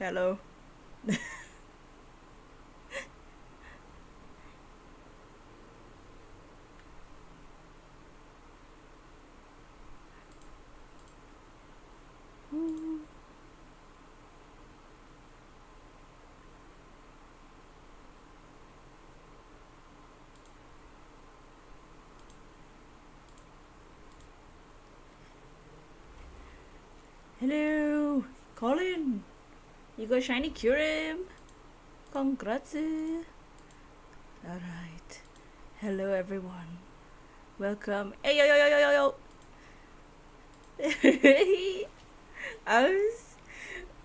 Hello. Hello, Colin. You got shiny Curim. Congrats. Alright. Hello, everyone. Welcome. Hey, yo, yo, yo, yo, yo, yo. I was.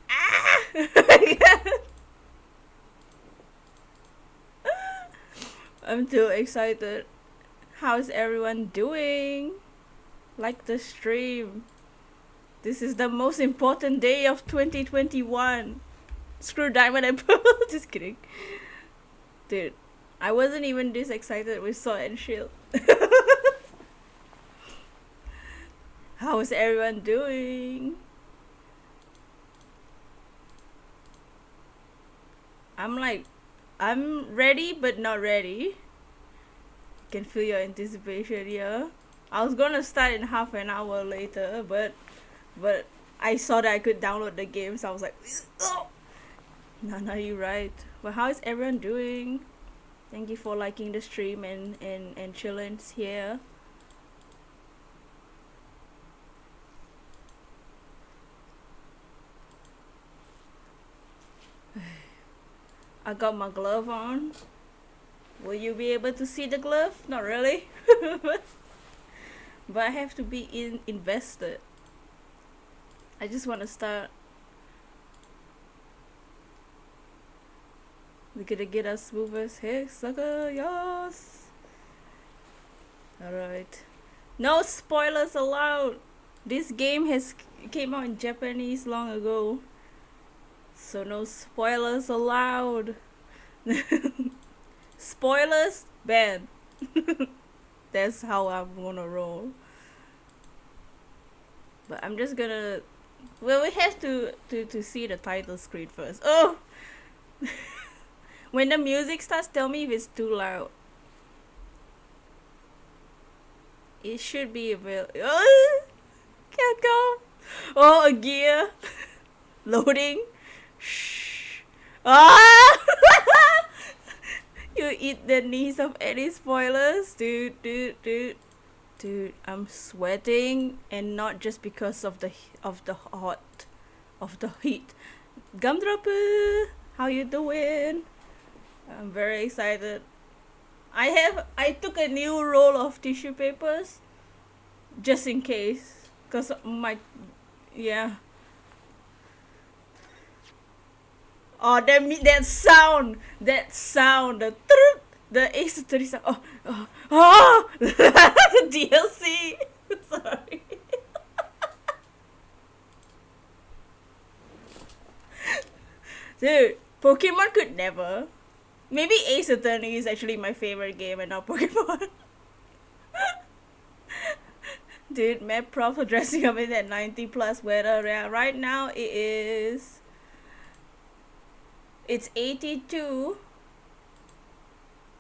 Ah! I'm too excited. How's everyone doing? Like the stream. This is the most important day of 2021. Screw Diamond and Pearl. Just kidding. Dude, I wasn't even this excited with Sword and Shield. How is everyone doing? I'm ready but not ready. Can feel your anticipation, yeah. I was gonna start in half an hour later, but I saw that I could download the game, so I was like, oh! No, you're right. Well, how is everyone doing? Thank you for liking the stream and chilling here. I got my glove on. Will you be able to see the glove? Not really. But I have to be invested. I just want to start. We're gonna get us smooth as heck, sucker. Yes. Alright. No spoilers allowed. This game came out in Japanese long ago. So no spoilers allowed. Spoilers banned. That's how I'm gonna roll. But I'm just gonna. Well, we have to see the title screen first. Oh. When the music starts, tell me if it's too loud. It should be available. Oh, can't go. Oh, a gear. Loading. Shh. Ah! You eat the knees of any spoilers, dude. I'm sweating, and not just because of the heat. Gumdropper, how you doing? I'm very excited. I took a new roll of tissue papers, just in case, cause yeah. Oh, that sound, the Ace Attorney sound. Oh, the DLC. Sorry. Dude, Pokemon could never. Maybe Ace Attorney is actually my favorite game and not Pokemon. Dude, Mad Prof for dressing up in that 90 plus weather. Yeah, right now it's 82,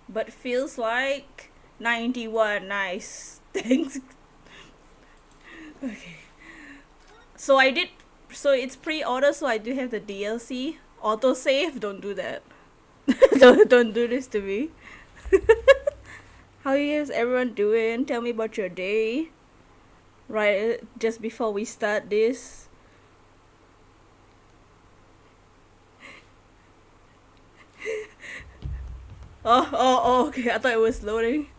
but feels like 91. Nice. Thanks. Okay. So it's pre-order, so I do have the DLC. Autosave, don't do that. don't do this to me. How is everyone doing? Tell me about your day. Right, just before we start this. Oh, okay. I thought it was loading.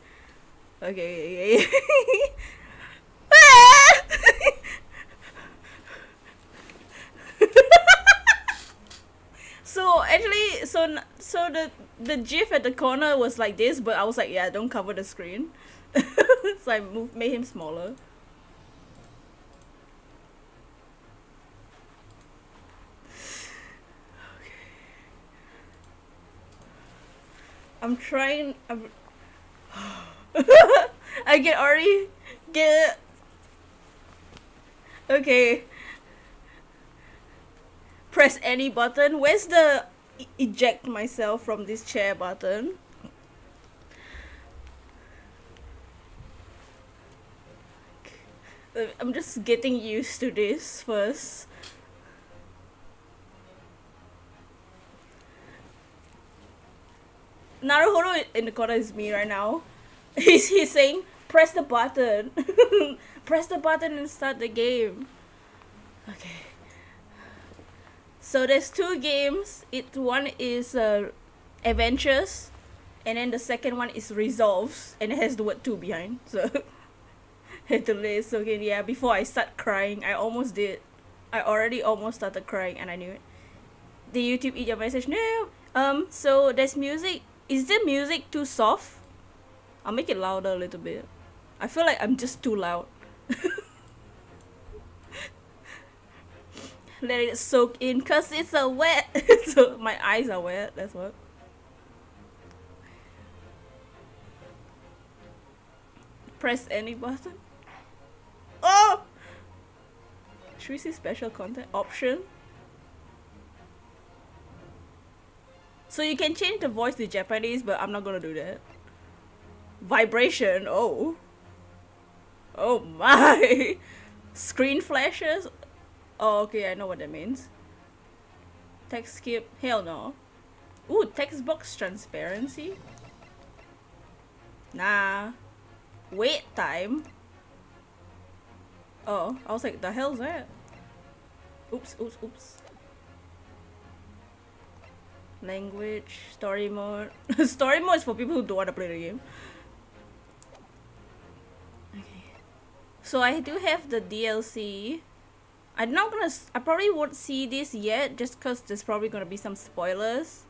Okay. So actually, so the GIF at the corner was like this, but I was like, yeah, don't cover the screen. So I made him smaller. I'm trying. I get already get. Okay. Press any button. Where's the eject myself from this chair button? I'm just getting used to this first. Naruhodo in the corner is me right now. He's saying, press the button. Press the button and start the game. Okay. So there's 2 games. One is Adventures, and then the second one is Resolves, and it has the word 2 behind. So had to list. Okay, yeah. Before I start crying, I almost did. I already almost started crying, and I knew it. Did YouTube eat your message? No. So there's music. Is the music too soft? I'll make it louder a little bit. I feel like I'm just too loud. Let it soak in, cause it's a wet. So my eyes are wet. That's what. Press any button. Oh! Should we see special content option? So you can change the voice to Japanese, but I'm not gonna do that. Vibration. Oh. Oh my. Screen flashes. Oh, okay, I know what that means. Text skip. Hell no. Ooh, text box transparency. Nah. Wait time. Oh, I was like, the hell's that? Oops, oops, oops. Language, story mode. Story mode is for people who don't want to play the game. Okay. So I do have the DLC. I probably won't see this yet just because there's probably gonna be some spoilers.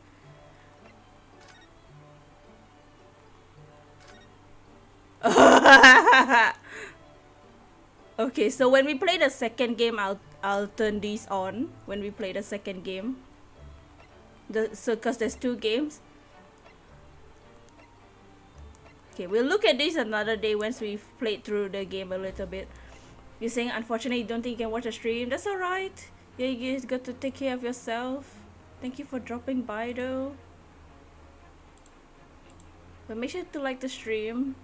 Okay, so when we play the second game, I'll turn these on when we play the second game. Cause there's 2 games. Okay, we'll look at this another day once we've played through the game a little bit. You're saying unfortunately you don't think you can watch a stream? That's alright. Yeah, you guys got to take care of yourself. Thank you for dropping by though. But make sure to like the stream.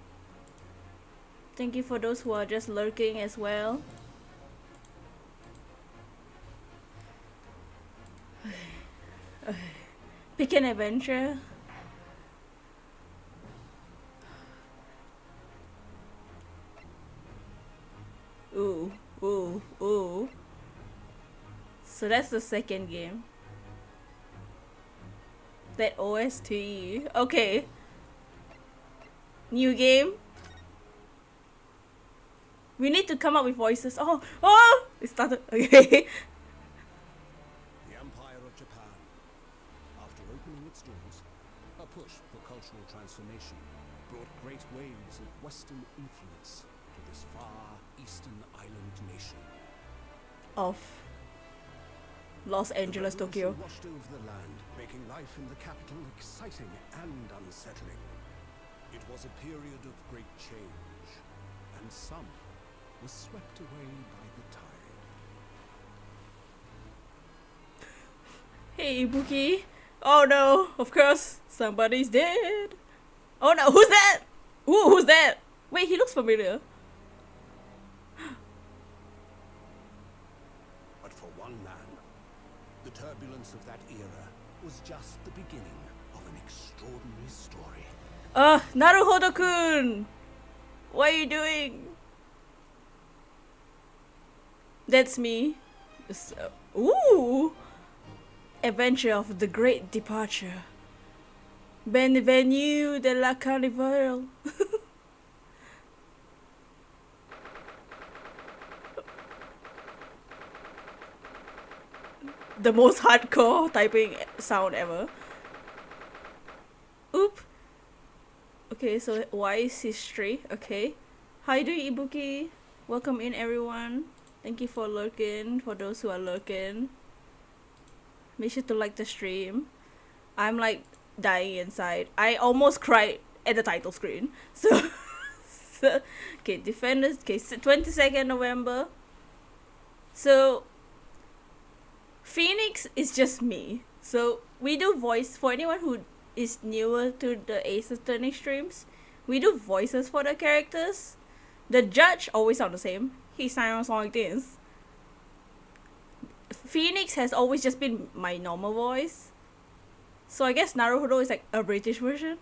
Thank you for those who are just lurking as well. Pick an adventure. Ooh, ooh, ooh. So that's the second game. That OST. Okay. New game. We need to come up with voices. Oh, oh! It started. Okay. The Empire of Japan. After opening its doors, a push for cultural transformation brought great waves of Western influence to this far eastern island nation. Of Los Angeles, Tokyo. Washed over the land, making life in the capital exciting and unsettling. It was a period of great change, and some was swept away by the tide. Hey, Ibuki. Oh no, of course, somebody's dead. Oh no, who's that? Ooh, who's that? Wait, he looks familiar. But for one man, the turbulence of that era was just the beginning of an extraordinary story. Naruhodo-kun! What are you doing? That's me. Ooh! Adventure of the Great Departure. Bienvenue de la Carnival. The most hardcore typing sound ever. Oop. Okay, so wise history. Okay. How you doing, Ibuki? Welcome in, everyone. Thank you for lurking. For those who are lurking, make sure to like the stream. I'm like dying inside. I almost cried at the title screen. So, okay, Defenders. Okay, 22nd November. So, Phoenix is just me. So we do voice for anyone who is newer to the Ace Attorney streams. We do voices for the characters. The judge always sound the same. He sounds like this. Phoenix has always just been my normal voice. So I guess Naruhodo is like a British version.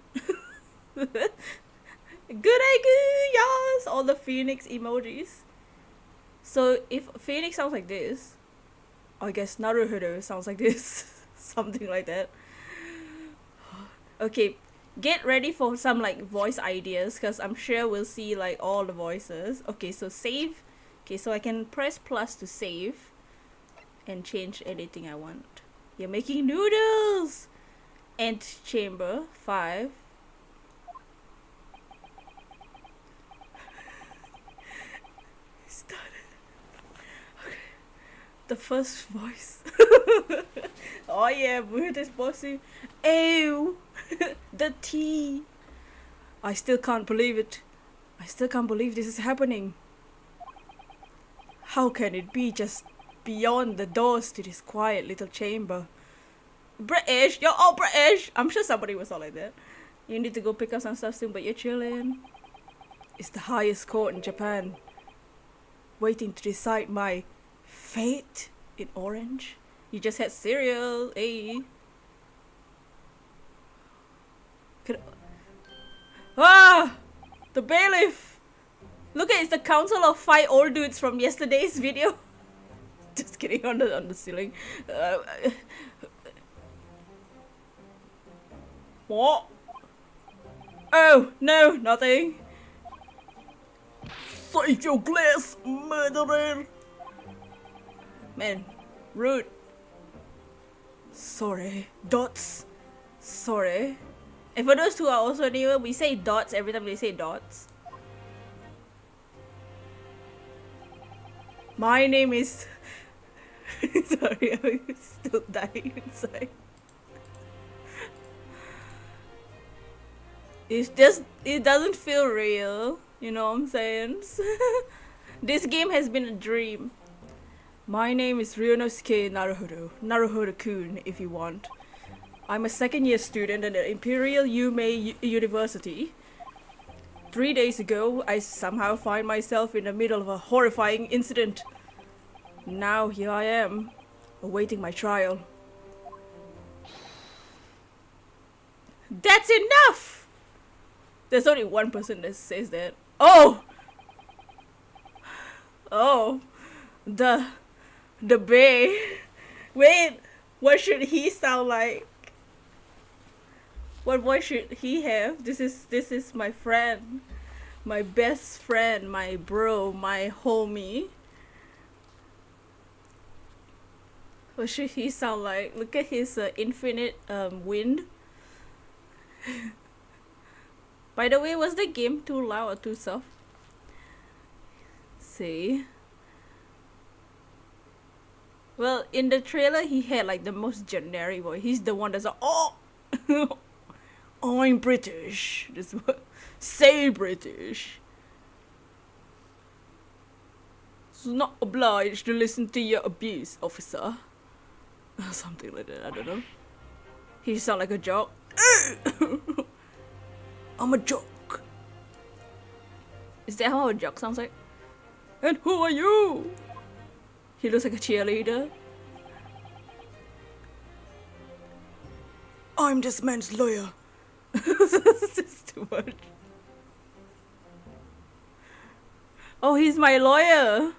Good yes! All the Phoenix emojis. So if Phoenix sounds like this, I guess Naruhodo sounds like this. Something like that. Okay, get ready for some like voice ideas because I'm sure we'll see like all the voices. Okay, so save. Okay, so I can press plus to save and change anything I want. You're making noodles! Chamber 5. Started. Okay. The first voice. Oh yeah, weird is bossy. Ew! The tea! I still can't believe it. I still can't believe this is happening. How can it be just beyond the doors to this quiet little chamber? British! You're all British! I'm sure somebody was all like that. You need to go pick up some stuff soon, but you're chilling. It's the highest court in Japan. Waiting to decide my fate in orange. You just had cereal, eh? Ah! The bailiff! Look at it's the council of 5 old dudes from yesterday's video. Just kidding, on the ceiling. What? Oh, no, nothing. Save your glass, murderer! Man, rude. Sorry. Dots. Sorry. And for those who are also new, we say dots every time they say dots. My name is... Sorry, I'm still dying inside. It doesn't feel real. You know what I'm saying? This game has been a dream. My name is Ryonosuke Naruhodo. Naruhodo-kun, if you want. I'm a second-year student at the Imperial Yume University. 3 days ago, I somehow find myself in the middle of a horrifying incident. Now here I am, awaiting my trial. That's enough! There's only one person that says that. Oh! Oh. The bay. Wait, what should he sound like? What voice should he have? This is my friend. My best friend, my bro, my homie. What should he sound like? Look at his infinite wind. By the way, was the game too loud or too soft? See. Well, in the trailer, he had like the most generic voice. He's the one that's like, oh, I'm British. This say British. So not obliged to listen to your abuse, officer. Something like that. I don't know. He sound like a jock. I'm a jock. Is that how a jock sounds like? And who are you? He looks like a cheerleader. I'm this man's lawyer. This is too much. Oh, he's my lawyer.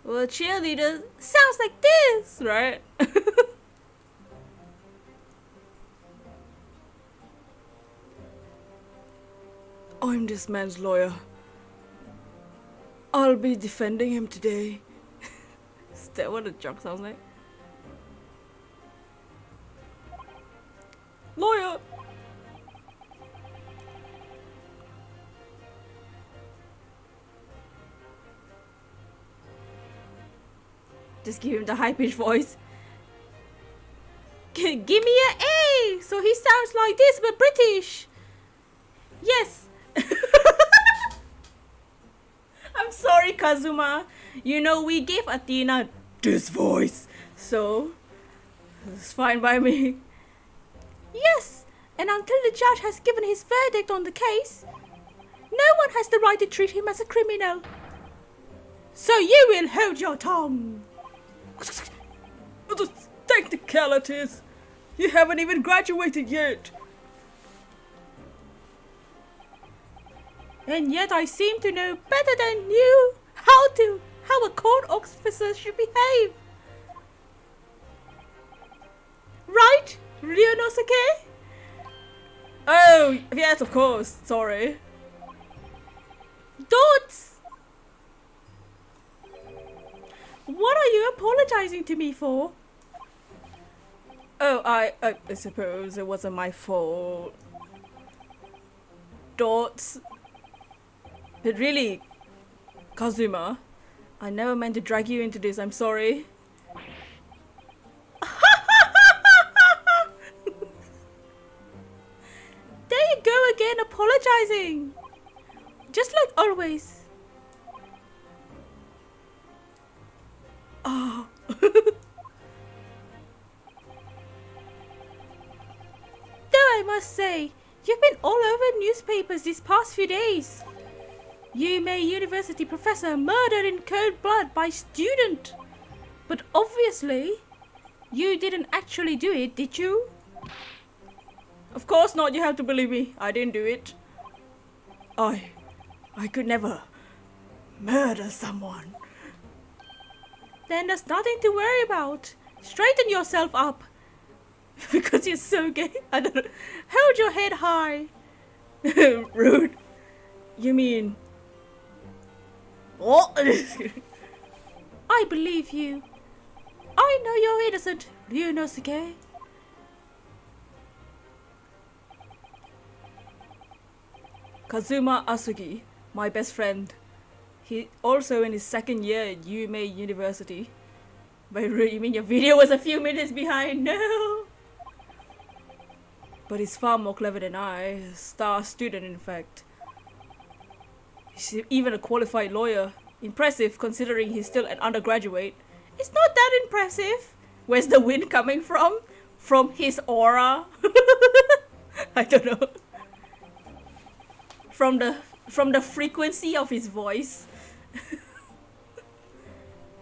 Well, cheerleader sounds like this, right? I'm this man's lawyer. I'll be defending him today. Is that what a jock sounds like? Lawyer! Just give him the high-pitched voice. Give me an A! So he sounds like this, but British. Yes. I'm sorry, Kazuma. You know, we gave Athena this voice, so it's fine by me. Yes, and until the judge has given his verdict on the case, no one has the right to treat him as a criminal. So you will hold your tongue. Technicalities. You haven't even graduated yet. And yet I seem to know better than you how a court officer should behave. Right, Ryunosuke? Oh, yes, of course. Sorry. Dots! What are you apologizing to me for? Oh, I suppose it wasn't my fault. Dots. But really, Kazuma, I never meant to drag you into this. I'm sorry. There you go again, apologizing. Just like always. Oh. Though I must say, you've been all over newspapers these past few days. Yume University professor murdered in cold blood by student. But obviously, you didn't actually do it, did you? Of course not, you have to believe me. I didn't do it. I could never murder someone. Then there's nothing to worry about. Straighten yourself up. Because you're so gay. I don't know. Hold your head high. Rude. You mean... What? I believe you. I know you're innocent, Ryunosuke. Kazuma Asugi, my best friend. He also in his second year at Yume University. But you mean your video was a few minutes behind? No. But he's far more clever than I. A star student, in fact. He's even a qualified lawyer. Impressive considering he's still an undergraduate. It's not that impressive. Where's the wind coming from? From his aura? I don't know. From the frequency of his voice.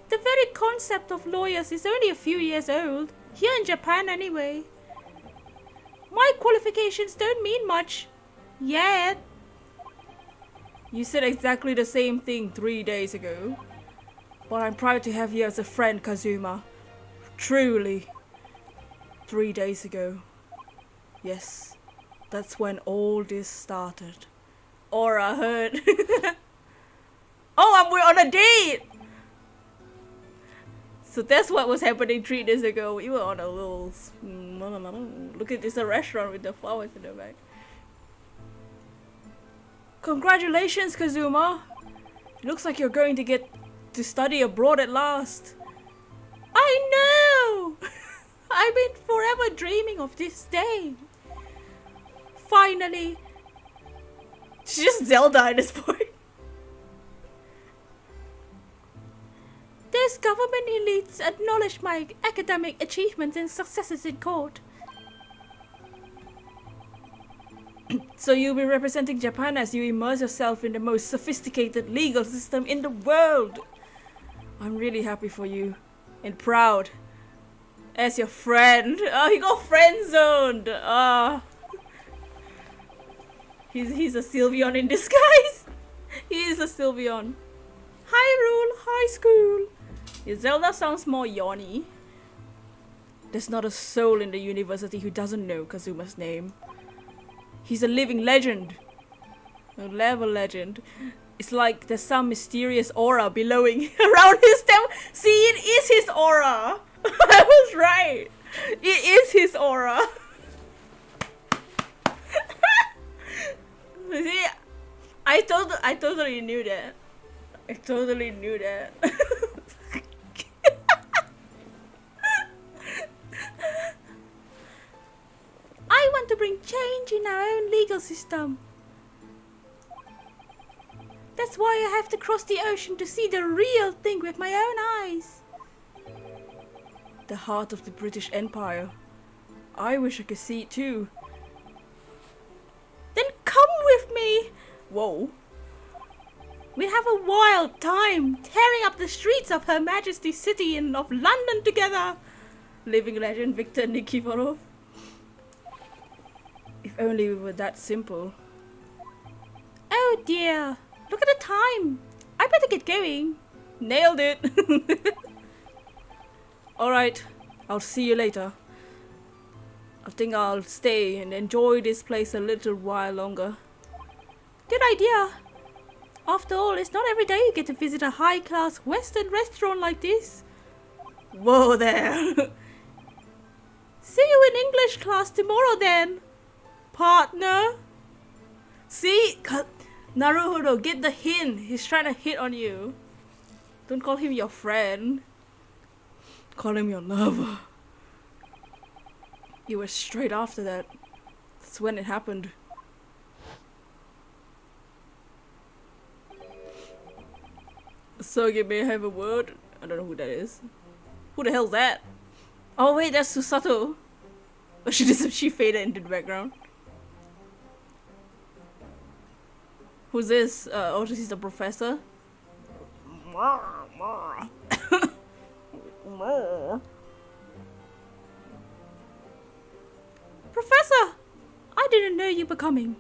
The very concept of lawyers is only a few years old. Here in Japan anyway. My qualifications don't mean much. Yet. You said exactly the same thing 3 days ago. But I'm proud to have you as a friend, Kazuma. Truly. 3 days ago. Yes. That's when all this started. Aura heard. Oh, we're on a date! So that's what was happening 3 days ago. We were on a little... Look at this, a restaurant with the flowers in the back. Congratulations, Kazuma! Looks like you're going to get to study abroad at last. I know! I've been forever dreaming of this day. Finally. She's just Zelda at this point. These government elites acknowledge my academic achievements and successes in court. So you'll be representing Japan as you immerse yourself in the most sophisticated legal system in the world. I'm really happy for you and proud as your friend. Oh, he got friend zoned. He's a Sylveon in disguise. He is a Sylveon. Hyrule High School. Yeah, Zelda sounds more yawny. There's not a soul in the university who doesn't know Kazuma's name. He's a living legend. A level legend. It's like there's some mysterious aura billowing around his temple. See, it is his aura. I was right. It is his aura. See, I totally knew that. I totally knew that. I want to bring change in our own legal system. That That's why I have to cross the ocean to see the real thing with my own eyes. The heart of the British Empire. I wish I could see it too. Then come with me! Whoa. We'll have a wild time tearing up the streets of Her Majesty's City and of London together. Living legend Victor Nikiforov. If only we were that simple. Oh dear. Look at the time. I better get going. Nailed it. Alright. I'll see you later. I think I'll stay and enjoy this place a little while longer. Good idea. After all, it's not every day you get to visit a high-class Western restaurant like this. Whoa there. See you in English class tomorrow then, partner. See? Naruhodo, get the hint. He's trying to hit on you. Don't call him your friend. Call him your lover. You were straight after that. That's when it happened. Sergey may have a word. I don't know who that is. Who the hell's that? Oh wait, that's Susato. Oh, she faded into the background. Who's this? Oh, this is the professor. Professor! I didn't know you were coming.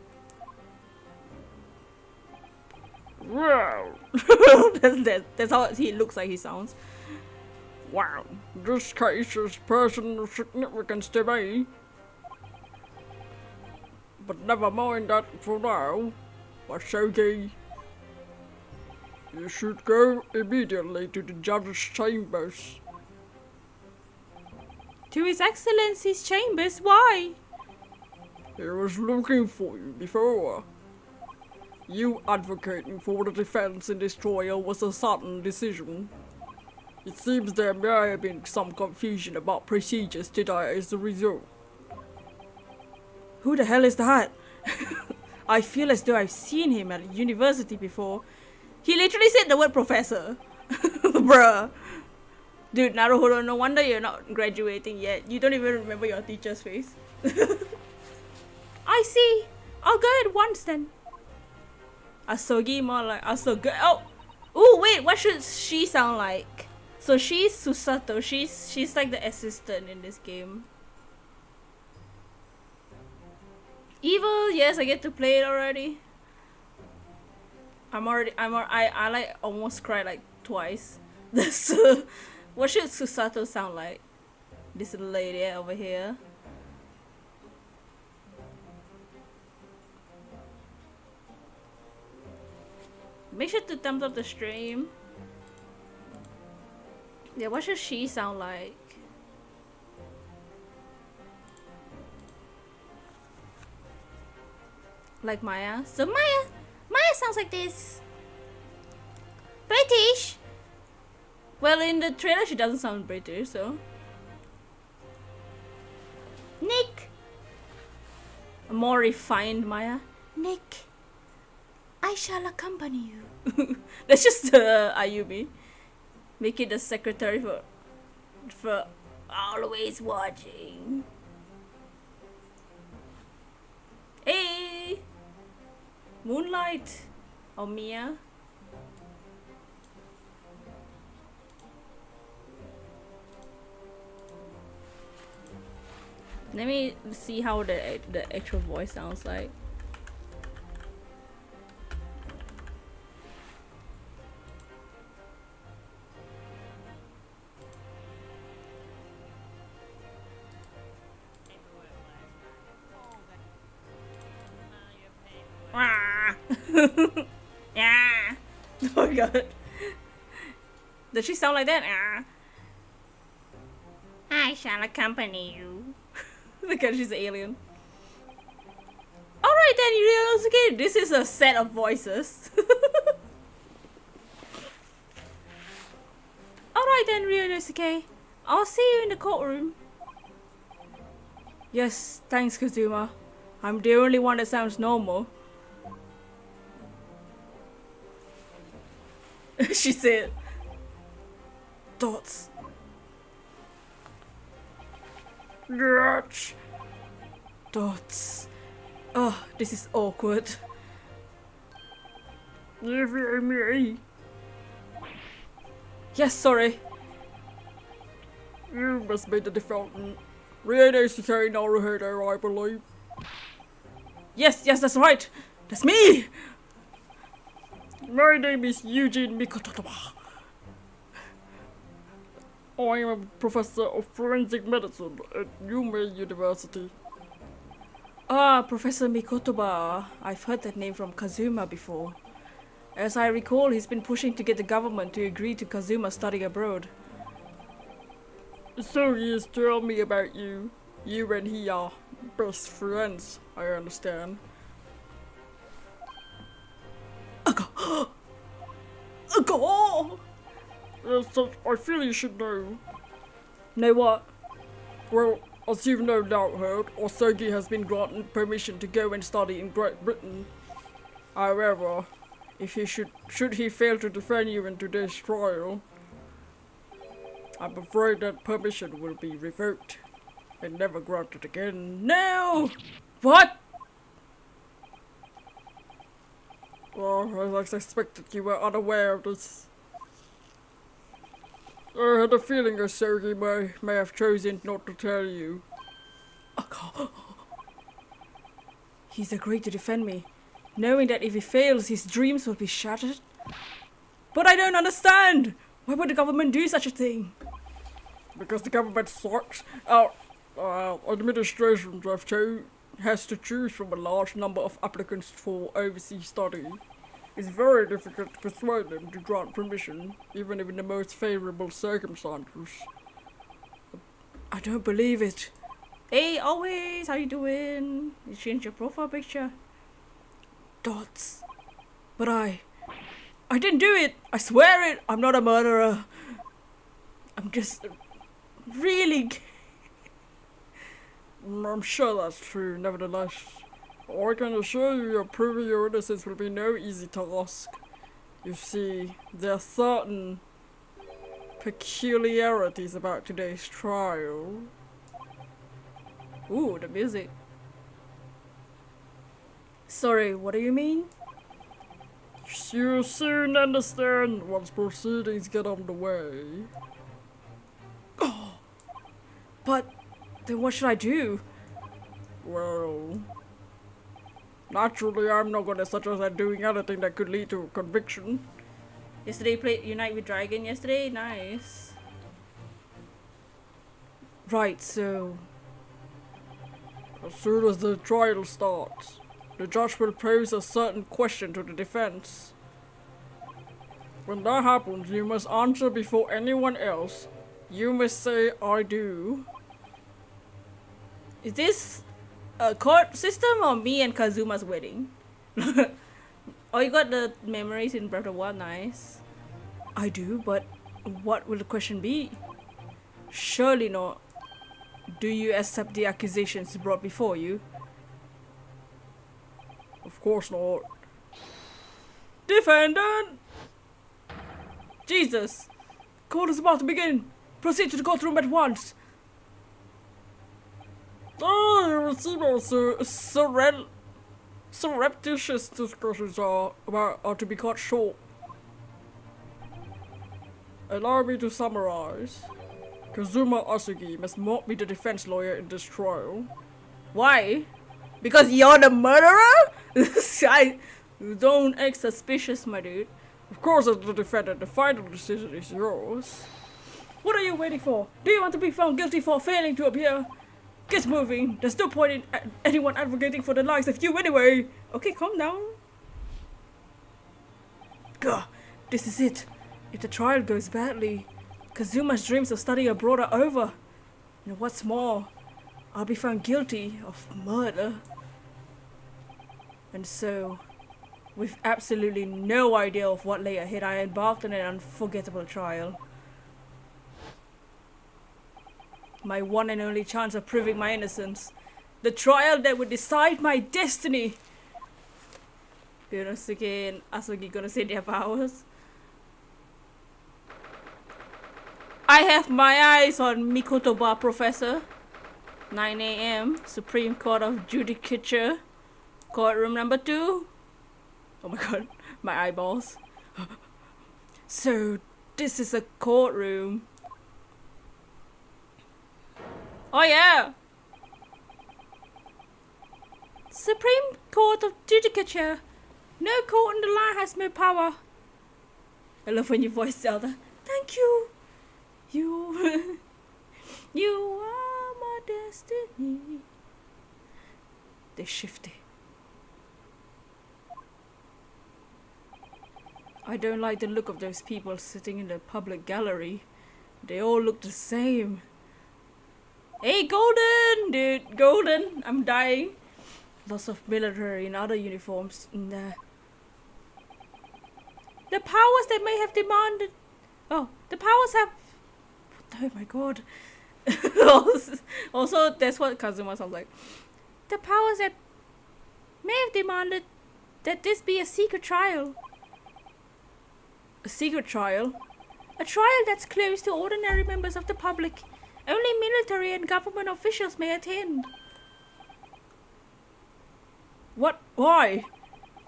that's how he looks like he sounds. Wow, this case is personal significance to me. But never mind that for now. Washogi, you should go immediately to the judge's chambers. To His Excellency's chambers? Why? He was looking for you before. You advocating for the defense in this trial was a sudden decision. It seems there may have been some confusion about procedures today as a result. Who the hell is that? I feel as though I've seen him at university before. He literally said the word professor. Bruh. Dude, Naruhodo, no wonder you're not graduating yet. You don't even remember your teacher's face. I see. I'll go at once then. Asogi, more like Asogi. Oh! Ooh, wait, what should she sound like? So she's Susato. She's like the assistant in this game. Evil, yes, I get to play it already. I like almost cried like twice. What should Susato sound like? This lady over here. Make sure to thumbs up the stream. Yeah, what should she sound like? Like Maya. So Maya sounds like this. British. Well, in the trailer she doesn't sound British, so. Nick. A more refined Maya. Nick. I shall accompany you. That's just Ayumi. Make it the secretary for always watching. Hey! Moonlight! Oh, Mia? Let me see how the actual voice sounds like. Yeah. Oh my god. Does she sound like that? I shall accompany you. Because she's an alien. Alright then, Ryunosuke, this is a set of voices. Alright then, Ryunosuke. I'll see you in the courtroom. Yes, thanks Kazuma. I'm the only one that sounds normal. She said. Dots. Dots. Oh, this is awkward. Me. Yes, sorry. You must be the defendant. Re-ACK Naruhodo, I believe. Yes, that's right. That's me. My name is Eugene Mikotoba. I am a professor of forensic medicine at Yume University. Ah, Professor Mikotoba. I've heard that name from Kazuma before. As I recall, he's been pushing to get the government to agree to Kazuma studying abroad. So he is telling me about you. You and he are best friends, I understand. Yes, I feel you should know. Know what? Well, as you've no doubt heard, Osogi has been granted permission to go and study in Great Britain. However, if he should he fail to defend you in today's trial, I'm afraid that permission will be revoked and never granted again. No! What? Well, I suspected you were unaware of this. I had a feeling Osogi may have chosen not to tell you. He's agreed to defend me, knowing that if he fails, his dreams will be shattered. But I don't understand! Why would the government do such a thing? Because the government sucks. Our administration has to choose from a large number of applicants for overseas study. It's very difficult to persuade them to grant permission, even in the most favourable circumstances. I don't believe it. Hey, always, how you doing? You changed your profile picture. Dots. But I didn't do it. I swear it. I'm not a murderer. I'm just really... I'm sure that's true, nevertheless. I can assure you proving your innocence will be no easy task. You see, there are certain peculiarities about today's trial. Ooh, the music. Sorry, what do you mean? You'll soon understand once proceedings get underway. Oh, but then what should I do? Well, naturally I'm not gonna suggest doing anything that could lead to a conviction. Yesterday you played Unite with Dragon yesterday? Nice. Right, so... as soon as the trial starts, the judge will pose a certain question to the defense. When that happens, you must answer before anyone else. You must say, I do. Is this a court system or me and Kazuma's wedding? Oh, you got the memories in Breath of the Wild, nice. I do, but what will the question be? Surely not. Do you accept the accusations brought before you? Of course not. Defendant! Jesus! Court is about to begin! Proceed to the courtroom at once! Oh, you receive also surreptitious discussions are to be cut short. Allow me to summarize. Kazuma Asugi must not be the defense lawyer in this trial. Why? Because you're the murderer? Don't act suspicious, my dude. Of course, as the defendant, the final decision is yours. What are you waiting for? Do you want to be found guilty for failing to appear? Get moving. There's no point in anyone advocating for the likes of you anyway. Okay, calm down. Gah, this is it. If the trial goes badly, Kazuma's dreams of studying abroad are over. And what's more, I'll be found guilty of murder. And so, with absolutely no idea of what lay ahead, I embarked on an unforgettable trial. My one and only chance of proving my innocence. The trial that would decide my destiny. Ryunosuke and Asugi gonna say their powers. I have my eyes on Mikotoba, Professor. 9 a.m. Supreme Court of Judicature. Courtroom number 2. Oh my god, my eyeballs. So, this is a courtroom. Oh yeah! Supreme Court of Judicature. No court in the land has more power. I love when you voice out that. Thank you. You, you are my destiny. They're shifty. I don't like the look of those people sitting in the public gallery. They all look the same. Hey, Golden! Dude, Golden! I'm dying. Lots of military and other uniforms in there. The powers that may have demanded... Oh, the powers have... Oh my god. Also, that's what Kazuma sounds like. The powers that may have demanded that this be a secret trial. A secret trial? A trial that's closed to ordinary members of the public. Only military and government officials may attend. What? Why?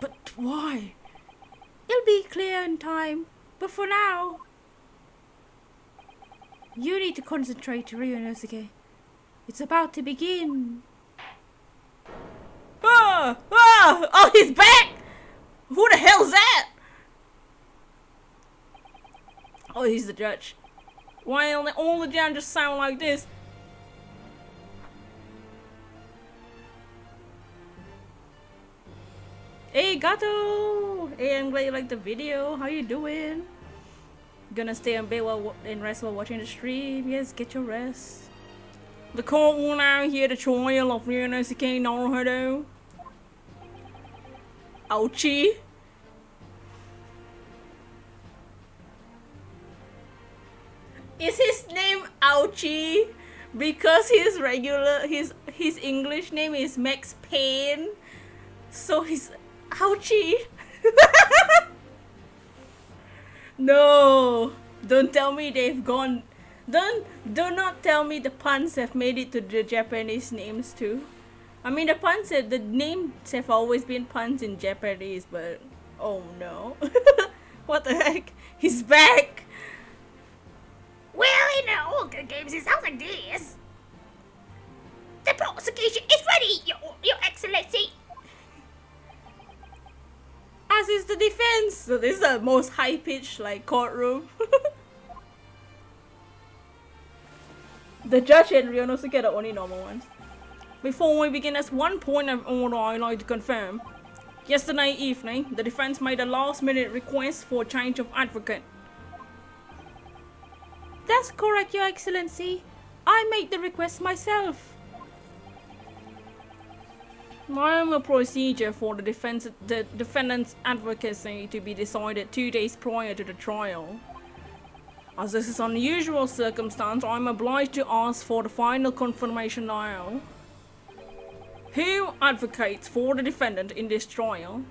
But why? It'll be clear in time, but for now... You need to concentrate, Ryunosuke. It's about to begin. Ah! Ah! Oh, he's back! Who the hell's that? Oh, he's the judge. Why all the judges sound like this? Hey, Gato! Hey, I'm glad you liked the video. How you doing? Gonna stay in bed and rest while watching the stream? Yes, get your rest. The court will now hear the trial of Ryunosuke Naruhodo. Ouchie! Is his name Ouchie? Because his English name is Max Payne. So he's Ouchie. No, don't tell me they've gone. Do not tell me the puns have made it to the Japanese names too. I mean the names have always been puns in Japanese, but oh no. What the heck? He's back. Well, in the older games, it sounds like this. The prosecution is ready, Your Excellency. As is the defense. So this is the most high-pitched like courtroom. The judge and Ryunosuke are the only normal ones. Before we begin, there's one point of order I'd like to confirm. Yesterday evening, the defense made a last-minute request for a change of advocate. That's correct, Your Excellency. I made the request myself. Normal procedure for the defendant's advocacy to be decided 2 days prior to the trial. As this is an unusual circumstance, I'm obliged to ask for the final confirmation now. Who advocates for the defendant in this trial?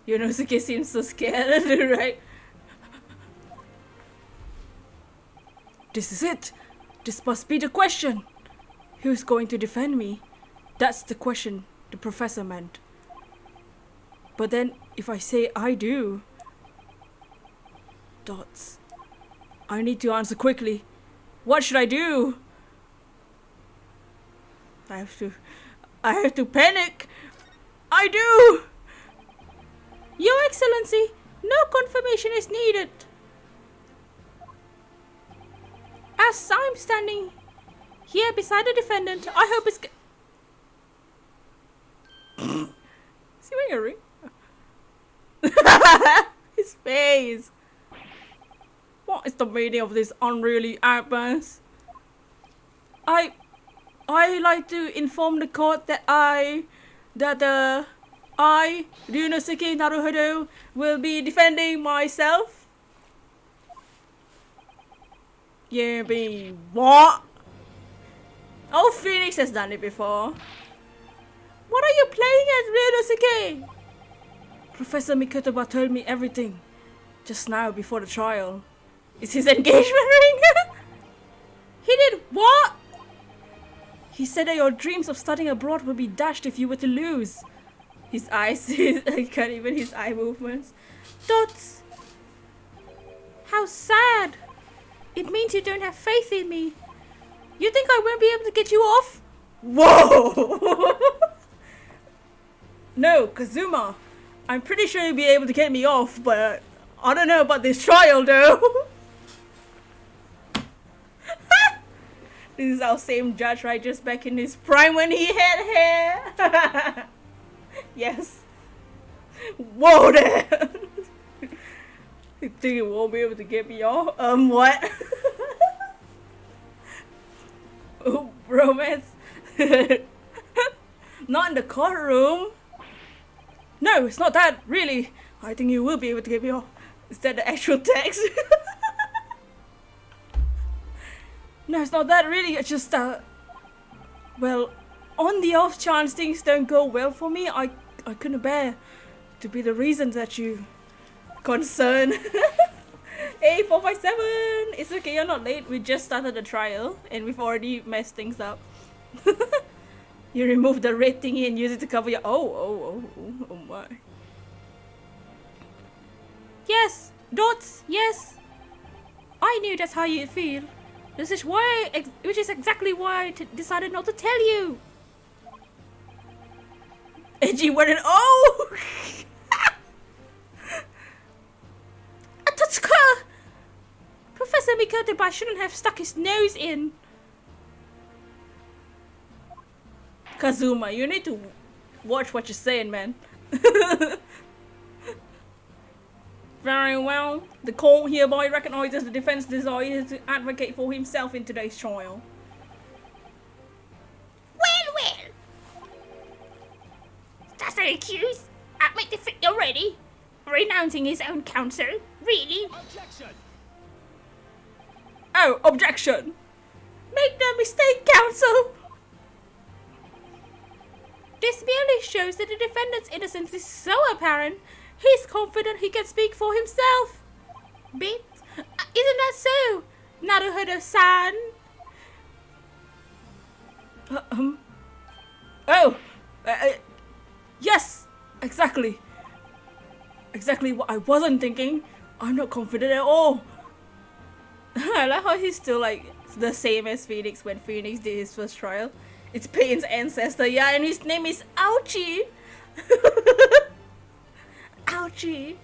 Yunosuke seems so scared, right? This is it. This must be the question. Who's going to defend me? That's the question the professor meant. But then, if I say I do... Dots. I need to answer quickly. What should I do? I have to panic. I do! Your Excellency, no confirmation is needed. As I'm standing here beside the defendant, I hope it's... Is he wearing a ring? His face. What is the meaning of this unruly outburst? I like to inform the court that I, Ryunosuke Naruhodo, will be defending myself. Yeah, be what? Oh, Phoenix has done it before. What are you playing at, Ryunosuke? Professor Mikotoba told me everything just now before the trial. Is his engagement ring? He did what? He said that your dreams of studying abroad would be dashed if you were to lose. His eyes, I can't even his eye movements. Dots! How sad! It means you don't have faith in me. You think I won't be able to get you off? Whoa! No, Kazuma. I'm pretty sure you'll be able to get me off, but I don't know about this trial though. This is our same judge, right? Just back in his prime when he had hair. Yes. Whoa there. You think you won't be able to get me off? What? Oh, romance. Not in the courtroom. No, it's not that, really. I think you will be able to get me off. Is that the actual text? No, it's not that, really. It's just, well, on the off chance things don't go well for me, I couldn't bear to be the reason that you concern. Hey, 457! It's okay, you're not late. We just started the trial and we've already messed things up. You remove the red thingy and use it to cover your... Oh my. Yes! Dots! Yes! I knew that's how you'd feel. This is why... which is exactly why I decided not to tell you. Edgy went and... Oh! Atsuka! Professor Mikoteba shouldn't have stuck his nose in. Kazuma, you need to watch what you're saying, man. Very well. The court hereby recognizes the defense's desire to advocate for himself in today's trial. Well. That's an accused. Admit defeat already. Renouncing his own counsel. Really? Objection! Oh, objection! Make no mistake, counsel! This merely shows that the defendant's innocence is so apparent, he's confident he can speak for himself. Bit? Isn't that so, Naruhodo-san? Yes, exactly. Exactly what I wasn't thinking. I'm not confident at all. I like how he's still like the same as Phoenix when Phoenix did his first trial. It's Payne's ancestor, yeah, and his name is Ouchie. Ouchie.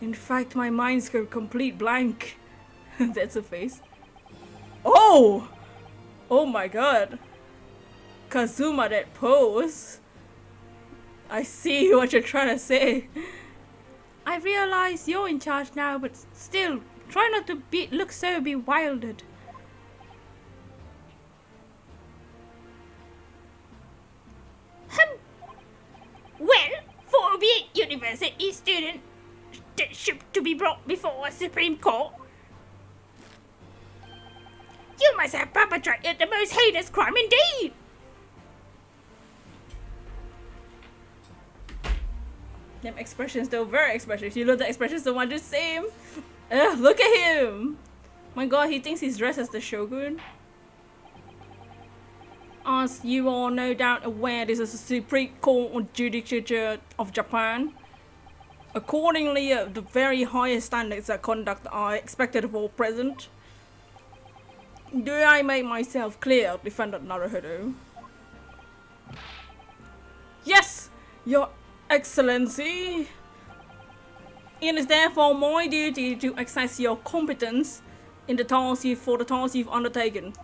In fact, my mind's a complete blank. That's a face. Oh! Oh my god. Kazuma, that pose. I see what you're trying to say. I realize you're in charge now, but still, try not to look so bewildered. Well, for a BA university student that should to be brought before a Supreme Court, you must have perpetrated the most heinous crime indeed. Them expressions though, very expressive. You look, the expressions don't want the same. Ugh, look at him. My god, he thinks he's dressed as the Shogun. As you are no doubt aware, this is the Supreme Court of Judicature of Japan. Accordingly, the very highest standards of conduct are expected of all present. Do I make myself clear, Defendant Naruhodo? Yes, Your Excellency. It is therefore my duty to assess your competence in the task you've undertaken.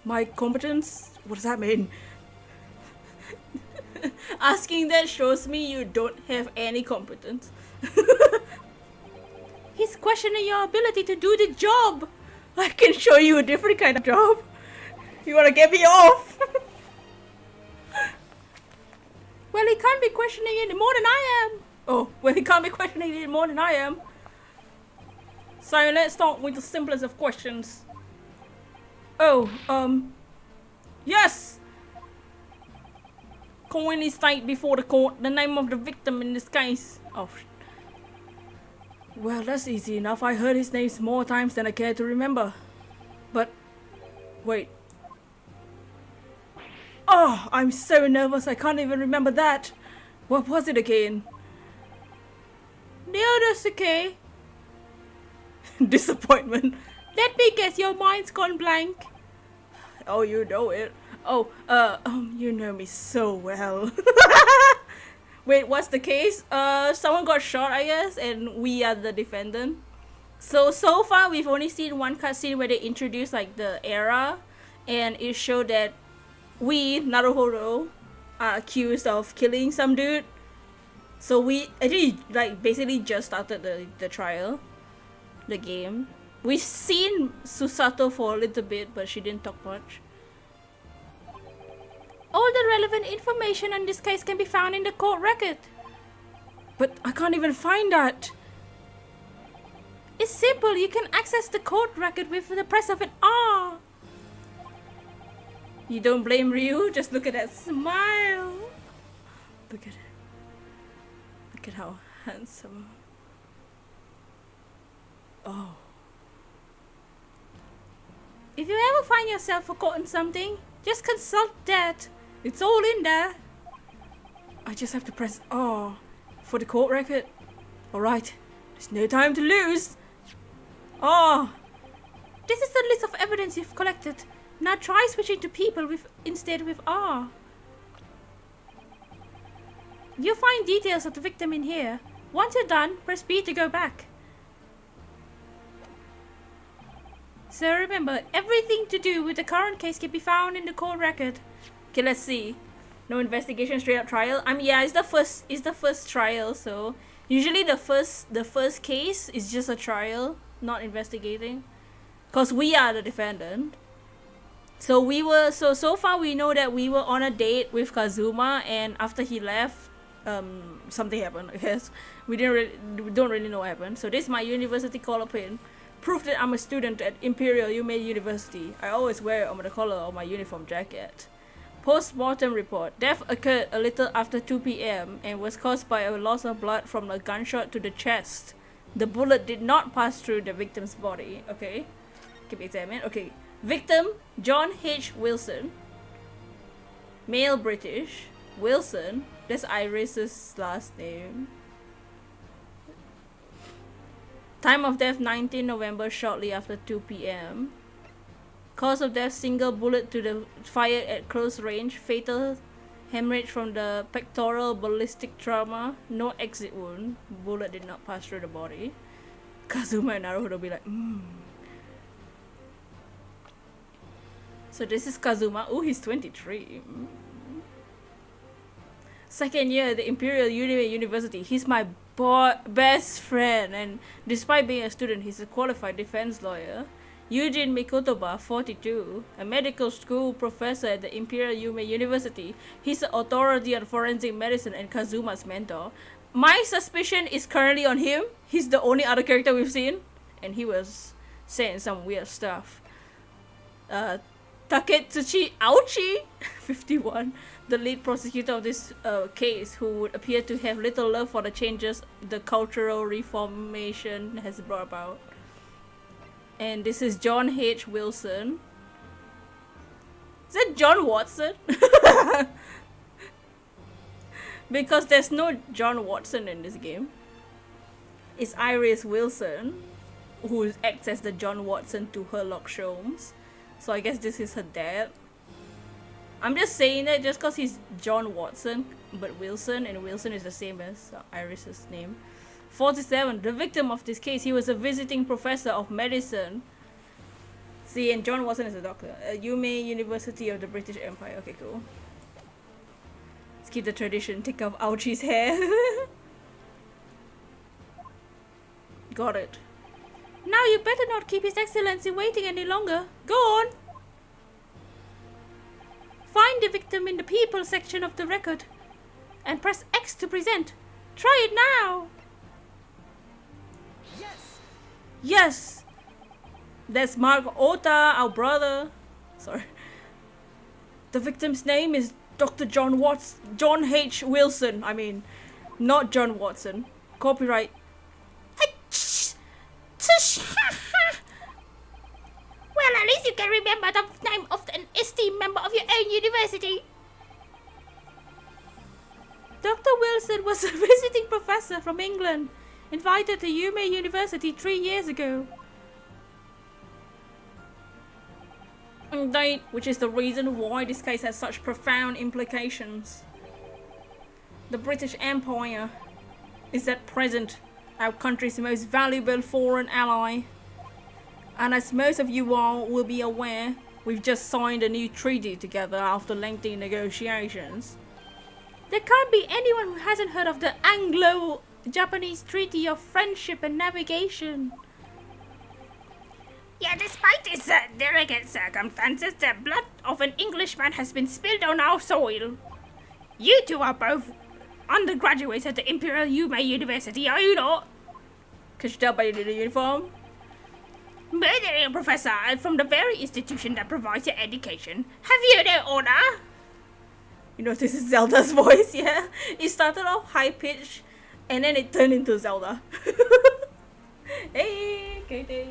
My competence? What does that mean? Asking that shows me you don't have any competence. He's questioning your ability to do the job. I can show you a different kind of job. You wanna get me off? Well, he can't be questioning it more than I am. Oh, well, he can't be questioning it more than I am. So let's start with the simplest of questions. Oh, yes! Kindly state before the court the name of the victim in this case. Oh, Well, that's easy enough. I heard his names more times than I care to remember. But, wait. Oh, I'm so nervous I can't even remember that. What was it again? Neodosuke. Disappointment. Let me guess, your mind's gone blank. Oh, you know it. Oh, you know me so well. Wait, what's the case? Someone got shot, I guess, and we are the defendant. So far we've only seen one cutscene where they introduced like the era, and it showed that we, Naruhodo, are accused of killing some dude. So we actually like basically just started the trial, the game. We've seen Susato for a little bit, but she didn't talk much. All the relevant information on this case can be found in the court record. But I can't even find that. It's simple, you can access the court record with the press of an R. You don't blame Ryu, just look at that smile. Look at it. Look at how handsome. Oh. If you ever find yourself forgotten something, just consult that. It's all in there. I just have to press R for the court record. Alright, there's no time to lose. Oh, this is the list of evidence you've collected. Now try switching to people instead with R. You'll find details of the victim in here. Once you're done, press B to go back. So remember, everything to do with the current case can be found in the court record. Okay, let's see. No investigation, straight up trial. Yeah, it's the first trial, so usually the first case is just a trial, not investigating. Cause we are the defendant. So we were so far we know that we were on a date with Kazuma, and after he left, something happened, I guess. We don't really know what happened. So this is my university collar pin. Proof that I'm a student at Imperial Yume University. I always wear it on the collar of my uniform jacket. Post-mortem report. Death occurred a little after 2 p.m. and was caused by a loss of blood from a gunshot to the chest. The bullet did not pass through the victim's body. Okay. Keep examining. Okay. Victim, John H. Wilson. Male British. Wilson. That's Iris's last name. Time of death 19 November, shortly after 2 p.m. Cause of death, single bullet to the fired at close range. Fatal hemorrhage from the pectoral, ballistic trauma. No exit wound. Bullet did not pass through the body. Kazuma and Naruto will be like, So this is Kazuma. Oh, he's 23. Second year at the Imperial University. He's my best friend, and despite being a student, he's a qualified defense lawyer. Eugene Mikotoba, 42, a medical school professor at the Imperial Yume University. He's the authority on forensic medicine and Kazuma's mentor. My suspicion is currently on him. He's the only other character we've seen, and he was saying some weird stuff. Taketsuchi Auchi, 51, the lead prosecutor of this case, who would appear to have little love for the changes the cultural reformation has brought about. And this is John H. Wilson. Is that John Watson? Because there's no John Watson in this game. It's Iris Wilson, who acts as the John Watson to Sherlock Holmes. So I guess this is her dad. I'm just saying that just because he's John Watson, but Wilson, and Wilson is the same as Iris's name. 47. The victim of this case, he was a visiting professor of medicine. See, and John Watson is a doctor. Yume University of the British Empire. Okay, cool. Let's keep the tradition. Take off Ouchie's hair. Got it. Now you better not keep His Excellency waiting any longer. Go on. Find the victim in the people section of the record and press X to present. Try it now. Yes! Yes. That's Mark Ota, our brother. Sorry. The victim's name is Dr. John H. Wilson. I mean, not John Watson. Copyright. Achoo! you can remember the name of an esteemed member of your own university. Dr. Wilson was a visiting professor from England, invited to Yume University 3 years ago. Indeed, which is the reason why this case has such profound implications. The British Empire is at present our country's most valuable foreign ally. And as most of you all will be aware, we've just signed a new treaty together after lengthy negotiations. There can't be anyone who hasn't heard of the Anglo-Japanese Treaty of Friendship and Navigation. Yeah, despite its delicate circumstances, the blood of an Englishman has been spilled on our soil. You two are both undergraduates at the Imperial Yume University, are you not? Could you tell by the uniform? Murdering a professor from the very institution that provides your education. Have you no honor? You know, this is Zelda's voice, yeah? It started off high-pitched, and then it turned into Zelda. Hey, Katie.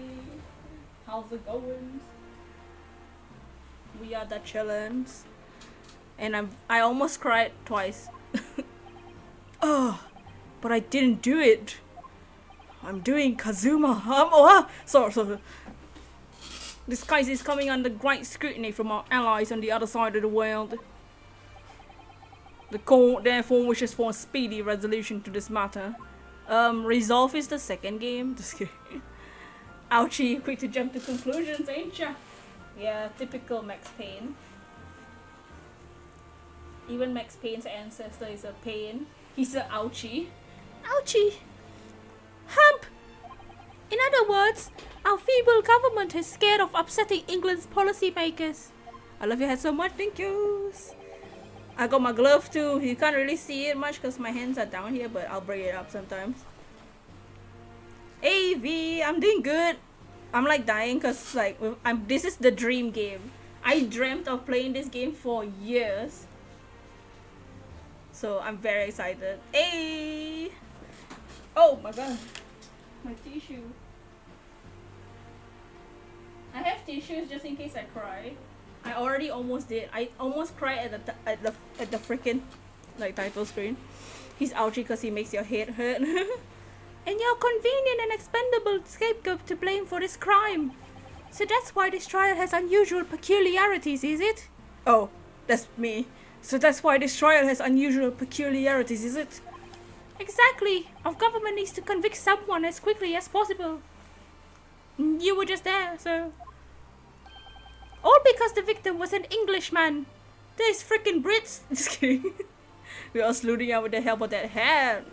How's it going? We are the chillins. And I almost cried twice. Oh, but I didn't do it. I'm doing Kazuma. Sorry. This case is coming under great scrutiny from our allies on the other side of the world. The court therefore wishes for a speedy resolution to this matter. Resolve is the second game. Just kidding. Ouchie, quick to jump to conclusions, ain't ya? Yeah, typical Max Payne. Even Max Payne's ancestor is a pain. He's a ouchie. Ouchie! Hump! In other words, our feeble government is scared of upsetting England's policymakers. I love your head so much, thank yous. I got my glove too. You can't really see it much because my hands are down here, but I'll bring it up sometimes. Hey V, I'm doing good. I'm like dying because like this is the dream game. I dreamt of playing this game for years. So I'm very excited. Hey! Oh my god. My tissue. I have tissues just in case I cry. I already almost did. I almost cried at the freaking like title screen. He's ouchy because he makes your head hurt. And you're convenient and expendable scapegoat to blame for this crime. So that's why this trial has unusual peculiarities, is it? Oh, that's me. So that's why this trial has unusual peculiarities, is it? Exactly. Our government needs to convict someone as quickly as possible. You were just there, so... All because the victim was an Englishman. These freaking Brits. Just kidding. We are sleuthing out with the help of that hat.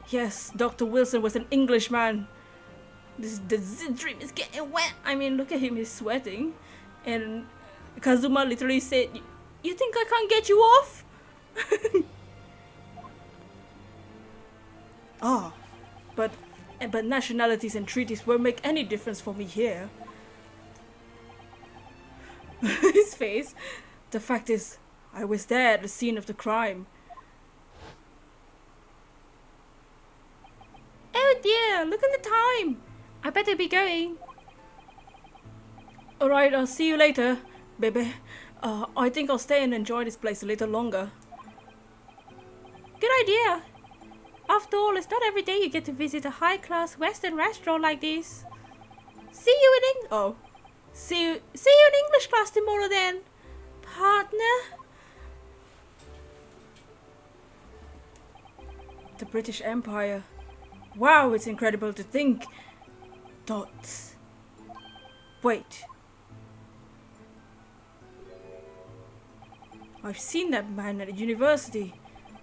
Yes, Dr. Wilson was an Englishman. The dream is getting wet. I mean, look at him, he's sweating. And Kazuma literally said, "You think I can't get you off?" Oh, but nationalities and treaties won't make any difference for me here. His face. The fact is, I was there at the scene of the crime. Oh dear, look at the time. I better be going. Alright, I'll see you later, baby. I think I'll stay and enjoy this place a little longer. Good idea. After all, it's not every day you get to visit a high-class Western restaurant like this. See you in English class tomorrow then, partner. The British Empire. Wow, it's incredible to think. Dots. Wait. I've seen that man at a university.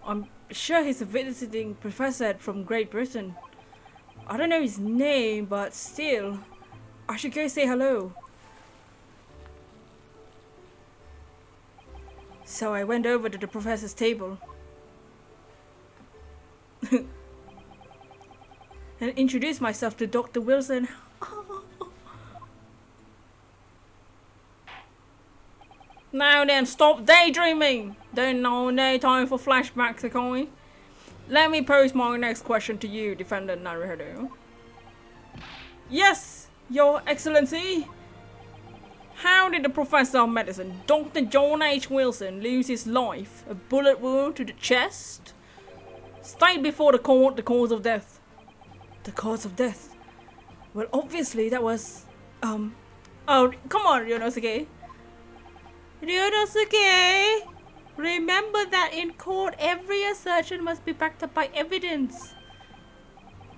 I'm sure he's a visiting professor from Great Britain. I don't know his name, but still, I should go say hello. So I went over to the professor's table and introduced myself to Dr. Wilson. Now then, stop daydreaming! No time for flashbacks, okay? Let me pose my next question to you, Defendant Naruto. Yes! Your Excellency, how did the Professor of Medicine, Dr. John H. Wilson, lose his life? A bullet wound to the chest? State before the court the cause of death. The cause of death? Well, obviously that was, oh, come on, Ryonosuke. Ryonosuke! Remember that in court, every assertion must be backed up by evidence.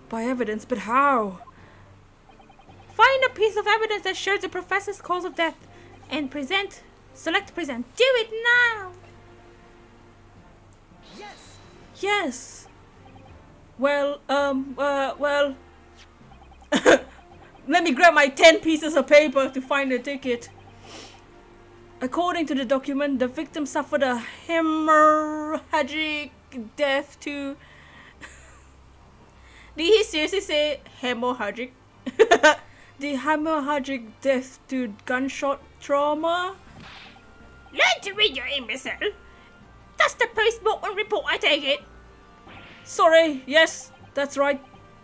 By evidence? But how? Find a piece of evidence that shows the professor's cause of death and present. Select present. Do it now! Yes! Yes! Well, let me grab my 10 pieces of paper to find the ticket. According to the document, the victim suffered a hemorrhagic death to... Did he seriously say hemorrhagic? The hemorrhagic death to gunshot trauma? Learn to read, you imbecile. That's the post-mortem report, I take it. Sorry, yes, that's right.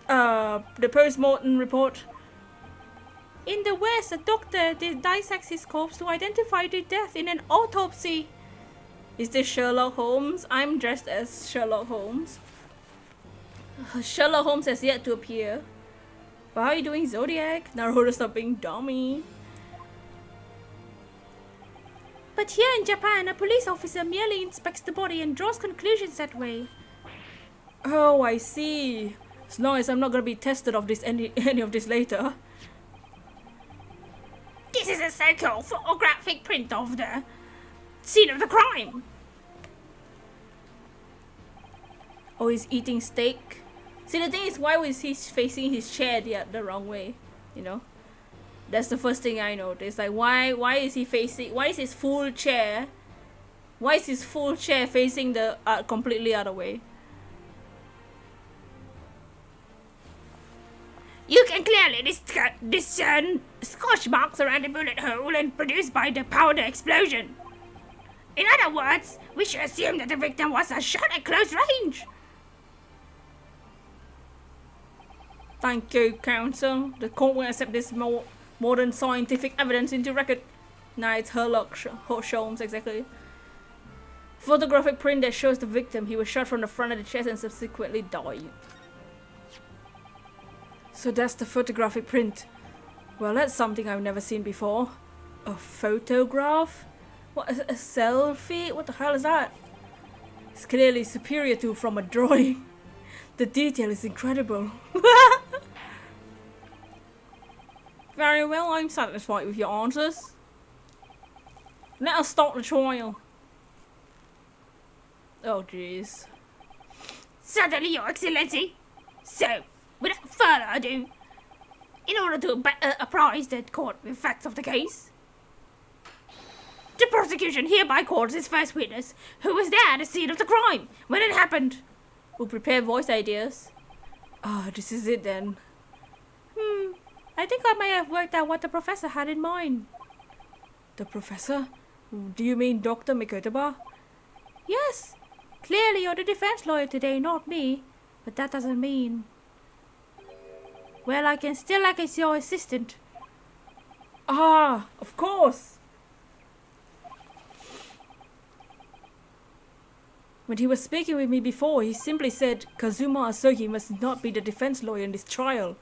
The post-mortem report. In the West, a doctor dissects his corpse to identify the death in an autopsy. Is this Sherlock Holmes? I'm dressed as Sherlock Holmes. Sherlock Holmes has yet to appear. But how are you doing, Zodiac? Naruto, stop being dummy. But here in Japan, a police officer merely inspects the body and draws conclusions that way. Oh, I see. As long as I'm not gonna be tested of this any of this later. This is a so-called photographic print of the scene of the crime. Oh, he's eating steak. See, the thing is, why was he facing his chair the wrong way? You know, that's the first thing I noticed. Like, why is he facing? Why is his full chair? Why is his full chair facing the completely other way? You can clearly discern scorch marks around the bullet hole and produced by the powder explosion. In other words, we should assume that the victim was shot at close range. Thank you, counsel. The court will accept this modern scientific evidence into record. Nah, it's Sherlock Holmes, exactly. Photographic print that shows the victim. He was shot from the front of the chest and subsequently died. So that's the photographic print. Well, that's something I've never seen before. A photograph? What, a selfie? What the hell is that? It's clearly superior to from a drawing. The detail is incredible. Very well, I'm satisfied with your answers. Let us start the trial. Oh jeez. Certainly, Your Excellency. So, without further ado, in order to better apprise the court with facts of the case, the prosecution hereby calls its first witness, who was there at the scene of the crime when it happened. We'll prepare voice ideas. Ah, this is it then. I think I may have worked out what the professor had in mind. The professor? Do you mean Dr. Mikotaba? Yes. Clearly you're the defense lawyer today, not me. But that doesn't mean... Well, I can still act as your assistant. Ah, of course. When he was speaking with me before, he simply said Kazuma Asogi must not be the defense lawyer in this trial.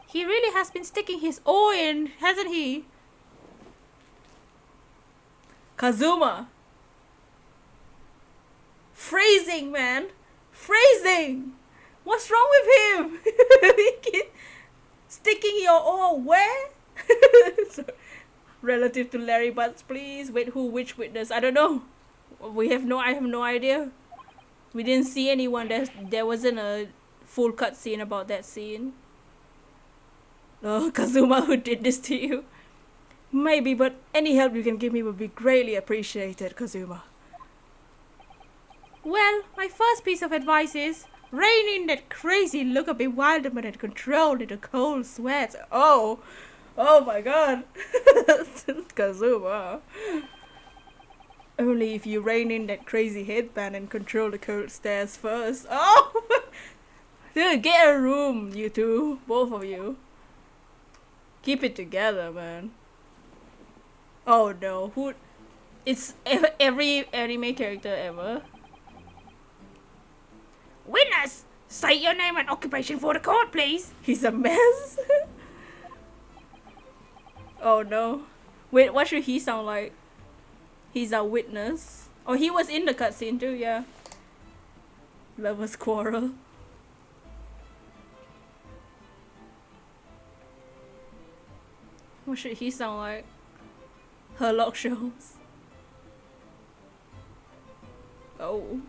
He really has been sticking his oar in, hasn't he? Kazuma! Phrasing, man! Phrasing! What's wrong with him? Sticking your oar where? Relative to Larry Butts, please. Wait, who? Which witness? I don't know. I have no idea. We didn't see anyone. There wasn't a full cut scene about that scene. Oh, Kazuma, who did this to you? Maybe, but any help you can give me would be greatly appreciated, Kazuma. Well, my first piece of advice is rein in that crazy look of bewilderment and control into cold sweats. Oh my god. Kazuma. Only if you rein in that crazy headband and control the cold stares first. Oh! Dude, get a room, you two. Both of you. Keep it together, man. Oh no, who? It's every anime character ever. Witness, state your name and occupation for the court, please. He's a mess. Oh no. Wait, what should he sound like? He's a witness. Oh, he was in the cutscene too, yeah. Lovers quarrel. What should he sound like? Herlock shows. Oh.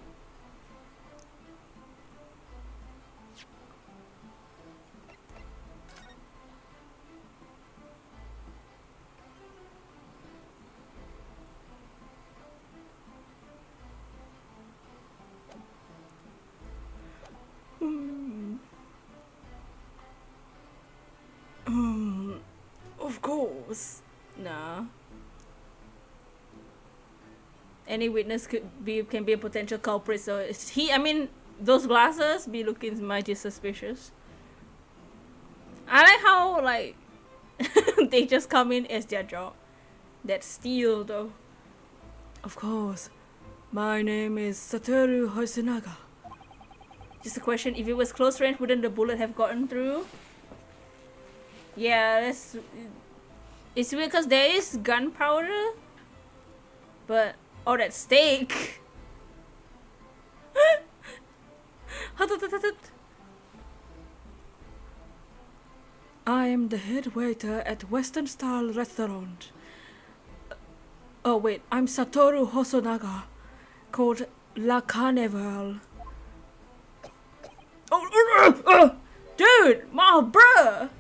Of course. Nah. Any witness can be a potential culprit, so I mean, those glasses be looking mighty suspicious. I like how, like, they just come in as their job. That's steal, though. Of course. My name is Satoru Hosonaga. Just a question, if it was close range, wouldn't the bullet have gotten through? Yeah, it's weird because there is gunpowder, but oh, that steak. I am the head waiter at Western Style Restaurant. Oh wait, I'm Satoru Hosonaga, called La Carnival. Oh, dude, my bruh.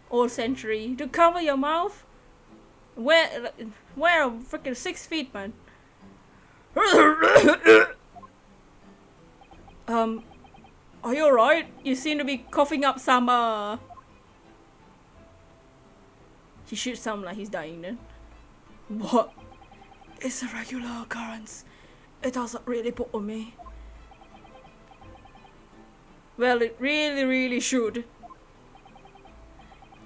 Old century. To cover your mouth? Wear freaking 6 feet, man. Are you alright? You seem to be coughing up some, He should sound like he's dying then. What? It's a regular occurrence. It doesn't really bother me. Well, it really should.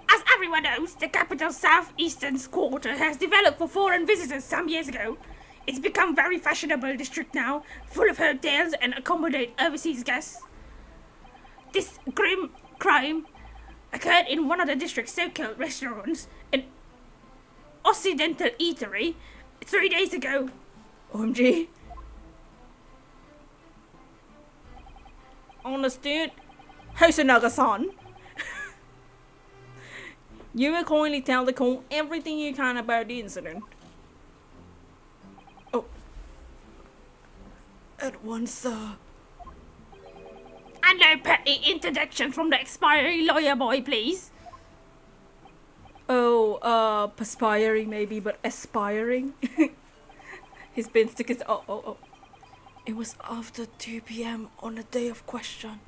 As everyone knows, the capital's southeastern quarter has developed for foreign visitors some years ago. It's become very fashionable district now, full of hotels and accommodate overseas guests. This grim crime occurred in one of the district's so-called restaurants, an Occidental eatery, 3 days ago. OMG. Understood. Hosonaga-san. You will currently tell the court everything you can about the incident. Oh. At once, sir. And no petty interjection from the expiring lawyer boy, please. Oh, perspiring maybe, but aspiring? His bin stickers. Oh. It was after 2 p.m. on the day of question.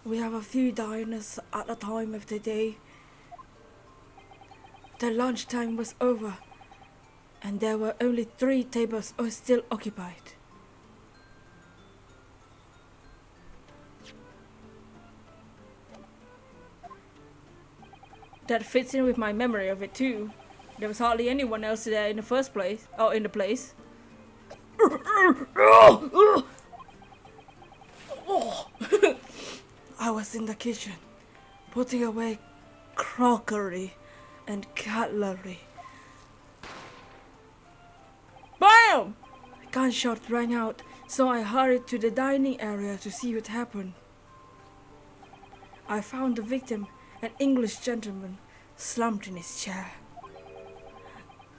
We have a few diners at the time of the day. The lunchtime was over, and there were only 3 tables still occupied. That fits in with my memory of it too. There was hardly anyone else there in the first place. Oh, in the place. I was in the kitchen, putting away crockery and cutlery. BAM! A gunshot rang out, so I hurried to the dining area to see what happened. I found the victim, an English gentleman, slumped in his chair.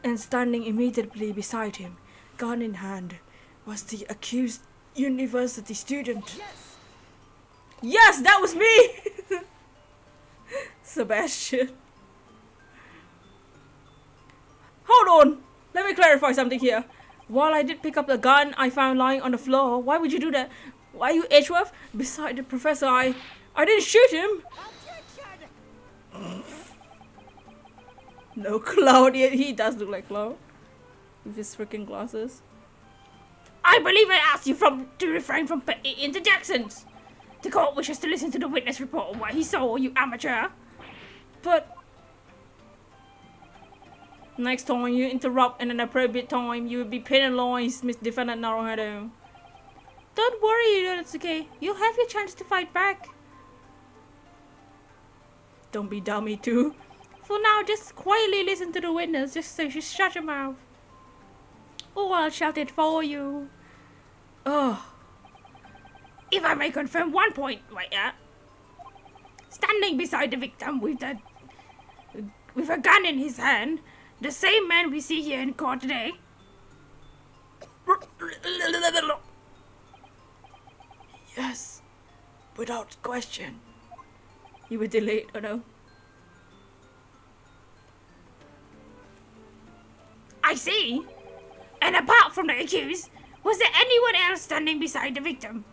And standing immediately beside him, gun in hand, was the accused university student. Yes, that was me! Sebastian. Hold on! Let me clarify something here. While I did pick up the gun I found lying on the floor, why would you do that? Why you Edgeworth? Beside the professor, I didn't shoot him! No, Cloud. He does look like Cloud. With his freaking glasses. I believe I asked you to refrain from interjections. The court wishes to listen to the witness report on what he saw, you amateur. But next time you interrupt in an appropriate time, you will be penalized, Miss Defendant Naruhodo. Don't worry, Ryunosuke. You'll have your chance to fight back. Don't be dummy too. For now, just quietly listen to the witness, just so she shut your mouth. Or I'll shout it for you. Oh. If I may confirm one point, right here. Standing beside the victim with a gun in his hand, the same man we see here in court today. Yes, without question. You were delayed, or no? I see. And apart from the accused, was there anyone else standing beside the victim?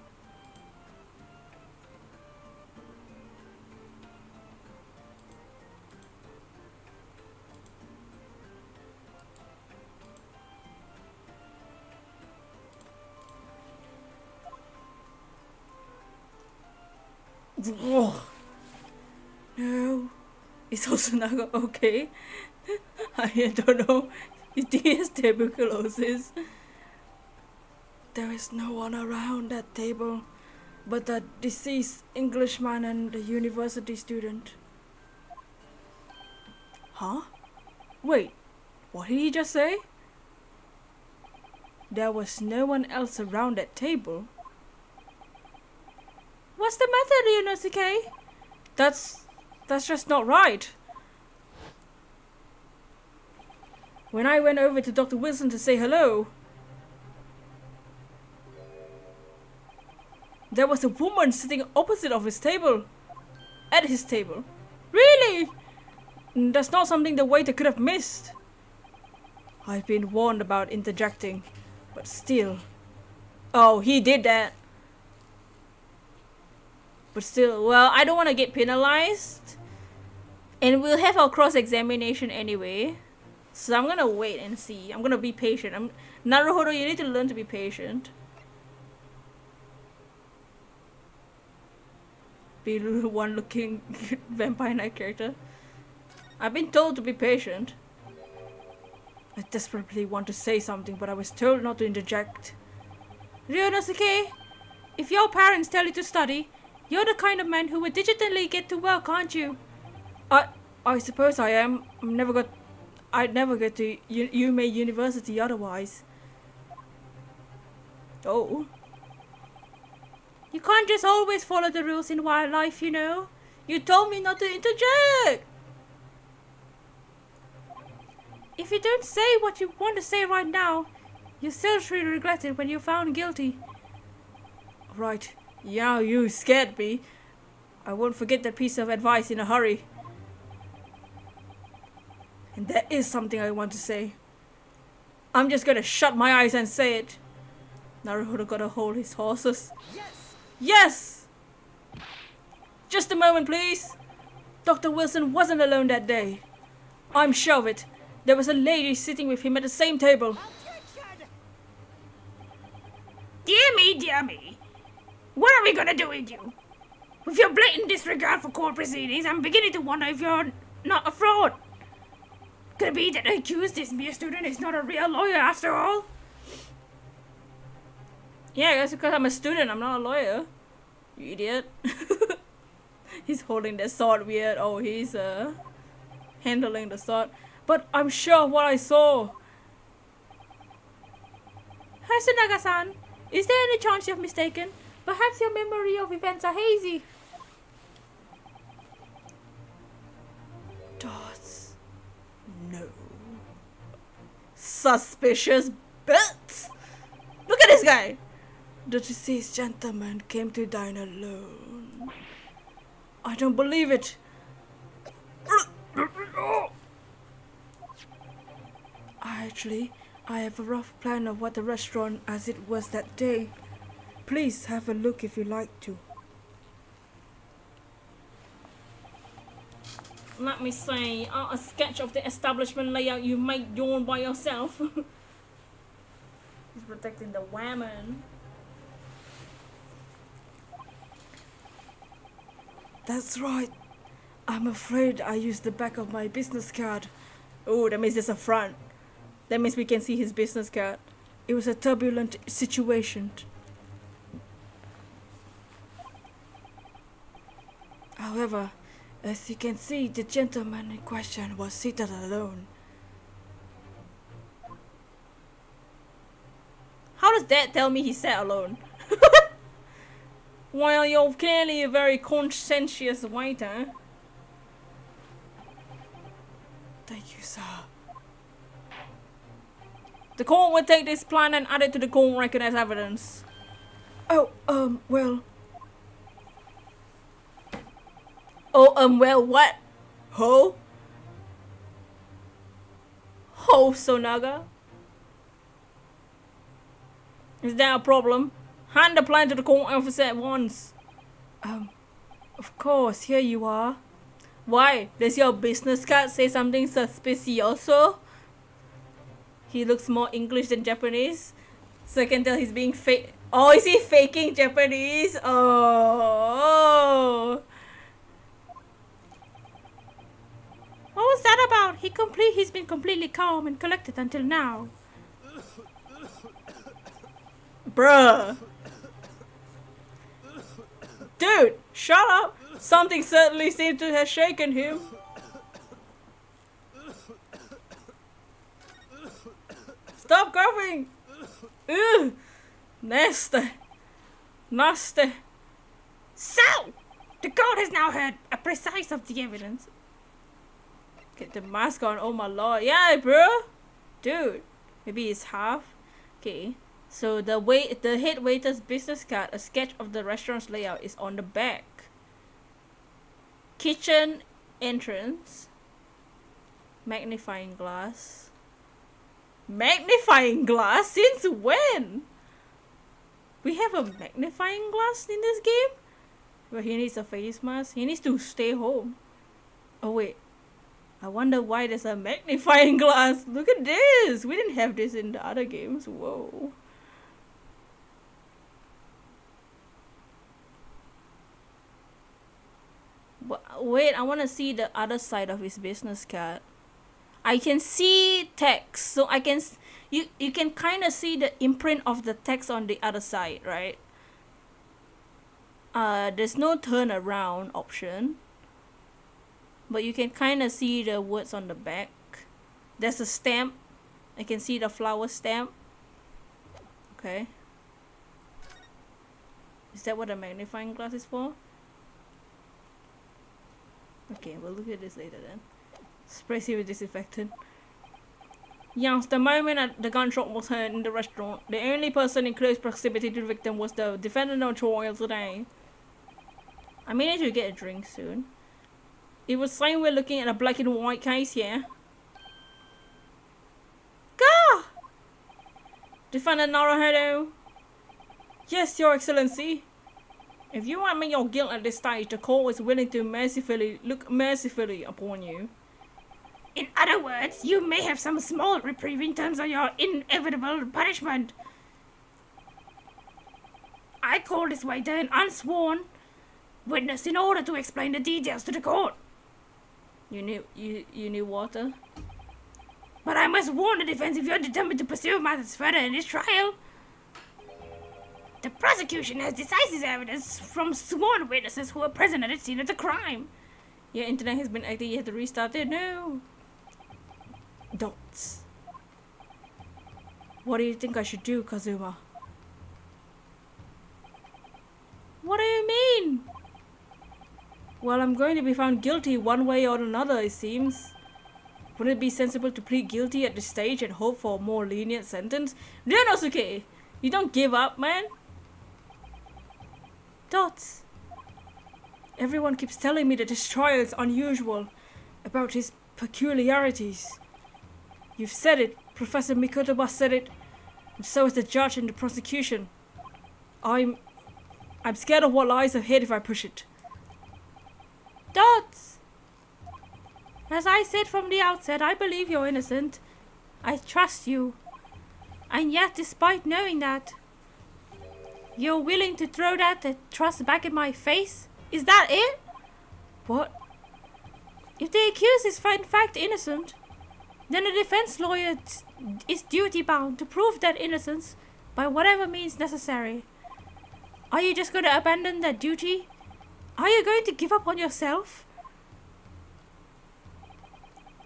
No. It's also not okay. I don't know. He has tuberculosis. There is no one around that table but the deceased Englishman and the university student. Huh? Wait, what did he just say? There was no one else around that table. What's the matter, Ryunosuke? That's just not right. When I went over to Dr. Wilson to say hello, there was a woman sitting opposite of his table. At his table. Really? That's not something the waiter could have missed. I've been warned about interjecting, but still. Oh, he did that. But still, well, I don't want to get penalized. And we'll have our cross-examination anyway. So I'm gonna wait and see. I'm gonna be patient. Naruhodo, you need to learn to be patient. Be one looking Vampire Knight character. I've been told to be patient. I desperately want to say something, but I was told not to interject. Ryunosuke, if your parents tell you to study, you're the kind of man who would digitally get to work, aren't you? I suppose I am. I'd never get to Yume University otherwise. Oh. You can't just always follow the rules in wildlife, you know. You told me not to interject. If you don't say what you want to say right now, you'll seriously regret it when you're found guilty. Right. Yeah, you scared me. I won't forget that piece of advice in a hurry. And there is something I want to say. I'm just gonna shut my eyes and say it. Naruhodo gotta hold his horses. Yes! Yes! Just a moment, please. Dr. Wilson wasn't alone that day. I'm sure of it. There was a lady sitting with him at the same table. Dear me, dear me. What are we gonna do with you? With your blatant disregard for court proceedings, I'm beginning to wonder if you're not a fraud. Could it be that the accused, this mere student, is not a real lawyer after all? Yeah, that's because I'm a student. I'm not a lawyer. You idiot. He's holding the sword weird. Oh, he's handling the sword. But I'm sure of what I saw. Hasunaga-san, is there any chance you're mistaken? Perhaps your memory of events are hazy. Dots. No. Suspicious bits. Look at this guy. The deceased gentleman came to dine alone. I don't believe it. I have a rough plan of what the restaurant as it was that day. Please have a look if you like to. Let me see. A sketch of the establishment layout you made drawn by yourself. He's protecting the women. That's right. I'm afraid I used the back of my business card. Oh, that means there's a front. That means we can see his business card. It was a turbulent situation. However, as you can see, the gentleman in question was seated alone. How does that tell me he sat alone? Well, you're clearly a very conscientious waiter. Thank you, sir. The court will take this plan and add it to the court record as evidence. Oh, well. Oh, well, what? Ho? Ho, Sonaga? Is that a problem? Hand the plan to the court officer at once. Of course, here you are. Why? Does your business card say something suspicioso? He looks more English than Japanese. So I can tell he's being fake. Oh, is he faking Japanese? Oh. What was that about? He's been completely calm and collected until now. Bruh. Dude, shut up. Something certainly seemed to have shaken him. Stop coughing. Ugh. Nasty. Nasty. So, the court has now heard a precise of the evidence. Get the mask on, oh my lord. Yeah, bro. Dude. Maybe it's half. Okay. So the head waiter's business card, a sketch of the restaurant's layout, is on the back. Kitchen entrance. Magnifying glass. Magnifying glass? Since when? We have a magnifying glass in this game? But he needs a face mask. He needs to stay home. Oh wait. I wonder why there's a magnifying glass. Look at this. We didn't have this in the other games. Whoa. Wait, I want to see the other side of his business card. I can see text, so I can you can kind of see the imprint of the text on the other side, right? There's no turn around option, but you can kind of see the words on the back. There's a stamp. I can see the flower stamp. Okay. Is that what a magnifying glass is for? Okay, we'll look at this later then. Sprays you with disinfectant. Yes, the moment the gunshot was heard in the restaurant, the only person in close proximity to the victim was the defendant on trial today. I may need to get a drink soon. It was saying we're looking at a black and white case here. Gah! Defendant Naruhodo. Yes, Your Excellency. If you admit your guilt at this stage, the court is willing to look mercifully upon you. In other words, you may have some small reprieve in terms of your inevitable punishment. I called this waiter an unsworn witness in order to explain the details to the court. You knew water? But I must warn the defense if you're determined to pursue matters further in this trial. The prosecution has decisive evidence from sworn witnesses who were present at the scene of the crime. Your internet has been active, you have to restart it. No. Dots. What do you think I should do, Kazuma? What do you mean? Well, I'm going to be found guilty one way or another, it seems. Wouldn't it be sensible to plead guilty at this stage and hope for a more lenient sentence? Ryonosuke, you don't give up, man. Dots. Everyone keeps telling me that this trial is unusual, about his peculiarities. You've said it, Professor Mikotoba said it, and so is the judge and the prosecution. I'm scared of what lies ahead if I push it. Dots! As I said from the outset, I believe you're innocent. I trust you. And yet, despite knowing that, you're willing to throw that trust back in my face? Is that it? What? If the accused is in fact innocent, then a defense lawyer is duty-bound to prove that innocence by whatever means necessary. Are you just going to abandon that duty? Are you going to give up on yourself?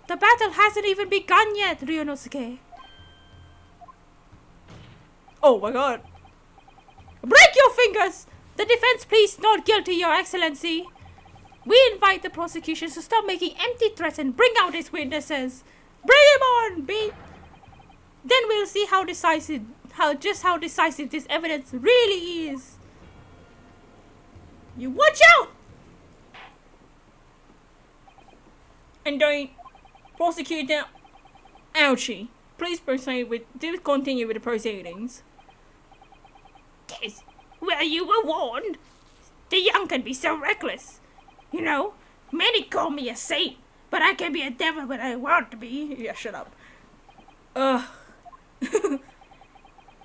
The battle hasn't even begun yet, Ryunosuke. Oh my god. Break your fingers! The defense pleads not guilty, Your Excellency. We invite the prosecution to stop making empty threats and bring out its witnesses. Bring him on, B. Then we'll see how decisive this evidence really is. You watch out! And don't prosecutor Ouchie. Please continue with the proceedings. Yes, well, you were warned. The young can be so reckless. You know, many call me a saint, but I can be a devil when I want to be. Yeah, shut up.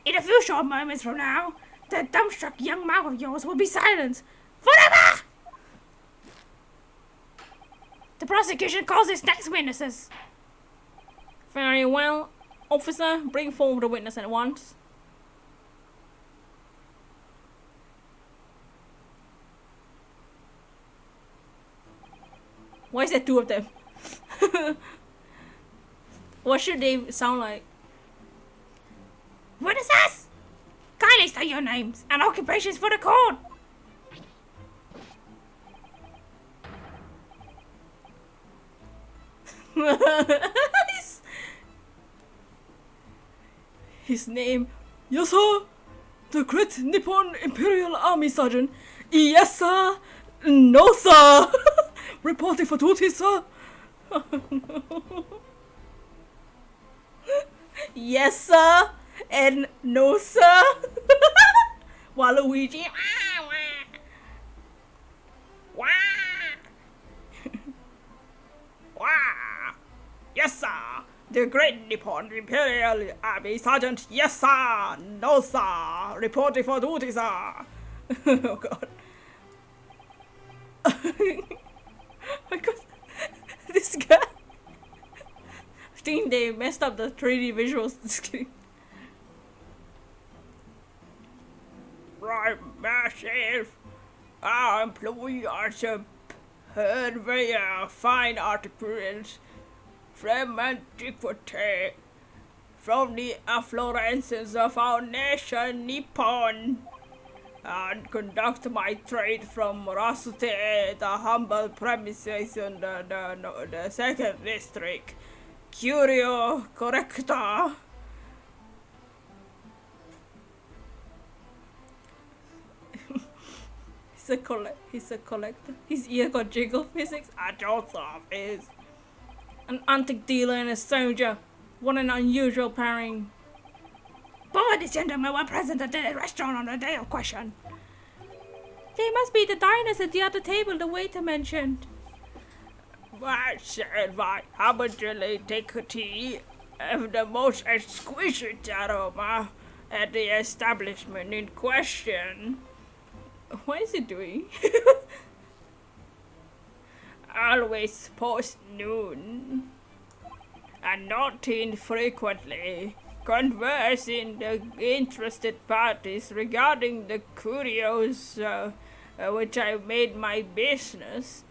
In a few short moments from now, the dumbstruck young mouth of yours will be silenced. Forever! The prosecution calls its next witnesses. Very well. Officer, bring forward the witness at once. Why is there two of them? What should they sound like? Witnesses! Kindly state your names and occupations for the court. His name, yes sir, the Great Nippon Imperial Army Sergeant. Yes sir, no sir. Reporting for duty, sir. Yes sir, and no sir. Waluigi. Wah! Wah! Yes sir. The Great Nippon Imperial Army Sergeant. Yes sir, no sir. Reporting for duty, sir. Oh god. My god. This guy. I think they messed up the 3D visuals. Just kidding. Right, massive. Our employee are to purveyor fine articles from antiquity, from the efflorescence of our nation, Nippon, and conduct my trade from Rasute, the humble premises in the second district. Curio correcta. He's a collector. His ear got jiggle physics. I don't know is. An antique dealer and a soldier. What an unusual pairing. Both of these gentlemen were present at the restaurant on the day of question. They must be the diners at the other table the waiter mentioned. I said, right, how would you take a tea of the most exquisite aroma at the establishment in question? What is he doing? Always post noon, and not infrequently conversing the interested parties regarding the curios which I made my business.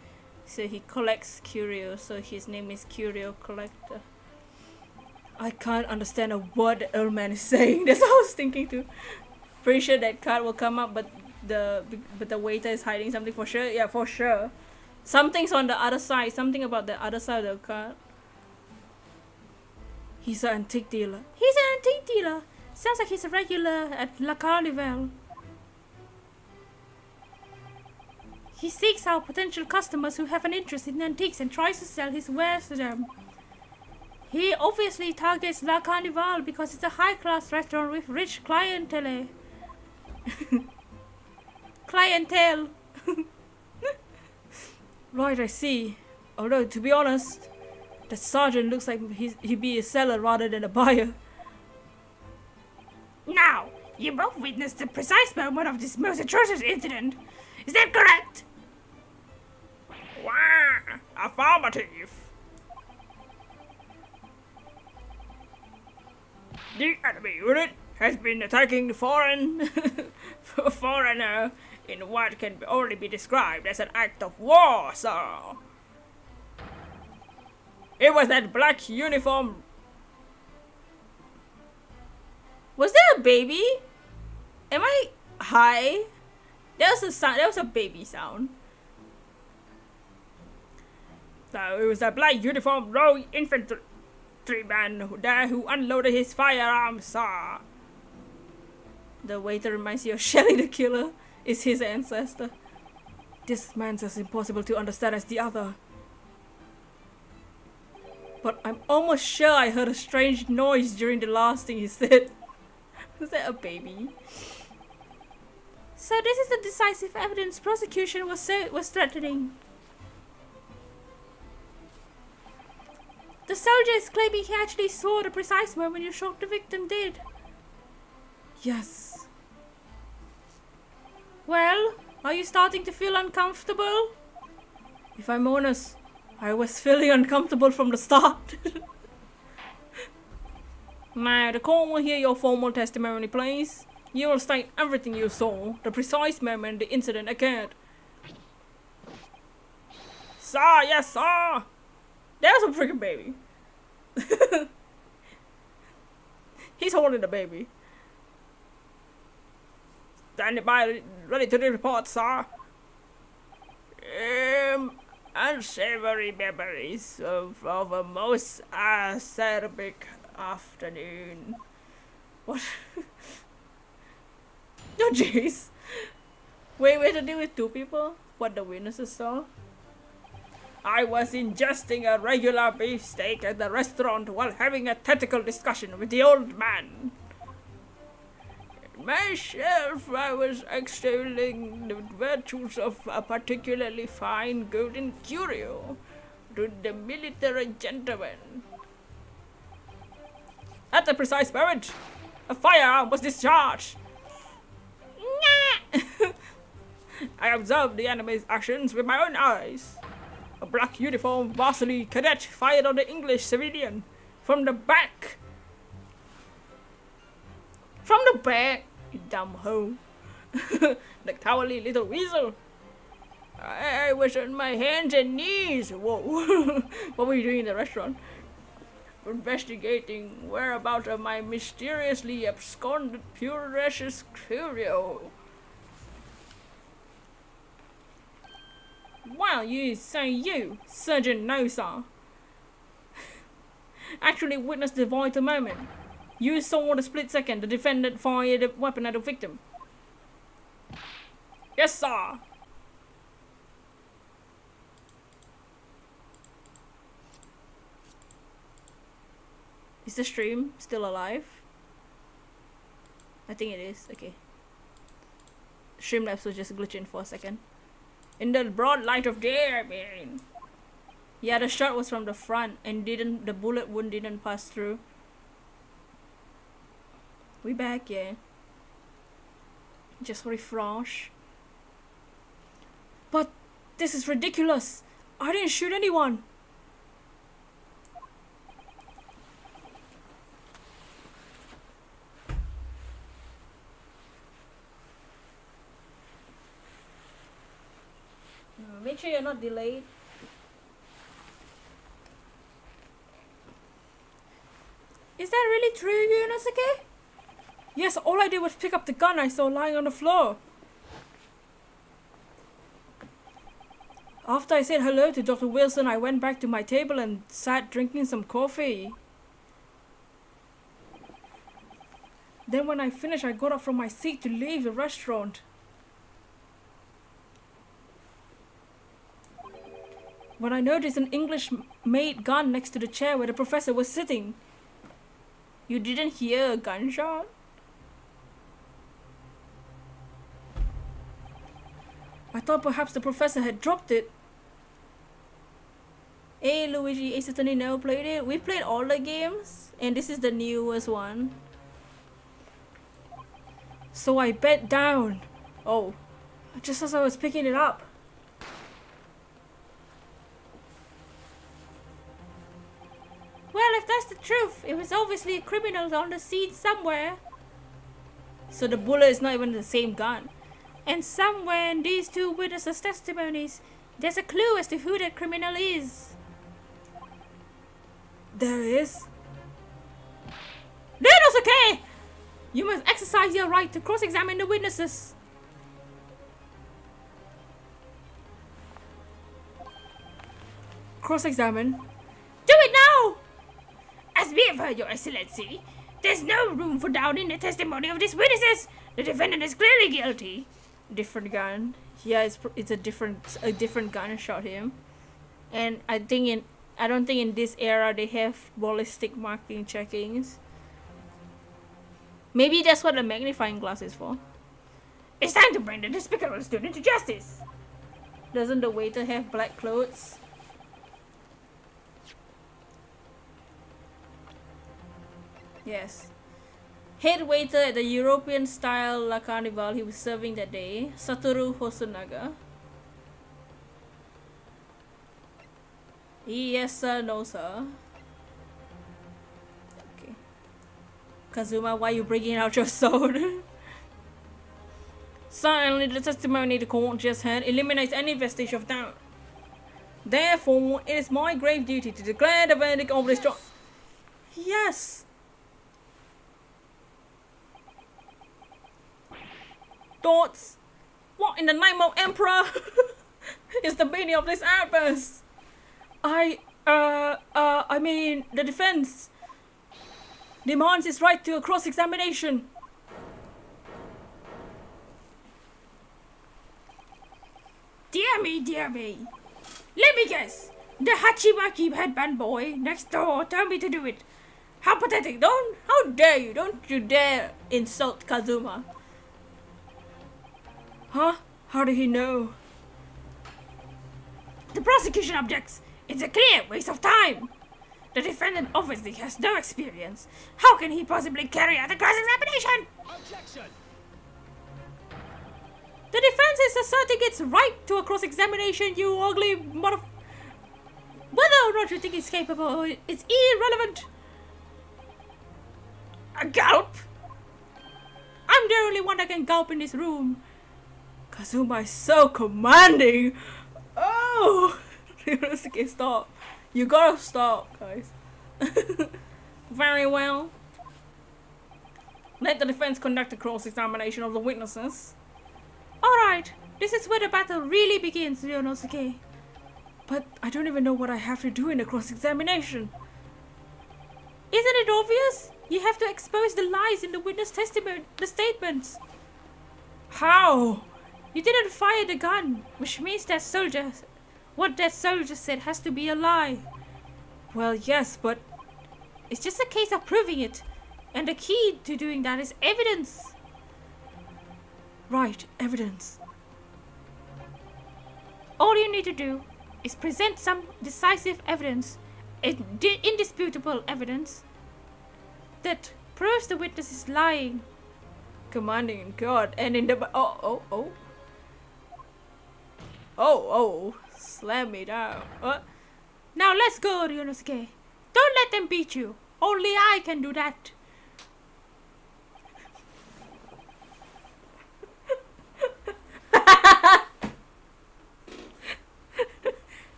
So he collects curios, so his name is Curio Collector. I can't understand a word the old man is saying. That's what I was thinking too. Pretty sure that card will come up, but the waiter is hiding something for sure. Yeah, for sure. Something's on the other side. Something about the other side of the card. He's an antique dealer. He's an antique dealer. Sounds like he's a regular at La Carnival. He seeks out potential customers who have an interest in antiques and tries to sell his wares to them. He obviously targets La Carnival because it's a high-class restaurant with rich clientele. Clientele. Right, I see. Although, to be honest, the sergeant looks like he'd be a seller rather than a buyer. You both witnessed the precise moment of this most atrocious incident. Is that correct? Wah! Affirmative. The enemy unit has been attacking the foreigner in what can only be described as an act of war, sir. It was that black uniform. Was there a baby? Am I high? There was a sound. There was a baby sound. So it was a black uniform rogue infantryman who unloaded his firearms, sir. The waiter reminds you of Shelley the Killer is his ancestor. This man's as impossible to understand as the other. But I'm almost sure I heard a strange noise during the last thing he said. Was that a baby? So this is the decisive evidence prosecution was threatening. The soldier is claiming he actually saw the precise moment you shot the victim dead. Yes. Well, are you starting to feel uncomfortable? If I'm honest, I was feeling uncomfortable from the start. Now, the court will hear your formal testimony, please. You will state everything you saw, the precise moment the incident occurred. Sir, yes, sir. There's a freaking baby. He's holding the baby. Standing by, ready to report, sir. Unsavory memories of a most acerbic afternoon. What? Oh, jeez. Wait to deal with two people? What the witnesses saw? I was ingesting a regular beefsteak at the restaurant while having a technical discussion with the old man. Myself, I was extolling the virtues of a particularly fine golden curio to the military gentleman. At the precise moment, a firearm was discharged. I observed the enemy's actions with my own eyes. A black uniformed varsity cadet fired on the English civilian from the back. From the back, you dumb hoe. The cowardly little weasel. I was on my hands and knees. Whoa. What were you doing in the restaurant? Investigating whereabouts of my mysteriously absconded precious curio. Well, you say you, Sergeant Nosa, actually witnessed the vital moment. You saw the split second the defendant fired a weapon at the victim. Yes, sir. Is the stream still alive? I think it is. Okay. Streamlabs was just glitching for a second. In the broad light of day, I mean. Yeah, the shot was from the front and the bullet wound didn't pass through. We back, yeah. Just refresh. But this is ridiculous. I didn't shoot anyone. Make sure you're not delayed. Is that really true, Yunosuke? Yes, all I did was pick up the gun I saw lying on the floor. After I said hello to Dr. Wilson, I went back to my table and sat drinking some coffee. Then when I finished, I got up from my seat to leave the restaurant. When I noticed an English-made gun next to the chair where the professor was sitting. You didn't hear a gunshot? I thought perhaps the professor had dropped it. Hey Luigi, I certainly never played it. We played all the games, and this is the newest one. So I bent down. Oh, just as I was picking it up. Well, if that's the truth, it was obviously a criminal on the scene somewhere. So the bullet is not even the same gun. And somewhere in these two witnesses' testimonies, there's a clue as to who that criminal is. There is. Ryunosuke! You must exercise your right to cross-examine the witnesses. Cross-examine? Do it now! As we have heard, Your Excellency, there's no room for doubt in the testimony of these witnesses. The defendant is clearly guilty. Different gun. Yeah, it's a different gun shot him. And I don't think in this era they have ballistic marking checkings. Maybe that's what the magnifying glass is for. It's time to bring the despicable student to justice. Doesn't the waiter have black clothes? Yes. Head waiter at the European-style La Carnival he was serving that day, Satoru Hosonaga. Yes sir, no sir. Okay. Kazuma, why are you bringing out your sword? Certainly the testimony the court just heard eliminates any vestige of doubt. Therefore, it is my grave duty to declare the verdict of this trial. Yes! Thoughts? What in the name of Emperor is the meaning of this outburst? I mean, the defense demands its right to a cross-examination. Dear me, dear me. Let me guess. The Hachimaki headband boy next door told me to do it. How pathetic. How dare you? Don't you dare insult Kazuma. Huh? How did he know? The prosecution objects. It's a clear waste of time. The defendant obviously has no experience. How can he possibly carry out the cross-examination? Objection! The defense is asserting its right to a cross-examination, you ugly mother... Whether or not you think he's capable, it's irrelevant. A gulp? I'm the only one that can gulp in this room. Kazuma is so commanding. Oh! Ryunosuke, stop. You gotta stop, guys. Very well. Let the defense conduct a cross-examination of the witnesses. Alright, this is where the battle really begins, Ryunosuke. But I don't even know what I have to do in the cross-examination. Isn't it obvious? You have to expose the lies in the witness testimony, the statements. How? You didn't fire the gun, which means what that soldier said has to be a lie. Well, yes, but it's just a case of proving it. And the key to doing that is evidence. Right, evidence. All you need to do is present some decisive evidence, indisputable evidence, that proves the witness is lying. Commanding in God and in the... Oh, slam me down. Now let's go, Ryunosuke. Don't let them beat you. Only I can do that.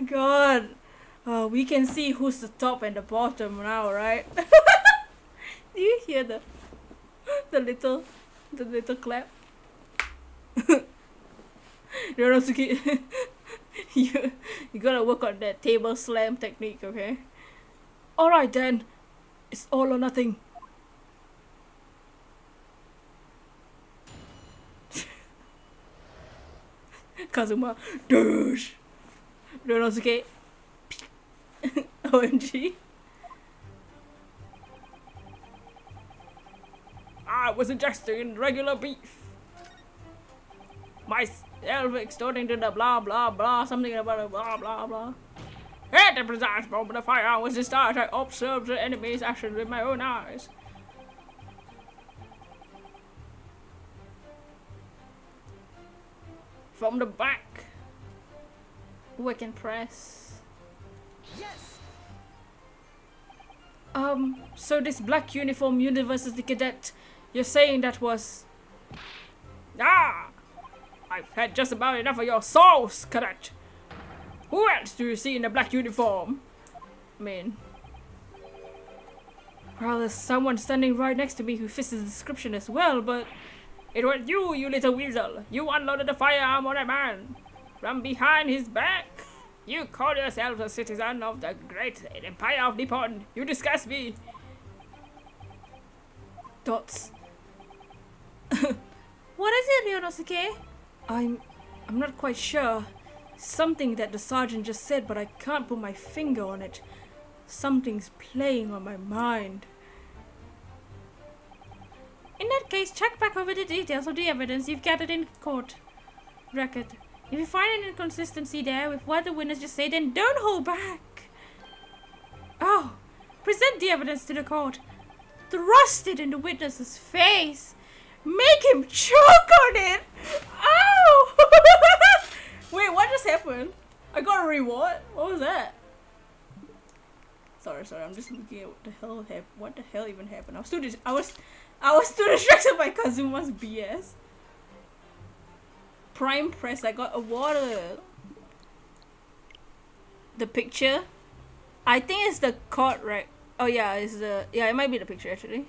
God. We can see who's the top and the bottom now, right? Do you hear the little clap? Ryunosuke, you gotta work on that table slam technique, okay? Alright then, it's all or nothing. Kazuma, douche. Ryunosuke, OMG. I wasn't just in regular beef. Myself extorting to the blah blah blah, something about a blah blah blah. At the precise moment the fire was discharged, I observed the enemy's actions with my own eyes. From the back. Ooh, I can press. Yes! So this black uniform university cadet, you're saying that was... Ah! I've had just about enough of your sauce, cadet. Who else do you see in the black uniform? I mean... Well, there's someone standing right next to me who fits the description as well, but... It was you, you little weasel. You unloaded the firearm on a man. From behind his back. You call yourself a citizen of the great empire of Nippon. You disgust me. Dots. What is it, Ryonosuke? I'm not quite sure. Something that the sergeant just said, but I can't put my finger on it. Something's playing on my mind. In that case, check back over the details of the evidence you've gathered in court record. If you find an inconsistency there with what the witness just said, then don't hold back. Oh, present the evidence to the court. Thrust it in the witness's face. Make him choke on it. Oh! Wait, what just happened? I got a reward? What was that? Sorry, I'm just looking at what the hell even happened. I was too distracted by Kazuma's BS. Prime press, I got awarded. The picture? I think it's the court, right? Oh yeah, it might be the picture actually.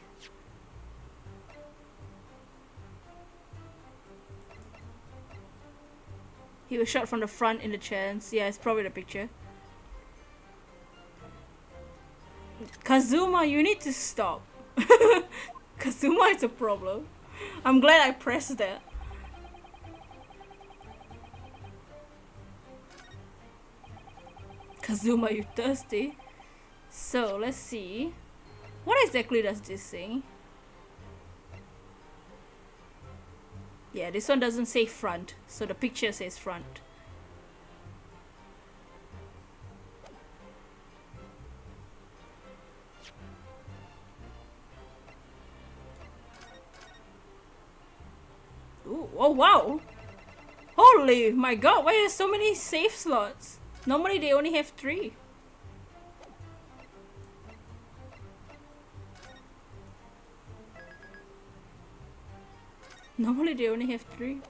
He was shot from the front in the chest. Yeah, it's probably the picture. Kazuma, you need to stop. Kazuma is a problem. I'm glad I pressed that. Kazuma, you thirsty? So, let's see. What exactly does this say? Yeah, this one doesn't say front, so the picture says front. Ooh, oh wow! Holy my god, why are there so many save slots? Normally they only have 3. Normally they only have 3.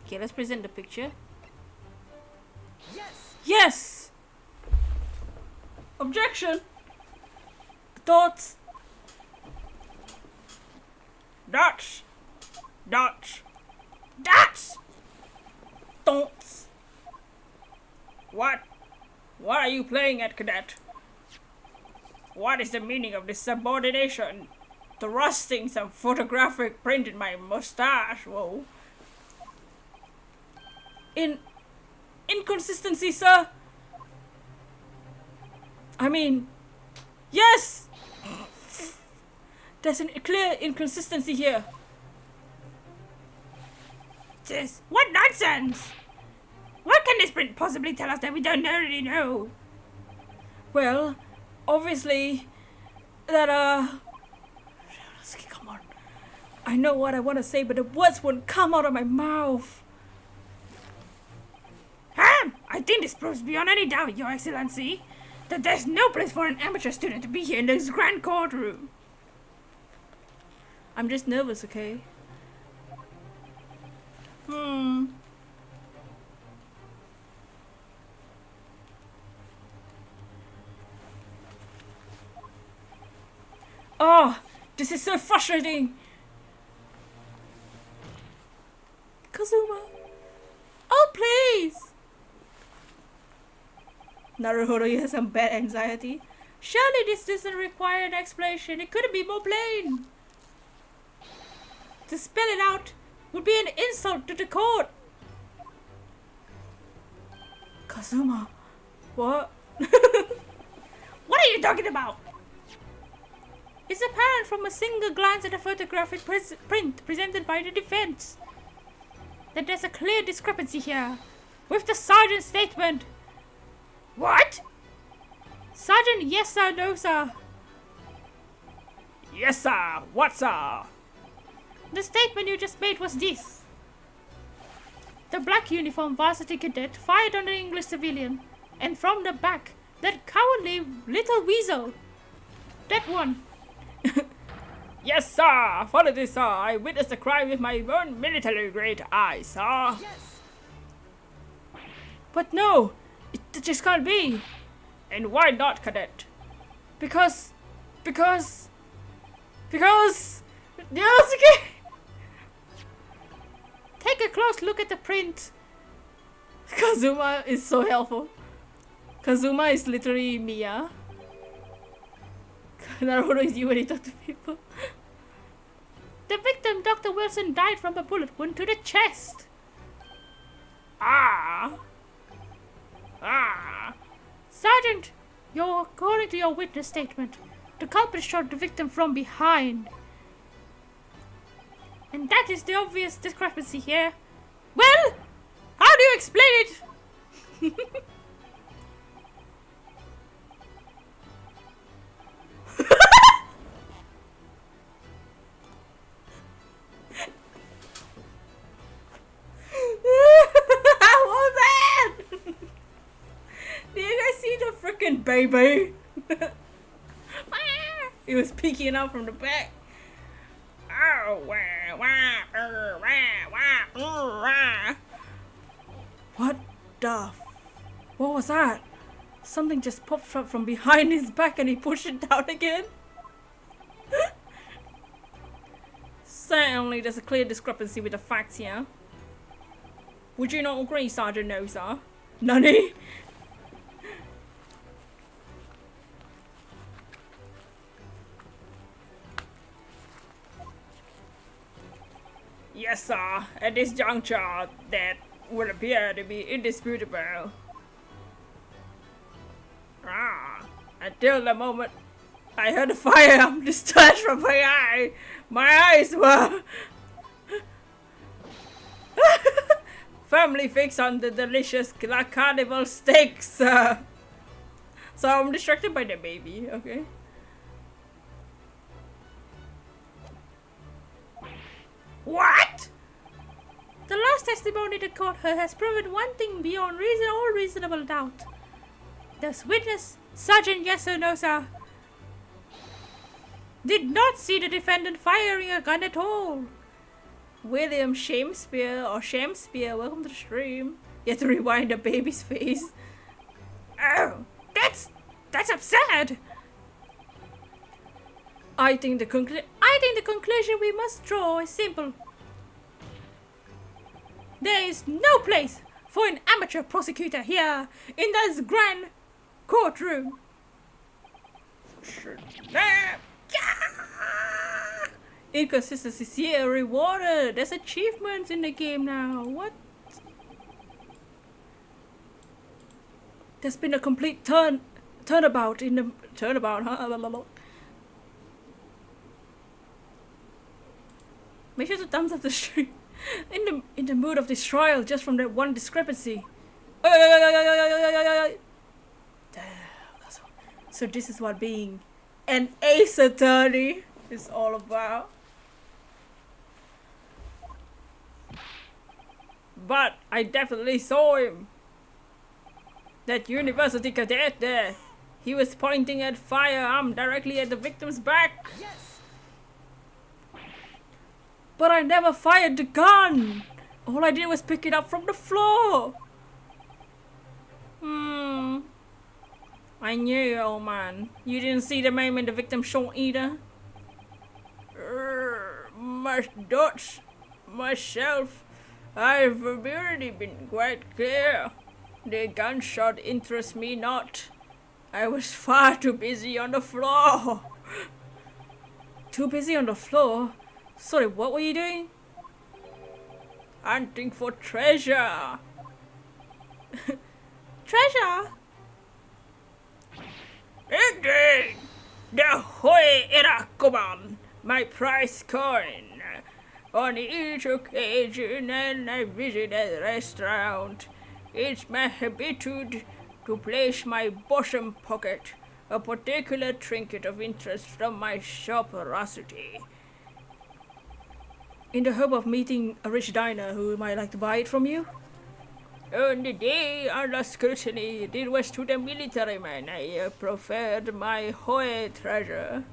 Okay, let's present the picture. Yes! Yes! Objection! Thoughts? Dots! Dots! Dots! Don'ts! What? What are you playing at, cadet? What is the meaning of this subordination? Thrusting some photographic print in my mustache. Whoa. Inconsistency, sir. I mean, yes! There's a clear inconsistency here. What nonsense! What can this print possibly tell us that we don't already know? Well, obviously, that, come on. I know what I want to say, but the words won't come out of my mouth. I think this proves beyond any doubt, Your Excellency, that there's no place for an amateur student to be here in this grand courtroom. I'm just nervous, okay? Oh, this is so frustrating. Kazuma. Oh, please. Naruhodo, you have some bad anxiety. Surely this doesn't require an explanation. It couldn't be more plain. To spell it out would be an insult to the court. Kazuma. What? What are you talking about? It's apparent from a single glance at the photographic print presented by the defense that there's a clear discrepancy here with the sergeant's statement. What? Sergeant, yes sir, no sir. Yes, sir. What, sir? The statement you just made was this. The black uniformed varsity cadet fired on an English civilian, and from the back, that cowardly little weasel. That one. Yes, sir. Follow this, sir. I witnessed the crime with my own military-grade eyes, sir. Yes! But no, it just can't be. And why not, cadet? Because... Yes, okay. Take a close look at the print. Kazuma is so helpful. Kazuma is literally Mia. Naruto is you when he talk to people. The victim, Dr. Wilson, died from a bullet wound to the chest. Sergeant, according to your witness statement, the culprit shot the victim from behind. And that is the obvious discrepancy here. Well, how do you explain it? What was that? Did you guys see the freaking baby? It was peeking out from the back. What the what was that? Something just popped up from behind his back and he pushed it down again. Certainly there's a clear discrepancy with the facts here. Would you not agree, Sergeant Nosa? Nani? Yes, sir. At this juncture, that would appear to be indisputable. Until the moment I heard the fire discharged from my eye. My eyes were firmly fixed on the delicious carnival steaks. So I'm distracted by the baby, okay? What? The last testimony the court heard has proven one thing beyond all reasonable doubt. This witness, Sergeant Yasunosa, did not see the defendant firing a gun at all. William Shakespeare or Shamspeare, welcome to the stream. You have to rewind the baby's face. Oh, that's absurd. I think the conclusion we must draw is simple. There is no place for an amateur prosecutor here in this grand courtroom. Inconsistencies here rewarded. There's achievements in the game now. What? There's been a complete turnabout in the turnabout, huh? Make sure to thumbs up the stream. In the mood of this trial, just from that one discrepancy. Damn. So this is what being an ace attorney is all about. But I definitely saw him. That university cadet there. He was pointing a firearm directly at the victim's back. Yes! But I never fired the gun. All I did was pick it up from the floor. I knew, old man. You didn't see the moment the victim shot either. My thoughts, myself, I've already been quite clear. The gunshot interests me not. I was far too busy on the floor. Too busy on the floor? Sorry, what were you doing? Hunting for treasure. Treasure? Indeed! The Hoi Irakuban, my prize coin. On each occasion and I visit a restaurant, it's my habitude to place my bottom pocket a particular trinket of interest from my shopperosity. in the hope of meeting a rich diner who might like to buy it from you. On the day under scrutiny, it was to the military man I proffered my Hoy treasure,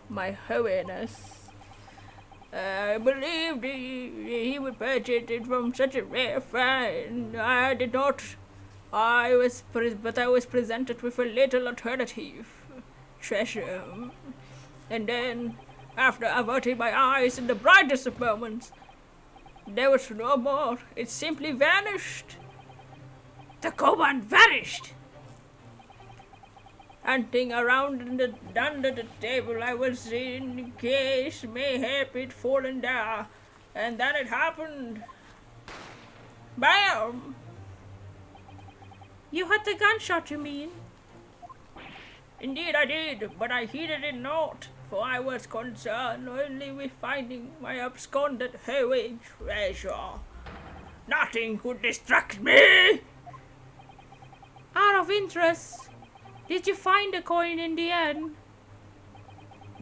my holiness. I believed he would purchase it from such a rare find. I did not. But I was presented with a little alternative treasure, and then, after averting my eyes in the brightest of moments, there was no more. It simply vanished. The koban vanished. Hunting around under the table I was in case mayhap it fallen there, and then it happened. Bam! You had the gunshot, you mean? Indeed I did, but I heeded it not, for I was concerned only with finding my absconded Hoey treasure. Nothing could distract me! Out of interest, did you find the coin in the end?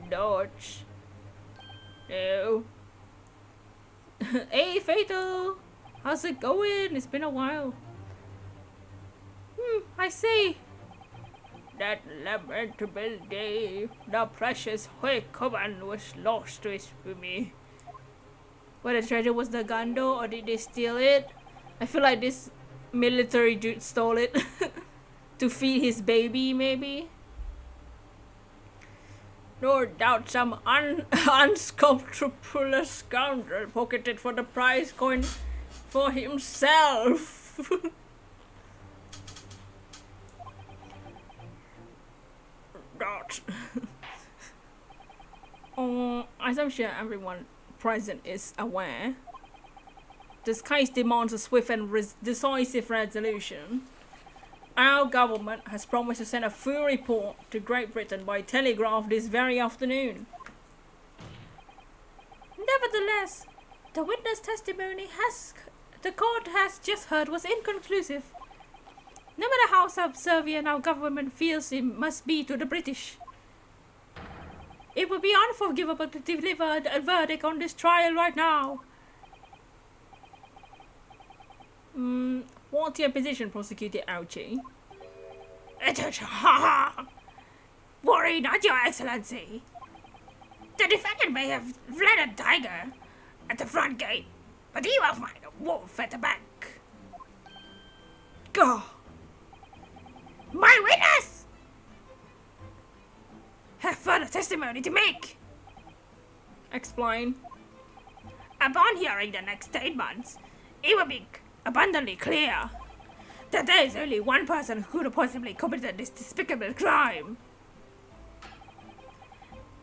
Not. No. Hey, Fatal! How's it going? It's been a while. I see. That lamentable day, the precious Hoikoban was lost with me. What, the treasure was the Gando, or did they steal it? I feel like this military dude stole it. To feed his baby, maybe? No doubt some unscrupulous scoundrel pocketed for the prize coin for himself. Not. As I'm sure everyone present is aware, this case demands a swift and decisive resolution. Our government has promised to send a full report to Great Britain by telegraph this very afternoon. Nevertheless, the witness testimony the court has just heard was inconclusive. No matter how subservient our government feels it must be to the British, it would be unforgivable to deliver a verdict on this trial right now. What's your position, Prosecutor Ouchie? Worry not, Your Excellency. The defendant may have fled a tiger at the front gate, but he will find a wolf at the back. Go! My witness have further testimony to make. Explain. Upon hearing the next statements, it will be abundantly clear that there is only one person who could have possibly committed this despicable crime.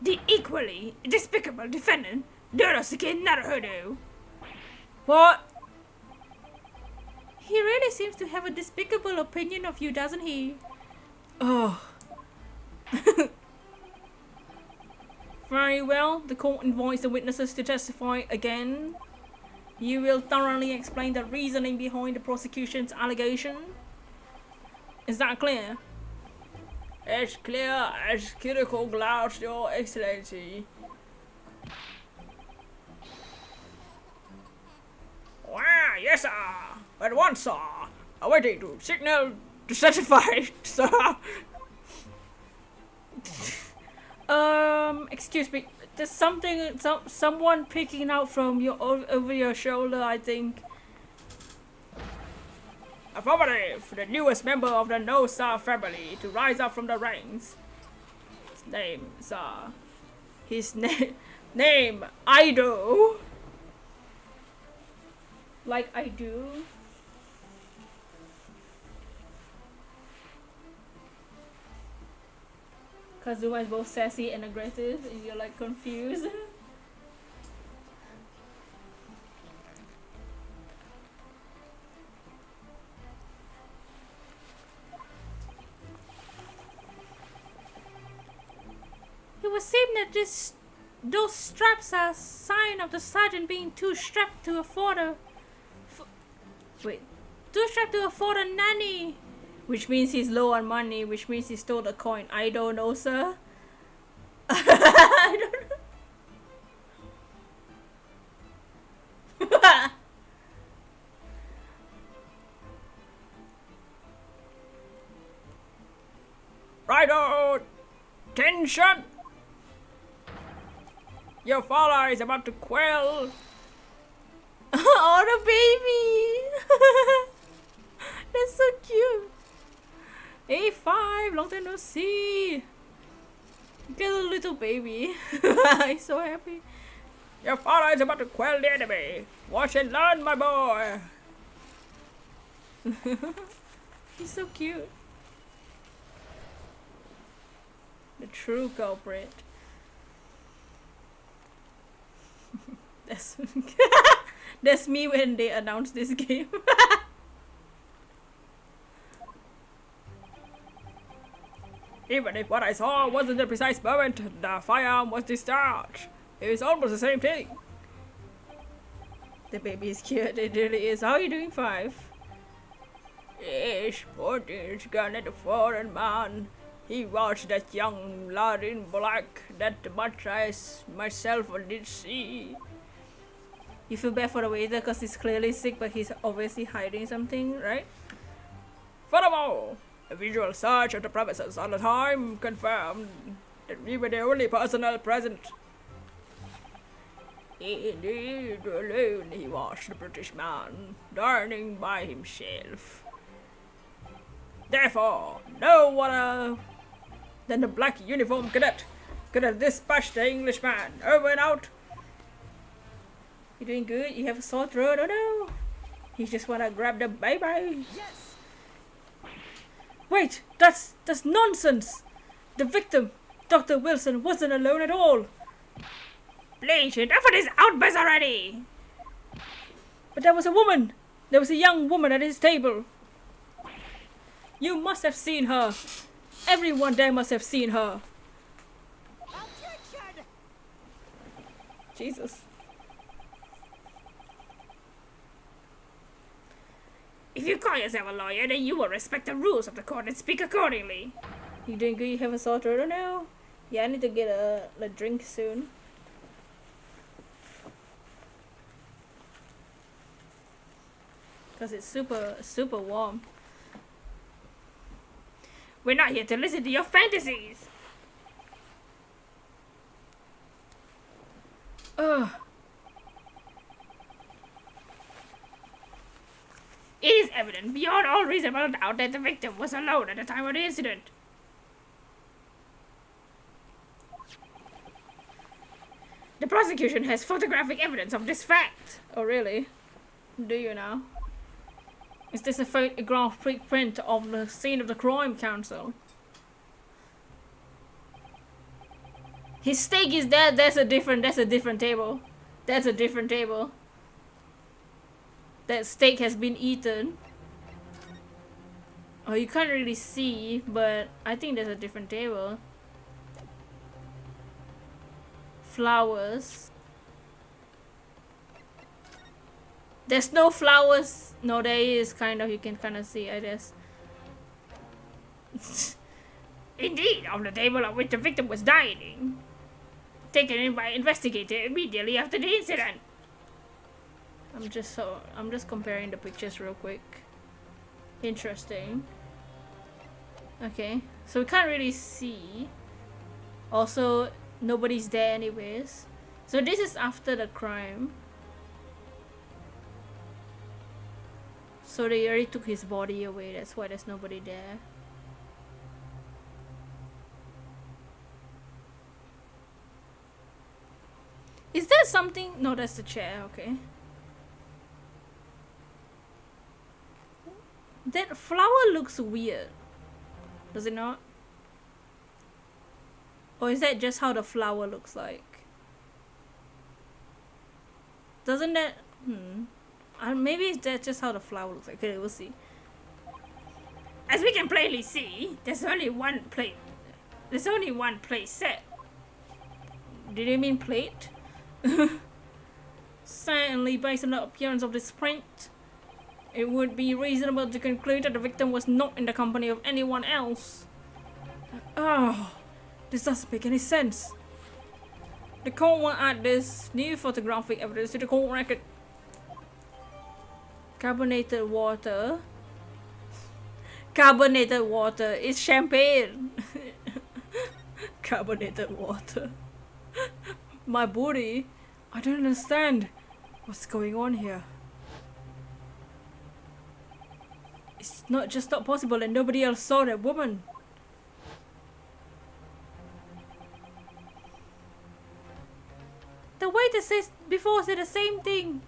The equally despicable defendant, Dorosuke Naruhodo. What? He really seems to have a despicable opinion of you, doesn't he? Oh. Very well, the court invites the witnesses to testify again. You will thoroughly explain the reasoning behind the prosecution's allegation. Is that clear? As clear as critical glass, Your Excellency. Wow, yes, sir. At once, sir. Awaiting to signal to certify, sir. Excuse me. There's something, someone peeking out from your over your shoulder, I think. Affirmative, the newest member of the No Star family to rise up from the ranks. His name, sir. His name, Ido. Like I do. Kazuma is both sassy and aggressive, and you're like confused. It would seem that those straps are a sign of the sergeant being too strapped to afford a nanny. Which means he's low on money, which means he stole the coin. I don't know, sir. I don't know. Righto! Tension! Your father is about to quell. Oh, the baby! That's so cute. A5, long time no see. Get a little baby. He's so happy. Your father is about to quell the enemy. Watch and learn, my boy. He's so cute. The true culprit. That's that's me when they announced this game. Even if what I saw wasn't the precise moment the firearm was discharged, it was almost the same thing. The baby is cute, it really is. How are you doing, 5? Yes, pointing his gun at the foreign man. He was that young lad in black that much as myself did see. You feel bad for the waiter because he's clearly sick, but he's obviously hiding something, right? Furthermore, a visual search of the premises at the time confirmed that we were the only personnel present. Indeed, alone he was, the British man, dining by himself. Therefore, no other than the black uniformed cadet could have dispatched the Englishman. Over and out. You doing good? You have a sore throat? Oh no! You just wanna grab the baby. Yes! Wait, that's nonsense. The victim, Dr. Wilson, wasn't alone at all. Please, enough of this outburst already! But there was a woman. There was a young woman at his table. You must have seen her. Everyone there must have seen her. Objection! Jesus. If you call yourself a lawyer, then you will respect the rules of the court and speak accordingly. You doing good? You have a sore throat or no? Yeah, I need to get a drink soon. Because it's super warm. We're not here to listen to your fantasies. Ugh. It is evident beyond all reasonable doubt that the victim was alone at the time of the incident. The prosecution has photographic evidence of this fact. Oh really? Do you now? Is this a photograph print of the scene of the crime, counsel? His steak is dead. That's a different table. That's a different table. That steak has been eaten. Oh, you can't really see, but I think there's a different table. Flowers. There's no flowers. No, there is kind of. You can kind of see, I guess. Indeed, on the table on which the victim was dining. Taken in by investigator immediately after the incident. I'm just comparing the pictures real quick. Interesting. Okay, so we can't really see. Also, nobody's there anyways. So this is after the crime. So they already took his body away. That's why there's nobody there. Is there something? No, that's the chair. Okay. That flower looks weird. Does it not? Or is that just how the flower looks like? Doesn't that... maybe that's just how the flower looks like. Okay, we'll see. As we can plainly see, there's only one plate. There's only one plate set. Did you mean plate? Certainly, based on the appearance of this print, it would be reasonable to conclude that the victim was not in the company of anyone else. Oh, this doesn't make any sense. The court will add this new photographic evidence to the court record. Carbonated water. Carbonated water is champagne. carbonated water. My booty. I don't understand what's going on here. It's not just not possible and nobody else saw that woman. The waiter says before said the same thing.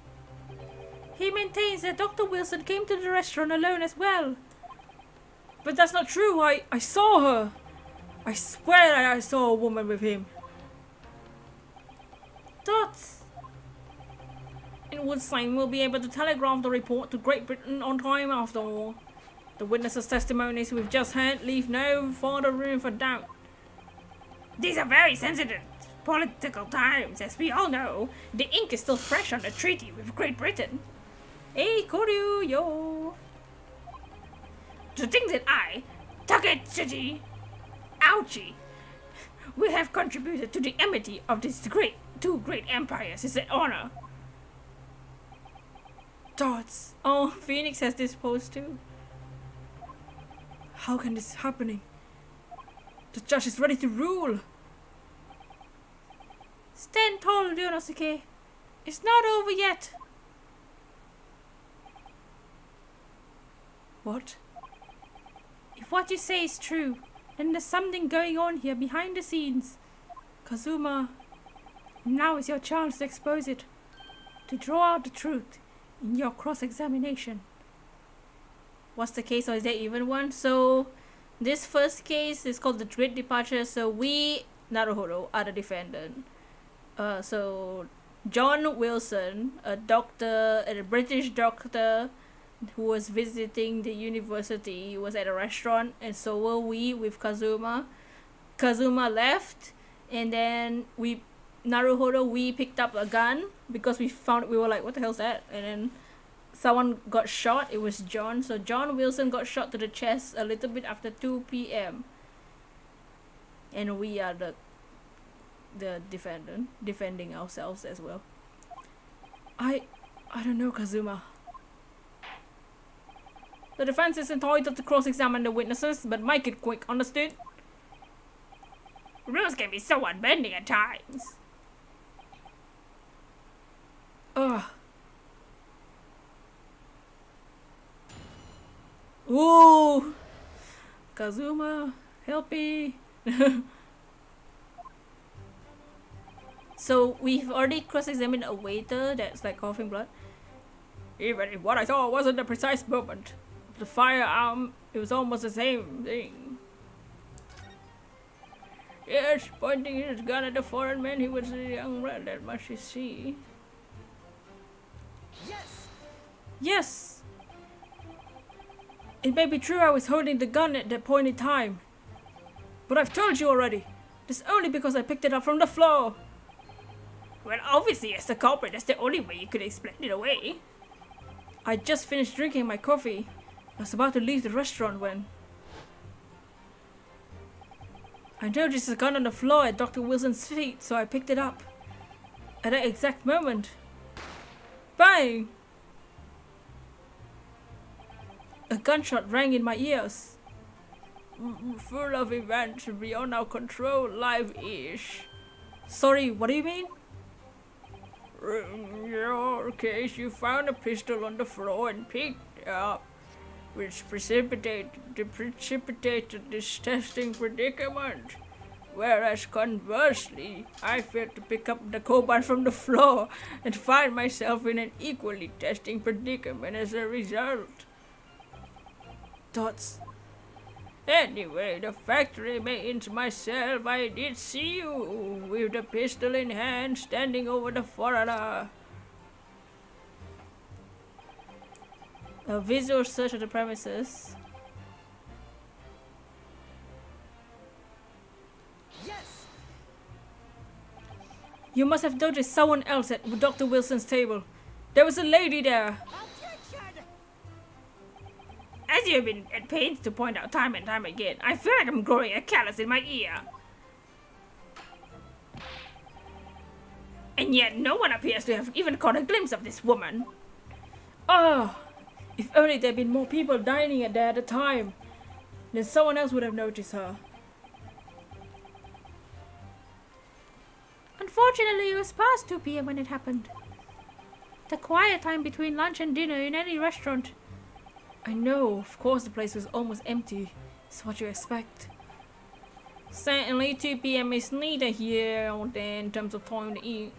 He maintains that Dr. Wilson came to the restaurant alone as well. But that's not true. I saw her. I swear that I saw a woman with him. Dots. And Woodsign will be able to telegraph the report to Great Britain on time after all. The witnesses' testimonies we've just heard leave no further room for doubt. These are very sensitive political times, as we all know. The ink is still fresh on the treaty with Great Britain. Hey, Koryu, yo. To think that I, Takechi, ouchie, will have contributed to the enmity of these two great empires is an honor. Dots. Oh, Phoenix has this post too. How can this be happening? The judge is ready to rule. Stand tall, Ryunosuke. It's not over yet. What? If what you say is true, then there's something going on here behind the scenes. Kazuma. Now is your chance to expose it. To draw out the truth in your cross-examination. What's the case, or is there even one? So, this first case is called the Great Departure. So we, Naruhodo, are the defendant. So John Wilson, a doctor, a British doctor who was visiting the university, was at a restaurant, and so were we with Kazuma. Kazuma left, and then Naruhodo, we picked up a gun because we were like, what the hell's that? And then someone got shot. It was John. So John Wilson got shot to the chest a little bit after 2 p.m. And we are the defendant, defending ourselves as well. I don't know, Kazuma. The defense is entitled to cross-examine the witnesses, but make it quick, understood? Rules can be so unbending at times. Ugh. Ooh! Kazuma, help me! So we've already cross-examined a waiter that's like coughing blood. Even if what I saw wasn't the precise moment, the firearm, it was almost the same thing. Yes, pointing his gun at the foreign man, he was a young lad, that much you see. Yes! Yes! It may be true I was holding the gun at that point in time, but I've told you already, it's only because I picked it up from the floor. Well, obviously, as the culprit, that's the only way you could explain it away. I just finished drinking my coffee. I was about to leave the restaurant when I noticed a gun on the floor at Dr. Wilson's feet, so I picked it up. At that exact moment, bang! A gunshot rang in my ears. Full of events beyond our control, live-ish. Sorry, what do you mean? In your case, you found a pistol on the floor and picked it up, which precipitated this testing predicament. Whereas conversely, I failed to pick up the cobalt from the floor and find myself in an equally testing predicament as a result. Dots. Anyway, the fact remains myself, I did see you with the pistol in hand standing over the foreigner. A visual search of the premises. Yes! You must have noticed someone else at Dr. Wilson's table. There was a lady there. As you have been at pains to point out time and time again, I feel like I'm growing a callus in my ear. And yet no one appears to have even caught a glimpse of this woman. Oh, if only there'd been more people dining at there at the time, then someone else would have noticed her. Unfortunately, it was past 2 p.m. when it happened. The quiet time between lunch and dinner in any restaurant. I know, of course the place was almost empty. It's what you expect. Certainly 2 p.m. is neither here nor there in terms of time to eat.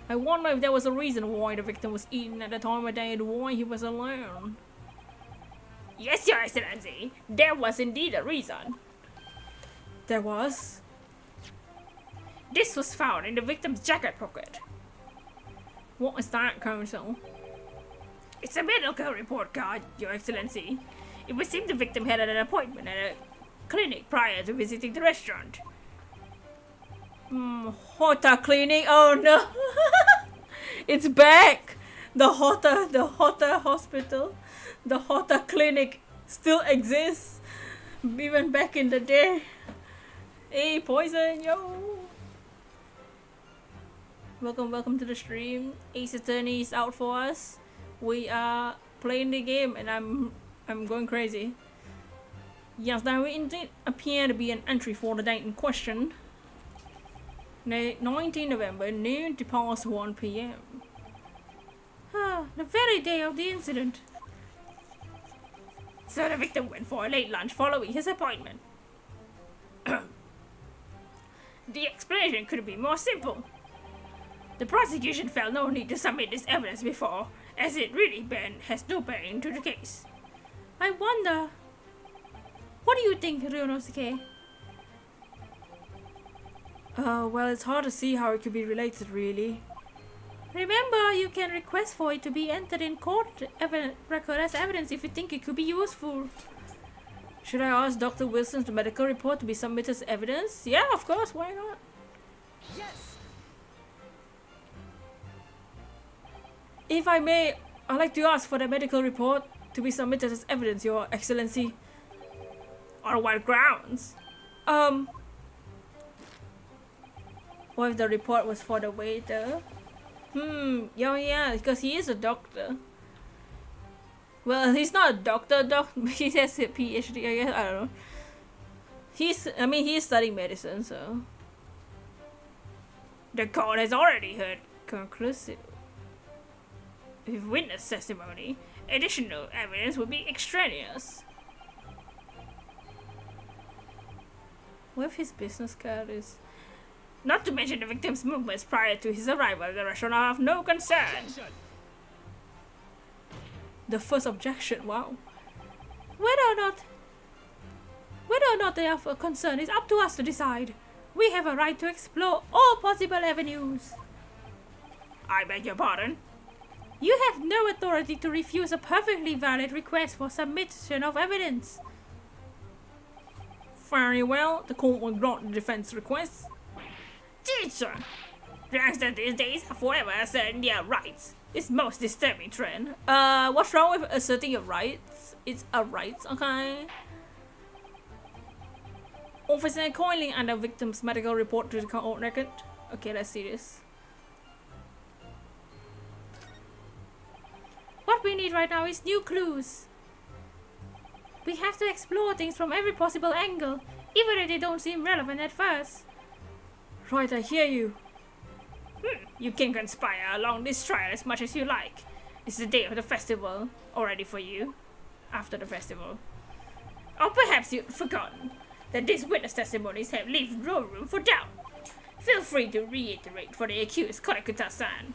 I wonder if there was a reason why the victim was eating at the time of day and why he was alone. Yes, Your Excellency. There was indeed a reason. There was? This was found in the victim's jacket pocket. What is that, Counsel? It's a medical report card, Your Excellency. It would seem the victim had an appointment at a clinic prior to visiting the restaurant. Hotter clinic? Oh no! It's back! The hotter hospital, the hotter clinic still exists. Even back in the day. Hey, Poison, yo! Welcome to the stream. Ace Attorney is out for us. We are playing the game and I'm going crazy. Yes, there will indeed appear to be an entry for the date in question. 19 November, noon to past 1 p.m. The very day of the incident. So the victim went for a late lunch following his appointment. The explanation could be more simple. The prosecution felt no need to submit this evidence before, as it really has no bearing to the case. I wonder. What do you think, Ryonosuke? Well, it's hard to see how it could be related, really. Remember, you can request for it to be entered in court record as evidence if you think it could be useful. Should I ask Dr. Wilson's medical report to be submitted as evidence? Yeah, of course, why not? Yes! If I may, I'd like to ask for the medical report to be submitted as evidence, Your Excellency. On what grounds? What if the report was for the waiter? Yeah, because he is a doctor. Well, he's not a doctor, he has a PhD, I guess, I don't know. He's studying medicine, so. The court has already heard conclusive witness testimony. Additional evidence would be extraneous. What if his business card is... Not to mention the victim's movements prior to his arrival at the restaurant are of no concern. The first objection, wow. Whether or not they are of concern is up to us to decide. We have a right to explore all possible avenues. I beg your pardon? You have no authority to refuse a perfectly valid request for submission of evidence. Very well, the court will grant the defense request. Teacher! Youngsters these days are forever asserting their rights. It's most disturbing trend. What's wrong with asserting your rights? It's a right, okay? Officer coiling and the victim's medical report to the court record. Okay, let's see this. What we need right now is new clues. We have to explore things from every possible angle, even if they don't seem relevant at first. Right, I hear you. You can conspire along this trial as much as you like. It's the day of the festival, already for you, after the festival. Or perhaps you've forgotten that these witness testimonies have left no room for doubt. Feel free to reiterate for the accused, Korakuta-san.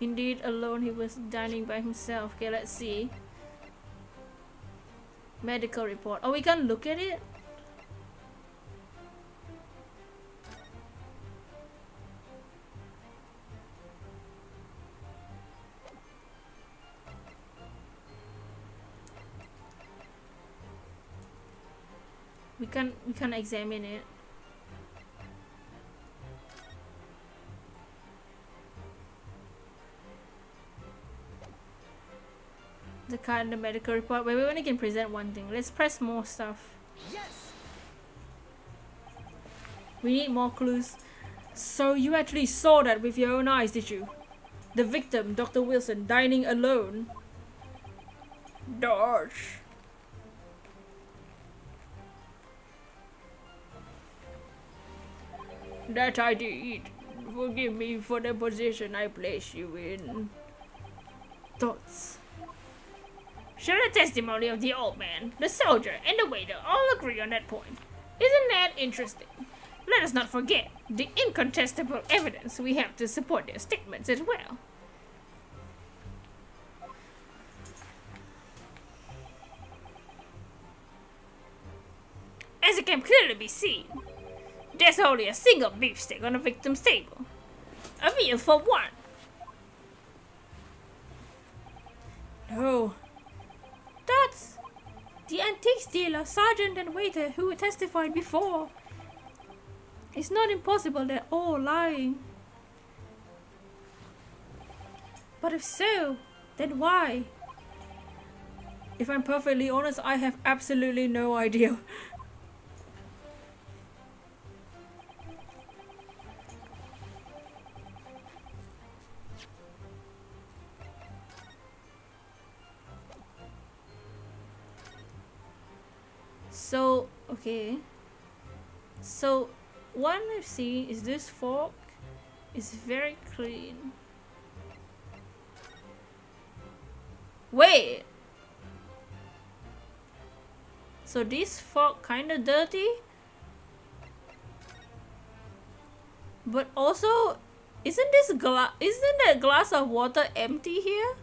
Indeed, alone he was dining by himself. Okay, let's see. Medical report. Oh, we can look at it? We can examine it. The card and the medical report. Wait, we only can present one thing. Let's press more stuff. Yes! We need more clues. So you actually saw that with your own eyes, did you? The victim, Dr. Wilson, dining alone. Dodge. That I did. Forgive me for the position I placed you in. Thoughts? Sure, the testimony of the old man, the soldier, and the waiter all agree on that point. Isn't that interesting? Let us not forget the incontestable evidence we have to support their statements as well. As it can clearly be seen, there's only a single beefsteak on the victim's table. A meal for one. No. That's the antiques dealer, sergeant, and waiter who testified before. It's not impossible they're all lying. But if so, then why? If I'm perfectly honest, I have absolutely no idea. So, okay. So, one I've seen is this fork is very clean. Wait! So this fork kinda dirty? But also, isn't that glass of water empty here?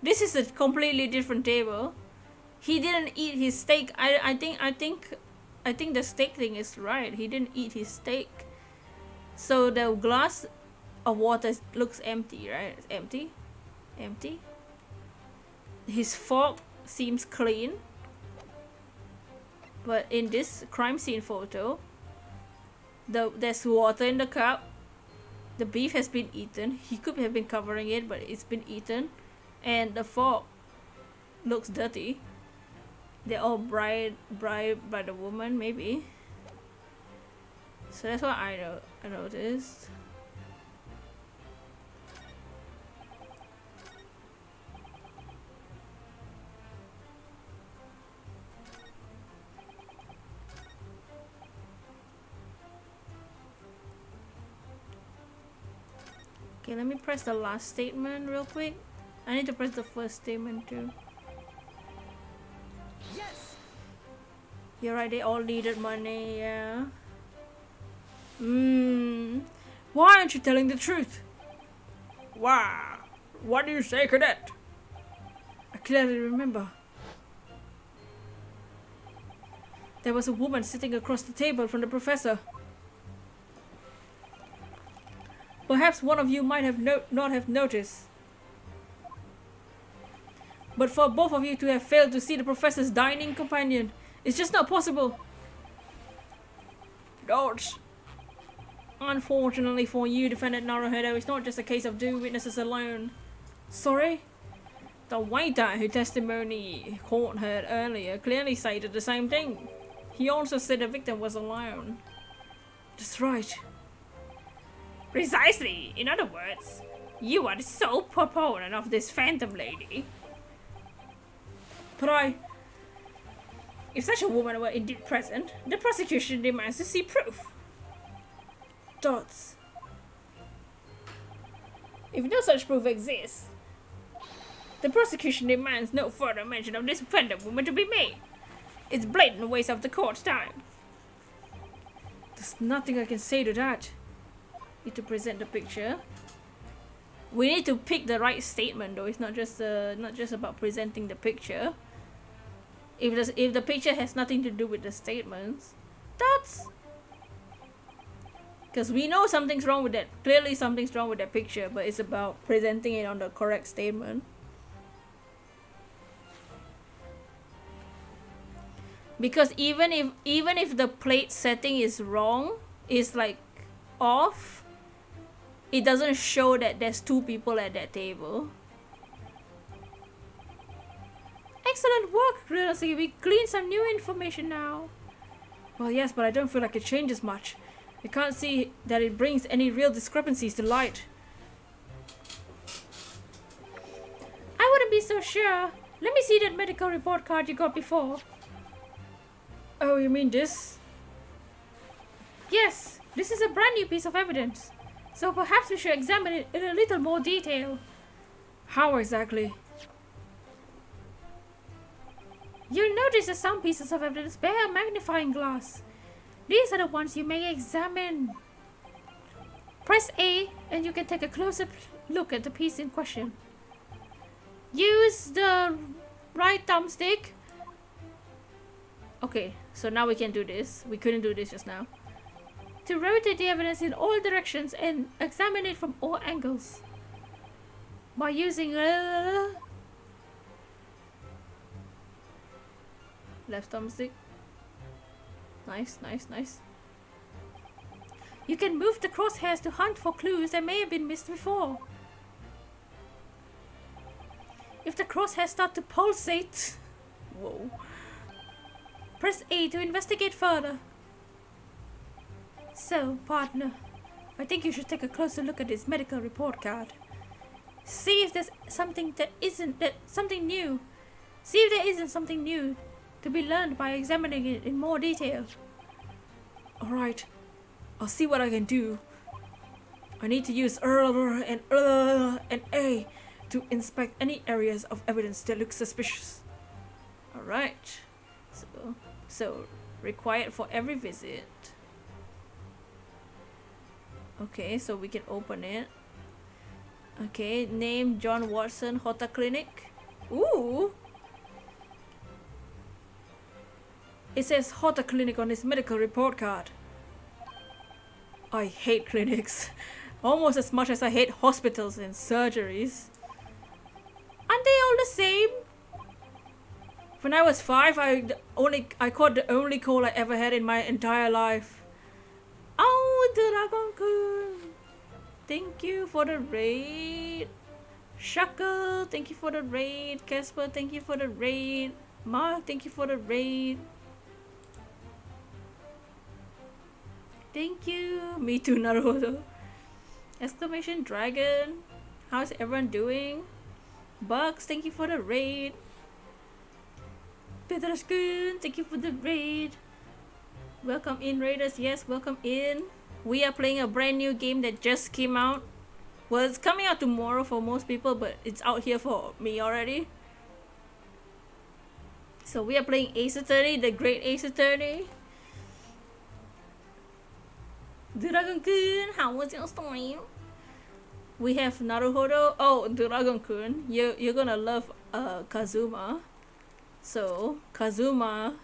This is a completely different table. He didn't eat his steak. I think the steak thing is right. He didn't eat his steak. So the glass of water looks empty, right? It's empty. Empty. His fork seems clean. But in this crime scene photo, there's water in the cup. The beef has been eaten. He could have been covering it, but it's been eaten. And the fork looks dirty. They're all bribed by the woman, maybe. So that's what I noticed. Okay, let me press the last statement real quick. I need to press the first statement too. Yes! You're right, they all needed money, yeah. Why aren't you telling the truth? Wow. What do you say, cadet? I clearly remember. There was a woman sitting across the table from the professor. Perhaps one of you might have not have noticed. But for both of you to have failed to see the professor's dining companion, it's just not possible. Don't. Unfortunately for you, Defendant Naruhodo, it's not just a case of two witnesses alone. Sorry? The waiter who testimony court heard earlier clearly stated the same thing. He also said the victim was alone. That's right. Precisely. In other words, you are the sole proponent of this phantom lady. But if such a woman were indeed present, the prosecution demands to see proof. Dots. If no such proof exists, the prosecution demands no further mention of this phantom woman to be made. It's blatant waste of the court's time. There's nothing I can say to that. Need to present the picture. We need to pick the right statement though. It's not just about presenting the picture. If the picture has nothing to do with the statements, that's because we know something's wrong with that. Clearly something's wrong with that picture, but it's about presenting it on the correct statement. Because even if the plate setting is wrong, is like off, it doesn't show that there's two people at that table. Excellent work, Realistic. We gleaned some new information now. Well, yes, but I don't feel like it changes much. I can't see that it brings any real discrepancies to light. I wouldn't be so sure. Let me see that medical report card you got before. Oh, you mean this? Yes, this is is a brand new piece of evidence, so perhaps we should examine it in a little more detail. How exactly? You'll notice that some pieces of evidence bear a magnifying glass. These are the ones you may examine. Press A and you can take a closer look at the piece in question. Use the right thumbstick. Okay, so now we can do this. We couldn't do this just now. To rotate the evidence in all directions and examine it from all angles. By using left thumbstick. Nice, nice, nice. You can move the crosshairs to hunt for clues that may have been missed before. If the crosshairs start to pulsate, whoa, press A to investigate further. So, partner, I think you should take a closer look at this medical report card. See if there's something something new. See if there isn't something new to be learned by examining it in more detail. Alright, I'll see what I can do. I need to use and A to inspect any areas of evidence that look suspicious. Alright, so required for every visit. Okay, so we can open it. Okay, name John Watson, Hota Clinic. Ooh! It says Hota Clinic on his medical report card. I hate clinics. Almost as much as I hate hospitals and surgeries. Aren't they all the same? When I was 5, I caught the only cold I ever had in my entire life. Oh, Dragon-kun! Thank you for the raid. Shackle, thank you for the raid. Casper, thank you for the raid. Mark, thank you for the raid. Thank you. Me too, Naruto. Exclamation dragon. How's everyone doing? Bugs, thank you for the raid. Petrashkun, thank you for the raid. Welcome in, raiders. Yes, welcome in. We are playing a brand new game that just came out. Well, it's coming out tomorrow for most people, but it's out here for me already. So we are playing Ace Attorney, the Great Ace Attorney. Dragon-kun, how was your stream? We have Naruhodo. Oh, Dragon-kun, you're gonna love Kazuma. So Kazuma,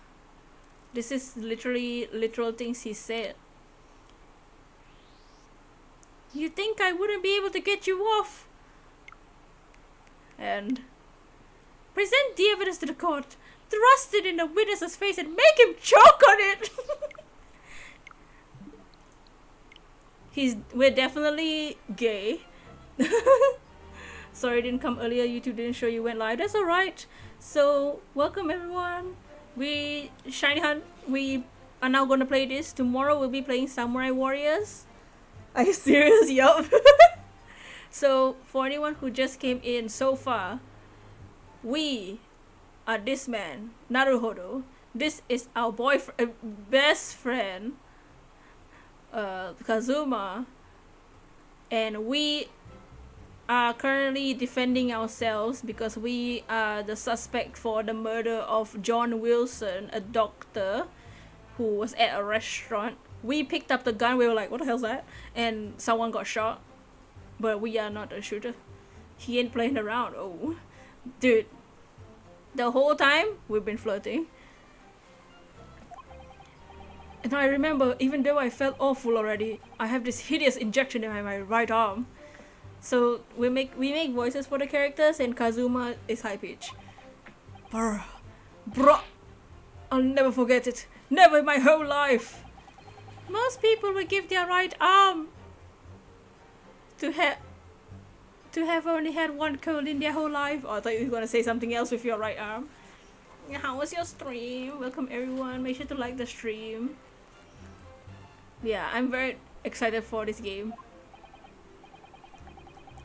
this is literal things he said. You think I wouldn't be able to get you off? And present the evidence to the court. Thrust it in the witness's face and make him choke on it. We're definitely gay. Sorry it didn't come earlier. YouTube didn't show you went live. That's alright. So welcome everyone. We are now gonna play this. Tomorrow we'll be playing Samurai Warriors. Are you serious? Yup. So for anyone who just came in so far, we are this man, Naruhodo. This is our boyfriend, best friend, Kazuma, and we are currently defending ourselves because we are the suspect for the murder of John Wilson, a doctor who was at a restaurant. We picked up the gun, we were like, what the hell's that? And someone got shot. But we are not a shooter. He ain't playing around. Oh, dude. The whole time, we've been flirting. And I remember, even though I felt awful already, I have this hideous injection in my right arm. So we make voices for the characters, and Kazuma is high pitch. Bruh. I'll never forget it. Never in my whole life. Most people would give their right arm to have only had one cold in their whole life. Oh, I thought you were gonna say something else with your right arm. How was your stream? Welcome everyone. Make sure to like the stream. Yeah, I'm very excited for this game.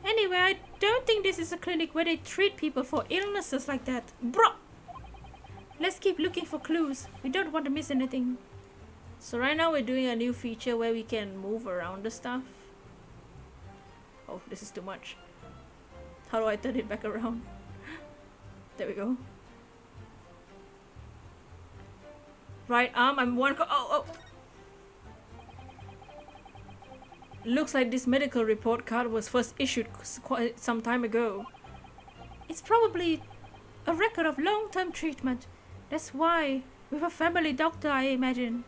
Anyway, I don't think this is a clinic where they treat people for illnesses like that. Bro! Let's keep looking for clues. We don't want to miss anything. So right now we're doing a new feature where we can move around the stuff. Oh, this is too much. How do I turn it back around? There we go. Right arm, I'm one. Oh. Looks like this medical report card was first issued quite some time ago. It's probably a record of long-term treatment. That's why, with a family doctor, I imagine.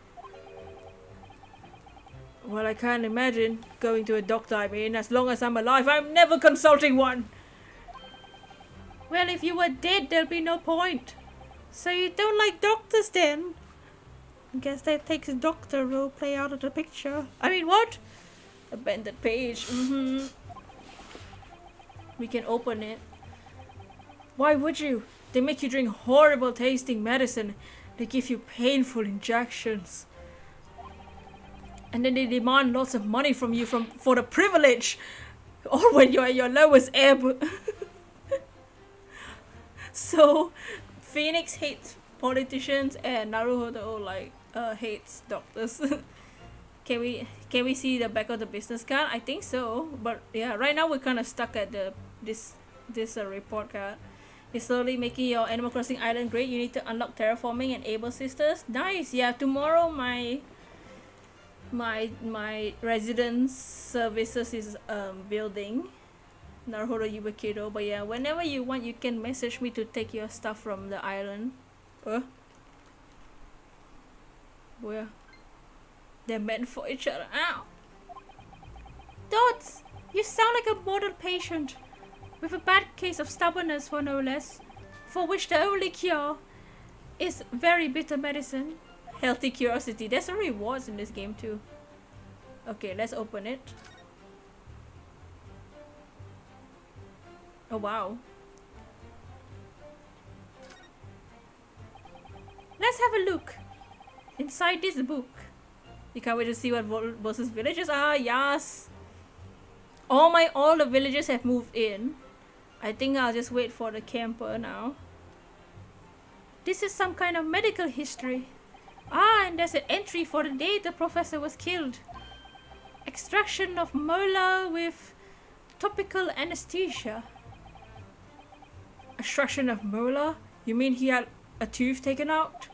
Well, I can't imagine going to a doctor. I mean, as long as I'm alive, I'm never consulting one. Well, if you were dead, there'll be no point. So you don't like doctors then? I guess that takes doctor role play out of the picture. I mean, what? Abandoned page. We can open it. Why would you? They make you drink horrible tasting medicine. They give you painful injections. And then they demand lots of money from you for the privilege. Or when you're at your lowest ebb. So, Phoenix hates politicians and Naruhodo hates doctors. Can we see the back of the business card? I think so. But yeah, right now we're kind of stuck at this report card. You're slowly making your Animal Crossing island great. You need to unlock terraforming and able sisters. Nice. Yeah, tomorrow my residence services is building Naruhodo Yubakido. But yeah, whenever you want, you can message me to take your stuff from the island. Where? They're meant for each other. Ow! Dots! You sound like a modern patient with a bad case of stubbornness, for no less, for which the only cure is very bitter medicine. Healthy curiosity. There's some rewards in this game too. Okay, let's open it. Oh wow. Let's have a look inside this book. You can't wait to see what Boss's villagers are. Yes. All the villagers have moved in. I think I'll just wait for the camper now. This is some kind of medical history. Ah, and there's an entry for the day the professor was killed. Extraction of molar with topical anesthesia. Extraction of molar? You mean he had a tooth taken out?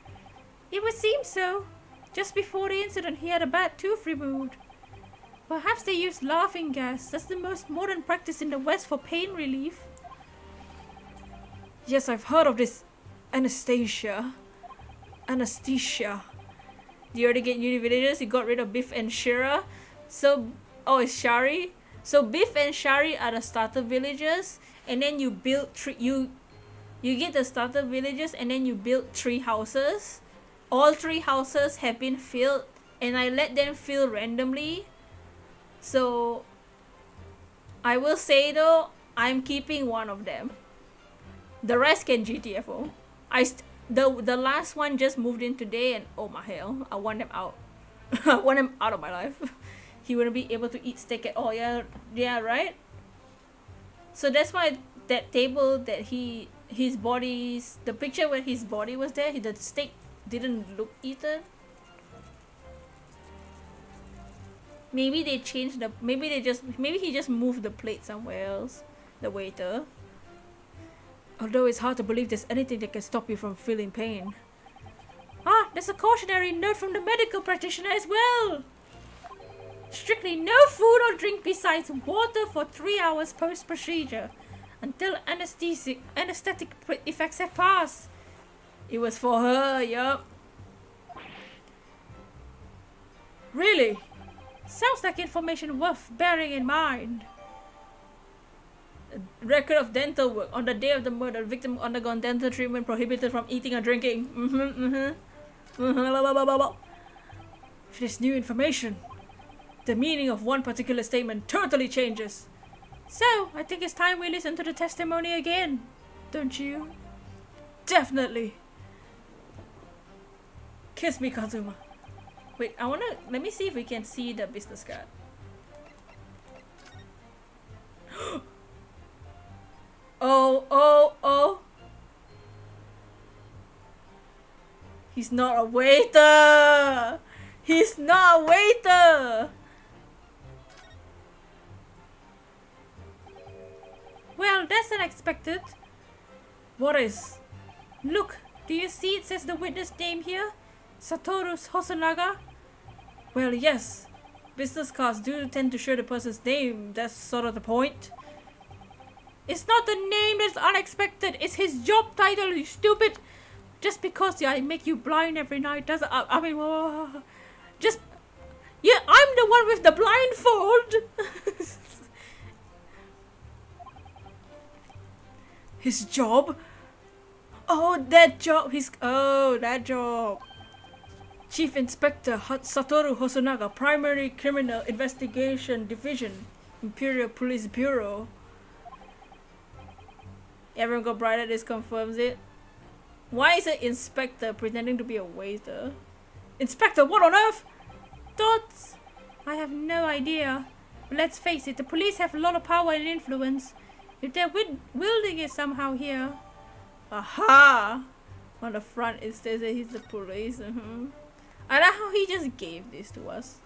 It would seem so. Just before the incident, he had a bad tooth removed. Perhaps they used laughing gas. That's the most modern practice in the West for pain relief. Yes, I've heard of this anesthesia. Anesthesia. Do you already get new villagers? You got rid of Biff and Shira. So, it's Shari. So Biff and Shari are the starter villagers, and then you build you get the starter villagers, and then you build 3 houses. All 3 houses have been filled, and I let them fill randomly. So I will say though, I'm keeping one of them. The rest can GTFO. The last one just moved in today, and oh my hell, I want them out. I want him out of my life. He wouldn't be able to eat steak at all. Yeah, right? So that's why that table that the picture where his body was there, the steak didn't look eaten. Maybe they changed maybe he just moved the plate somewhere else, the waiter. Although it's hard to believe there's anything that can stop you from feeling pain. Ah, there's a cautionary note from the medical practitioner as well. Strictly no food or drink besides water for 3 hours post-procedure until anesthetic effects have passed. It was for her, yup. Really? Sounds like information worth bearing in mind. Record of dental work. On the day of the murder, the victim undergone dental treatment prohibited from eating or drinking. With this new information, the meaning of one particular statement totally changes. So, I think it's time we listen to the testimony again. Don't you? Definitely. Kiss me, Kazuma. Wait, let me see if we can see the business card. Oh. He's not a waiter. He's not a waiter! Well, that's unexpected. What is? Look, do you see it says the witness name here? Satoru Hosonaga? Well, yes. Business cards do tend to show the person's name. That's sort of the point. It's not the name that's unexpected. It's his job title, you stupid. Just because I make you blind every night doesn't... I mean, just... Yeah, I'm the one with the blindfold. His job? Oh, that job. That job. Chief Inspector Satoru Hosonaga, Primary Criminal Investigation Division, Imperial Police Bureau. Everyone got brighter, this confirms it. Why is an inspector pretending to be a waiter? Inspector, what on earth? Thoughts? I have no idea. But let's face it, the police have a lot of power and influence. If they're wielding it somehow here. Aha! On the front it says that he's the police. I like how he just gave this to us.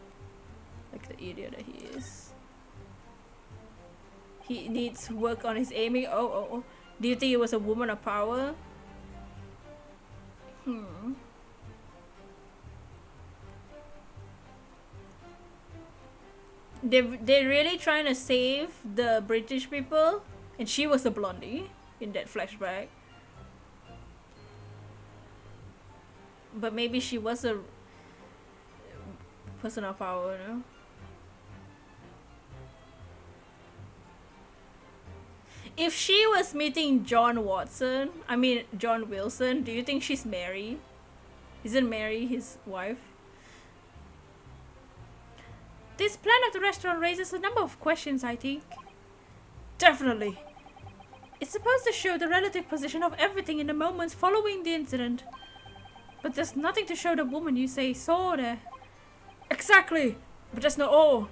Like the idiot that he is. He needs work on his aiming. Oh. Do you think it was a woman of power? They're really trying to save the British people, and she was a blondie in that flashback. But maybe she was a person of power, no? If she was meeting John Wilson, do you think she's married? Isn't Mary his wife? This plan of the restaurant raises a number of questions, I think. Definitely. It's supposed to show the relative position of everything in the moments following the incident. But there's nothing to show the woman you say saw there. Exactly! But that's not all.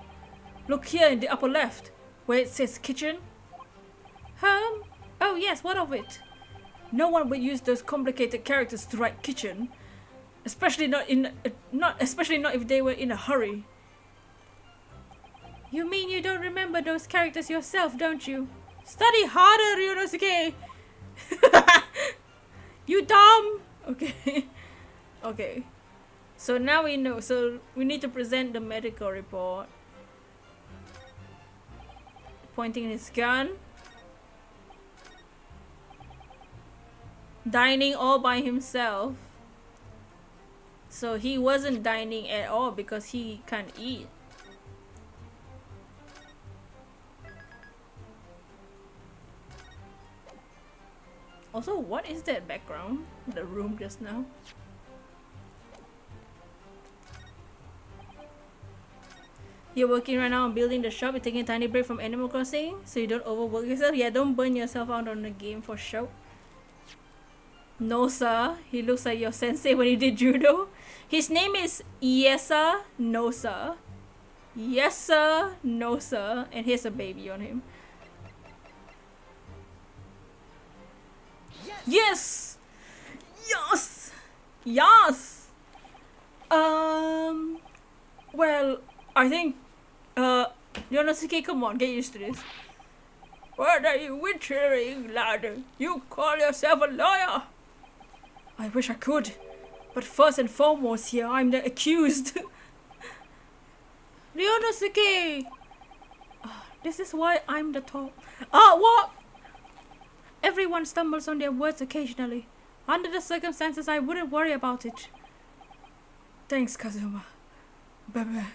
Look here in the upper left, where it says kitchen. Oh yes, what of it? No one would use those complicated characters to write kitchen. Especially not if they were in a hurry. You mean you don't remember those characters yourself, don't you? Study harder, Ryonosuke! You dumb! Okay. Okay. So now we know. So we need to present the medical report. Pointing his gun. Dining all by himself. So he wasn't dining at all because he can't eat. Also, what is that background? The room just now. You're working right now on building the shop. You're taking a tiny break from Animal Crossing so you don't overwork yourself. Yeah, don't burn yourself out on the game for sure. No, sir. He looks like your sensei when he did judo. His name is Yesa No, sir. Yes, sir. No, sir. And here's a baby on him. Yes! Yes! Yes! Well, I think, Yonosuke, come on, get used to this. What are you whittering, lad? You call yourself a lawyer? I wish I could, but first and foremost here, I'm the accused. Yonosuke! This is why I'm the top. What? Everyone stumbles on their words occasionally. Under the circumstances, I wouldn't worry about it. Thanks, Kazuma. Bye-bye.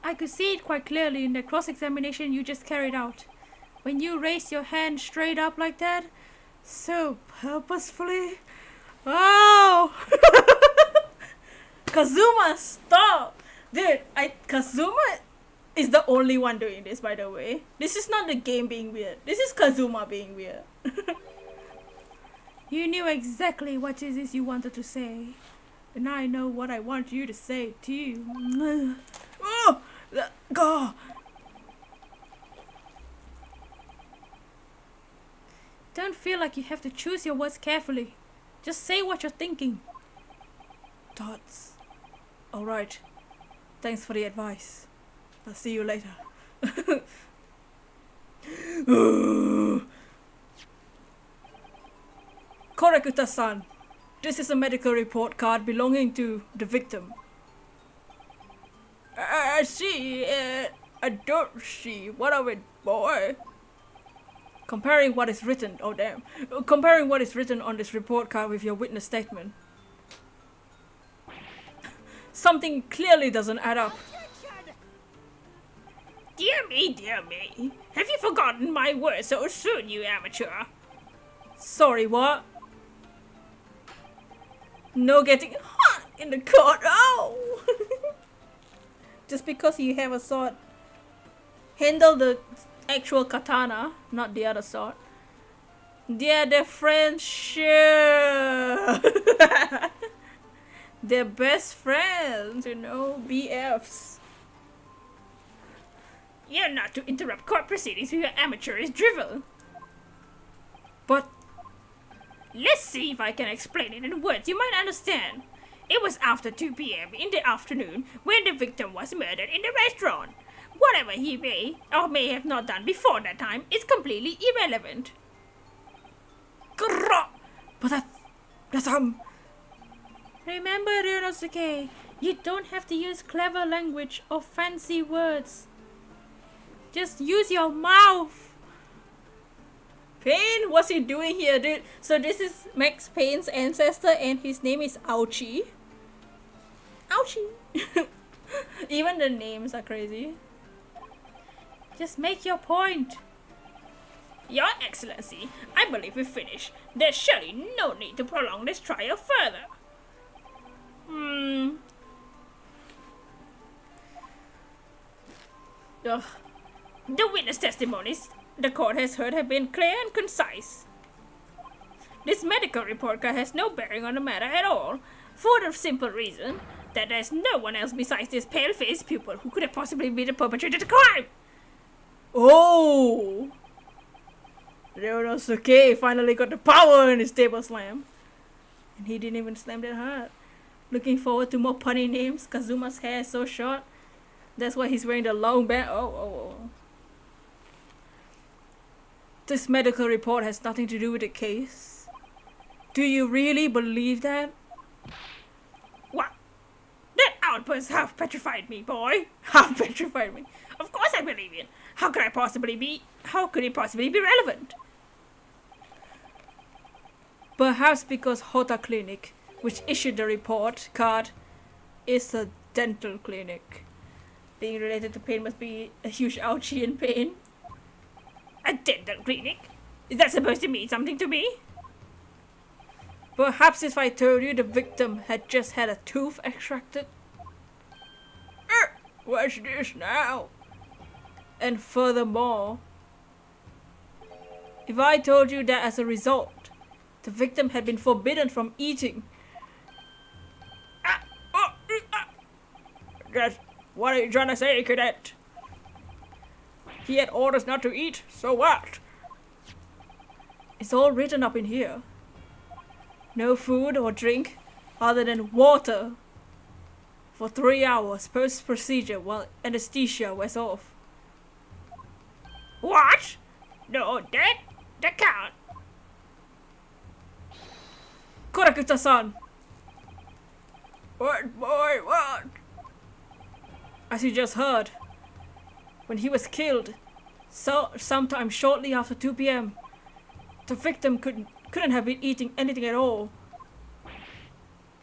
I could see it quite clearly in the cross-examination you just carried out. When you raised your hand straight up like that, so purposefully. Oh! Kazuma, stop! Dude, Kazuma is the only one doing this, by the way. This is not the game being weird. This is Kazuma being weird. You knew exactly what it is you wanted to say. And I know what I want you to say too. Oh! Go! Don't feel like you have to choose your words carefully. Just say what you're thinking. Thoughts. Alright. Thanks for the advice. I'll see you later. Korakuta-san, this is a medical report card belonging to the victim. I see. I don't see. What of it, boy? Comparing what is written, oh damn. Comparing what is written on this report card with your witness statement. Something clearly doesn't add up. Dear me, dear me. Have you forgotten my words so soon, you amateur? Sorry, what? No getting hot in the court. Oh! Just because you have a sword. Handle the actual katana, not the other sword. Yeah, they're friendship. They're best friends, you know, BFs. You're not to interrupt court proceedings with your amateurish drivel. But Let's see if I can explain it in words you might understand. It was after 2 p.m. in the afternoon when the victim was murdered in the restaurant. Whatever he may or may have not done before that time is completely irrelevant. But that's Remember, Ryonosuke, you don't have to use clever language or fancy words. Just use your mouth. Pain? What's he doing here, dude? So this is Max Payne's ancestor and his name is Ouchie. Ouchie. Even the names are crazy. Just make your point. Your Excellency, I believe we've finished. There's surely no need to prolong this trial further. Ugh. The witness testimonies the court has heard have been clear and concise. This medical report card has no bearing on the matter at all, for the simple reason that there's no one else besides this pale-faced pupil who could have possibly been the perpetrator of the crime. Oh! Ryonosuke finally got the power in his table slam. And he didn't even slam that hard. Looking forward to more punny names. Kazuma's hair is so short. That's why he's wearing the long band. Oh. This medical report has nothing to do with the case. Do you really believe that? What? That outburst half petrified me, boy. Half petrified me. Of course I believe it. How could it possibly be relevant? Perhaps because Hota Clinic, which issued the report card, is a dental clinic. Being related to pain must be a huge ouchie in pain. A dental clinic? Is that supposed to mean something to me? Perhaps if I told you the victim had just had a tooth extracted. What's this now? And furthermore, if I told you that as a result, the victim had been forbidden from eating. That's what are you trying to say, cadet? He had orders not to eat, so what? It's all written up in here. No food or drink other than water for 3 hours post-procedure while anesthesia wears off. What? No, that can't. Korakuta-san! What, boy, what? As you just heard, when he was killed, sometime shortly after 2 p.m., the victim couldn't have been eating anything at all.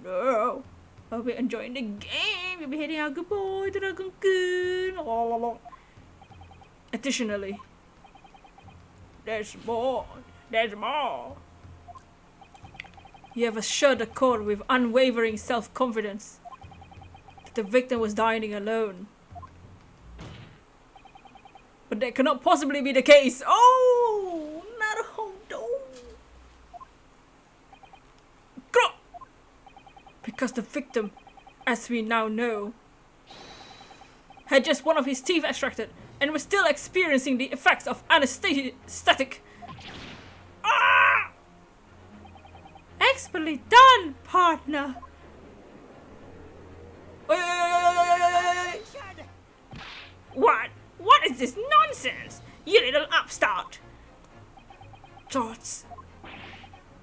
No, I'll be enjoying the game. You'll be hitting out good boy, Dragon Kun. Additionally, there's more. You have assured the court with unwavering self-confidence that the victim was dining alone. But that cannot possibly be the case. Oh, Naruhodo. Because the victim, as we now know, had just one of his teeth extracted and was still experiencing the effects of anesthetic. Expertly done, partner. What? What is this nonsense? You little upstart! George.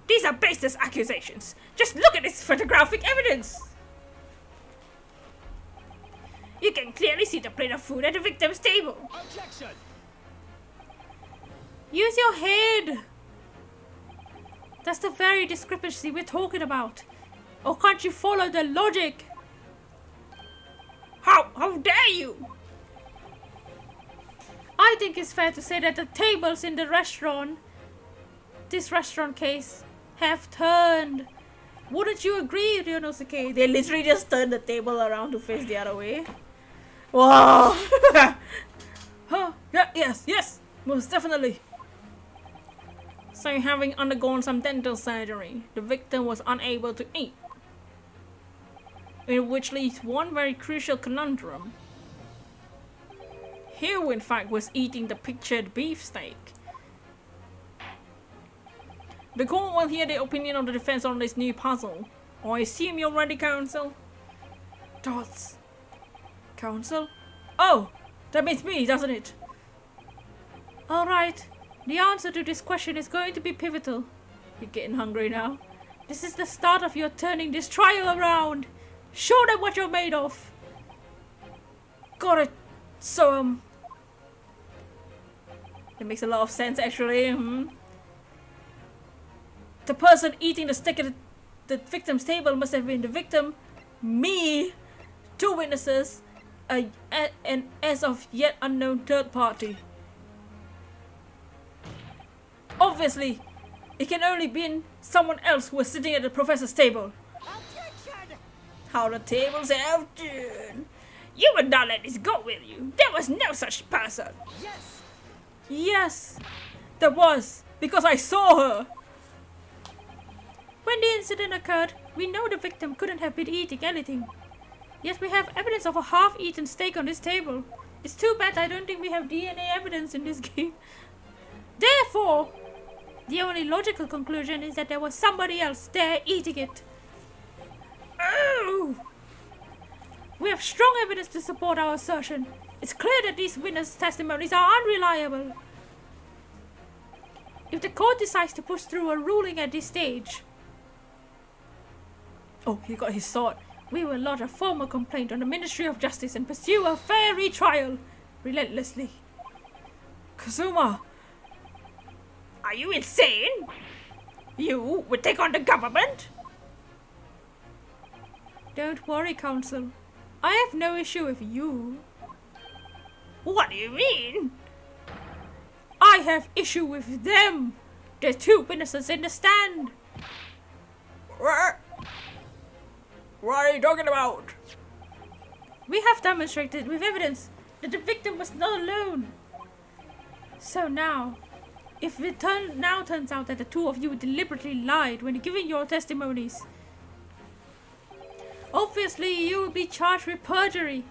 These are baseless accusations. Just look at this photographic evidence. You can clearly see the plate of food at the victim's table. Objection! Use your head. That's the very discrepancy we're talking about. Or can't you follow the logic? How dare you? I think it's fair to say that the tables in the restaurant, this restaurant case, have turned. Wouldn't you agree, Ryonosuke? They literally just turned the table around to face the other way. Wow. Huh? Yeah, yes, most definitely. So, having undergone some dental surgery, the victim was unable to eat. Which leaves one very crucial conundrum. Who, in fact, was eating the pictured beefsteak? The court will hear the opinion of the defense on this new puzzle. I assume you're ready, counsel? Dots. Counsel? Oh, that means me, doesn't it? Alright, the answer to this question is going to be pivotal. You're getting hungry now. This is the start of your turning this trial around. Show them what you're made of. Got it. So, it makes a lot of sense, actually. The person eating the steak at the victim's table must have been the victim, me, 2 witnesses, and as of yet unknown third party. Obviously, it can only be someone else who was sitting at the professor's table. Objection! How the tables have turned. You would not let this go, will you? There was no such person. Yes! Yes, there was, because I saw her. When the incident occurred, we know the victim couldn't have been eating anything. Yet we have evidence of a half-eaten steak on this table. It's too bad I don't think we have DNA evidence in this game. Therefore, the only logical conclusion is that there was somebody else there eating it. Oh! We have strong evidence to support our assertion. It's clear that these witness testimonies are unreliable. If the court decides to push through a ruling at this stage, Oh, he got his sword. we will lodge a formal complaint on the Ministry of Justice and pursue a fair retrial relentlessly. Kazuma! Are you insane? You would take on the government? Don't worry, counsel. I have no issue with you. What do you mean? I have issue with them. There's 2 witnesses in the stand. What are you talking about? We have demonstrated with evidence that the victim was not alone. So now, if it turns out that the 2 of you deliberately lied when giving your testimonies, obviously you will be charged with perjury.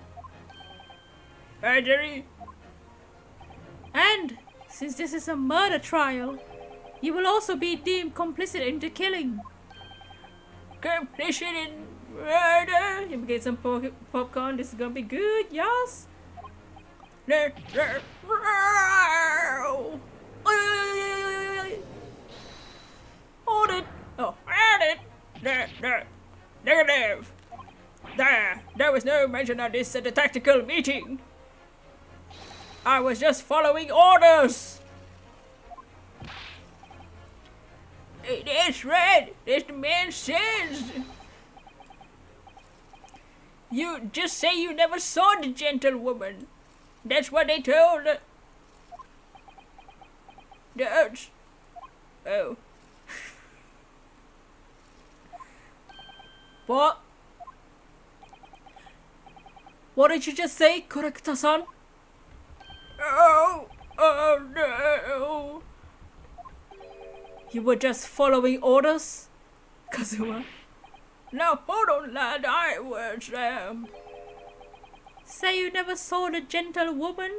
Perjury? And since this is a murder trial, you will also be deemed complicit in the killing. Complicit in murder? You get some popcorn. This is gonna be good, yes? Hold it. Oh, hold it. Negative. There was no mention of this at the tactical meeting. I was just following orders. That's right. That's the man says. You just say you never saw the gentlewoman. That's what they told. That's. Oh. What? What did you just say, Kurekata-san? Oh no. You were just following orders, Kazuma? No, hold on, lad. I was, Say you never saw the gentlewoman?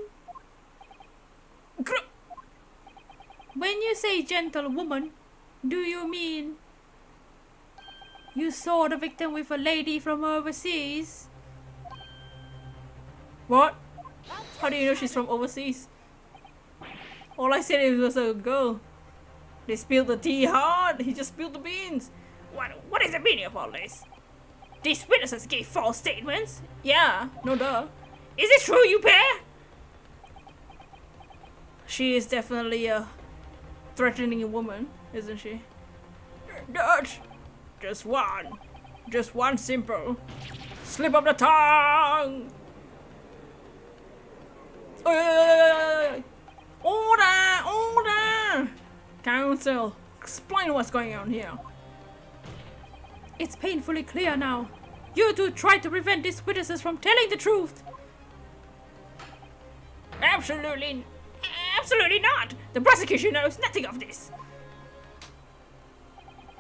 When you say gentlewoman, do you mean you saw the victim with a lady from overseas? What? How do you know she's from overseas? All I said it was a girl. They spilled the tea hard. He just spilled the beans. What is the meaning of all this? These witnesses gave false statements. Yeah, no duh. Is it true, you pair? She is definitely a threatening woman, isn't she? Dutch! Just one simple slip of the tongue! Order! Counsel, explain what's going on here. It's painfully clear now. You two tried to prevent these witnesses from telling the truth. Absolutely not. The prosecution knows nothing of this.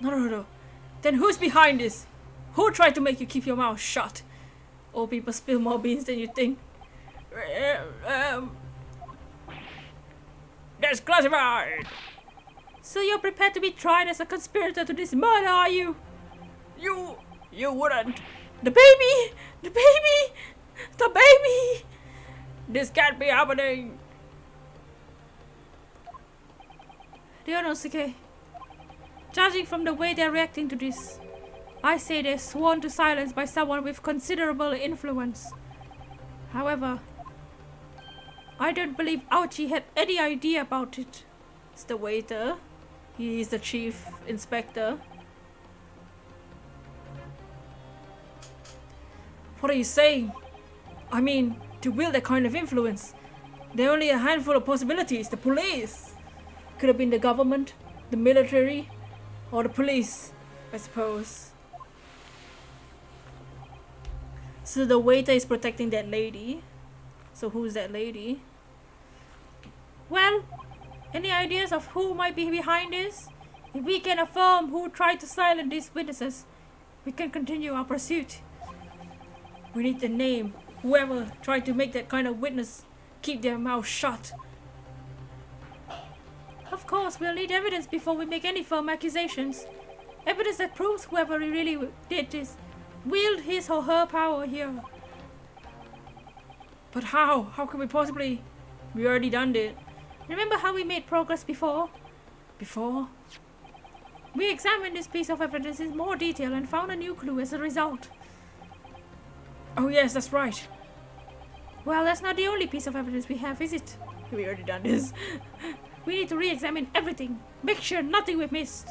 No. Then who's behind this? Who tried to make you keep your mouth shut? Old people spill more beans than you think. That's classified. So you're prepared to be tried as a conspirator to this murder, are you? You wouldn't. The baby! This can't be happening. Ryonosuke, judging from the way they're reacting to this, I say they're sworn to silence by someone with considerable influence. However, I don't believe Aochi had any idea about it. It's the waiter. He's the chief inspector. What are you saying? I mean, to wield that kind of influence, there are only a handful of possibilities. The police. Could have been the government, the military, or the police, I suppose. So the waiter is protecting that lady. So who's that lady? Well, any ideas of who might be behind this? If we can affirm who tried to silence these witnesses, we can continue our pursuit. We need the name. Whoever tried to make that kind of witness keep their mouth shut. Of course, we'll need evidence before we make any firm accusations. Evidence that proves whoever really did this wield his or her power here. But how? How can we possibly? We already done it. Remember how we made progress before? Before? We examined this piece of evidence in more detail and found a new clue as a result. Oh yes, that's right. Well, that's not the only piece of evidence we have, is it? We already done this. We need to re-examine everything. Make sure nothing we've missed.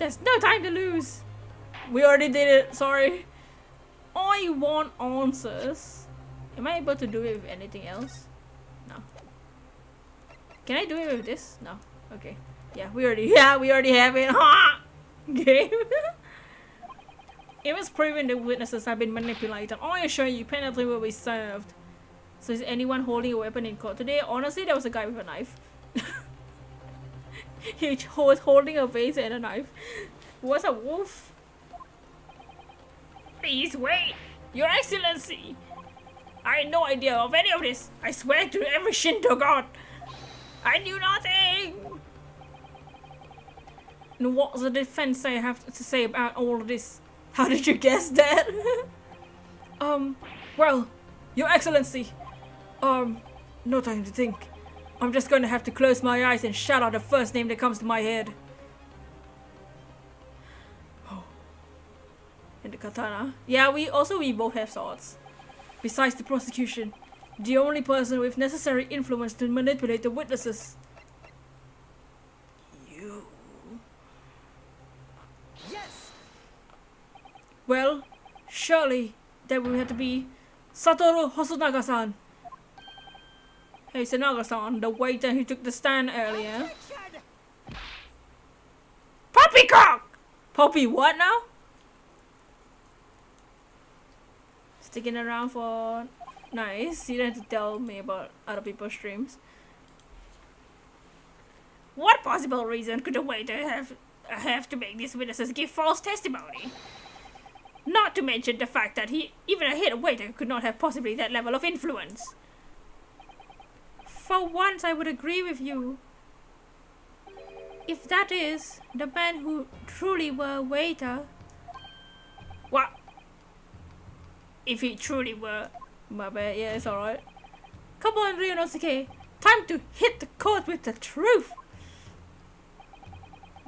There's no time to lose. We already did it. Sorry. I want answers. Am I able to do it with anything else? No. Can I do it with this? No. Okay. Yeah, we already have it. Game. It was proven the witnesses have been manipulated. I assure you, penalty will be served. So is anyone holding a weapon in court today? Honestly, there was a guy with a knife. He was holding a vase and a knife. Was a wolf? Please wait, Your Excellency. I had no idea of any of this. I swear to every Shinto god. I knew nothing. And what's the defense I have to say about all of this? How did you guess that? Well, Your Excellency. No time to think. I'm just gonna have to close my eyes and shout out the first name that comes to my head. Oh. And the katana. Yeah, we both have swords. Besides the prosecution, the only person with necessary influence to manipulate the witnesses. You. Yes! Well, surely that would have to be Satoru Hosonaga-san. Hey, Sanaga-san, the waiter who took the stand earlier. Poppycock! Poppy what now? Sticking around for... Nice, you don't have to tell me about other people's streams. What possible reason could a waiter have to make these witnesses give false testimony? Not to mention the fact that even a head waiter could not have possibly that level of influence. For once, I would agree with you. If that is the man who truly were a waiter. What? If he truly were My bad, yeah, it's alright. Come on, Ryunosuke. Time to hit the court with the truth.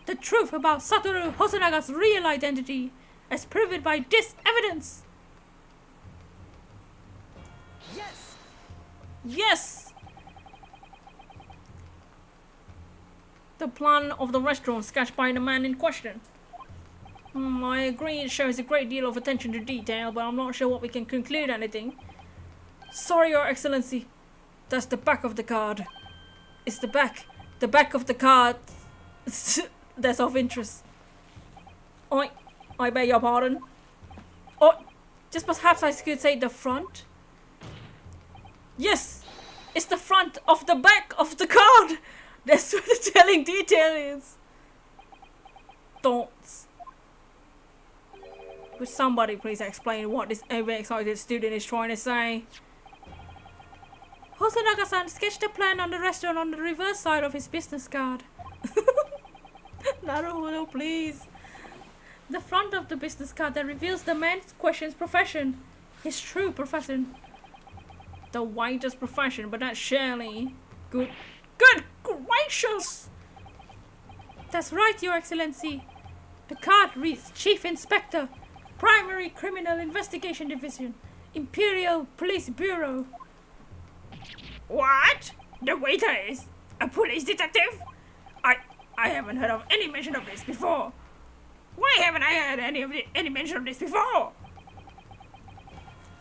The truth about Satoru Hosanaga's real identity, as proven by this evidence. Yes! Yes! The plan of the restaurant sketched by the man in question. I agree it shows a great deal of attention to detail, but I'm not sure what we can conclude anything. Sorry, Your Excellency. That's the back of the card. It's the back of the card that's of interest. I beg your pardon. Or, just perhaps I could say the front? Yes! It's the front of the back of the card! That's what the telling detail is. Don't. Would somebody please explain what this overexcited student is trying to say? Hosonaga-san sketched a plan on the restaurant on the reverse side of his business card. Naruhodo, please. The front of the business card that reveals the man's question's profession. His true profession. The waiter's profession, but not Shirley. Good gracious! That's right, Your Excellency. The card reads Chief Inspector, Primary Criminal Investigation Division, Imperial Police Bureau. What? The waiter is a police detective? I haven't heard of any mention of this before. Why haven't I heard any mention of this before?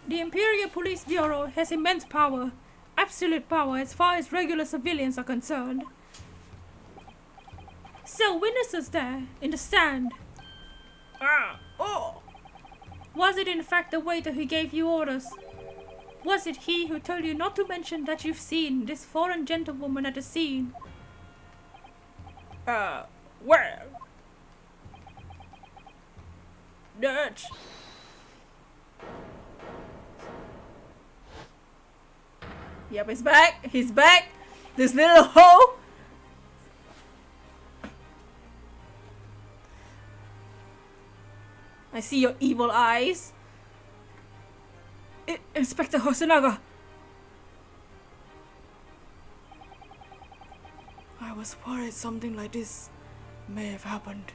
The Imperial Police Bureau has immense power, absolute power as far as regular civilians are concerned. So witnesses there, in the stand. Was it in fact the waiter who gave you orders? Was it he who told you not to mention that you've seen this foreign gentlewoman at the scene? Well... That... Yep, he's back. He's back. This little hoe. I see your evil eyes. Inspector Hosonaga. I was worried something like this may have happened.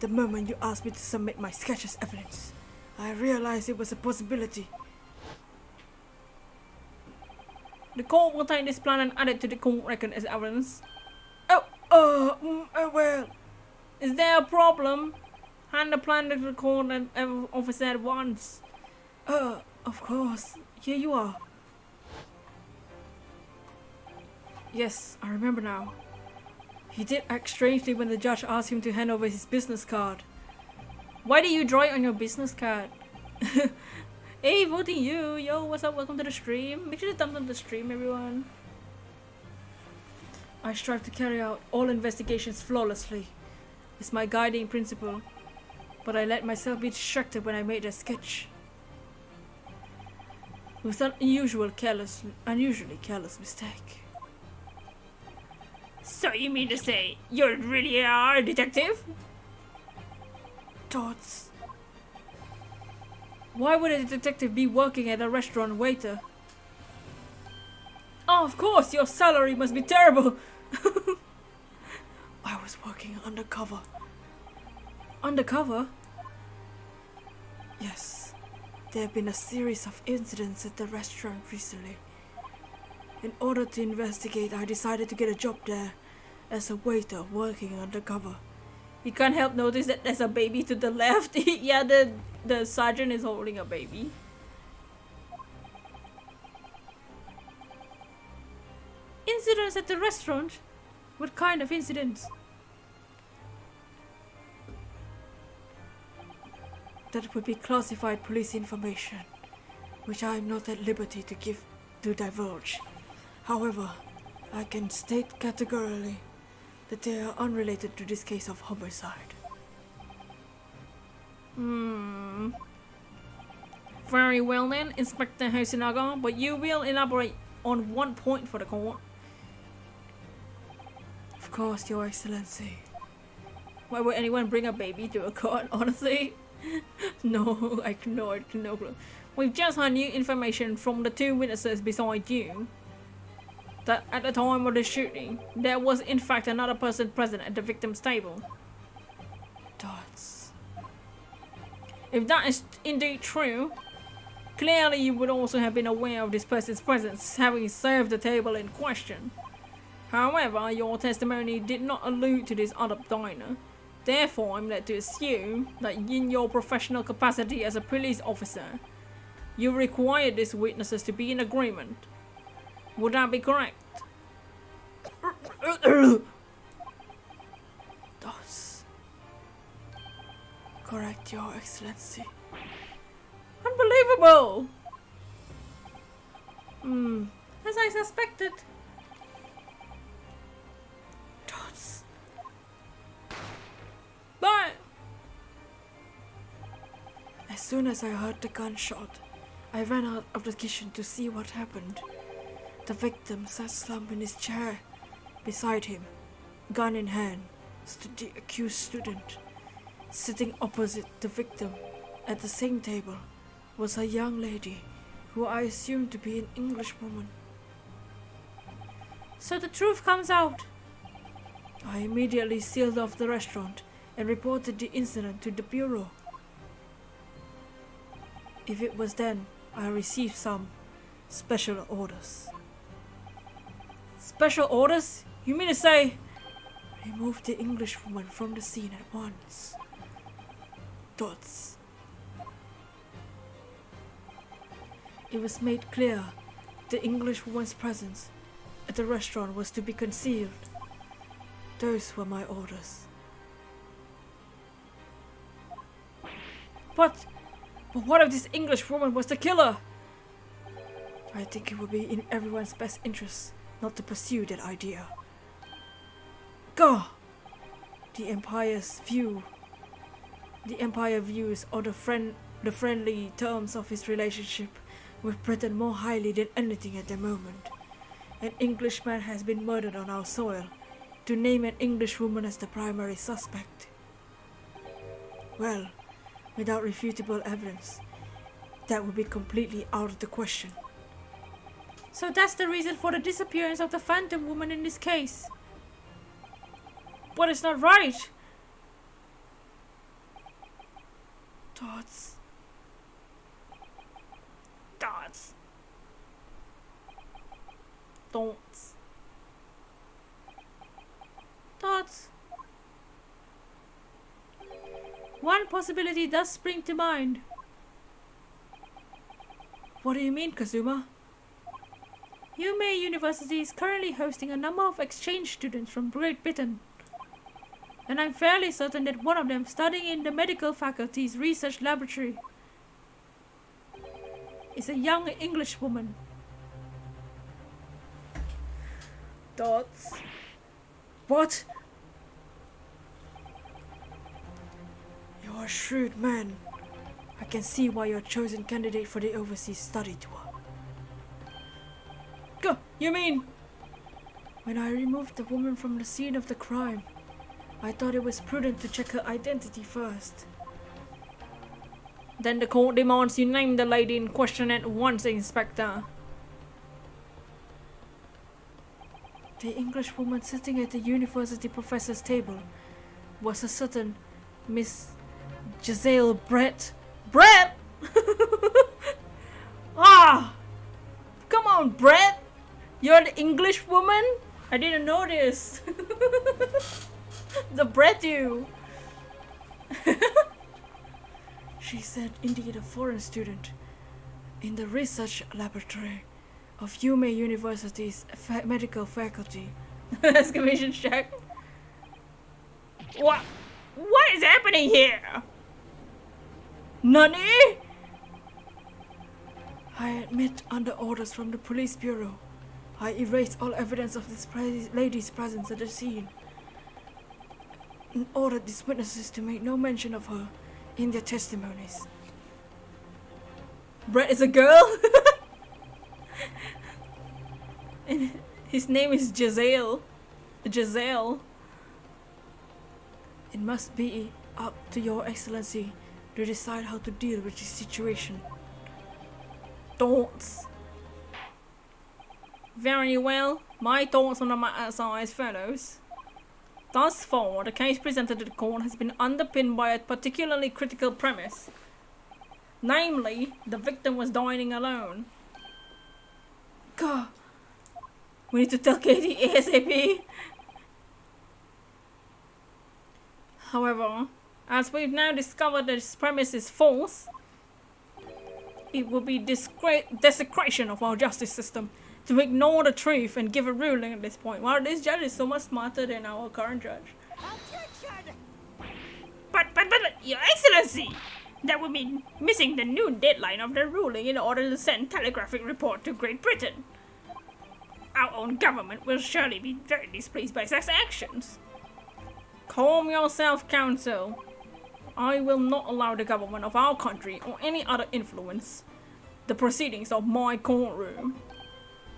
The moment you asked me to submit my sketch as evidence, I realized it was a possibility. The court will take this plan and add it to the court record as evidence. Well, is there a problem? Hand the plan to the court and officer at once. Of course. Here you are. Yes, I remember now. He did act strangely when the judge asked him to hand over his business card. Why do you draw it on your business card? Hey, voting you! Yo, what's up? Welcome to the stream. Make sure to thumb up the stream, everyone. I strive to carry out all investigations flawlessly. It's my guiding principle. But I let myself be distracted when I made a sketch. It was an unusually careless mistake. So you mean to say you really are a detective? Thoughts. Why would a detective be working at a restaurant waiter? Oh, of course, your salary must be terrible. I was working undercover. Undercover? Yes. There have been a series of incidents at the restaurant recently. In order to investigate, I decided to get a job there as a waiter working undercover. You can't help notice that there's a baby to the left. Yeah, the sergeant is holding a baby. Incidents at the restaurant? What kind of incidents? That would be classified police information, which I am not at liberty to divulge. However, I can state categorically that they are unrelated to this case of homicide. Very well then, Inspector Hosonaga, but you will elaborate on one point for the court. Of course, Your Excellency. Why would anyone bring a baby to a court, honestly? No, I ignored no clue. We've just had new information from the two witnesses beside you that at the time of the shooting, there was in fact another person present at the victim's table. Dots. If that is indeed true, clearly you would also have been aware of this person's presence, having served the table in question. However, your testimony did not allude to this other diner. Therefore, I'm led to assume that in your professional capacity as a police officer, you required these witnesses to be in agreement. Would that be correct? Dots. Correct, Your Excellency. Unbelievable! As I suspected. Dots. But as soon as I heard the gunshot, I ran out of the kitchen to see what happened. The victim sat slumped in his chair. Beside him, gun in hand, stood the accused student. Sitting opposite the victim at the same table was a young lady who I assumed to be an Englishwoman. So the truth comes out. I immediately sealed off the restaurant and reported the incident to the bureau. If it was then, I received some special orders. Special orders? You mean to say, remove the Englishwoman from the scene at once? Dots. It was made clear the Englishwoman's presence at the restaurant was to be concealed. Those were my orders. But what if this Englishwoman was the killer? I think it would be in everyone's best interest not to pursue that idea. Go! The Empire views on the friendly terms of his relationship with Britain more highly than anything at the moment. An Englishman has been murdered on our soil. To name an Englishwoman as the primary suspect, well, without refutable evidence, that would be completely out of the question. So that's the reason for the disappearance of the Phantom Woman in this case. But it's not right. Dots. Dots. Dots. Dots. One possibility does spring to mind. What do you mean, Kazuma? UMA University is currently hosting a number of exchange students from Great Britain. And I'm fairly certain that one of them studying in the medical faculty's research laboratory is a young Englishwoman. Dots. What? You're a shrewd man. I can see why you're a chosen candidate for the overseas study tour. Go! You mean? When I removed the woman from the scene of the crime, I thought it was prudent to check her identity first. Then the court demands you name the lady in question at once, Inspector. The Englishwoman sitting at the university professor's table was a certain Miss Giselle Brett. Brett? Ah! Come on, Brett! You're the Englishwoman? I didn't know this. The Brett you. She said, indeed a foreign student in the research laboratory of UMA University's medical faculty. Exclamation check. What is happening here? Nani? I admit, under orders from the police bureau, I erased all evidence of this lady's presence at the scene and ordered these witnesses to make no mention of her in their testimonies. Brett is a girl? And his name is Giselle. Giselle. It must be up to Your Excellency to decide how to deal with this situation. thoughts. Very well. My thoughts on the matter are as follows. Thus far, the case presented to the court has been underpinned by a particularly critical premise. Namely, the victim was dining alone. God. We need to tell Katie ASAP. However, as we've now discovered that this premise is false, it would be desecration of our justice system to ignore the truth and give a ruling at this point. Wow, this judge is so much smarter than our current judge. But, Your Excellency! That would mean missing the noon deadline of the ruling in order to send telegraphic report to Great Britain. Our own government will surely be very displeased by such actions. Calm yourself, counsel. I will not allow the government of our country or any other influence the proceedings of my courtroom.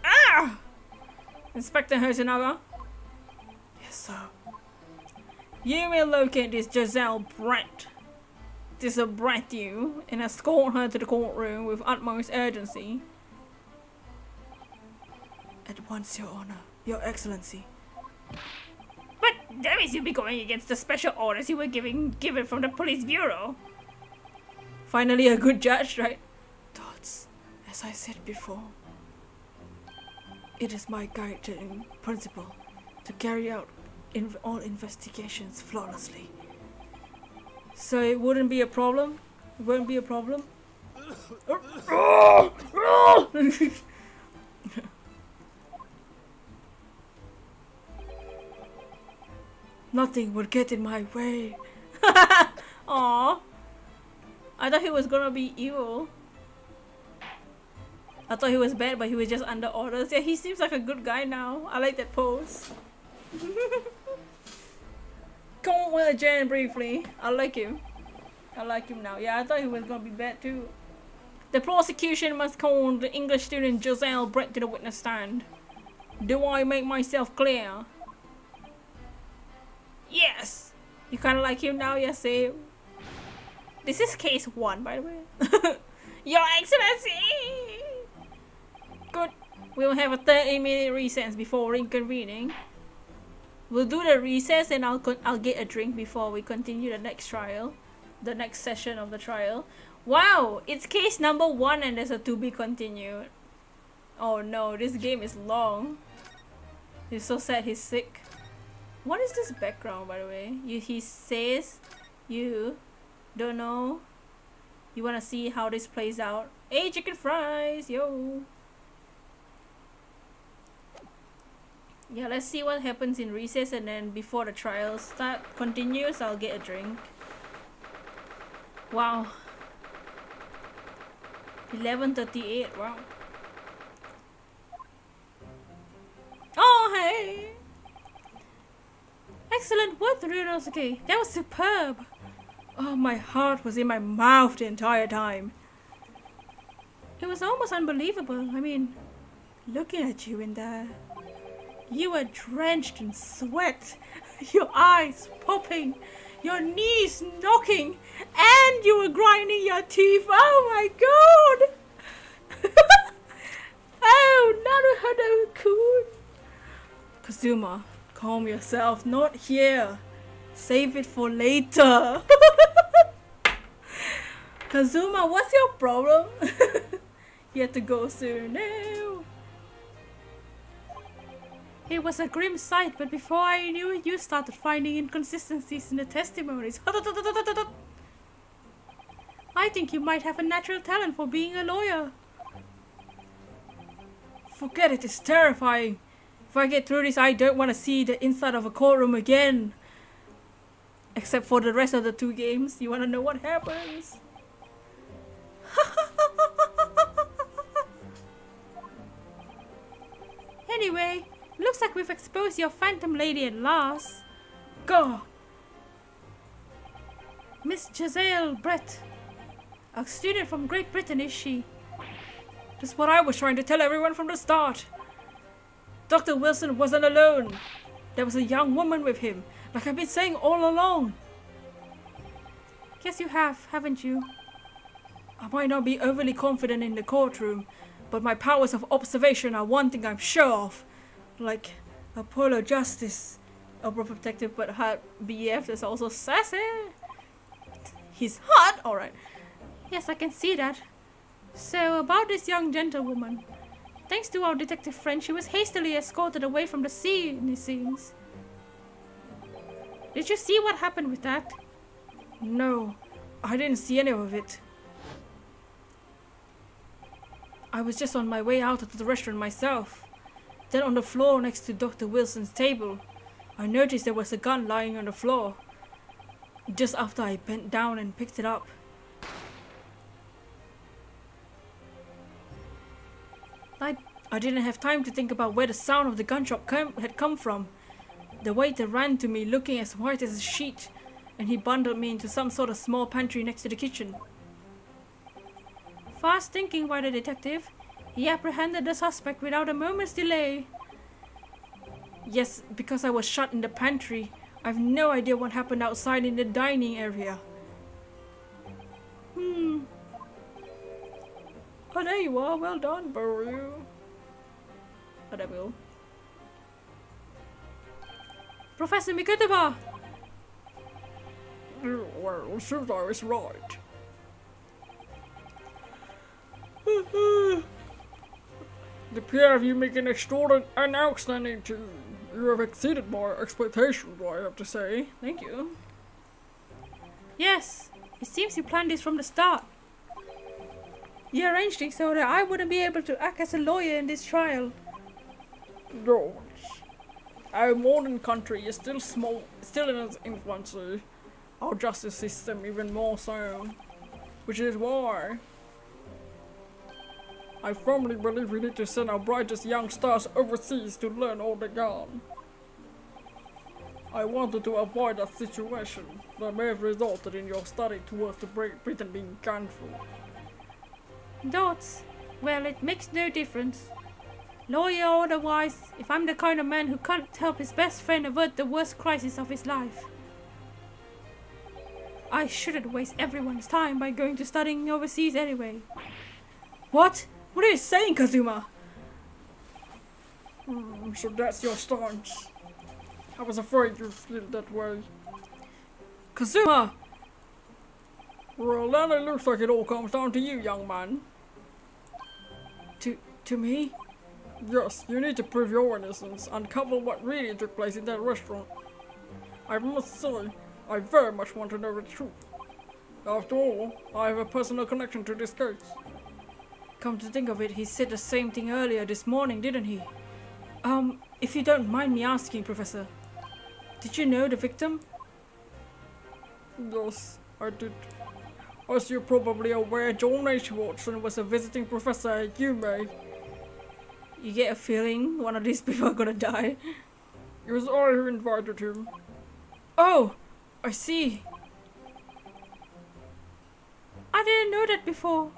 Ah! Inspector Hosenaga? Yes, sir. You will locate this Giselle Brett. This will Brett you and escort her to the courtroom with utmost urgency. At once, Your Honor, Your Excellency. But that means you'll be going against the special orders you were given from the police bureau. Finally a good judge, right? Thoughts, as I said before. It is my guiding principle to carry out all investigations flawlessly. So it wouldn't be a problem? It wouldn't be a problem? Nothing would get in my way. Aww. I thought he was gonna be evil. I thought he was bad, but he was just under orders. Yeah, he seems like a good guy now. I like that pose. Come with Jan briefly. I like him. I like him now. Yeah, I thought he was gonna be bad too. The prosecution must call the English student Giselle Brett to the witness stand. Do I make myself clear? Yes. You kinda like him now, yes, same. This is case 1, by the way. Your Excellency! Good. We'll have a 30-minute recess before reconvening. We'll do the recess and I'll get a drink before we continue the next trial. The next session of the trial. Wow! It's case number 1 and there's a to be continued. Oh no, this game is long. He's so sad he's sick. What is this background, by the way? He says you don't know. You wanna see how this plays out? Hey, chicken fries, yo! Yeah, let's see what happens in recess and then before the trial continues, I'll get a drink. Wow. 11:38, wow. Oh, hey! Excellent work, Ryunosuke. That was superb. Oh, my heart was in my mouth the entire time. It was almost unbelievable. I mean, looking at you in there. You were drenched in sweat, your eyes popping, your knees knocking, and you were grinding your teeth. Oh my god! Oh, Naruhodo-kun! Kazuma, calm yourself. Not here. Save it for later. Kazuma, what's your problem? You have to go soon. No. It was a grim sight, but before I knew it, you started finding inconsistencies in the testimonies. I think you might have a natural talent for being a lawyer. Forget it, it's terrifying. If I get through this, I don't want to see the inside of a courtroom again. Except for the rest of the 2 games. You want to know what happens? Anyway, looks like we've exposed your phantom lady at last. Go! Miss Giselle Brett. A student from Great Britain, is she? That's what I was trying to tell everyone from the start. Dr. Wilson wasn't alone. There was a young woman with him, like I've been saying all along. Yes, you have, haven't you? I might not be overly confident in the courtroom, but my powers of observation are one thing I'm sure of. Like Apollo Justice, overprotective but hot BF is also sassy. He's hot, alright. Yes, I can see that. So, about this young gentlewoman. Thanks to our detective friend, she was hastily escorted away from the scene, it seems. Did you see what happened with that? No, I didn't see any of it. I was just on my way out of the restaurant myself. Then on the floor next to Dr. Wilson's table, I noticed there was a gun lying on the floor. Just after I bent down and picked it up. I didn't have time to think about where the sound of the gunshot had come from. The waiter ran to me looking as white as a sheet, and he bundled me into some sort of small pantry next to the kitchen. Fast thinking by the detective, he apprehended the suspect without a moment's delay. Yes, because I was shut in the pantry, I've no idea what happened outside in the dining area. Oh, there you are. Well done, Baru. Oh, there we go. Professor Mikutaba! Well, seems I was right. The pair of you make an outstanding team. You have exceeded my expectations, I have to say. Thank you. Yes, it seems you planned this from the start. You arranged it so that I wouldn't be able to act as a lawyer in this trial. No, our modern country is still in its infancy. Our justice system even more so. Which is why I firmly believe we need to send our brightest young stars overseas to learn all they can. I wanted to avoid a situation that may have resulted in your study towards the Britain being cancelled. Dots? Well, it makes no difference. Lawyer or otherwise, if I'm the kind of man who can't help his best friend avert the worst crisis of his life. I shouldn't waste everyone's time by going to studying overseas anyway. What? What are you saying, Kazuma? So that's your stance. I was afraid you'd feel that way. Kazuma! Well, then it looks like it all comes down to you, young man. To me? Yes, you need to prove your innocence and cover what really took place in that restaurant. I must say, I very much want to know the truth. After all, I have a personal connection to this case. Come to think of it, he said the same thing earlier this morning, didn't he? If you don't mind me asking, Professor, did you know the victim? Yes, I did. As you're probably aware, John H. Watson was a visiting professor at UMA. You get a feeling one of these people are gonna die. It was I who invited him. Oh, I see. I didn't know that before.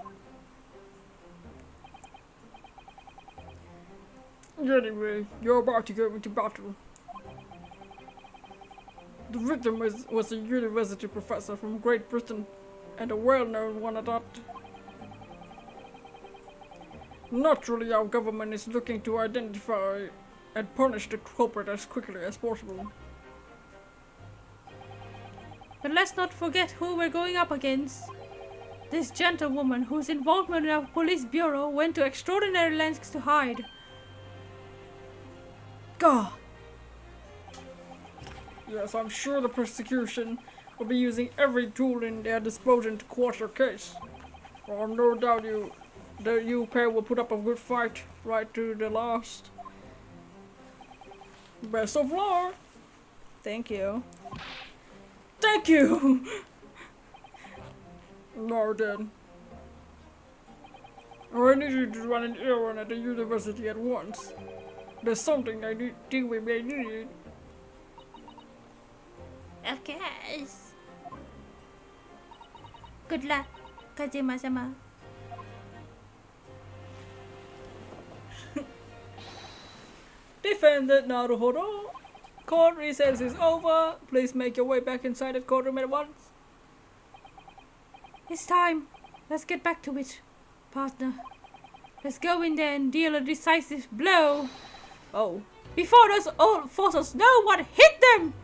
Anyway, you're about to go into battle. The victim was a university professor from Great Britain, and a well-known one at that. Naturally, our government is looking to identify and punish the culprit as quickly as possible. But let's not forget who we're going up against. This gentlewoman whose involvement in our police bureau went to extraordinary lengths to hide. God! Yes, I'm sure the prosecution will be using every tool in their disposal to quash your case. Well, no doubt you pair will put up a good fight right to the last. Best of luck! Thank you. Thank you! No, then. I need you to run an errand at the university at once. There's something I think we may need. Of course. Good luck, Kazuma-sama. Defendant Naruhodo. Court recess is over. Please make your way back inside the courtroom at once. It's time. Let's get back to it, partner. Let's go in there and deal a decisive blow. Oh. Before those old fossils know what hit them!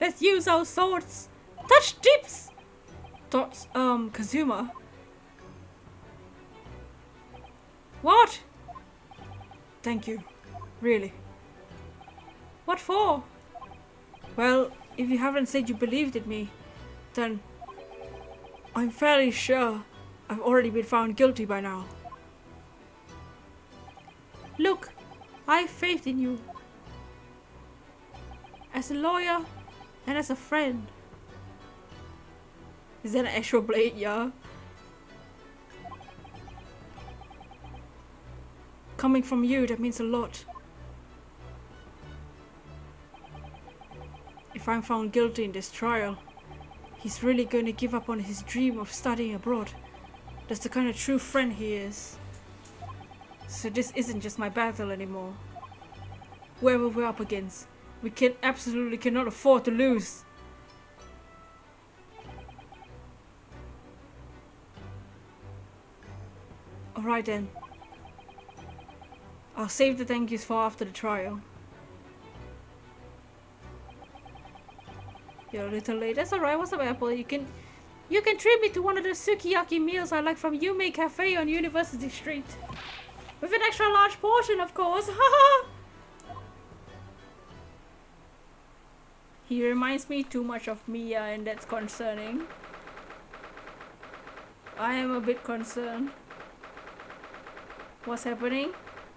Let's use our swords. Touch tips! Thoughts, Kazuma. What? Thank you. Really. What for? Well, if you haven't said you believed in me, then I'm fairly sure I've already been found guilty by now. Look, I have faith in you. As a lawyer and as a friend. Is that an actual blade? Yeah. Coming from you, that means a lot. If I'm found guilty in this trial, he's really going to give up on his dream of studying abroad. That's the kind of true friend he is. So this isn't just my battle anymore. Whoever we're up against, we absolutely cannot afford to lose. Alright then. I'll save the thank yous for after the trial. You're a little late. That's alright. What's up, Apple? You can treat me to one of the sukiyaki meals I like from Yume Cafe on University Street. With an extra large portion, of course. Haha! He reminds me too much of Mia, and that's concerning. I am a bit concerned. What's happening?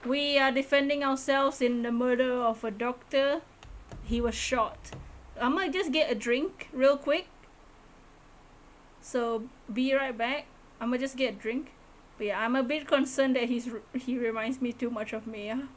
We are defending ourselves in the murder of a doctor. He was shot. I might just get a drink real quick. So be right back. I'm gonna just get a drink. But yeah, I'm a bit concerned that he reminds me too much of Mia.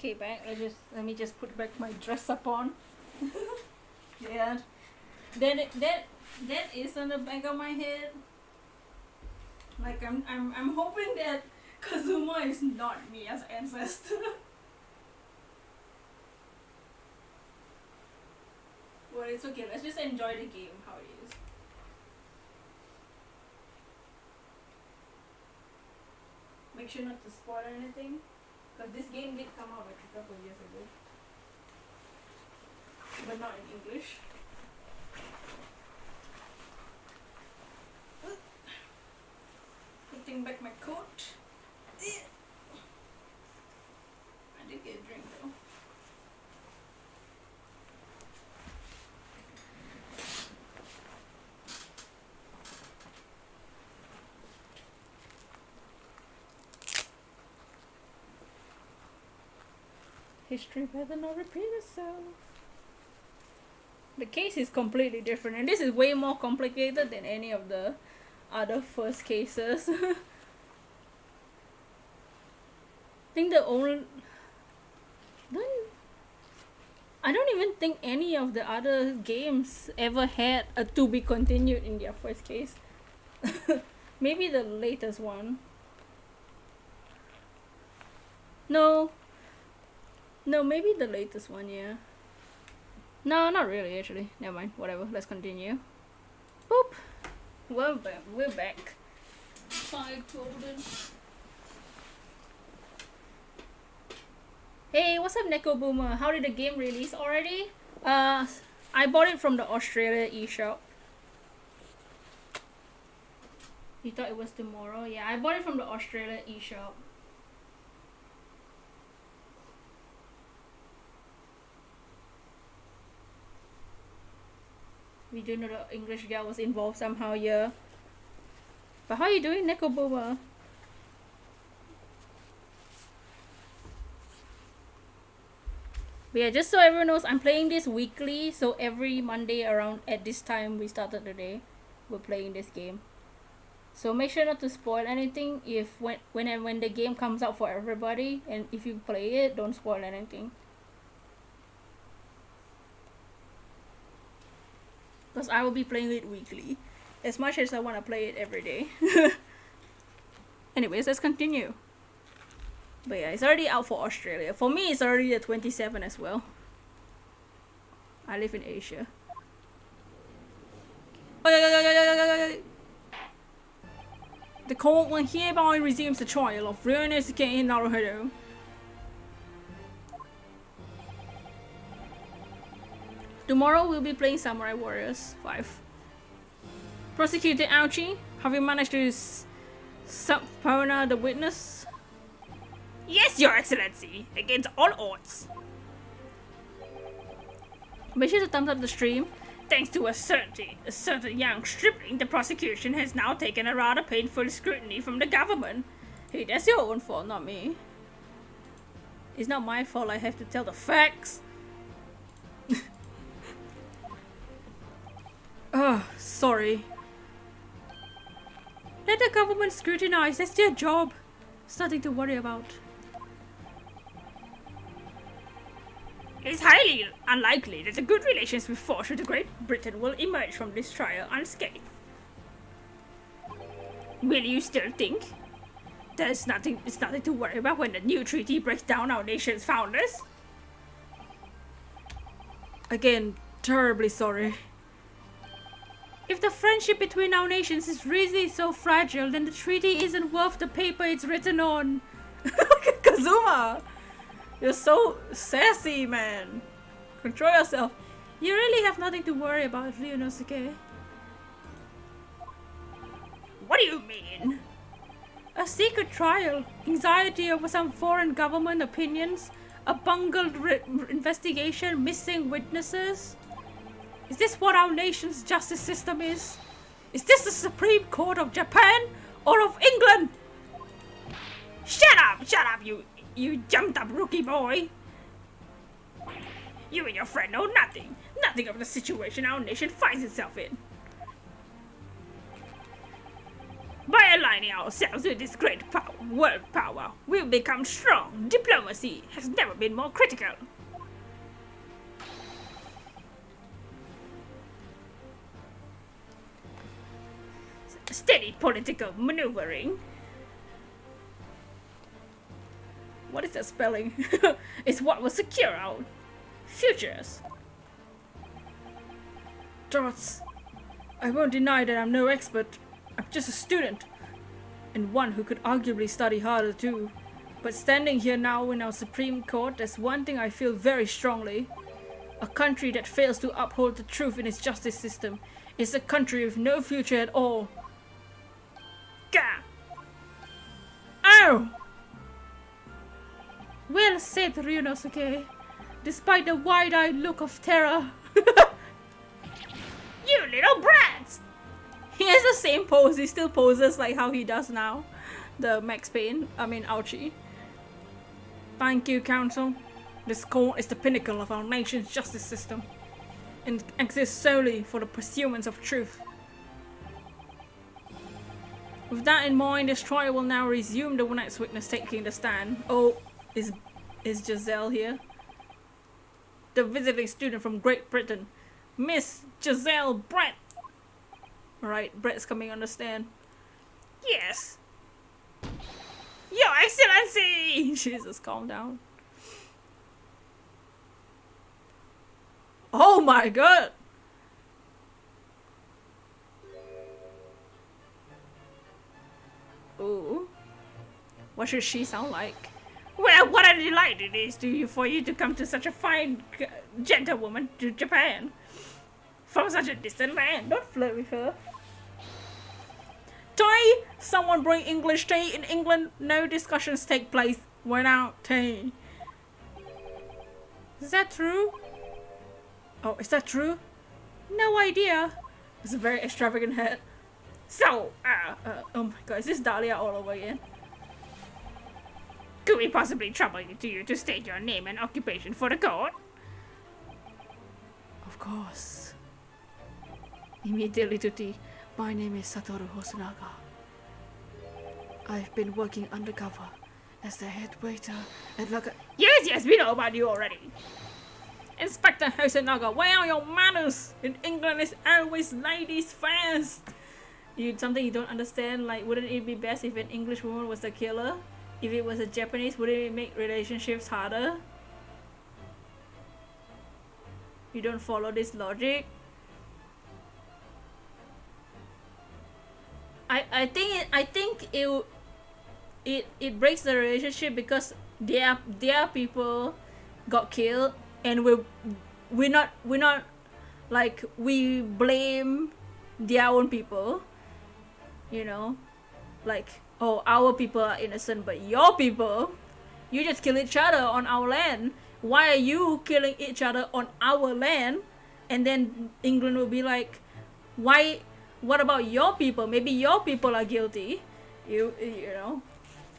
Okay, back. Let me just put back my dress up on. Yeah. That is on the back of my head. Like I'm hoping that Kazuma is not me as ancestor. Well, it's okay. Let's just enjoy the game how it is. Make sure not to spoil anything, because this game did come out like a couple of years ago, but not in English. Putting back my coat. I did get a drink though. History better not repeat itself. The case is completely different, and this is way more complicated than any of the other first cases. I think I don't even think any of the other games ever had a to be continued in their first case. Maybe the latest one. No, maybe the latest one, yeah. No, not really, actually. Never mind, whatever, let's continue. Boop! We're back. 5 golden. Hey, what's up, Neko Boomer? How did the game release already? I bought it from the Australia eShop. You thought it was tomorrow? Yeah, I bought it from the Australia eShop. We do know the English girl was involved somehow, yeah. But how are you doing, Neko Boomer? But yeah, just so everyone knows, I'm playing this weekly, so every Monday around at this time we started the day, we're playing this game. So make sure not to spoil anything if when the game comes out for everybody, and if you play it, don't spoil anything. Because I will be playing it weekly, as much as I want to play it every day. Anyways, let's continue. But yeah, it's already out for Australia. For me, it's already the 27 as well. I live in Asia. The court hereby resumes the trial of Ryunosuke Naruhodo. Tomorrow we'll be playing Samurai Warriors 5. Prosecutor Auchi, have you managed to subpoena the witness? Yes, Your Excellency, against all odds. Make sure to thumbs up the stream. Thanks to a certain young stripling, the prosecution has now taken a rather painful scrutiny from the government. Hey, that's your own fault, not me. It's not my fault I have to tell the facts. Sorry. Let the government scrutinize, that's their job. It's nothing to worry about. It's highly unlikely that the good relations we forged with Great Britain will emerge from this trial unscathed. Will you still think it's nothing to worry about when the new treaty breaks down our nation's founders? Again, terribly sorry. If the friendship between our nations is really so fragile, then the treaty isn't worth the paper it's written on. Kazuma! You're so sassy, man. Control yourself. You really have nothing to worry about, Ryunosuke. What do you mean? A secret trial, anxiety over some foreign government opinions, a bungled investigation, missing witnesses. Is this what our nation's justice system is? Is this the Supreme Court of Japan or of England? Shut up, you jumped up rookie boy. You and your friend know nothing of the situation our nation finds itself in. By a aligning ourselves with this great power, world power, we'll become strong. Diplomacy has never been more critical. Steady political maneuvering. What is that spelling? Is what will secure our futures. Dots. I won't deny that I'm no expert. I'm just a student. And one who could arguably study harder too. But standing here now in our Supreme Court, there's one thing I feel very strongly. A country that fails to uphold the truth in its justice system is a country with no future at all. Gah! Ow! Well said, Ryunosuke. Despite the wide-eyed look of terror. You little brats! He has the same pose, he still poses like how he does now. The Max Payne, ouchie. Thank you, Council. This court is the pinnacle of our nation's justice system and exists solely for the pursuance of truth. With that in mind, this trial will now resume. The next witness taking the stand. Oh, is Giselle here? The visiting student from Great Britain, Miss Giselle Brett. Alright, Brett's coming on the stand. Yes. Your Excellency! Jesus, calm down. Oh my god! Ooh. What should she sound like? Well, what a delight it is for you to come to such a fine gentlewoman to Japan. From such a distant land. Don't flirt with her. Tea! Someone bring English tea. In England, no discussions take place without tea. Is that true? Oh, is that true? No idea. It's a very extravagant hat. So, oh my god, is this Dahlia all over again? Could we possibly trouble you to state your name and occupation for the court? Of course. Immediately to tea. My name is Satoru Hosonaga. I've been working undercover as the head waiter at Laka. Yes, we know about you already. Inspector Hosonaga, where are your manners? In England, it's always ladies first. Something you don't understand, like, wouldn't it be best if an English woman was the killer? If it was a Japanese, wouldn't it make relationships harder? You don't follow this logic? I think it breaks the relationship because their people got killed and we're not like, we blame their own people, you know, like, oh, our people are innocent, but your people, you just kill each other on our land. Why are you killing each other on our land? And then England will be like, why? What about your people? Maybe your people are guilty. You know,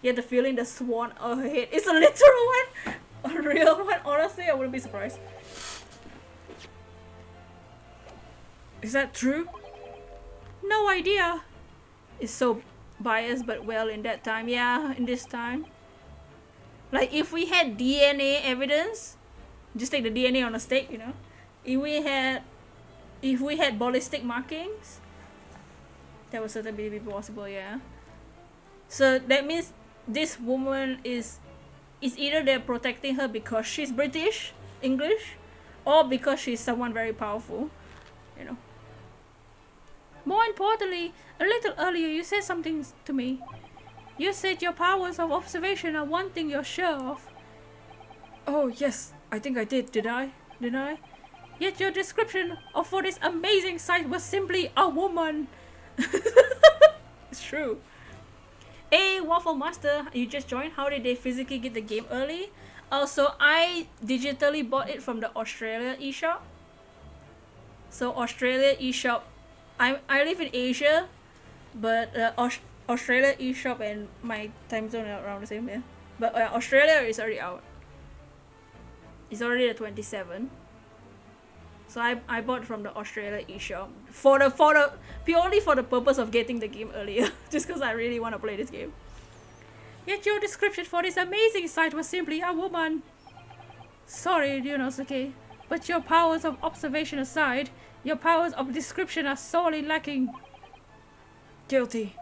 you have the feeling the swan ahead. It's a literal one, a real one. Honestly, I wouldn't be surprised. Is that true? No idea. It's so biased, but well, in that time, yeah, in this time. Like, if we had DNA evidence, just take the DNA on a stake, you know. If we had ballistic markings, that would certainly be possible, yeah. So that means this woman is either they're protecting her because she's British, English, or because she's someone very powerful, you know. More importantly, a little earlier you said something to me. You said your powers of observation are one thing you're sure of. Oh yes, I think I did. Did I? Yet your description for this amazing sight was simply a woman. It's true. Hey, Waffle Master, you just joined. How did they physically get the game early? Also, I digitally bought it from the Australia eShop. So Australia eShop, I live in Asia, but Australia eShop and my time zone are around the same, yeah. But Australia is already out. It's already the 27th. So I bought from the Australia eShop for the purely for the purpose of getting the game earlier, just because I really want to play this game. Yet your description for this amazing sight was simply a woman. Sorry, Ryunosuke, but your powers of observation aside, your powers of description are sorely lacking. Guilty.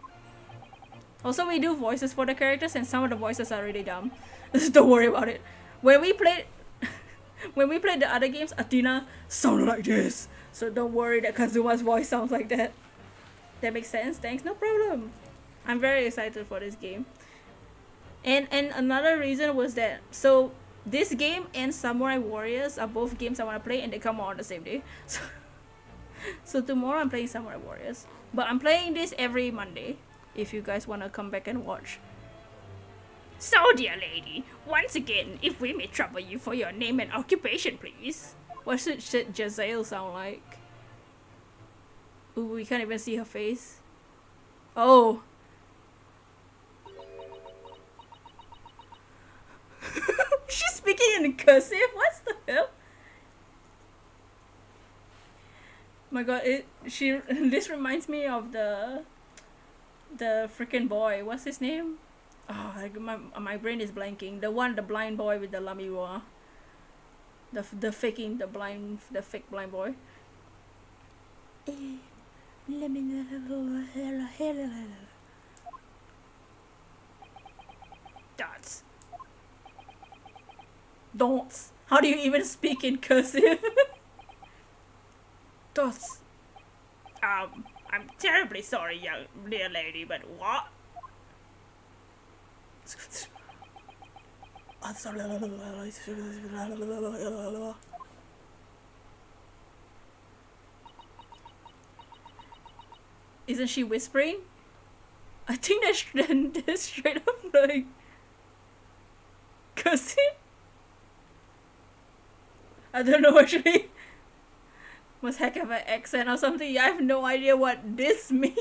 Also, we do voices for the characters, and some of the voices are really dumb. Don't worry about it. When we played the other games, Athena sounded like this. So don't worry that Kazuma's voice sounds like that. That makes sense. Thanks. No problem. I'm very excited for this game. And another reason was that, so this game and Samurai Warriors are both games I want to play, and they come out on the same day. So tomorrow I'm playing Samurai Warriors, but I'm playing this every Monday. If you guys want to come back and watch. So, dear lady, once again, if we may trouble you for your name and occupation, please. What should Jazale sound like? Ooh, we can't even see her face. Oh. She's speaking in cursive? What the hell? My god, this reminds me of the freaking boy. What's his name? Oh, my brain is blanking. The blind boy with the lamiwa. The fake blind boy. Dots. Dots. How do you even speak in cursive? Dots. I'm terribly sorry, young dear lady, but what? Isn't she whispering? I think that's straight up like cursing. I don't know actually. Must heck have an accent or something. I have no idea what this means.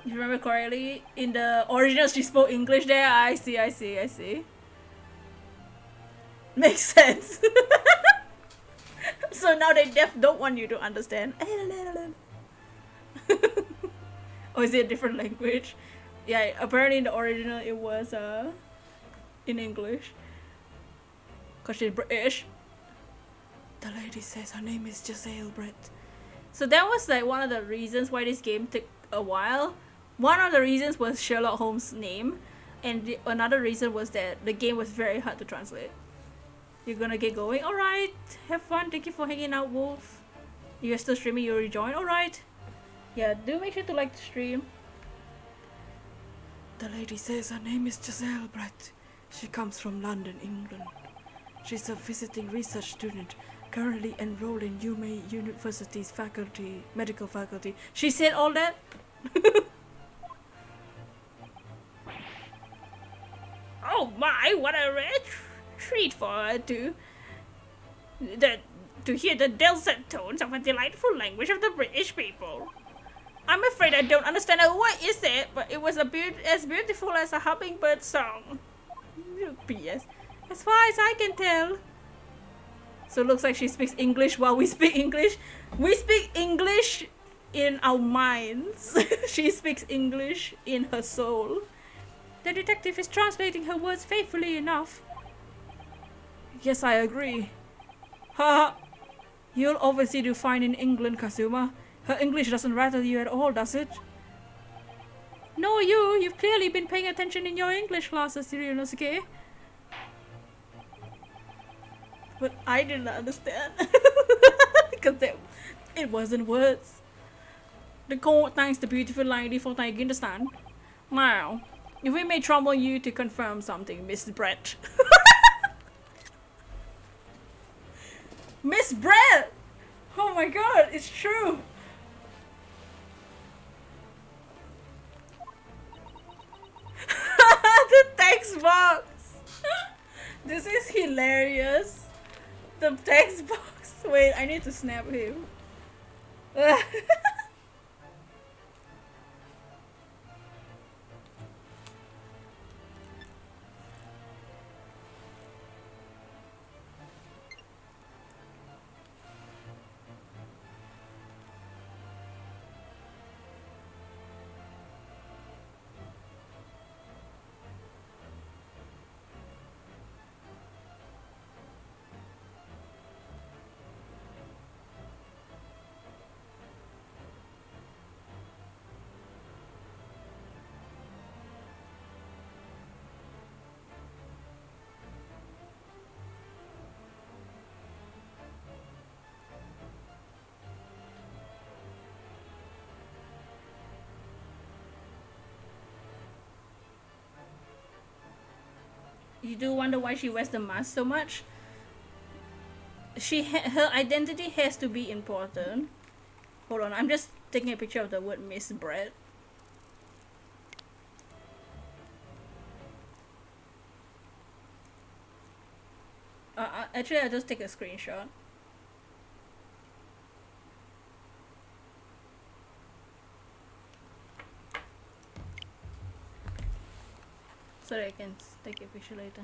You remember correctly? In the original she spoke English there. I see. Makes sense. So now they don't want you to understand. Or is it a different language? Yeah, apparently in the original it was in English. Cause she's British. The lady says her name is Giselle Brett. So that was like one of the reasons why this game took a while. One of the reasons was Sherlock Holmes' name, and another reason was that the game was very hard to translate. You're gonna get going? Alright, have fun. Thank you for hanging out, Wolf. You're still streaming, you rejoin? Alright. Yeah, do make sure to like the stream. The lady says her name is Giselle Brett. She comes from London, England. She's a visiting research student, currently enrolled in UMaine University's medical faculty. She said all that? Oh my, what a rare treat for her to hear the dulcet tones of a delightful language of the British people. I'm afraid I don't understand a word you said, but it was as beautiful as a hummingbird song. P.S. As far as I can tell. So it looks like she speaks English while we speak English. We speak English in our minds. She speaks English in her soul. The detective is translating her words faithfully enough. Yes, I agree. Ha! You'll obviously do fine in England, Kazuma. Her English doesn't rattle you at all, does it? No, you've clearly been paying attention in your English classes, Ryunosuke. But I didn't understand. Because it wasn't words. The court thanks the beautiful lady for taking the stand. Now, if we may trouble you to confirm something, Miss Brett. Miss Brett! Oh my god, it's true! The text box! This is hilarious. The text box. Wait, I need to snap him. you do wonder why she wears the mask so much. Her identity has to be important. Hold on, I'm just taking a picture of the word Miss Bread. Actually, I'll just take a screenshot. So that I can take a picture later.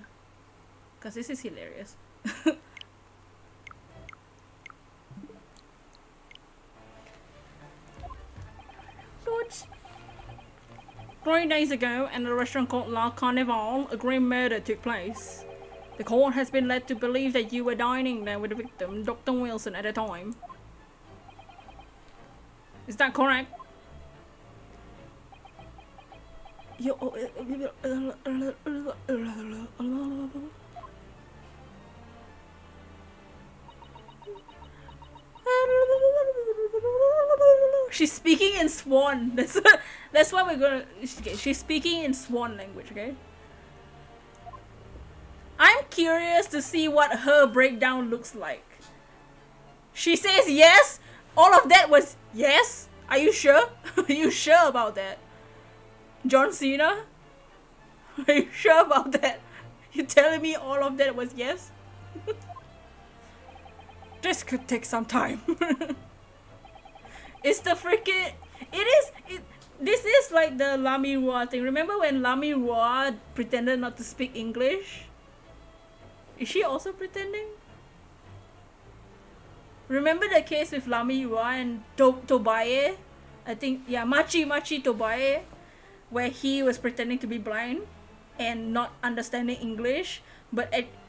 Cause this is hilarious. Dudes. 3 days ago, in a restaurant called La Carnival, a grim murder took place. The court has been led to believe that you were dining there with the victim, Dr. Wilson, at the time. Is that correct? She's speaking in Swan. That's what we're gonna. She's speaking in Swan language, okay? I'm curious to see what her breakdown looks like. She says yes. All of that was yes. Are you sure? Are you sure about that? John Cena? Are you sure about that? You telling me all of that was yes? This could take some time. It's the freaking... This is like the Lamy Roy thing. Remember when Lamy Roy pretended not to speak English? Is she also pretending? Remember the case with Lamy Roy and Tobaye? I think, yeah, Machi Tobaye, where he was pretending to be blind and not understanding English,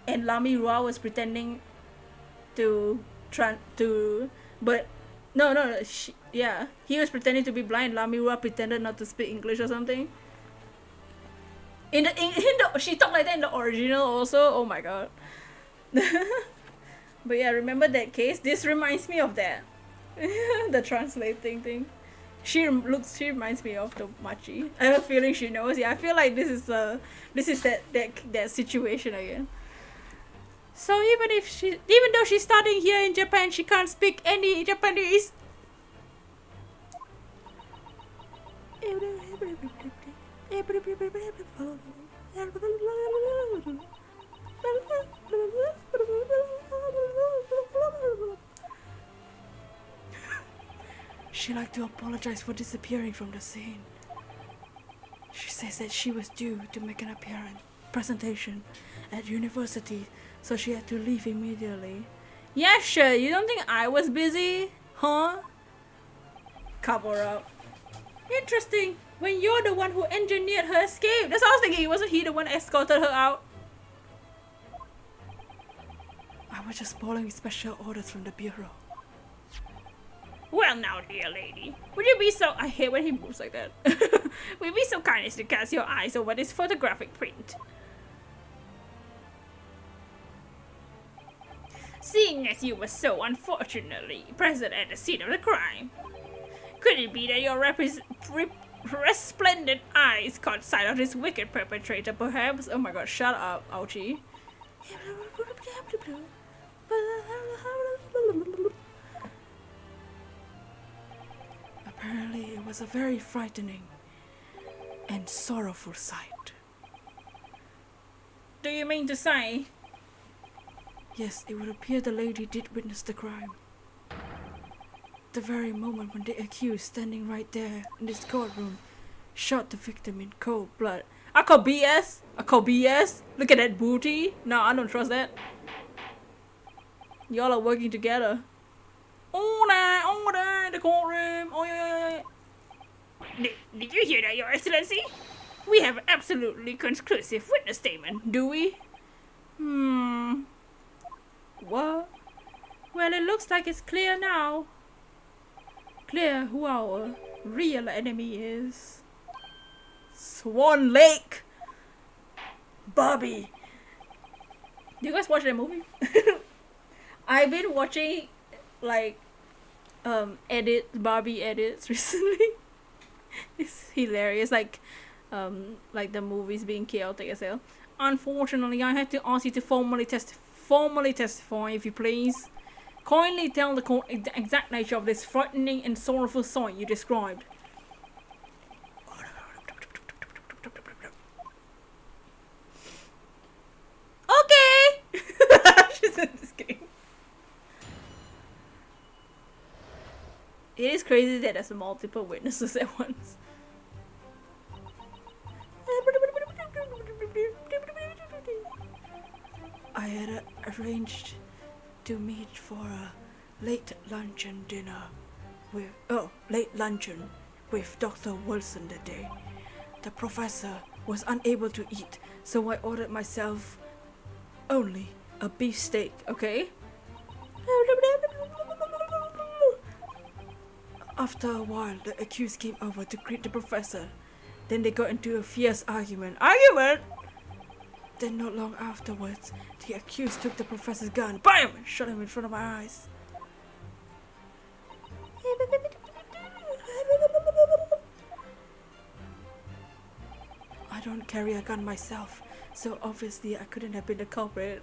and Lamy Roy was pretending he was pretending to be blind. Lamy Roy pretended not to speak English or something. She talked like that in the original also. Oh my god. But yeah, remember that case? This reminds me of that. The translating thing. She reminds me of the Machi. I have a feeling she knows. Yeah, I feel like this is that situation again. So even though she's studying here in Japan, she can't speak any Japanese. She'd like to apologize for disappearing from the scene. She says that she was due to make an presentation at university, so she had to leave immediately. Yeah, sure. You don't think I was busy? Huh? Cover up. Interesting. When you're the one who engineered her escape. That's what I was thinking. Wasn't he the one escorted her out? I was just following special orders from the bureau. Well now, dear lady, would you be so... I hate when he moves like that. Would you be so kind as to cast your eyes over this photographic print? Seeing as you were so unfortunately present at the scene of the crime, could it be that your resplendent eyes caught sight of this wicked perpetrator, perhaps? Oh my god, shut up, ouchie. Apparently, it was a very frightening and sorrowful sight. Do you mean to say? Yes, it would appear the lady did witness the crime. The very moment when the accused, standing right there in this courtroom, shot the victim in cold blood. I call BS. I call BS. Look at that booty. No, I don't trust that. Y'all are working together. Oh, there, in the courtroom. Oh, yeah. Did you hear that, Your Excellency? We have an absolutely conclusive witness statement. Do we? What? Well, it looks like it's clear now. Clear who our real enemy is. Swan Lake. Bobby. Do you guys watch that movie? I've been watching like Barbie edits recently. It's hilarious. Like the movies being chaotic as hell. Unfortunately, I have to ask you to formally testify, if you please. Kindly tell the court the exact nature of this frightening and sorrowful sight you described. Okay. She's just kidding. It is crazy that there's multiple witnesses at once. I had arranged to meet for a late luncheon with Dr. Wilson that day. The professor was unable to eat, so I ordered myself only a beefsteak. Okay. After a while, the accused came over to greet the professor. Then they got into a fierce argument. Then not long afterwards, the accused took the professor's gun, BAM! And shot him in front of my eyes. I don't carry a gun myself, so obviously I couldn't have been the culprit.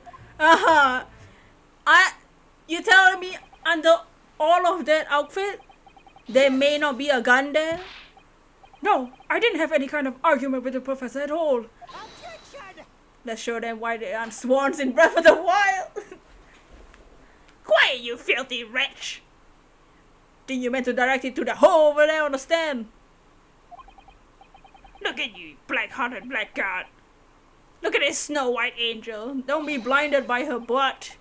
You telling me under all of that outfit, there may not be a gun there? No, I didn't have any kind of argument with the professor at all. Let's show them why they aren't swans in Breath of the Wild. Quiet, you filthy wretch! Think you meant to direct it to the hole over there on the stand? Look at you, black-hearted blackguard. Look at this Snow White angel. Don't be blinded by her butt.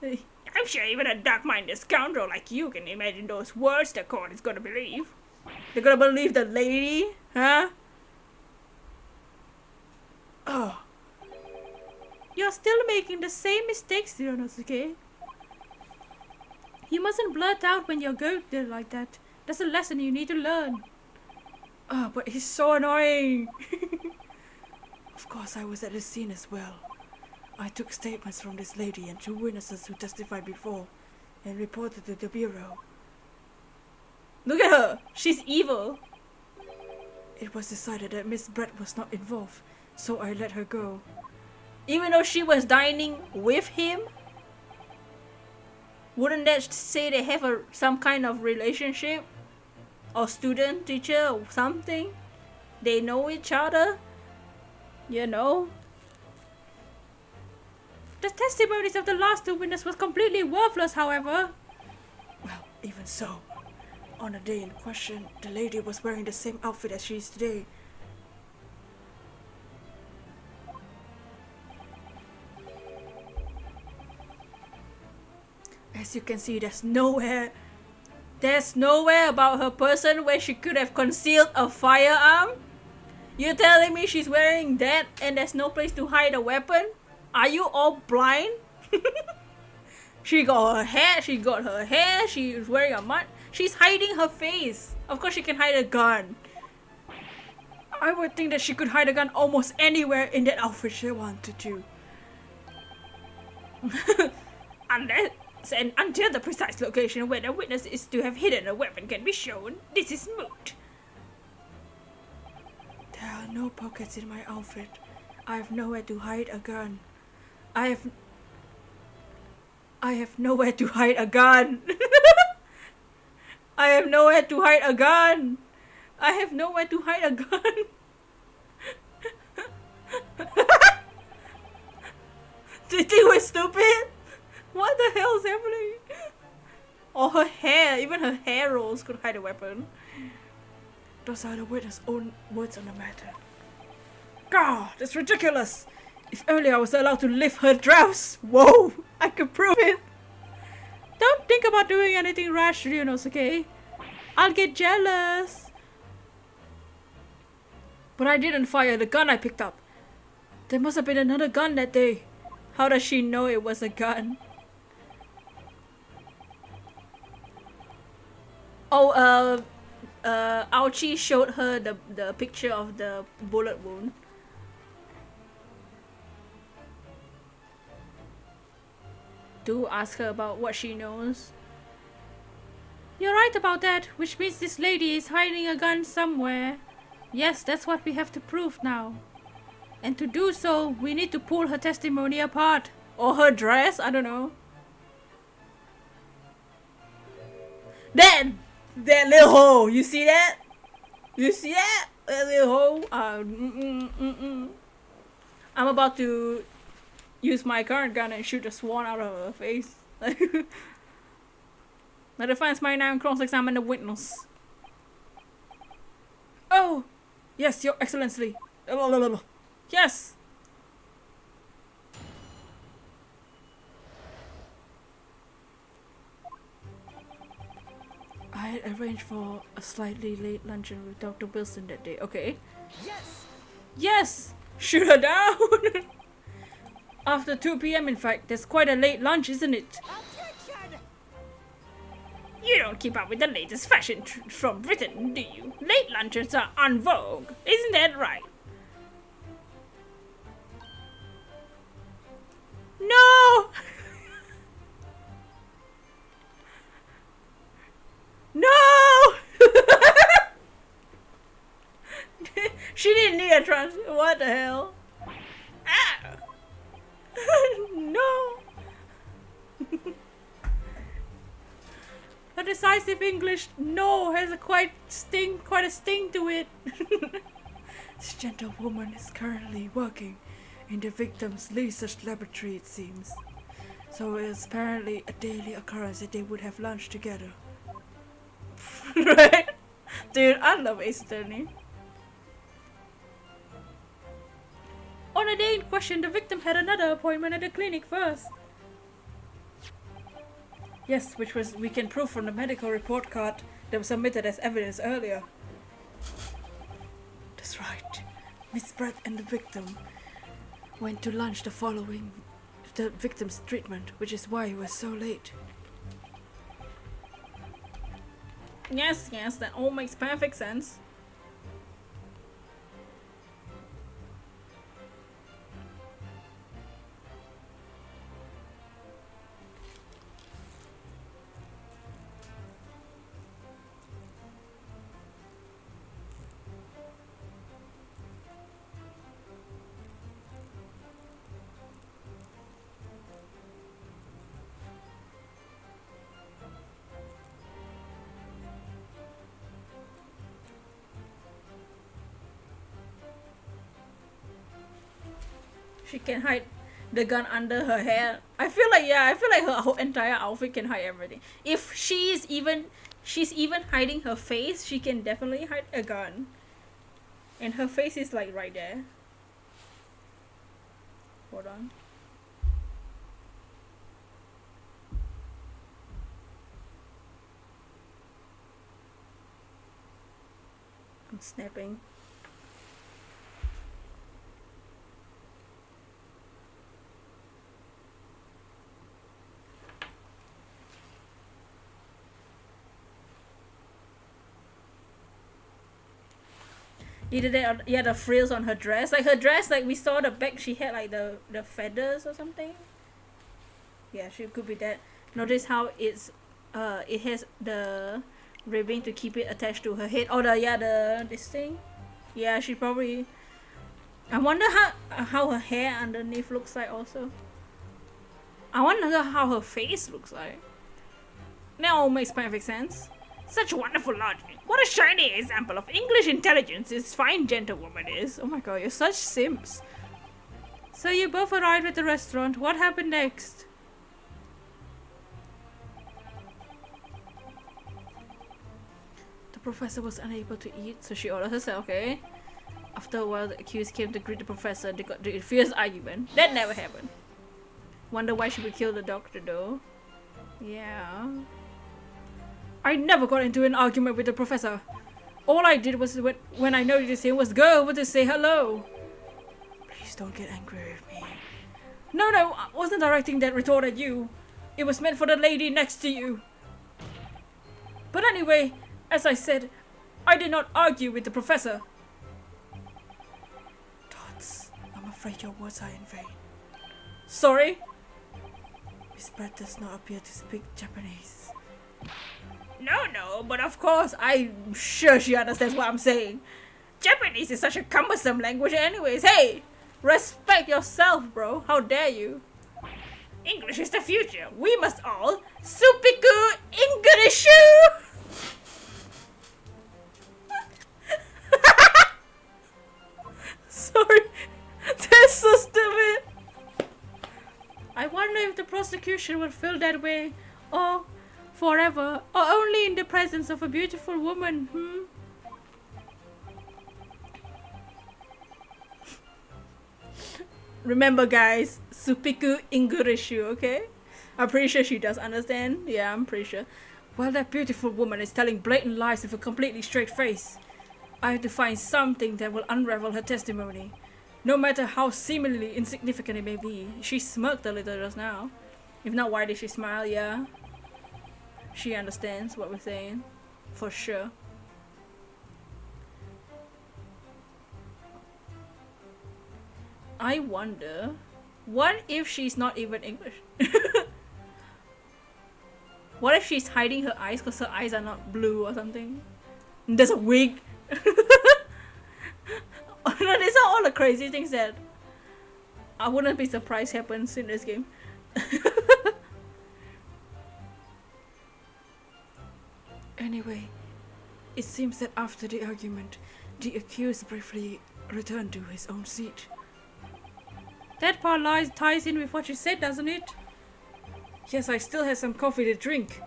I'm sure even a dark-minded scoundrel like you can imagine those words the court is gonna believe. They're gonna believe the lady? Huh? Oh, You're still making the same mistakes, Ryonosuke. You mustn't blurt out when you're goaded like that. That's a lesson you need to learn. but he's so annoying. Of course, I was at the scene as well. I took statements from this lady and 2 witnesses who testified before and reported to the bureau. Look at her. She's evil. It was decided that Miss Brett was not involved, so I let her go. Even though she was dining with him? Wouldn't that say they have some kind of relationship? Or student, teacher, or something? They know each other? You know? The testimonies of the last 2 witnesses was completely worthless, however. Well, even so. On the day in question, the lady was wearing the same outfit as she is today. As you can see, there's nowhere about her person where she could have concealed a firearm. You're telling me she's wearing that and there's no place to hide a weapon? Are you all blind? She got her hair, she's wearing a mask. She's hiding her face. Of course she can hide a gun. I would think that she could hide a gun almost anywhere in that outfit she wanted to. Until the precise location where the witness is to have hidden a weapon can be shown, this is moot. There are no pockets in my outfit. I have nowhere to hide a gun. I have nowhere to hide a gun. I have nowhere to hide a gun. I have nowhere to hide a gun. Do you think we're stupid? What the hell is happening? Or her hair, even her hair rolls could hide a weapon. Those are the witness' own words on the matter. God, that's ridiculous! If only I was allowed to live her dress! Whoa, I could prove it. Don't think about doing anything rash, Ryonosuke. I'll get jealous. But I didn't fire the gun I picked up. There must have been another gun that day. How does she know it was a gun? Oh, Aochi showed her the picture of the bullet wound. To ask her about what she knows. You're right about that, which means this lady is hiding a gun somewhere. Yes, that's what we have to prove now. And to do so, we need to pull her testimony apart. Or her dress, I don't know. That little hole, you see that? You see that? That little hole? I'm about to use my current gun and shoot a swan out of her face. The defense may now cross-examine the witness. Oh! Yes, Your Excellency. Yes! I had arranged for a slightly late luncheon with Dr. Wilson that day. Okay. Yes! Yes! Shoot her down! After 2 p.m. in fact, that's quite a late lunch, isn't it? Objection! You don't keep up with the latest fashion from Britain, do you? Late lunches are en vogue. Isn't that right? No! No! She didn't need a trans. What the hell? Ah! No! A decisive English no has a quite a sting to it. This gentlewoman is currently working in the victim's research laboratory, it seems. So it's apparently a daily occurrence that they would have lunch together. Right? Dude, I love Ace Attorney. On the day in question, the victim had another appointment at the clinic first. Yes, which was we can prove from the medical report card that was submitted as evidence earlier. That's right. Miss Brett and the victim went to lunch the following the victim's treatment, which is why he was so late. Yes, that all makes perfect sense. She can hide the gun under her hair. I feel like her whole entire outfit can hide everything. If she's even hiding her face, she can definitely hide a gun. And her face is like right there. Hold on. I'm snapping. Either that or yeah, the frills on her dress. Like her dress, like we saw the back, she had like the feathers or something. Yeah, she could be that. Notice how it has the ribbing to keep it attached to her head. Oh, this thing. Yeah, she probably. I wonder how her hair underneath looks like also. I wonder how her face looks like. That all makes perfect sense. Such wonderful logic. What a shining example of English intelligence this fine gentlewoman is. Oh my god, you're such simps. So you both arrived at the restaurant. What happened next? The professor was unable to eat, so she ordered herself, okay? After a while, the accused came to greet the professor. They got into a fierce argument. That never happened. Wonder why she would kill the doctor though. Yeah. I never got into an argument with the professor. All I did was when I noticed him was go over to say hello. Please don't get angry with me. No, I wasn't directing that retort at you. It was meant for the lady next to you. But anyway, as I said, I did not argue with the professor. Tots, I'm afraid your words are in vain. Sorry? Miss Brett does not appear to speak Japanese. No, but of course, I'm sure she understands what I'm saying. Japanese is such a cumbersome language anyways. Hey, Respect yourself, bro. How dare you? English is the future. We must all Supiku English. Sorry. That's so stupid. I wonder if the prosecution will feel that way, or forever, or only in the presence of a beautiful woman. Remember, guys, Supiku Ingurishu, okay? I'm pretty sure she does understand. Yeah, I'm pretty sure. While that beautiful woman is telling blatant lies with a completely straight face, I have to find something that will unravel her testimony. No matter how seemingly insignificant it may be. She smirked a little just now. If not, why did she smile? Yeah. She understands what we're saying. For sure. I wonder, what if she's not even English? What if she's hiding her eyes because her eyes are not blue or something? And there's a wig. No, these are all the crazy things that I wouldn't be surprised happens in this game. Anyway, it seems that after the argument, the accused briefly returned to his own seat. That part ties in with what you said, doesn't it? Yes, I still have some coffee to drink.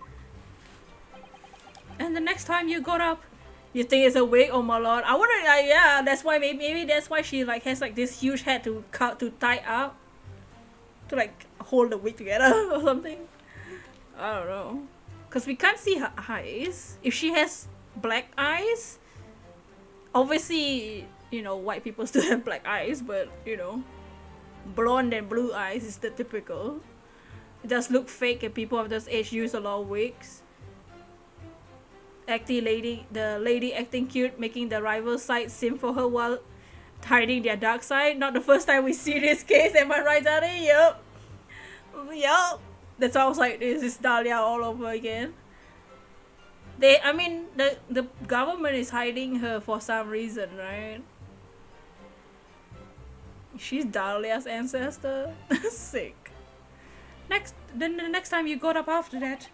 And the next time you got up, you think it's a wig? Oh my lord! I wonder. Yeah, that's why maybe that's why she like has like this huge head to tie up, to like hold the wig together or something. I don't know, cause we can't see her eyes. If she has black eyes, obviously you know white people still have black eyes, but you know. Blonde and blue eyes is the typical. It does look fake and people of this age use a lot of wigs. The lady acting cute, making the rival side sim for her while hiding their dark side. Not the first time we see this case, am I right, Daddy? Yup. Yup. That sounds like this is Dahlia all over again. The government is hiding her for some reason, right? She's Dahlia's ancestor. Sick. The next time you got up after that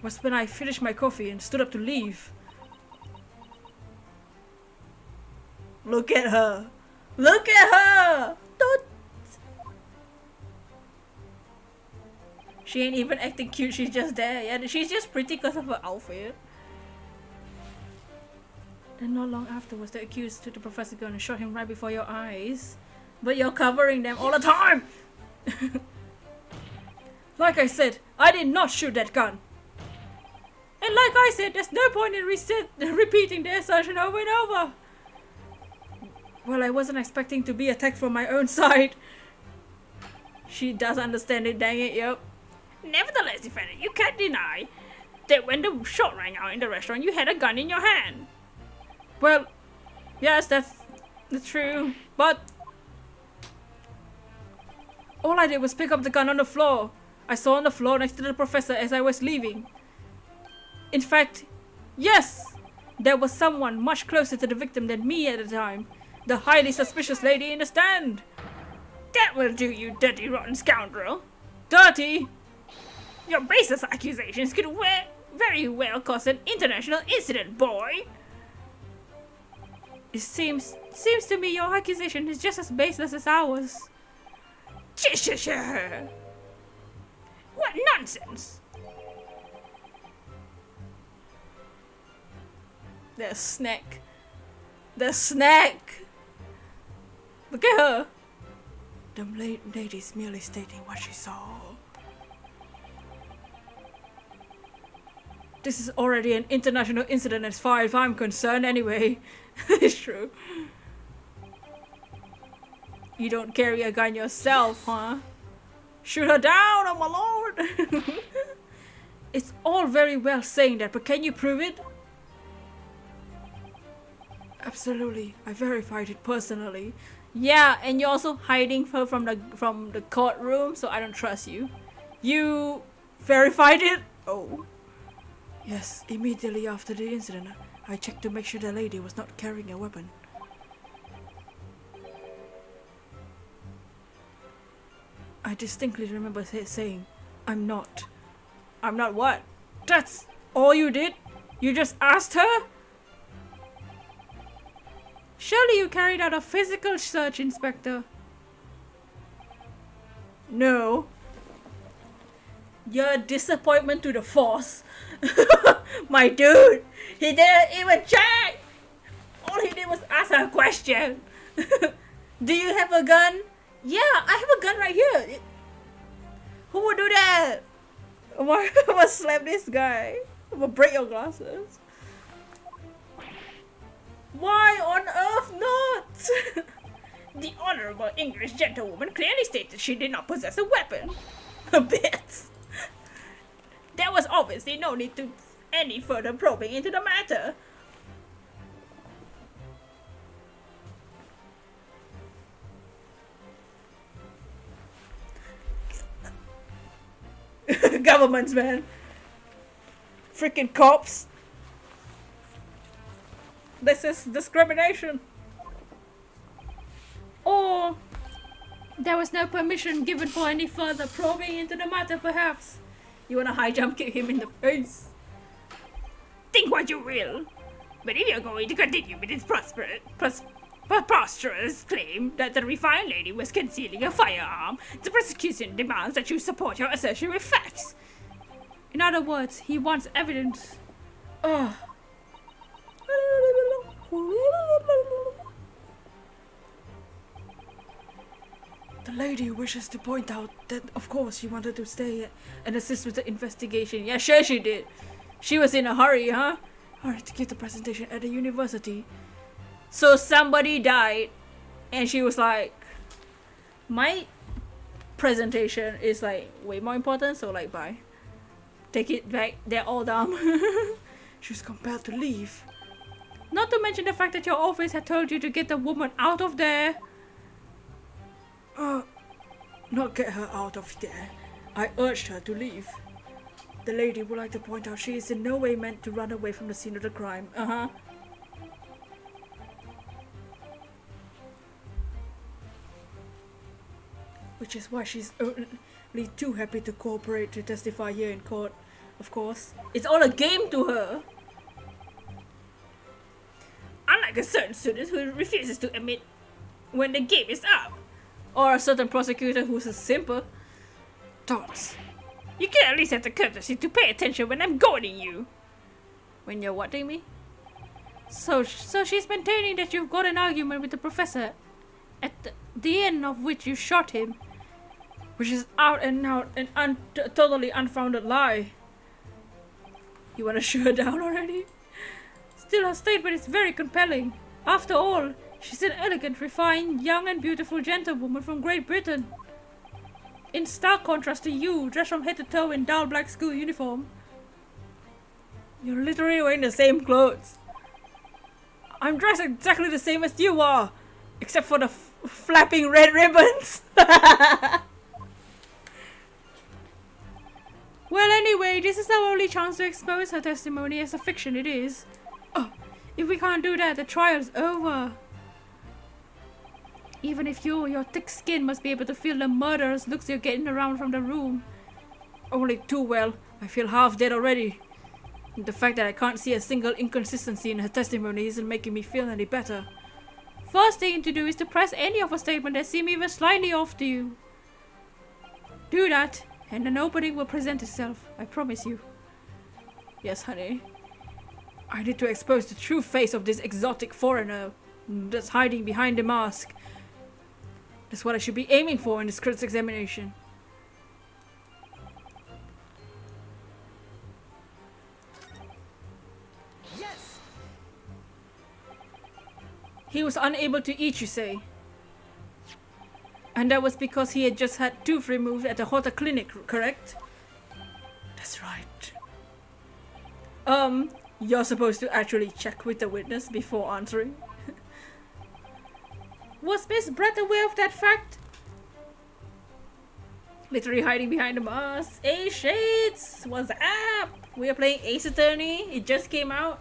was when I finished my coffee and stood up to leave. Look at her. Look at her. Don't. She ain't even acting cute. She's just there. Yeah, she's just pretty because of her outfit. Then not long afterwards, the accused took the professor's gun and shot him right before your eyes. But you're covering them all the time! Like I said, I did not shoot that gun. And like I said, there's no point in repeating the assertion over and over. Well, I wasn't expecting to be attacked from my own side. She does understand it, dang it, yep. Nevertheless, defendant, you can't deny that when the shot rang out in the restaurant, you had a gun in your hand. Well, yes, that's true, but all I did was pick up the gun on the floor. I saw on the floor next to the professor as I was leaving. In fact, yes, there was someone much closer to the victim than me at the time. The highly suspicious lady in the stand. That will do, you dirty, rotten scoundrel. Dirty? Your baseless accusations could very well cause an international incident, boy. It seems to me your accusation is just as baseless as ours. What nonsense! The snack. The snack! Look at her! The lady's merely stating what she saw. This is already an international incident as far as I'm concerned anyway. It's true. You don't carry a gun yourself, huh? Shoot her down, oh my lord! It's all very well saying that, but can you prove it? Absolutely, I verified it personally. Yeah, and you're also hiding her from the courtroom, so I don't trust you. You verified it? Oh. Yes, immediately after the incident, I checked to make sure the lady was not carrying a weapon. I distinctly remember saying, I'm not. I'm not what? That's all you did? You just asked her? Surely you carried out a physical search, Inspector. No. You're a disappointment to the force. My dude, he didn't even check. All he did was ask her a question. Do you have a gun? Yeah, I have a gun right here. Who would do that? I'm gonna slap this guy. I'm gonna break your glasses. Why on earth not? The honorable English gentlewoman clearly stated she did not possess a weapon. A bit. There was obviously no need to any further probing into the matter. Governments, man. Freaking cops. This is discrimination. Or there was no permission given for any further probing into the matter, perhaps. You wanna high jump kick him in the face? Think what you will. But if you're going to continue with this preposterous claim that the refined lady was concealing a firearm, the prosecution demands that you support your assertion with facts. In other words, he wants evidence. Ugh. The lady wishes to point out that, of course, she wanted to stay and assist with the investigation. Yeah, sure she did. She was in a hurry, huh? Hurry to give the presentation at the university. So somebody died, and she was like, my presentation is like way more important, so like bye. Take it back, they're all dumb. She was compelled to leave. Not to mention the fact that your office had told you to get the woman out of there. Not get her out of there. I urged her to leave. The lady would like to point out she is in no way meant to run away from the scene of the crime. Uh-huh. Which is why she's only too happy to cooperate to testify here in court, of course. It's all a game to her. Unlike a certain student who refuses to admit when the game is up. Or a certain prosecutor who's a simper. Thoughts. You can at least have the courtesy to pay attention when I'm goading you. When you're what, me? So she's maintaining that you've got an argument with the professor, at the end of which you shot him. Which is out and totally unfounded lie. You wanna shoot her down already? Still, her statement is very compelling. After all, she's an elegant, refined, young and beautiful gentlewoman from Great Britain. In stark contrast to you, dressed from head to toe in dull black school uniform. You're literally wearing the same clothes. I'm dressed exactly the same as you are. Except for the flapping red ribbons. Well, anyway, this is our only chance to expose her testimony as a fiction it is. Oh, if we can't do that, the trial's over. Even if your thick skin must be able to feel the murderous looks you're getting around from the room. Only too well. I feel half dead already. And the fact that I can't see a single inconsistency in her testimony isn't making me feel any better. First thing to do is to press any of her statement that seem even slightly off to you. Do that, and an opening will present itself, I promise you. Yes, honey. I need to expose the true face of this exotic foreigner that's hiding behind the mask. That's what I should be aiming for in this critics examination. Yes! He was unable to eat, you say? And that was because he had just had tooth removed at the Horta clinic, correct? That's right. You're supposed to actually check with the witness before answering. Was Miss Brett aware of that fact? Literally hiding behind the mask. Hey Shades! What's up? We are playing Ace Attorney. It just came out.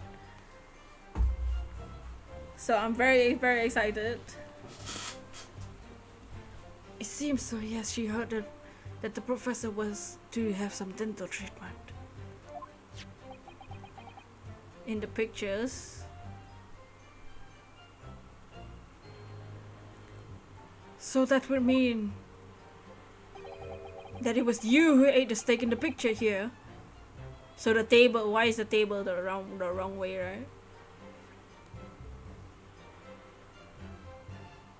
So I'm very, very excited. It seems so, yes, she heard that the professor was to have some dental treatment. In the pictures. So that would mean that it was you who ate the steak in the picture here. So the table, why is the table the wrong way, right?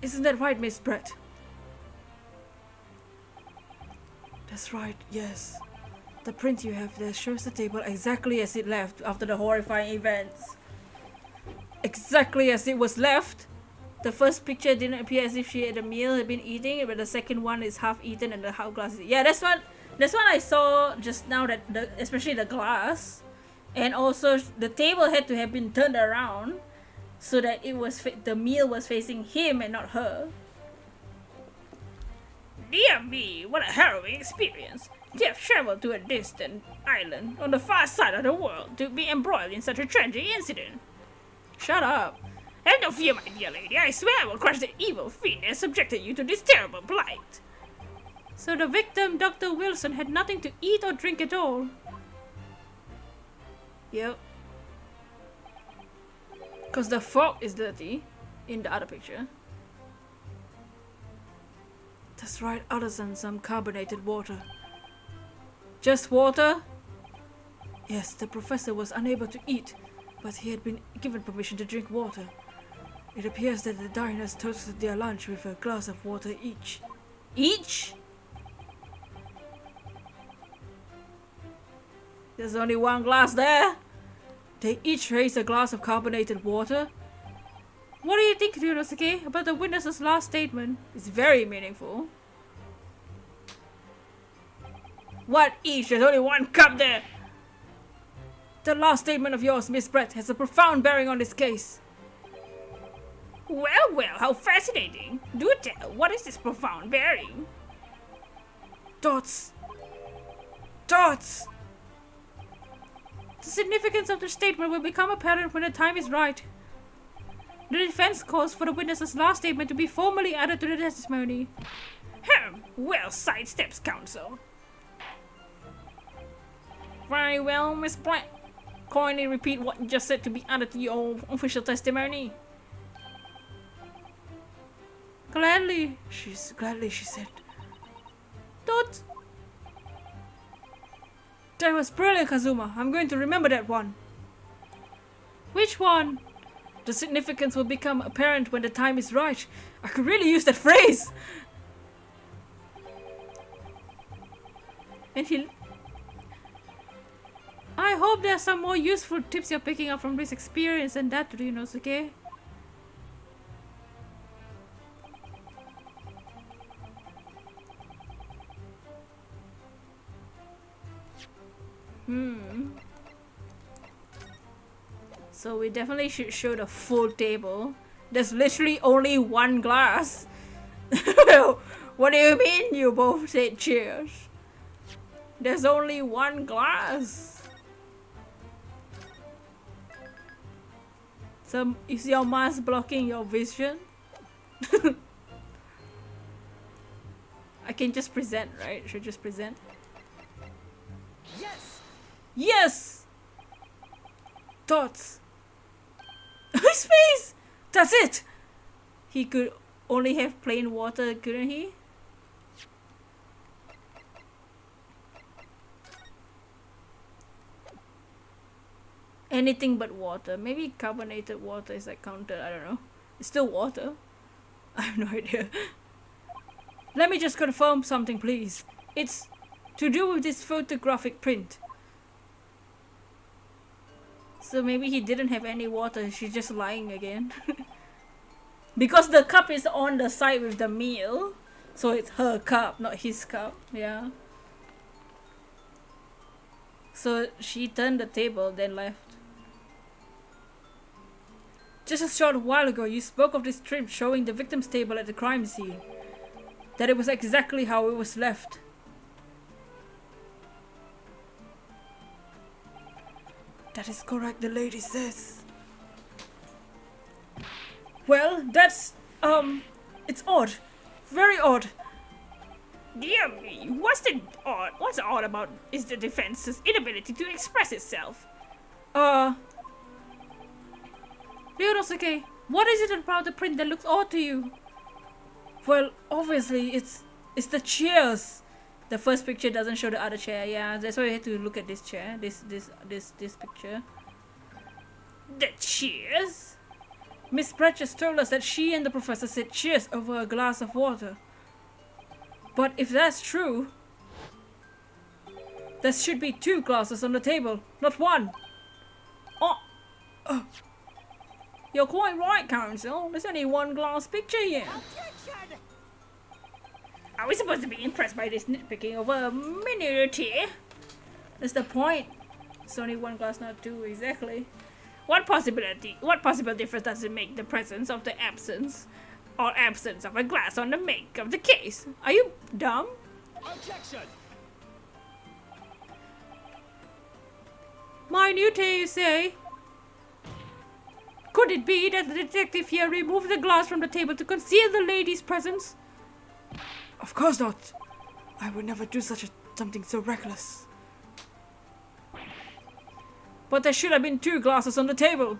Isn't that right, Miss Brett? That's right, yes. The print you have there shows the table exactly as it left After the horrifying events. exactly as it was left. The first picture didn't appear as if she had a meal, had been eating, but the second one is half eaten and the half glass is... Yeah, that's what I saw just now, that especially the glass. And also the table had to have been turned around so that it was the meal was facing him and not her. Dear me, what a harrowing experience. To have traveled to a distant island on the far side of the world to be embroiled in such a tragic incident. Shut up. Have no fear, my dear lady. I swear I will crush the evil fiend that subjected you to this terrible plight. So the victim, Dr. Wilson, had nothing to eat or drink at all. Yep. Because the fork is dirty in the other picture. That's right, other than some carbonated water. Just water? Yes, the professor was unable to eat, but he had been given permission to drink water. It appears that the diners toasted their lunch with a glass of water each. Each? There's only one glass there. They each raised a glass of carbonated water. What do you think, Ryunosuke, about the witness's last statement? It's very meaningful. What each? There's only one cup there. The last statement of yours, Miss Brett, has a profound bearing on this case. Well, well, how fascinating. Do tell, what is this profound bearing? Dots. Dots. The significance of the statement will become apparent when the time is right. The defense calls for the witness's last statement to be formally added to the testimony. Well, sidesteps counsel. Very well, Miss Brett. Kindly repeat what you just said to be added to your official testimony. Gladly, she said. Dot. That was brilliant, Kazuma. I'm going to remember that one. Which one? The significance will become apparent when the time is right. I could really use that phrase. And I hope there's some more useful tips you're picking up from this experience and that, Ryunosuke. So we definitely should show the full table. There's literally only one glass. What do you mean you both said cheers? There's only one glass. So is your mask blocking your vision? I can just present, right? Should just present. Yes! Yes! Dots. His face! That's it! He could only have plain water, couldn't he? Anything but water. Maybe carbonated water is like counted. I don't know. It's still water. I have no idea. Let me just confirm something, please. It's to do with this photographic print. So maybe he didn't have any water. She's just lying again. Because the cup is on the side with the meal. So it's her cup, not his cup. Yeah. So she turned the table, then left. Just a short while ago, you spoke of this strip showing the victim's table at the crime scene. That it was exactly how it was left. That is correct, the lady says. Well, that's, it's odd. Very odd. Dear me, what's odd about is the defense's inability to express itself. Ryunosuke, what is it about the print that looks odd to you? Well, obviously, it's the chairs. The first picture doesn't show the other chair. Yeah, that's why we had to look at this chair. This picture. The cheers? Miss Pratt just told us that she and the professor said cheers over a glass of water. But if that's true, there should be 2 glasses on the table, not 1. You're quite right, Council. There's only 1 glass picture here. Are we supposed to be impressed by this nitpicking over a minority? That's the point. It's only 1 glass, not 2, exactly. What possible difference does it make the presence of the absence or absence of a glass on the make of the case? Are you dumb? Objection! Minute, you say? Could it be that the detective here removed the glass from the table to conceal the lady's presence? Of course not. I would never do something so reckless. But there should have been 2 glasses on the table.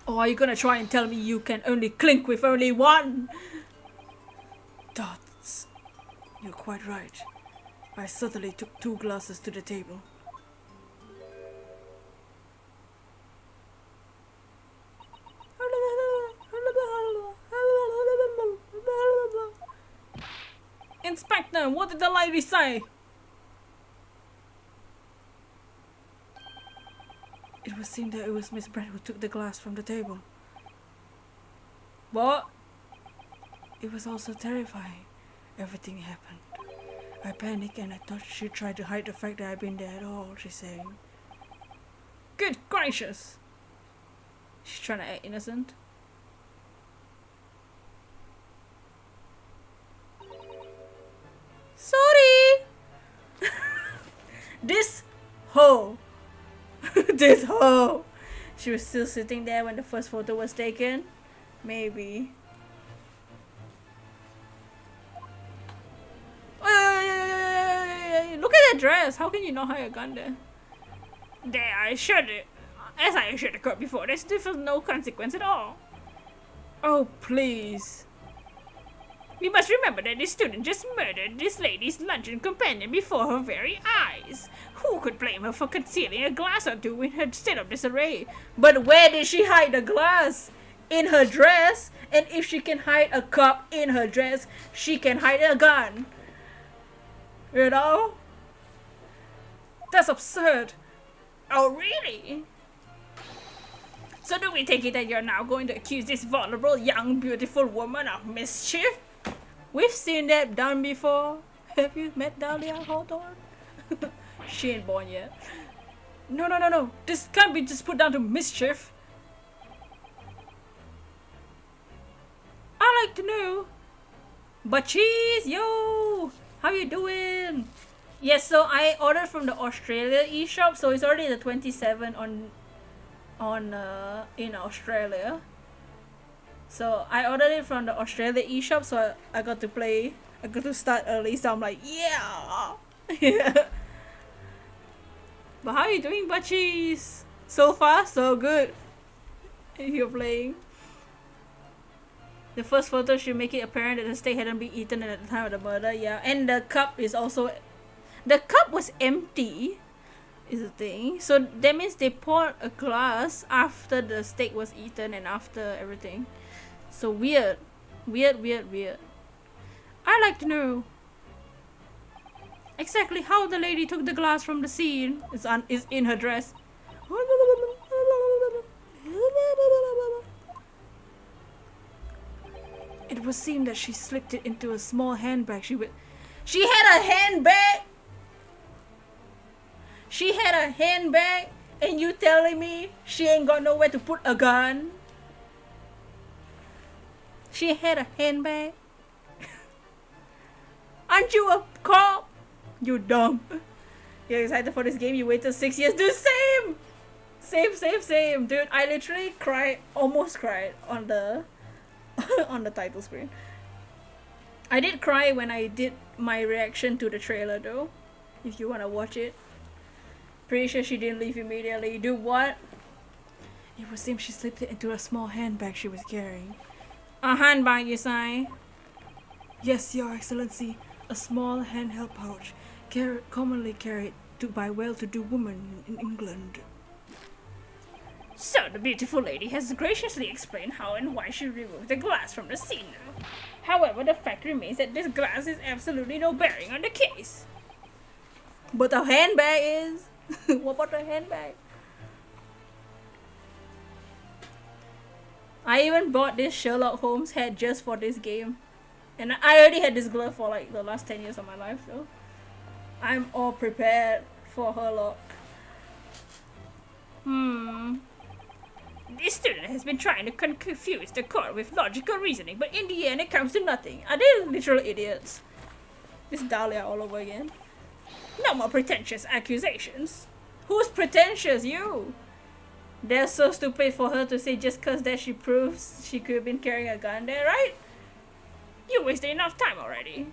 Or are you gonna try and tell me you can only clink with only 1? Dots. You're quite right. I certainly took 2 glasses to the table. Inspector, what did the lady say? It would seem that it was Miss Brett who took the glass from the table. What? It was also terrifying. Everything happened. I panicked and I thought she tried to hide the fact that I'd been there at all, she's saying. Good gracious! She's trying to act innocent. Sorry! This hoe! This hoe! She was still sitting there when the first photo was taken? Maybe. Look at that dress! How can you not hide a gun there? As I assured the court before, there's no consequence at all. Oh, please. We must remember that this student just murdered this lady's luncheon companion before her very eyes. Who could blame her for concealing a glass or 2 in her state of disarray? But where did she hide the glass? In her dress? And if she can hide a cup in her dress, she can hide a gun. You know? That's absurd. Oh, really? So do we take it that you're now going to accuse this vulnerable, young, beautiful woman of mischief? We've seen that done before. Have you met Dahlia Hawthorne? She ain't born yet. No. This can't be just put down to mischief. I like to know. But cheese, yo! How you doing? Yes, so I ordered from the Australia eShop, so it's already the 27 in Australia. So I ordered it from the Australia eShop, so I got to play. I got to start early, so I'm like, yeah. Yeah. But how are you doing, Butchies? So far, so good. If you're playing. The first photo should make it apparent that the steak hadn't been eaten at the time of the murder, yeah. And the cup is also... The cup was empty, is the thing. So that means they poured a glass after the steak was eaten and after everything. So weird. Weird. I'd like to know exactly how the lady took the glass from the scene. Is in her dress. It would seem that she slipped it into a small handbag. She had a handbag. She had a handbag, and you telling me she ain't got nowhere to put a gun? She had a handbag. Aren't you a cop? You dumb. You're excited for this game? You waited 6 years. Dude, same. Dude, I literally almost cried on the on the title screen. I did cry when I did my reaction to the trailer though, if you wanna watch it. Pretty sure she didn't leave immediately. Do what? It would seem she slipped it into a small handbag she was carrying. A handbag, you say? Yes, Your Excellency. A small handheld pouch, commonly carried by well-to-do women in England. So the beautiful lady has graciously explained how and why she removed the glass from the scene now. However, the fact remains that this glass is absolutely no bearing on the case. But the handbag is. What about the handbag? I even bought this Sherlock Holmes hat just for this game. And I already had this glove for like the last 10 years of my life, so I'm all prepared for Sherlock. This student has been trying to confuse the court with logical reasoning, but in the end it comes to nothing. Are they literal idiots? This Dahlia all over again. No more pretentious accusations. Who's pretentious? You! They're so stupid for her to say just cause that she proves she could have been carrying a gun there, right? You wasted enough time already.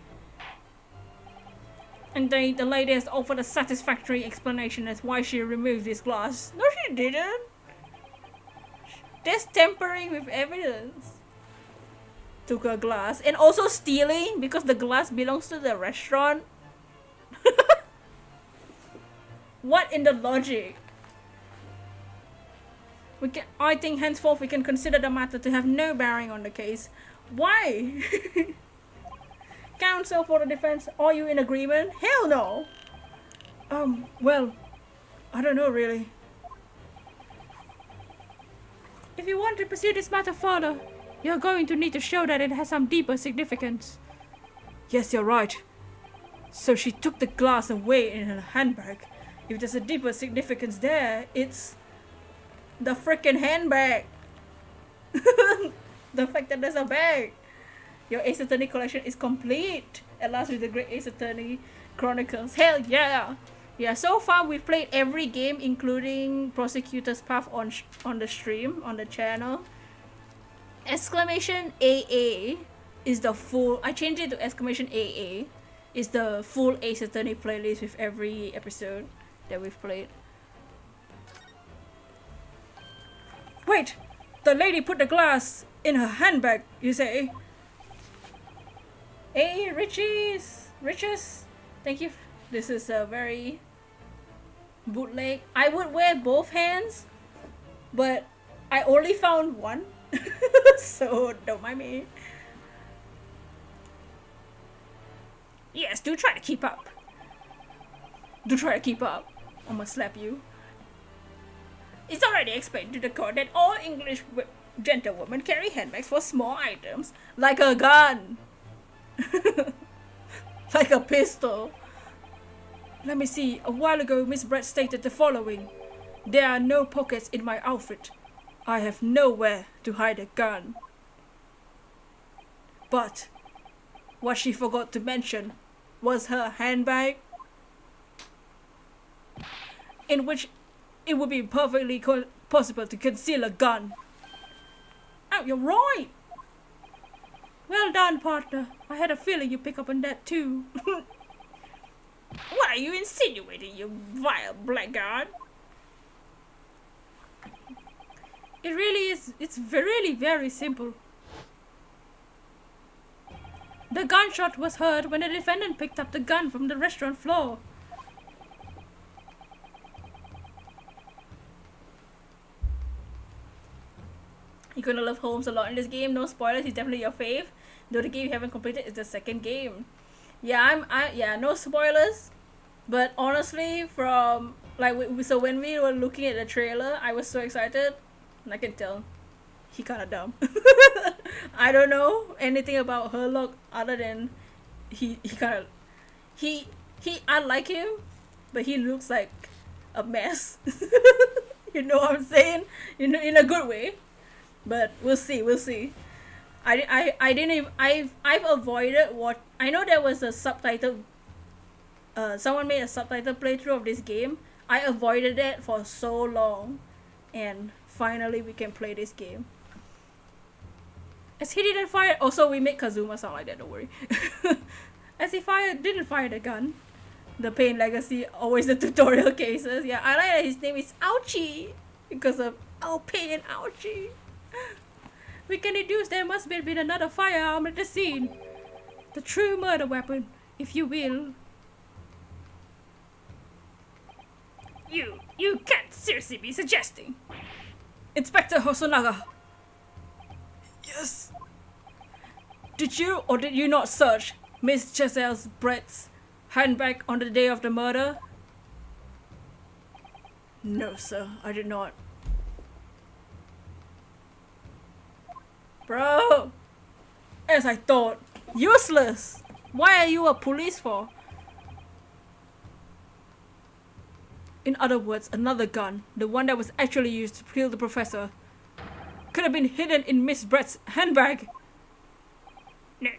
And the lady has offered a satisfactory explanation as why she removed this glass. No, she didn't. That's tampering with evidence. Took a glass. And also stealing because the glass belongs to the restaurant. What in the logic? I think henceforth we can consider the matter to have no bearing on the case. Why? Counsel for the defense, are you in agreement? Hell no! Well, I don't know really. If you want to pursue this matter further, you're going to need to show that it has some deeper significance. Yes, you're right. So she took the glass away in her handbag. If there's a deeper significance there, it's the freaking handbag. The fact that there's a bag. Your Ace Attorney collection is complete. At last with the great Ace Attorney Chronicles. Hell yeah! Yeah, so far we've played every game including Prosecutor's Path on the stream, on the channel. Exclamation AA is the full, I changed it to exclamation AA, is the full Ace Attorney playlist with every episode that we've played. Wait! The lady put the glass in her handbag, you say? Hey, Riches! Thank you. This is a very bootleg. I would wear both hands, but I only found one. So don't mind me. Yes, do try to keep up. Do try to keep up. I'm gonna slap you. It's already explained to the court that all English gentlewomen carry handbags for small items. Like a gun. Like a pistol. Let me see. A while ago, Miss Brett stated the following. There are no pockets in my outfit. I have nowhere to hide a gun. But what she forgot to mention was her handbag, in which it would be perfectly possible to conceal a gun. Oh, you're right. Well done, partner. I had a feeling you'd pick up on that too. What are you insinuating, you vile blackguard? It really is. It's really very simple. The gunshot was heard when the defendant picked up the gun from the restaurant floor. You're gonna love Holmes a lot in this game. No spoilers. He's definitely your fave. Though the game you haven't completed is the second game. Yeah, no spoilers. But honestly, from like so when we were looking at the trailer, I was so excited. And I can tell he kind of dumb. I don't know anything about Herlock other than he I like him, but he looks like a mess. You know what I'm saying? You know, in a good way. But we'll see. I've avoided what I know there was a subtitle. Someone made a subtitle playthrough of this game. I avoided that for so long, and finally we can play this game. As he didn't fire, also we make Kazuma sound like that, don't worry. As he didn't fire the gun. The Pain Legacy, always the tutorial cases. Yeah, I like that his name is Ouchie because of Pain Ouchie. We can deduce there must have been another firearm at the scene. The true murder weapon, if you will. You can't seriously be suggesting. Inspector Hosonaga. Yes. Did you or did you not search Miss Giselle's Brett's handbag on the day of the murder? No, sir, I did not. Bro! As I thought. Useless! Why are you a police for? In other words, another gun, the one that was actually used to kill the professor, could have been hidden in Miss Brett's handbag. No.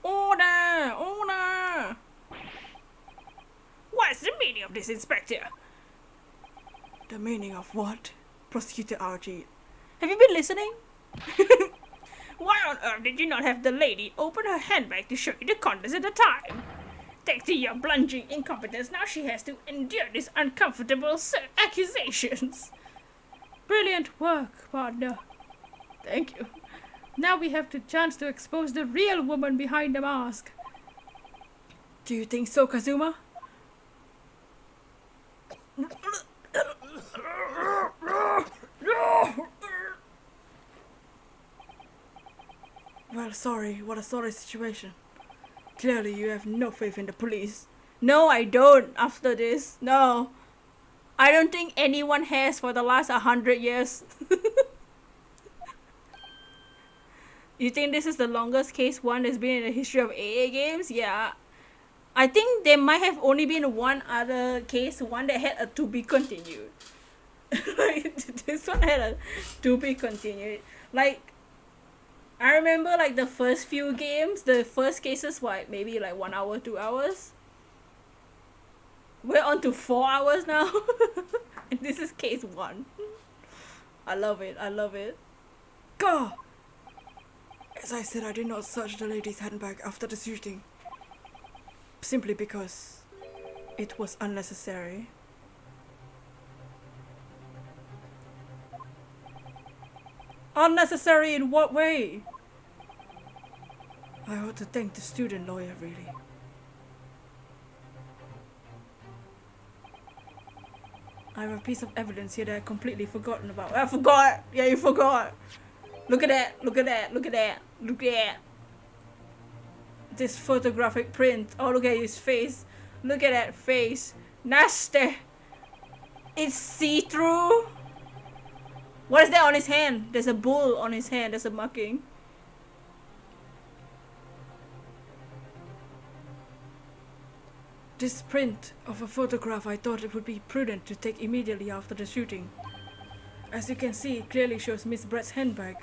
Order! Order! What's the meaning of this, Inspector? The meaning of what? Prosecutor RG. Have you been listening? Why on earth did you not have the lady open her handbag to show you the contents at the time? Thanks to your blundering incompetence, now she has to endure these uncomfortable accusations. Brilliant work, partner. Thank you. Now we have the chance to expose the real woman behind the mask. Do you think so, Kazuma? Well, sorry. What a sorry situation. Clearly, you have no faith in the police. No, I don't. After this, no. I don't think anyone has for the last 100 years. You think this is the longest case one has been in the history of AA games? Yeah. I think there might have only been one other case, one that had a to be continued. This one had a to be continued. Like, I remember like the first few games, the first cases, what, maybe like 1 hour, 2 hours? We're on to 4 hours now. And this is case 1. I love it. I love it. Go! As I said, I did not search the lady's handbag after the shooting. Simply because it was unnecessary. Unnecessary in what way? I ought to thank the student lawyer, really. I have a piece of evidence here that I completely forgotten about. I forgot! Yeah, you forgot! Look at that! Look at that! Look at that! Look at that! This photographic print. Oh, look at his face. Look at that face. Nasty! It's see-through! What is that on his hand? There's a bull on his hand. There's a marking. This print of a photograph I thought it would be prudent to take immediately after the shooting. As you can see, it clearly shows Miss Brett's handbag.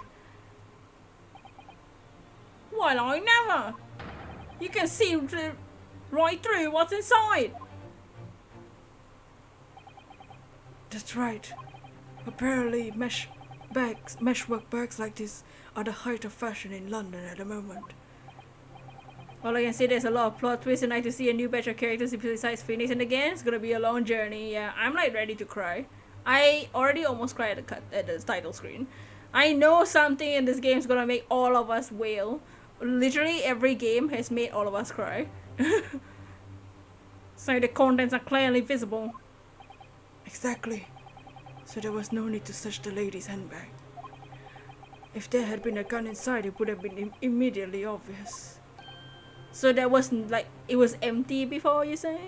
Well, I never! You can see right through what's inside! That's right. Apparently meshwork bags like this are the height of fashion in London at the moment. All I can say, there's a lot of plot twists and I like to see a new batch of characters besides Phoenix in the game. It's gonna be a long journey. Yeah, I'm like ready to cry. I already almost cried at the title screen. I know something in this game is gonna make all of us wail. Literally every game has made all of us cry. So the contents are clearly visible. Exactly. So there was no need to search the lady's handbag. If there had been a gun inside, it would have been immediately obvious. So that wasn't like, it was empty before, you say?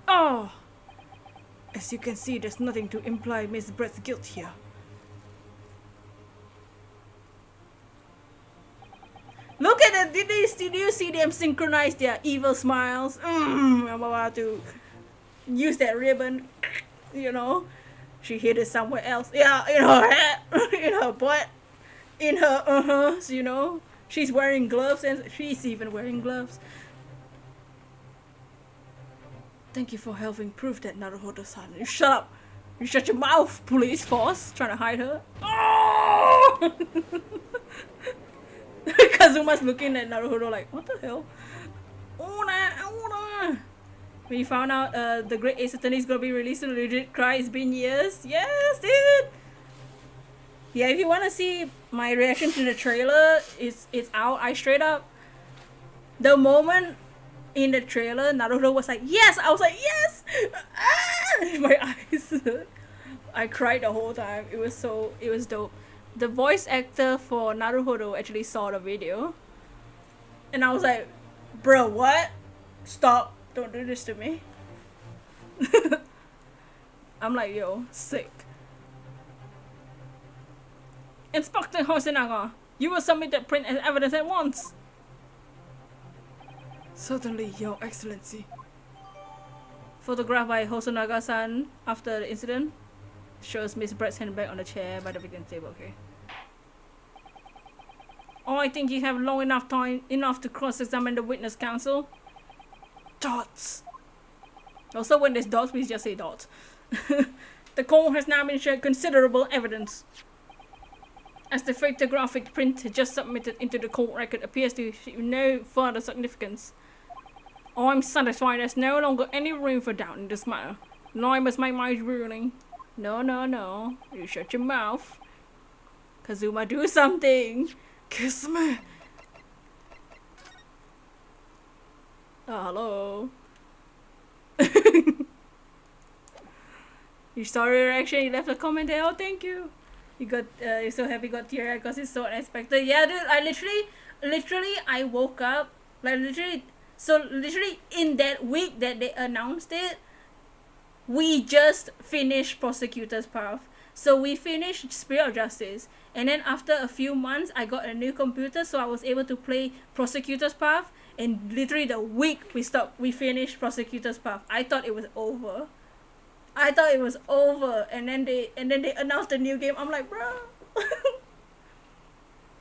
Oh! As you can see, there's nothing to imply Miss Brett's guilt here. Look at that! Did you see them synchronize their evil smiles? I'm about to use that ribbon. You know, she hid it somewhere else. Yeah, in her head, in her butt, in her you know. She's wearing gloves and she's even wearing gloves. Thank you for helping prove that Naruhodo-san. You shut up! You shut your mouth, police force! Trying to hide her. Oh! Kazuma's looking at Naruhodo like, what the hell? Ona! When you found out the Great Ace Attorney is gonna be released in a legit cry, it's been years. Yes, dude! Yeah, if you wanna see my reaction to the trailer, it's out. I straight up, the moment in the trailer, Naruto was like, yes! I was like, yes! Ah! My eyes. I cried the whole time. It was dope. The voice actor for Naruhodo actually saw the video. And I was like, bro, what? Stop. Don't do this to me. I'm like, yo, sick. Inspector Hosonaga, you will submit that print as evidence at once. Certainly, Your Excellency. Photograph by Hosonaga-san after the incident. Shows Miss Brett's handbag on the chair by the victim table, okay. Oh, I think you have long enough time to cross-examine the witness counsel. Dots! Also, when there's dots, please just say dots. The court has now been shown considerable evidence. As the photographic print just submitted into the court record appears to have no further significance. Oh, I'm satisfied there's no longer any room for doubt in this matter. Now I must make my ruling. No. You shut your mouth. Kazuma, do something. Kiss me! Oh, hello. You saw your reaction, you left a comment there. Oh, thank you. You're so happy you got teary because it's so unexpected. Yeah, dude, I literally, I woke up, like literally in that week that they announced it, we just finished Prosecutor's Path. So we finished Spirit of Justice, and then after a few months, I got a new computer, so I was able to play Prosecutor's Path. And literally the week we finished Prosecutor's Path. I thought it was over. And then they announced a new game. I'm like, bro.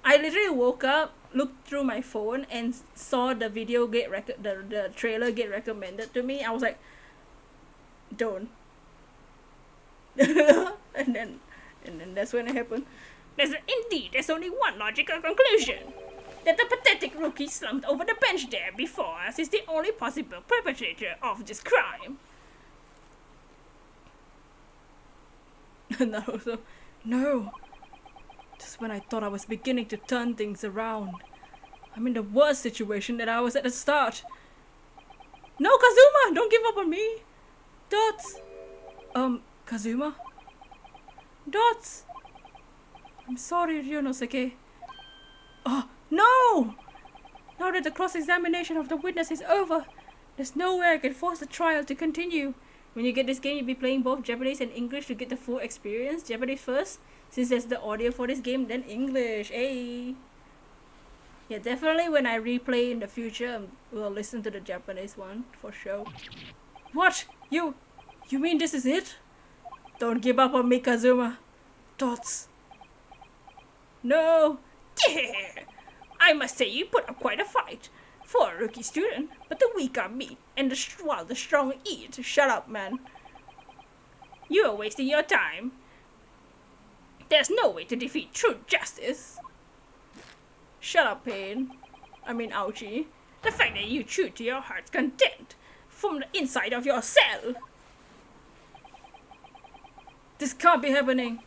I literally woke up, looked through my phone, and saw the video the trailer get recommended to me. I was like, don't. and then that's when it happened. There's only one logical conclusion. That the pathetic rookie slumped over the bench there before us is the only possible perpetrator of this crime. Naruto, no. Just when I thought I was beginning to turn things around. I'm in the worst situation that I was at the start. No, Kazuma, don't give up on me. Dots. Kazuma? Dots. I'm sorry, Ryonosuke. Oh, no! Now that the cross-examination of the witness is over, there's no way I can force the trial to continue. When you get this game, you'll be playing both Japanese and English to get the full experience. Japanese first, since there's the audio for this game, then English. Hey! Yeah, definitely when I replay in the future, we'll listen to the Japanese one, for sure. What? You mean this is it? Don't give up on me, Kazuma. Dots. No! I must say you put up quite a fight for a rookie student, but the weak are meat and while the strong eat. Shut up, man. You are wasting your time. There's no way to defeat true justice. Shut up, Pain. I mean, ouchie. The fact that you true to your heart's content from the inside of your cell. This can't be happening.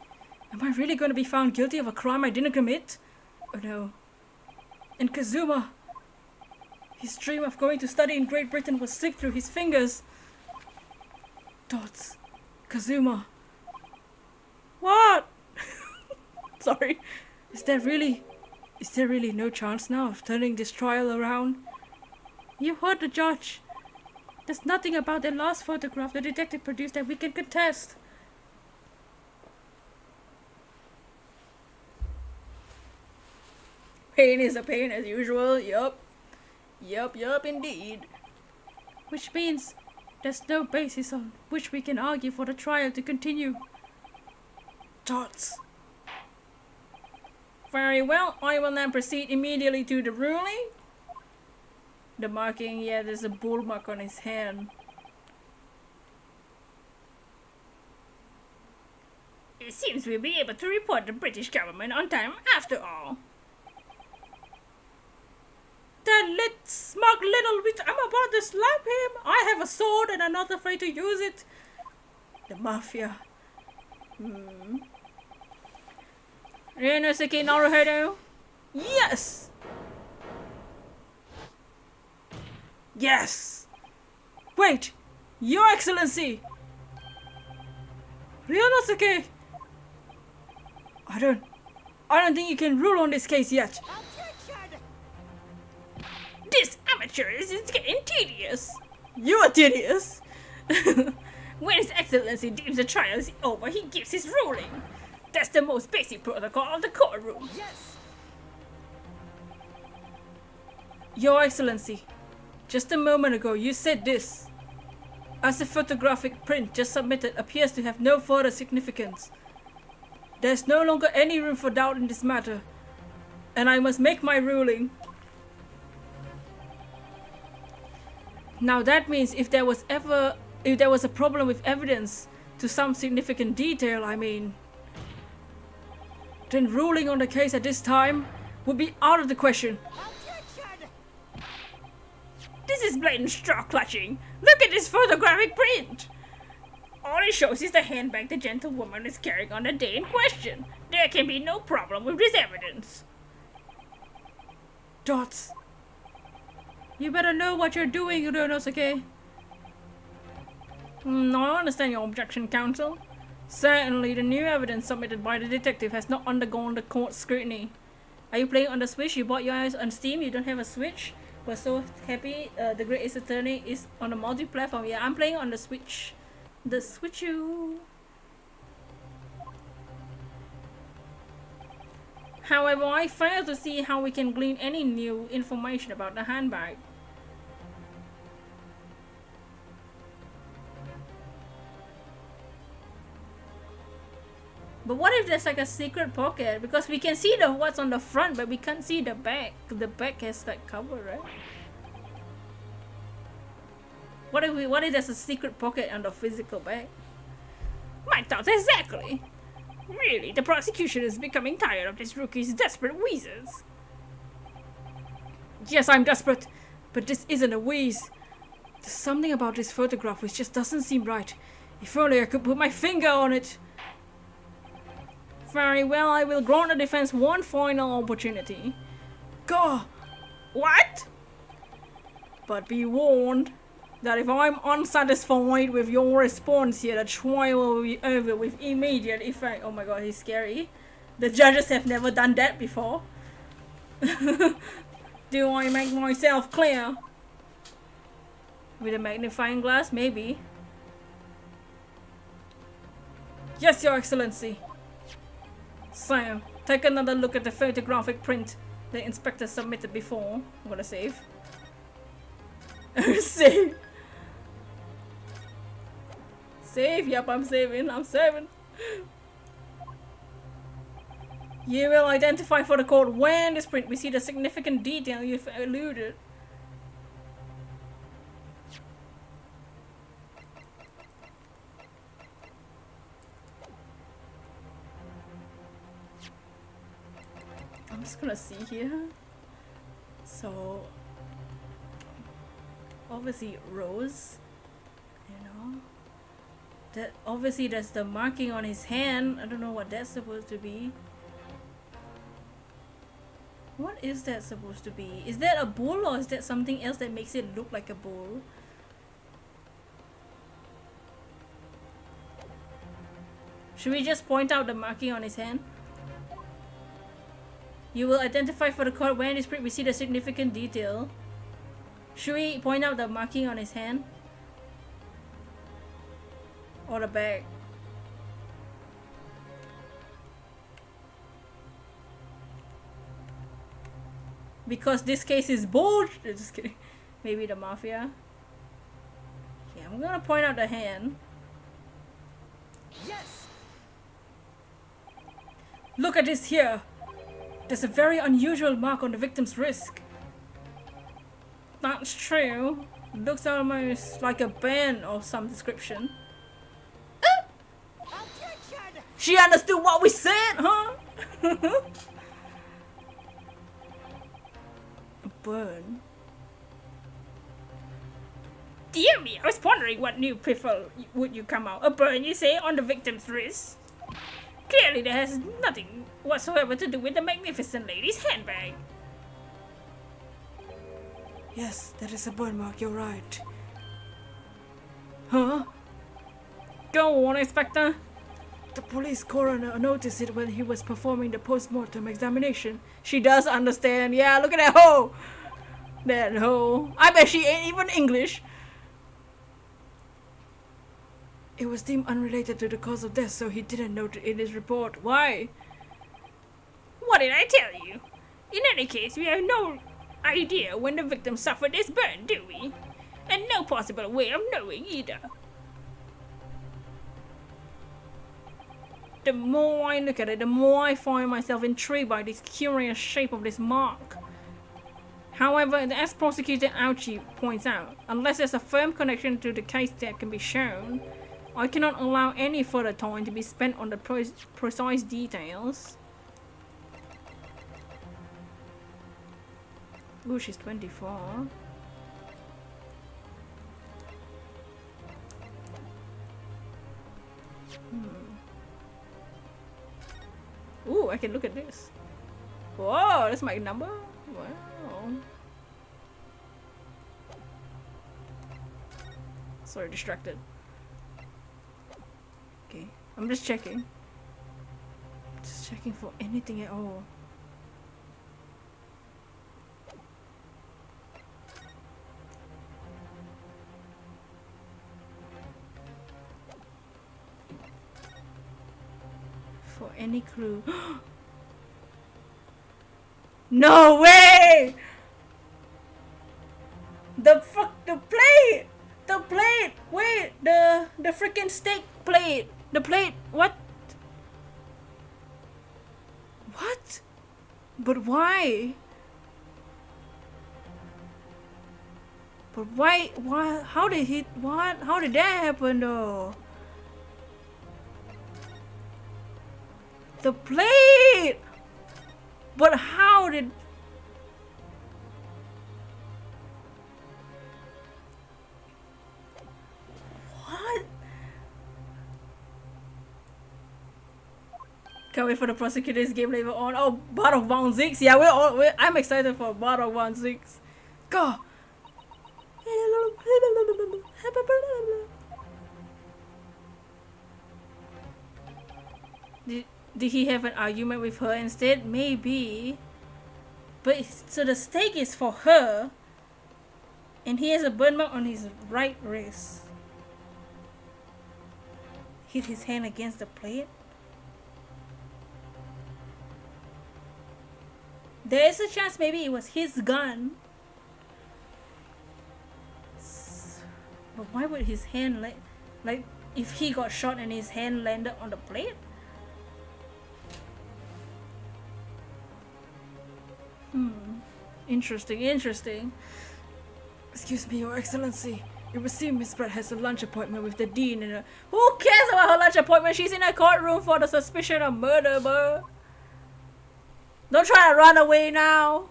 Am I really going to be found guilty of a crime I didn't commit? Oh no. And Kazuma. His dream of going to study in Great Britain will slip through his fingers. Dots. Kazuma. What? Sorry. Is there really no chance now of turning this trial around? You heard the judge. There's nothing about the last photograph the detective produced that we can contest. Pain is a pain as usual. Yup, indeed. Which means there's no basis on which we can argue for the trial to continue. Dots. Very well, I will now proceed immediately to the ruling. The marking, yeah, there's a bull mark on his hand. It seems we'll be able to report the British government on time after all. That smug little witch, I'm about to slap him. I have a sword and I'm not afraid to use it. The mafia. Ryunosuke Naruhodo? Yes! Yes! Wait! Your Excellency! Ryunosuke! I don't think you can rule on this case yet. This amateur is getting tedious. You are tedious! When His Excellency deems the trial is over, he gives his ruling. That's the most basic protocol of the courtroom. Yes! Your Excellency, just a moment ago you said this. As the photographic print just submitted appears to have no further significance, there's no longer any room for doubt in this matter, and I must make my ruling. Now that means if there was a problem with evidence to some significant detail, then ruling on the case at this time would be out of the question. This is blatant straw clutching. Look at this photographic print. All it shows is the handbag the gentlewoman is carrying on the day in question. There can be no problem with this evidence. Dots. You better know what you're doing, Ryunosuke. I understand your objection, counsel. Certainly, the new evidence submitted by the detective has not undergone the court scrutiny. Are you playing on the Switch? You bought yours on Steam, you don't have a Switch? We're so happy the Great Ace Attorney is on a multi-platform. Yeah, I'm playing on the Switch. The Switchu. However, I fail to see how we can glean any new information about the handbag. But what if there's like a secret pocket? Because we can see what's on the front, but we can't see the back. The back has like cover, right? What if there's a secret pocket on the physical bag? My thoughts exactly. Really, the prosecution is becoming tired of this rookie's desperate wheezes. Yes, I'm desperate, but this isn't a wheeze. There's something about this photograph which just doesn't seem right. If only I could put my finger on it. Very well, I will grant the defense one final opportunity. Go! What? But be warned that if I'm unsatisfied with your response here, the trial will be over with immediate effect. Oh my god, he's scary. The judges have never done that before. Do I make myself clear? With a magnifying glass, maybe. Yes, Your Excellency. So, take another look at the photographic print the inspector submitted before. I'm gonna save. Save! Save? Yep, I'm saving. I'm saving. You will identify for the court when in this print we see the significant detail you've eluded. I'm just gonna see here. So obviously Rose, you know, that obviously there's the marking on his hand. I don't know what that's supposed to be. What is that supposed to be? Is that a bull or is that something else that makes it look like a bull? Should we just point out the marking on his hand? You will identify for the court when in this print we see the significant detail. Should we point out the marking on his hand? Or the back? Because this case is bold. Just kidding. Maybe the mafia. Okay, I'm gonna point out the hand. Yes! Look at this here. There's a very unusual mark on the victim's wrist. That's true. Looks almost like a band of some description. She understood what we said, huh? A burn. Dear me, I was wondering what new pitfall would you come out. A burn, you say, on the victim's wrist? Clearly that has nothing whatsoever to do with the magnificent lady's handbag. Yes, that is a burn mark, you're right. Huh? Go on, Inspector. The police coroner noticed it when he was performing the post-mortem examination. She does understand. Yeah, look at that hoe. That hoe. I bet she ain't even English. It was deemed unrelated to the cause of death, so he didn't note it in his report. Why? What did I tell you? In any case, we have no idea when the victim suffered this burn, do we? And no possible way of knowing either. The more I look at it, the more I find myself intrigued by this curious shape of this mark. However, as Prosecutor Ouchie points out, unless there's a firm connection to the case that can be shown, I cannot allow any further time to be spent on the precise details. Ooh, she's 24. Ooh, I can look at this. Whoa, that's my number? Wow. Sorry, distracted. Okay, I'm just checking. Just checking for anything at all. For any clue. No way! The plate! The plate! Wait, the freaking steak plate! The plate! What? What? But why? But why? How did he? What? How did that happen though? The plate! But how did... What? Can't wait for the prosecutor's game later on. Oh, Bottle 1-6. Yeah, I'm excited for Bottle 1-6. Go! Did he have an argument with her instead? Maybe. But so the steak is for her. And he has a burn mark on his right wrist. Hit his hand against the plate. There is a chance maybe it was his gun. But why would his hand like if he got shot and his hand landed on the plate? Interesting. Excuse me, Your Excellency. You received Miss Brett has a lunch appointment with the dean and who cares about her lunch appointment? She's in a courtroom for the suspicion of murder, bro. Don't try to run away now.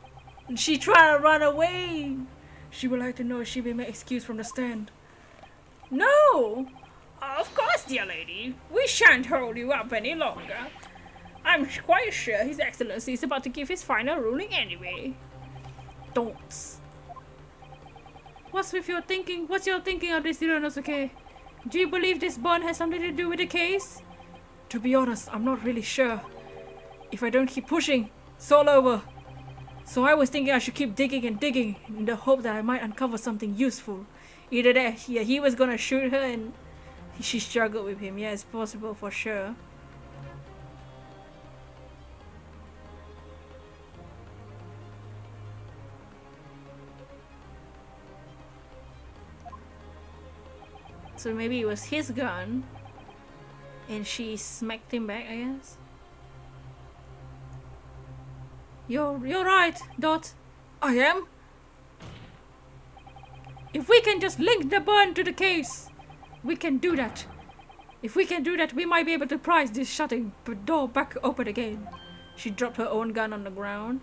She trying to run away. She would like to know if she may be excused from the stand. No! Of course, dear lady. We shan't hold you up any longer. I'm quite sure His Excellency is about to give his final ruling anyway. Don't. What's your thinking of this, Inosuke? Do you believe this burn has something to do with the case? To be honest, I'm not really sure. If I don't keep pushing, it's all over. So I was thinking I should keep digging and digging in the hope that I might uncover something useful. Either that, yeah, he was gonna shoot her and she struggled with him. Yeah, it's possible for sure. So maybe it was his gun and she smacked him back, I guess. You're right, Dot. I am? If we can just link the burn to the case, we can do that. If we can do that, we might be able to prise this shutting door back open again. She dropped her own gun on the ground.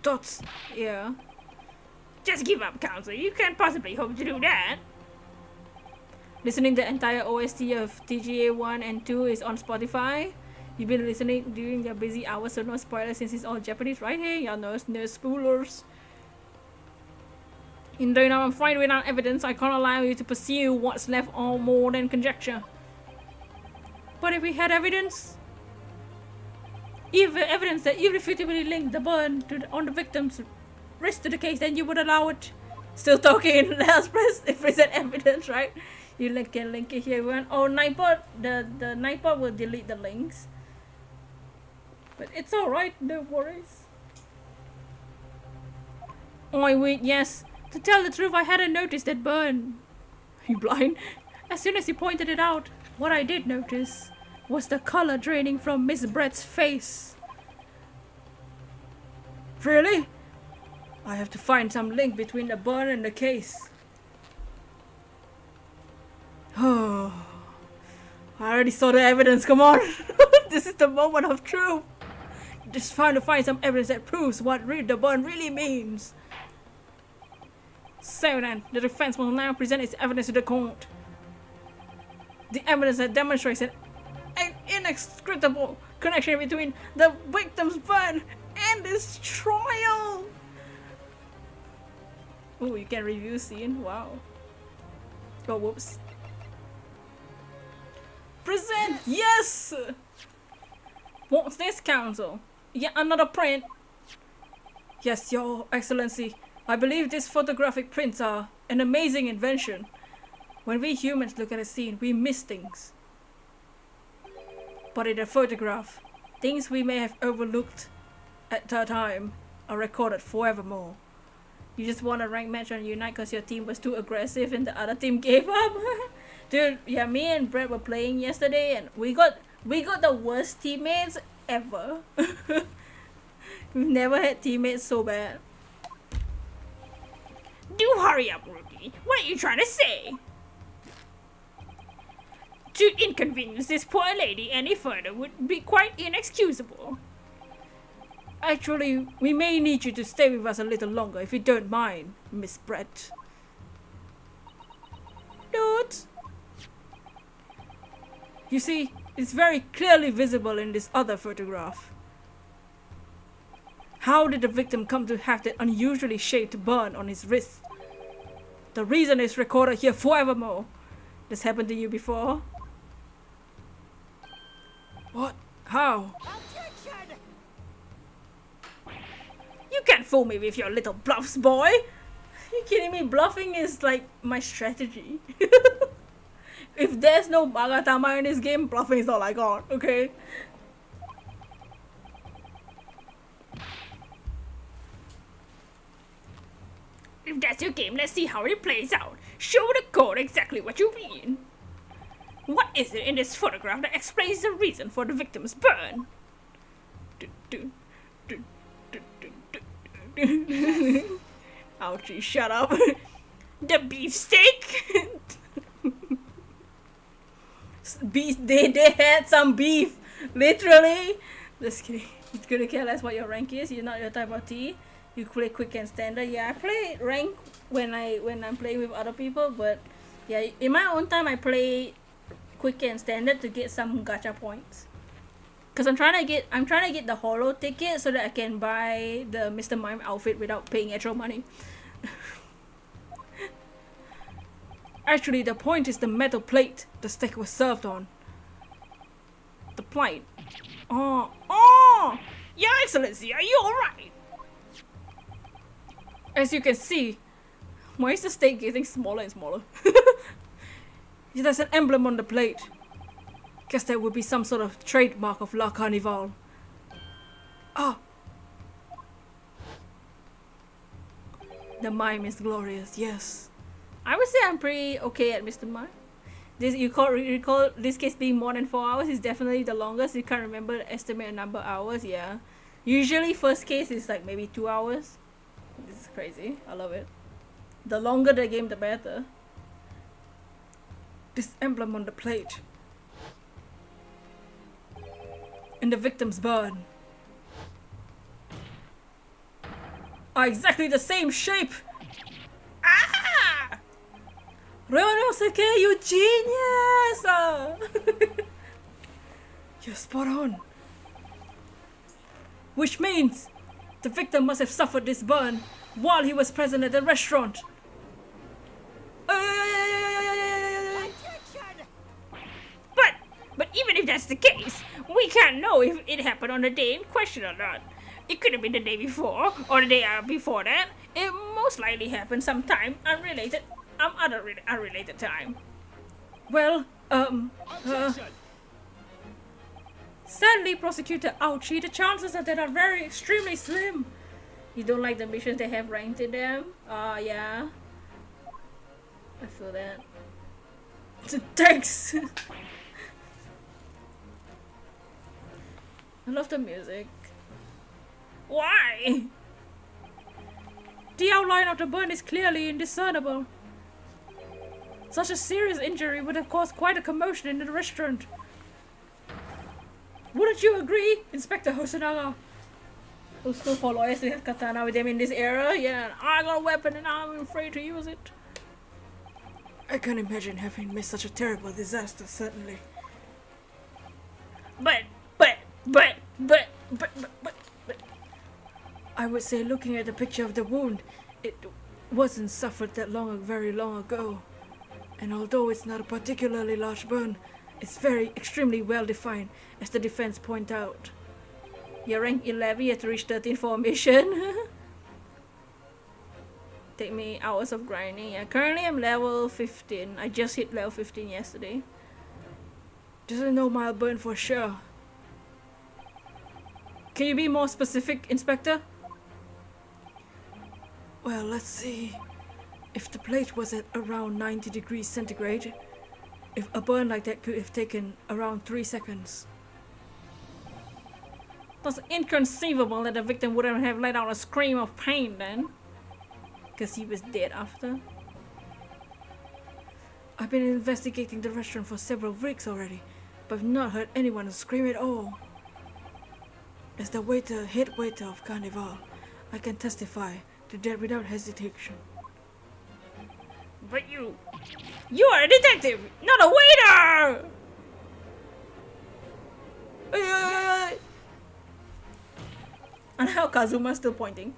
Dots. Yeah. Just give up, Council. You can't possibly hope to do that. Listening the entire OST of TGA 1 and 2 is on Spotify. You've been listening during your busy hours, so no spoilers since it's all Japanese, right? Hey, y'all know no spoilers. In though now I'm fine without evidence, I can't allow you to pursue what's left or more than conjecture. But if we had evidence, even evidence that irrefutably linked the burn on the victim's wrist to the case, then you would allow it. Still talking, let us present evidence, right? You can link it here. Oh, Nightbot, the Nightbot will delete the links. But it's alright, no worries. Oh wait, yes. To tell the truth, I hadn't noticed that burn. You blind? As soon as he pointed it out, what I did notice was the color draining from Miss Brett's face. Really? I have to find some link between the burn and the case. Oh, I already saw the evidence, come on. This is the moment of truth. Just trying to find some evidence that proves what the burn really means. So then, the defense will now present its evidence to the court. The evidence that demonstrates an inextricable connection between the victim's burn and this trial. Oh, you can review scene, wow. Oh, whoops. Present, yes! What's this, Council? Yet another print. Yes, Your Excellency. I believe these photographic prints are an amazing invention. When we humans look at a scene, we miss things. But in a photograph, things we may have overlooked at the time are recorded forevermore. You just won a ranked match on Unite because your team was too aggressive and the other team gave up? Dude, yeah, me and Brett were playing yesterday and we got the worst teammates ever. We've never had teammates so bad. Do hurry up, Rudy. What are you trying to say? To inconvenience this poor lady any further would be quite inexcusable. Actually, we may need you to stay with us a little longer if you don't mind, Miss Brett. Dude! You see, it's very clearly visible in this other photograph. How did the victim come to have that unusually shaped burn on his wrist? The reason is recorded here forevermore. This happened to you before? What? How? You can't fool me with your little bluffs, boy. Are you kidding me? Bluffing is like my strategy. If there's no Bagatama in this game, bluffing is all I got, okay? If that's your game, let's see how it plays out. Show the court exactly what you mean. What is it in this photograph that explains the reason for the victim's burn? Ouchie, shut up. The beefsteak? Beef, they had some beef, literally. Just kidding. You couldn't care less what your rank is. You're not your type of tea. You play quick and standard. Yeah, I play rank when I'm playing with other people, but yeah, in my own time I play quick and standard to get some gacha points. Cause I'm trying to get the holo ticket so that I can buy the Mr. Mime outfit without paying extra money. Actually, the point is the metal plate the steak was served on. The plate. Oh! Your Excellency, are you alright? As you can see, Why is the steak getting smaller and smaller? there's an emblem on the plate. Guess that would be some sort of trademark of La Carnival. Ah! The mime is glorious, yes. I would say I'm pretty okay at Mr. Mime. This recall this case being more than 4 hours is definitely the longest. You can't remember the estimated number of hours, yeah. Usually first case is like maybe 2 hours. This is crazy. I love it. The longer the game, the better. This emblem on the plate. And the victim's burn are exactly the same shape. Ah! Ryonosuke, you genius! You're spot on. Which means the victim must have suffered this burn while he was present at the restaurant. But even if that's the case, we can't know if it happened on the day in question or not. It could have been the day before or the day before that. It most likely happened sometime unrelated time. Well, Sadly, Prosecutor Ouchie, the chances of that are very extremely slim. You don't like the missions they have ranked in them? Yeah. I feel that. thanks. I love the music. Why? The outline of the burn is clearly indiscernible. Such a serious injury would have caused quite a commotion in the restaurant. Wouldn't you agree, Inspector Hosonaga? Who still for lawyers to have katana with them in this era? Yeah, I got a weapon and I'm afraid to use it. I can't imagine having missed such a terrible disaster, certainly. But. I would say, looking at the picture of the wound, it wasn't suffered that very long ago. And although it's not a particularly large burn, it's very extremely well defined, as the defense point out. You're rank 11, you have to reach 13 for a mission. Take me hours of grinding. Yeah, currently I'm level 15. I just hit level 15 yesterday. This is no mild burn for sure. Can you be more specific, Inspector? Well, let's see. If the plate was at around 90 degrees centigrade, if a burn like that could have taken around 3 seconds. That's inconceivable that the victim wouldn't have let out a scream of pain then. Because he was dead after. I've been investigating the restaurant for several weeks already, but I've not heard anyone scream at all. As the head waiter of Carnival, I can testify to that without hesitation. But you are a detective, not a waiter! And how Kazuma's still pointing.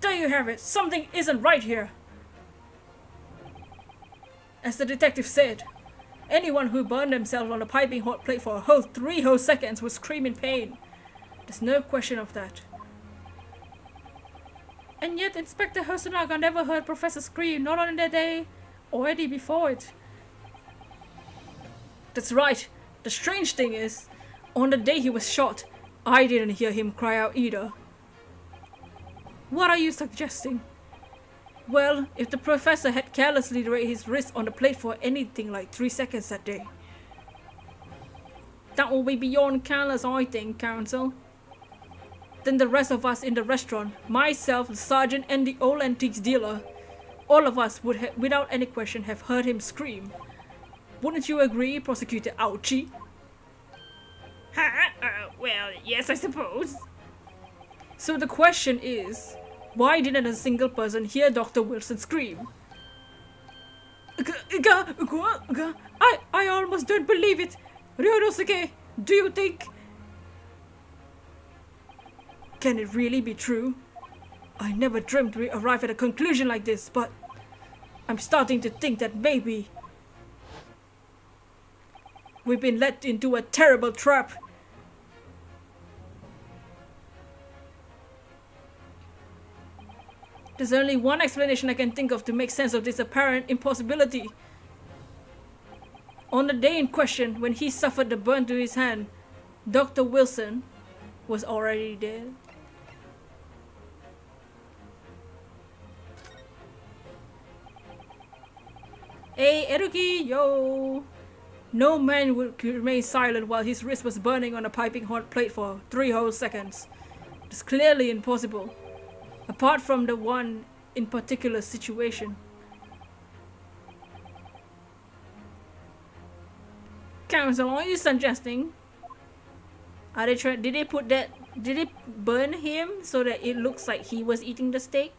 There you have it. Something isn't right here. As the detective said, anyone who burned themselves on a piping hot plate for a whole 3 whole seconds would scream in pain. There's no question of that. And yet Inspector Hosonaga never heard Professor scream, not on that day, already before it. That's right. The strange thing is, on the day he was shot, I didn't hear him cry out either. What are you suggesting? Well, if the professor had carelessly raised his wrist on the plate for anything like 3 seconds that day. That will be beyond careless, I think, Counsel. Then the rest of us in the restaurant, myself, the sergeant and the old antiques dealer, all of us would without any question have heard him scream. Wouldn't you agree, Prosecutor Ouchie? Well, yes, I suppose. So the question is, why didn't a single person hear Dr. Wilson scream? I almost don't believe it. Ryonosuke, do you think... Can it really be true? I never dreamt we'd arrive at a conclusion like this, but I'm starting to think that maybe we've been led into a terrible trap. There's only one explanation I can think of to make sense of this apparent impossibility. On the day in question, when he suffered the burn to his hand, Dr. Wilson was already dead. Hey, Eruki, yo! No man would remain silent while his wrist was burning on a piping hot plate for 3 whole seconds. It's clearly impossible. Apart from the one in particular situation. Council, are you suggesting? Are they trying? Did they put that? Did they burn him so that it looks like he was eating the steak?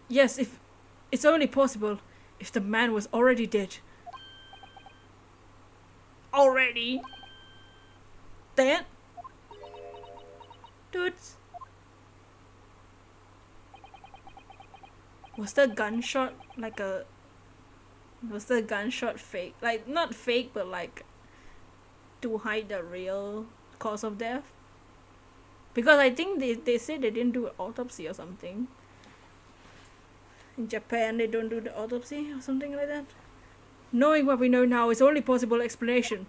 Yes, if it's only possible if the man was already dead. Already? Then, dudes, was the gunshot like a? Was the gunshot fake? Like not fake, but like to hide the real cause of death? Because I think they said they didn't do an autopsy or something. In Japan, they don't do the autopsy or something like that. Knowing what we know now is the only possible explanation.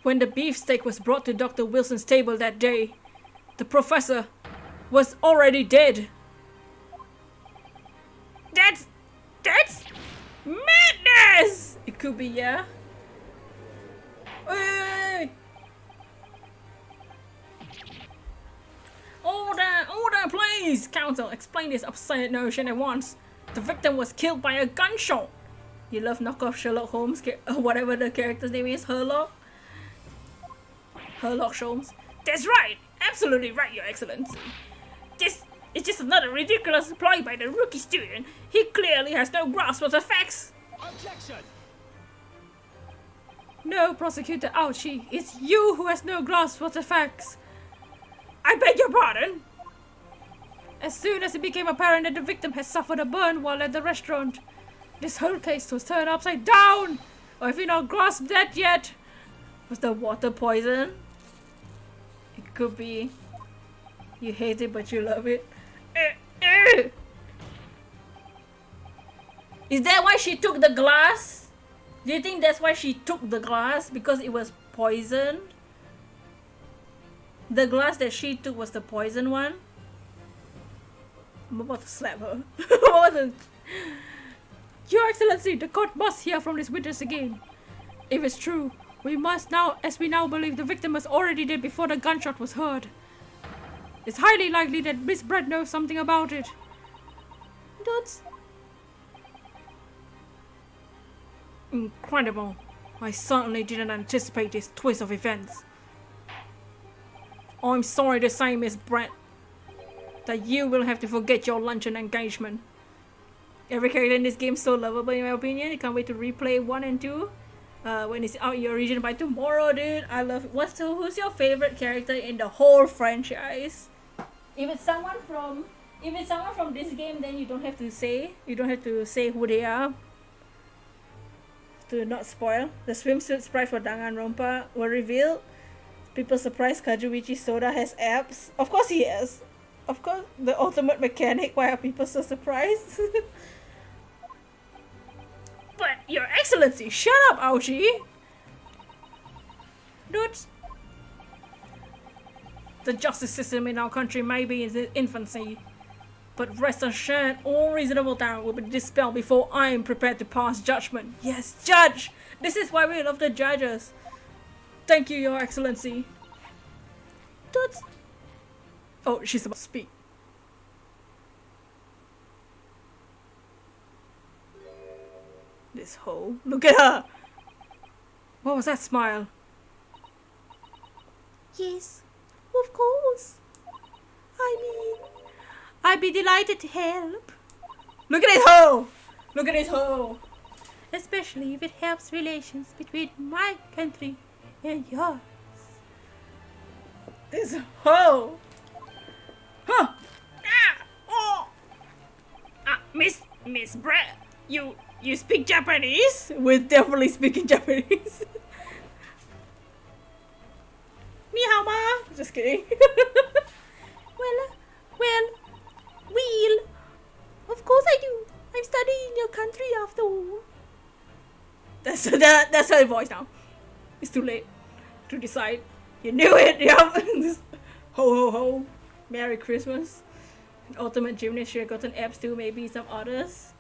When the beefsteak was brought to Dr. Wilson's table that day, the professor was already dead. That's madness! It could be, yeah. Hey! Order, please! Council, explain this absurd notion at once. The victim was killed by a gunshot. You love knockoff Sherlock Holmes, whatever the character's name is, Herlock Sholmes. That's right! Absolutely right, Your Excellency. This is just another ridiculous ploy by the rookie student. He clearly has no grasp of the facts. Objection! No, Prosecutor Ouchie, it's you who has no grasp of the facts. I beg your pardon? As soon as it became apparent that the victim had suffered a burn while at the restaurant, this whole case was turned upside down. Or have you not grasped that yet? Was the water poison? It could be. You hate it, but you love it. Is that why she took the glass? Do you think that's why she took the glass? Because it was poisoned? The glass that she took was the poison one? I'm about to slap her. Your Excellency, the court must hear from this witness again. If it's true, we must now, as we now believe the victim was already dead before the gunshot was heard. It's highly likely that Miss Brett knows something about it. That's incredible. I certainly didn't anticipate this twist of events. I'm sorry to say, Miss Brett, that you will have to forget your luncheon engagement. Every character in this game is so lovable in my opinion. I can't wait to replay 1 and 2 when it's out in your region by tomorrow, dude. I love it. Who's your favorite character in the whole franchise? If it's someone from this game, then you don't have to say who they are to not spoil. The swimsuit sprite for Danganronpa were revealed. People surprised Kazuichi Soda has abs. Of course he has. Of course, the ultimate mechanic. Why are people so surprised? But, Your Excellency, Shut up, Ouchie! Dudes, the justice system in our country may be in its infancy, but rest assured, all reasonable doubt will be dispelled before I am prepared to pass judgment. Yes, judge! This is why we love the judges. Thank you, Your Excellency. Dudes. Oh, she's about to speak. This hoe. Look at her! What was that smile? Yes, of course. I mean, I'd be delighted to help. Look at this hoe! Look at this hoe! Especially if it helps relations between my country and yours. This hoe! Huh! Miss Brett, you speak Japanese? We're definitely speaking Japanese. Ni hao ma? Just kidding. Well, of course I do. I'm studying in your country after all. That's her voice now. It's too late to decide. You knew it, yup. Ho ho ho. Merry Christmas. Ultimate Gymnast should have gotten abs too, maybe some others.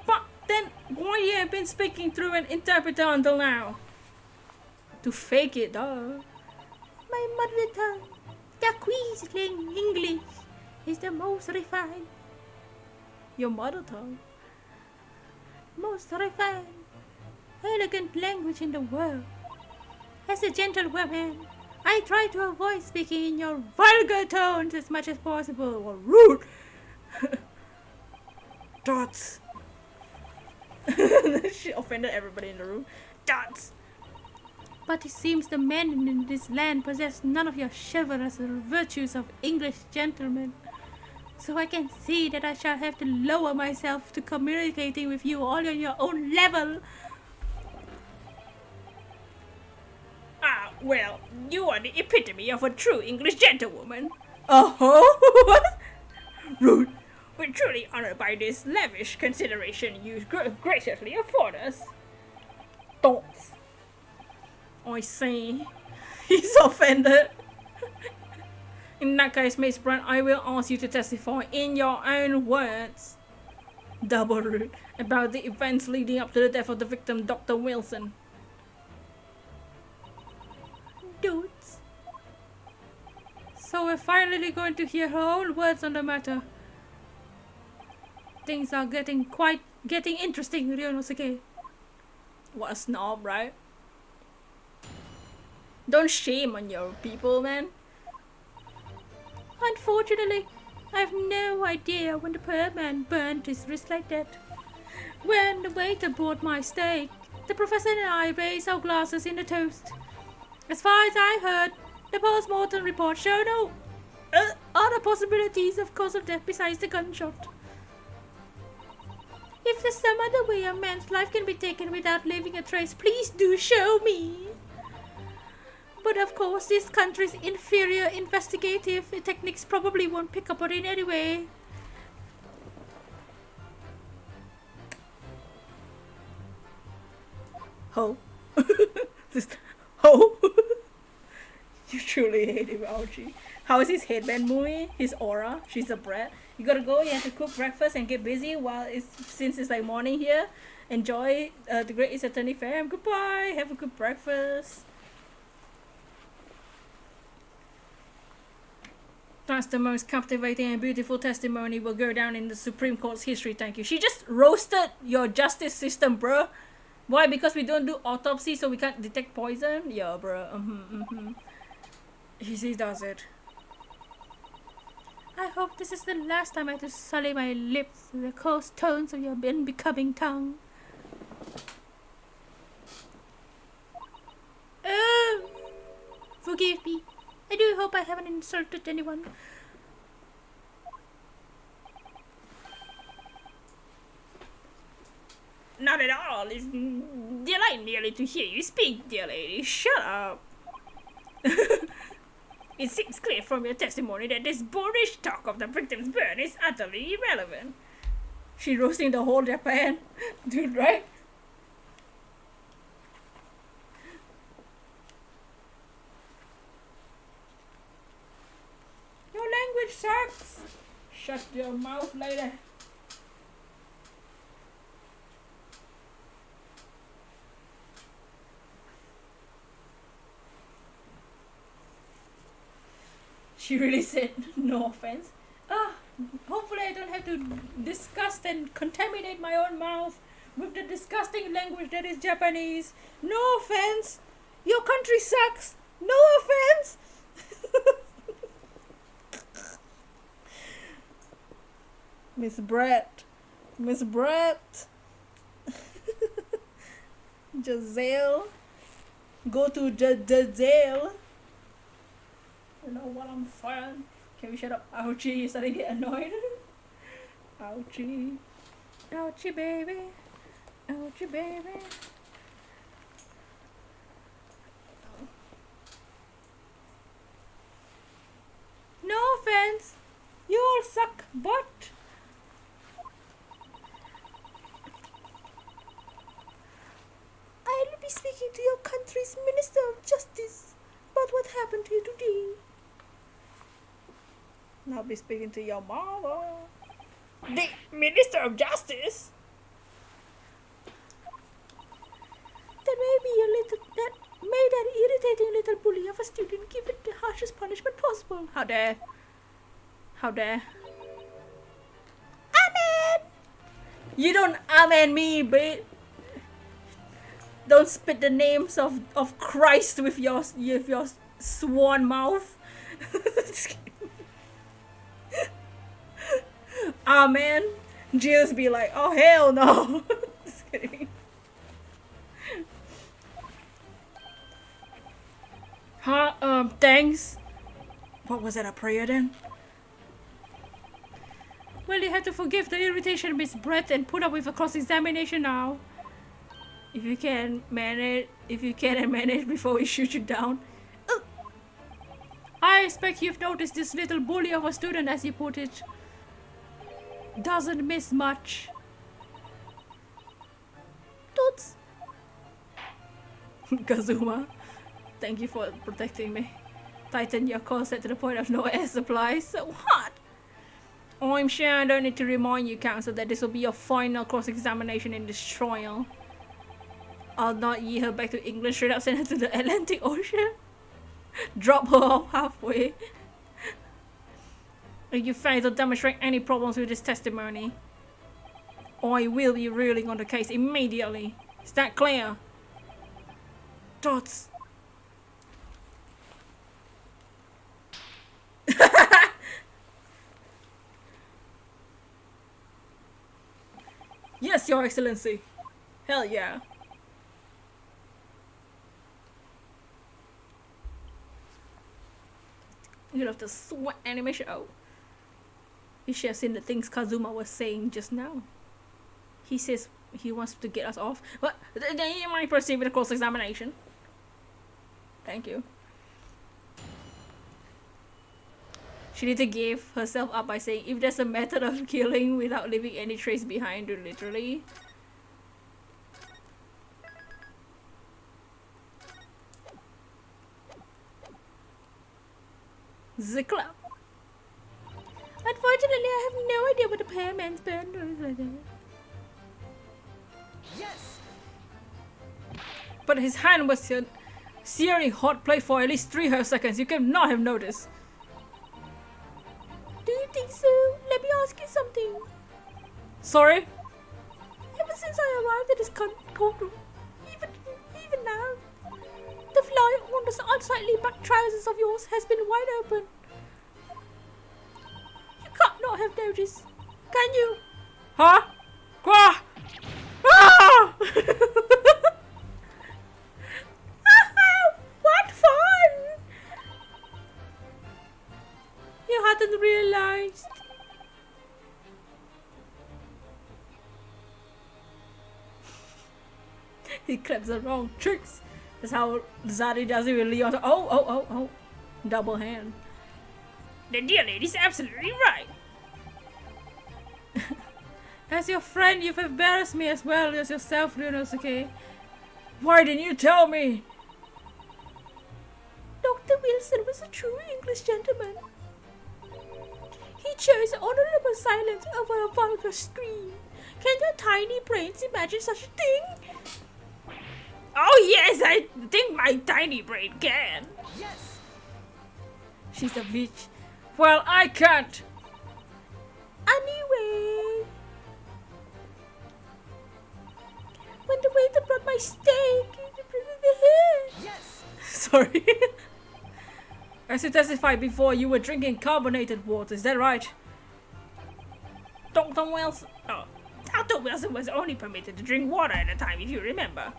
But then why you been speaking through an interpreter until now? To fake it, duh. speaking English is the most refined, Your mother tongue. most refined, elegant language in the world. As a gentlewoman, I try to avoid speaking in your vulgar tones as much as possible. Or rude. Dots. She offended everybody in the room. Dots. But it seems the men in this land possess none of your chivalrous virtues of English gentlemen. So I can see that I shall have to lower myself to communicating with you all on your own level. Ah, well, You are the epitome of a true English gentlewoman. what? Rude. We're truly honored by this lavish consideration you graciously afford us. Don't. I see. He's offended. In that case, Miss Brand, I will ask you to testify in your own words, double rude, about the events leading up to the death of the victim, Dr. Wilson. Dudes. So we're finally going to hear her own words on the matter. Things are getting interesting, Ryonosuke. What a snob, right? Don't shame on your people, man. Unfortunately, I have no idea when the poor man burned his wrist like that. When the waiter brought my steak, the professor and I raised our glasses in a toast. As far as I heard, the post-mortem report showed no other possibilities of cause of death besides the gunshot. If there's some other way a man's life can be taken without leaving a trace, please do show me. But of course, this country's inferior investigative techniques probably won't pick up on it anyway. Ho. Ho. You truly hate him, Archie. How is his headband moving? His aura? She's a brat. You gotta go, you have to cook breakfast and get busy since it's like morning here. Enjoy the Great East Attorney fam. Goodbye. Have a good breakfast. That's the most captivating and beautiful testimony will go down in the Supreme Court's history, thank you. She just roasted your justice system, bruh. Why? Because we don't do autopsy, so we can't detect poison? Yeah, bruh. She does it. I hope this is the last time I have to sully my lips with the coarse tones of your unbecoming tongue. Forgive me. I do hope I haven't insulted anyone. Not at all. It's delight merely to hear you speak, dear lady. Shut up. It seems clear from your testimony that this boorish talk of the victim's burn is utterly irrelevant. She roasting the whole Japan. Dude, right? Your language sucks. Shut your mouth, lady. She really said, no offense. Hopefully I don't have to disgust and contaminate my own mouth with the disgusting language that is Japanese. No offense. Your country sucks. No offense. Miss Brett. Giselle. Go to Giselle. You know what I'm saying? Can we shut up? Ouchie, you starting to get annoyed. Ouchie. Ouchie, baby. Ouchie, baby. No offense. You all suck, but... I'll be speaking to your country's Minister of Justice about what happened to you today. I'll be speaking to your mother. The Minister of Justice? That may that irritating little bully of a student give it the harshest punishment possible. How dare. How dare. Amen! You don't amen me, bitch. Don't spit the names of Christ with your swan mouth. Amen. Jesus be like, oh hell no. Just kidding. Huh? Thanks. What was that, a prayer then? Well, you have to forgive the irritation, Miss Brett, and put up with a cross-examination now. If you can manage before we shoot you down. I expect you've noticed this little bully of a student, as you put it. Doesn't miss much. Toots. Kazuma, thank you for protecting me. Tighten your corset to the point of no air supply. So what? I'm sure I don't need to remind you, Counsel, that this will be your final cross-examination in this trial. I'll not yield her back to England, straight up send her to the Atlantic Ocean. Drop her off halfway. If you fail to demonstrate any problems with this testimony, I will be ruling on the case immediately. Is that clear? Dots. Yes, Your Excellency. Hell yeah. You love the sweat animation. Oh. You should have seen the things Kazuma was saying just now. He says he wants to get us off. But then you might proceed with the cross-examination. Thank you. She need to give herself up by saying, if there's a method of killing without leaving any trace behind, literally. Zikla. Unfortunately, I have no idea what the payment's been. Yes! But his hand was a searing hot plate for at least 3 seconds. You cannot have noticed. Do you think so? Let me ask you something. Sorry? Ever since I arrived at this courtroom, even now, the fly on the unsightly back trousers of yours has been wide open. You can't not have noticed, can you? Huh? Qua? Ah! What fun! You hadn't realized. He claps the wrong tricks. That's how Zari does it with Leon. Oh. Double hand. The dear lady's absolutely right. As your friend, you've embarrassed me as well as yourself, Ryunosuke. Why didn't you tell me? Dr. Wilson was a true English gentleman. He chose honorable silence over a vulgar scream. Can your tiny brains imagine such a thing? Oh yes, I think my tiny brain can. Yes! She's a bitch. Well, I can't. Anyway, when the waiter brought my steak, Yes! sorry. As you testified before, you were drinking carbonated water. Is that right? Dr. Wilson. Oh, Dr. Wilson was only permitted to drink water at a time, if you remember.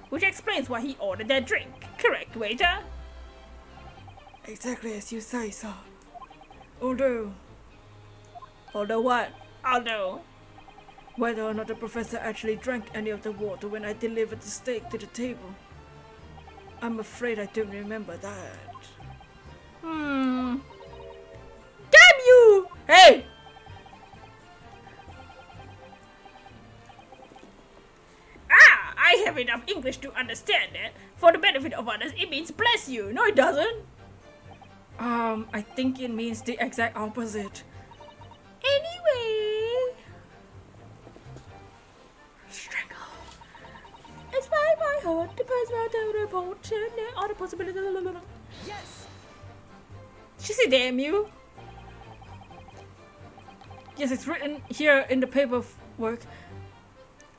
Which explains why he ordered that drink. Correct, waiter? Exactly as you say, sir. Although what? Although, Whether or not the professor actually drank any of the water when I delivered the steak to the table, I'm afraid I don't remember that. Damn you! Hey! I have enough English to understand it. For the benefit of others, it means bless you. No, it doesn't. I think it means the exact opposite. Anyway, Strangle. as far as I heard, the person out there reported there are the possibilities. Yes! She damn you. Yes, it's written here in the paperwork.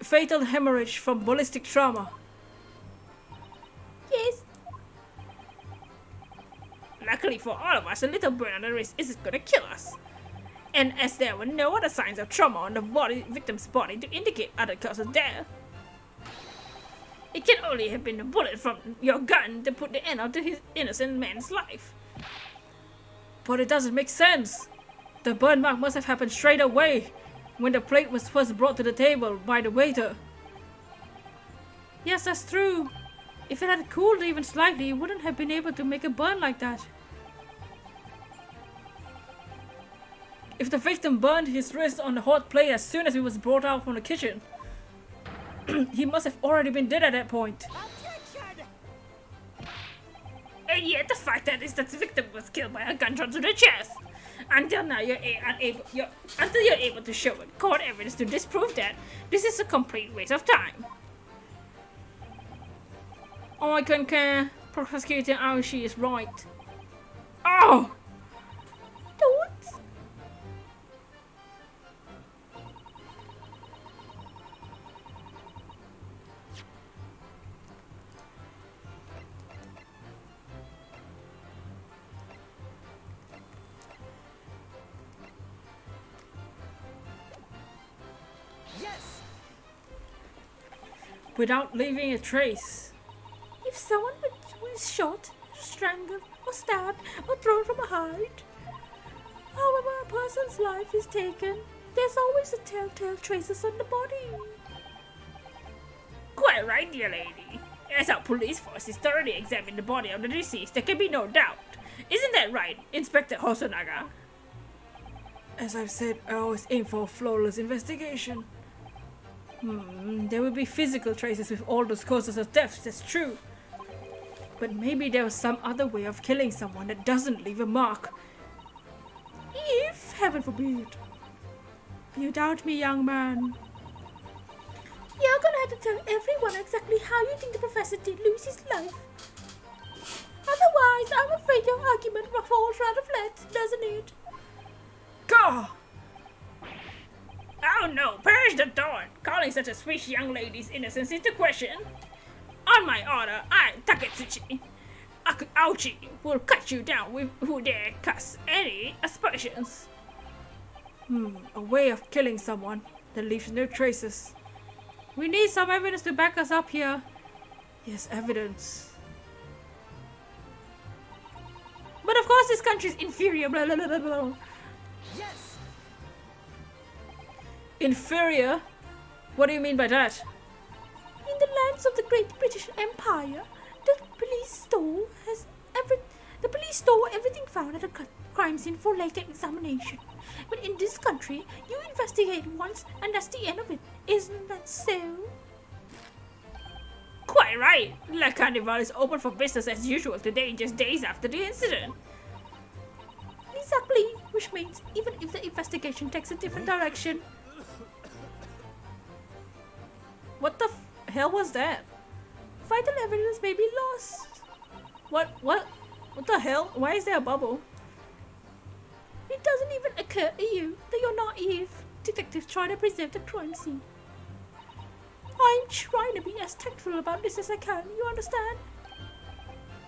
Fatal hemorrhage from ballistic trauma. Yes. Luckily for all of us, a little burn on the wrist isn't gonna kill us. And as there were no other signs of trauma on the victim's body to indicate other cause of death, it can only have been a bullet from your gun to put the end to his innocent man's life. But it doesn't make sense. The burn mark must have happened straight away, when the plate was first brought to the table by the waiter. Yes, that's true. If it had cooled even slightly, it wouldn't have been able to make a burn like that. If the victim burned his wrist on the hot plate as soon as he was brought out from the kitchen, he must have already been dead at that point. and yet the fact that is that the victim was killed by a gunshot to the chest. Until now, you're able to show in court evidence to disprove that. This is a complete waste of time. I concur. Prosecutor Aoshi is right. Oh! Don't. Yes! Without leaving a trace. If someone was shot, strangled, or stabbed, or thrown from a height, however a person's life is taken, there's always a telltale traces on the body. Quite right, dear lady. As our police force has thoroughly examined the body of the deceased, there can be no doubt. Isn't that right, Inspector Hosonaga? As I've said, I always aim for a flawless investigation. There will be physical traces with all those causes of death, that's true. But maybe there was some other way of killing someone that doesn't leave a mark. If, heaven forbid, you doubt me, young man. You're gonna have to tell everyone exactly how you think the professor did lose his life. Otherwise, I'm afraid your argument falls rather flat, doesn't it? Gah! Oh no, perish the thought! Calling such a sweet young lady's innocence into question. On my honor, I, Taketsuchi Auchi, will cut you down with who dare cast any aspersions. A way of killing someone that leaves no traces. We need some evidence to back us up here. Yes, evidence. But of course this country's inferior, blah blah blah blah blah. Yes! Inferior? What do you mean by that? In the lands of the Great British Empire, the police store everything found at a crime scene for later examination. But in this country, you investigate once and that's the end of it. Isn't that so? Quite right. La Carnival is open for business as usual today, just days after the incident. Exactly, which means even if the investigation takes a different direction. What the hell was that? Vital evidence may be lost. What the hell? Why is there a bubble? It doesn't even occur to you that you're naive. Detectives try to preserve the crime scene. I'm trying to be as tactful about this as I can, you understand?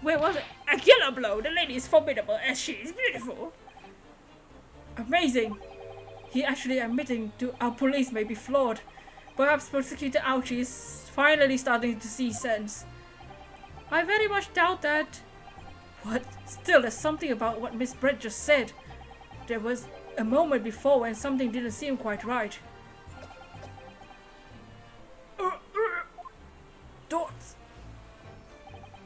Where was it? A killer blow! The lady is formidable as she is beautiful. Amazing! He actually admitting to our police may be flawed. Perhaps Prosecutor Auchi is finally starting to see sense. I very much doubt that. What? Still, there's something about what Miss Brett just said. There was a moment before when something didn't seem quite right. Dots!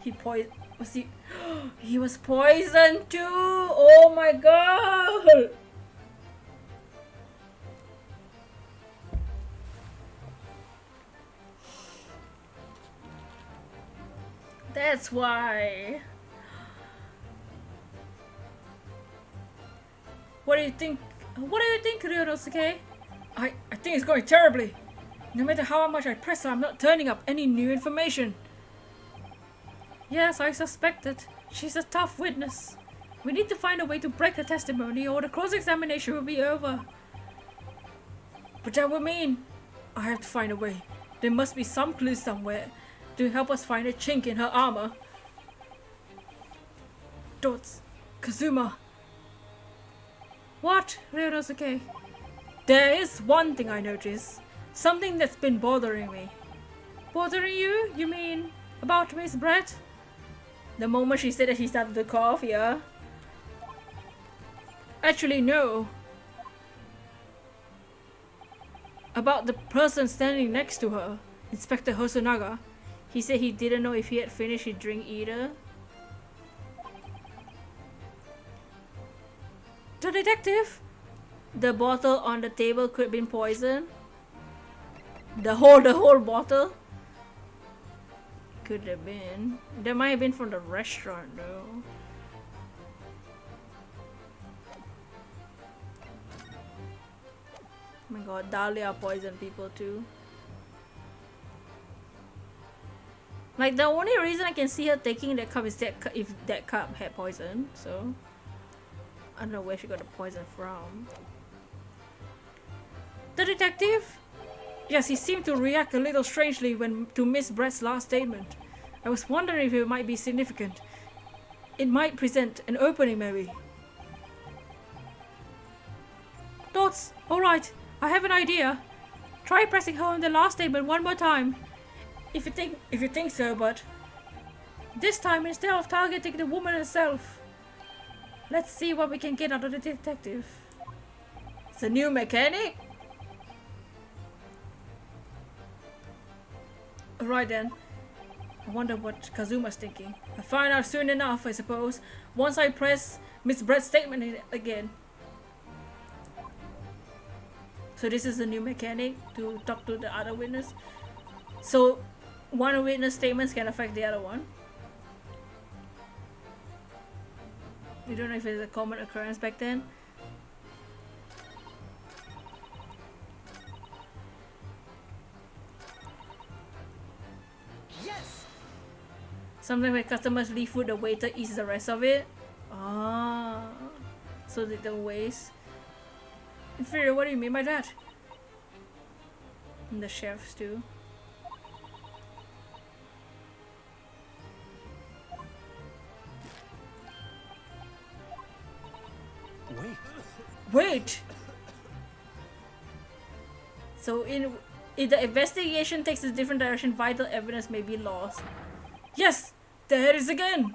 He was poisoned too! Oh my god! That's why. What do you think? Ryonosuke? I think it's going terribly. No matter how much I press her, I'm not turning up any new information. Yes, I suspected. She's a tough witness. We need to find a way to break the testimony or the cross-examination will be over. But that would mean I have to find a way. There must be some clue somewhere to help us find a chink in her armor. Dots, Kazuma. What, Ryunosuke? There is one thing I noticed. Something that's been bothering me. Bothering you? You mean about Miss Brett? The moment she said that she started to cough, yeah. Actually, no. About the person standing next to her, Inspector Hosonaga. He said he didn't know if he had finished his drink either. The detective? The bottle on the table could have been poisoned. The whole bottle could have been. That might have been from the restaurant though. Oh my god, Dahlia poisoned people too. Like the only reason I can see her taking that cup is that if that cup had poison, so I don't know where she got the poison from. The detective? Yes, he seemed to react a little strangely when to Miss Brett's last statement. I was wondering if it might be significant. It might present an opening maybe. Dots, alright, I have an idea. Try pressing home the last statement one more time. If you think so, but this time instead of targeting the woman herself. Let's see what we can get out of the detective. It's a new mechanic? Alright then. I wonder what Kazuma's thinking. I'll find out soon enough, I suppose, once I press Miss Brett's statement in again. So this is a new mechanic to talk to the other witness. So one witness statements can affect the other one. You don't know if it's a common occurrence back then. Yes! Something where customers leave food, the waiter eats the rest of it. Ah, so they don't waste. Inferior, what do you mean by that? And the chefs too. Wait! So if the investigation takes a different direction, vital evidence may be lost. Yes! There it is again!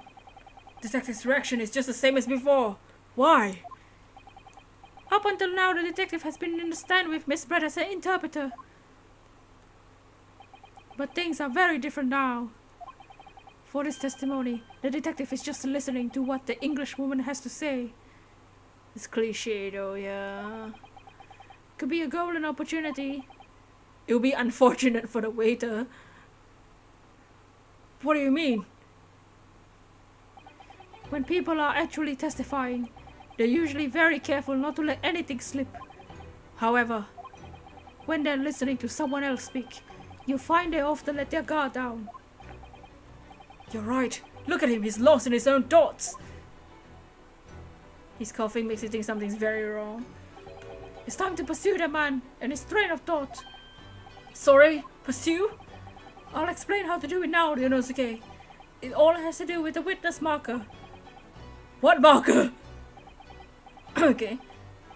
Detective's reaction is just the same as before. Why? Up until now, the detective has been in the stand with Miss Brett as an interpreter. But things are very different now. For this testimony, the detective is just listening to what the English woman has to say. It's cliche though, yeah. Could be a golden opportunity. It would be unfortunate for the waiter. What do you mean? When people are actually testifying, they're usually very careful not to let anything slip. However, when they're listening to someone else speak, you find they often let their guard down. You're right. Look at him, he's lost in his own thoughts. His coughing makes you think something's very wrong. It's time to pursue the man and his train of thought. Sorry? Pursue? I'll explain how to do it now, Ryunosuke. It all has to do with the witness marker. What marker? Okay.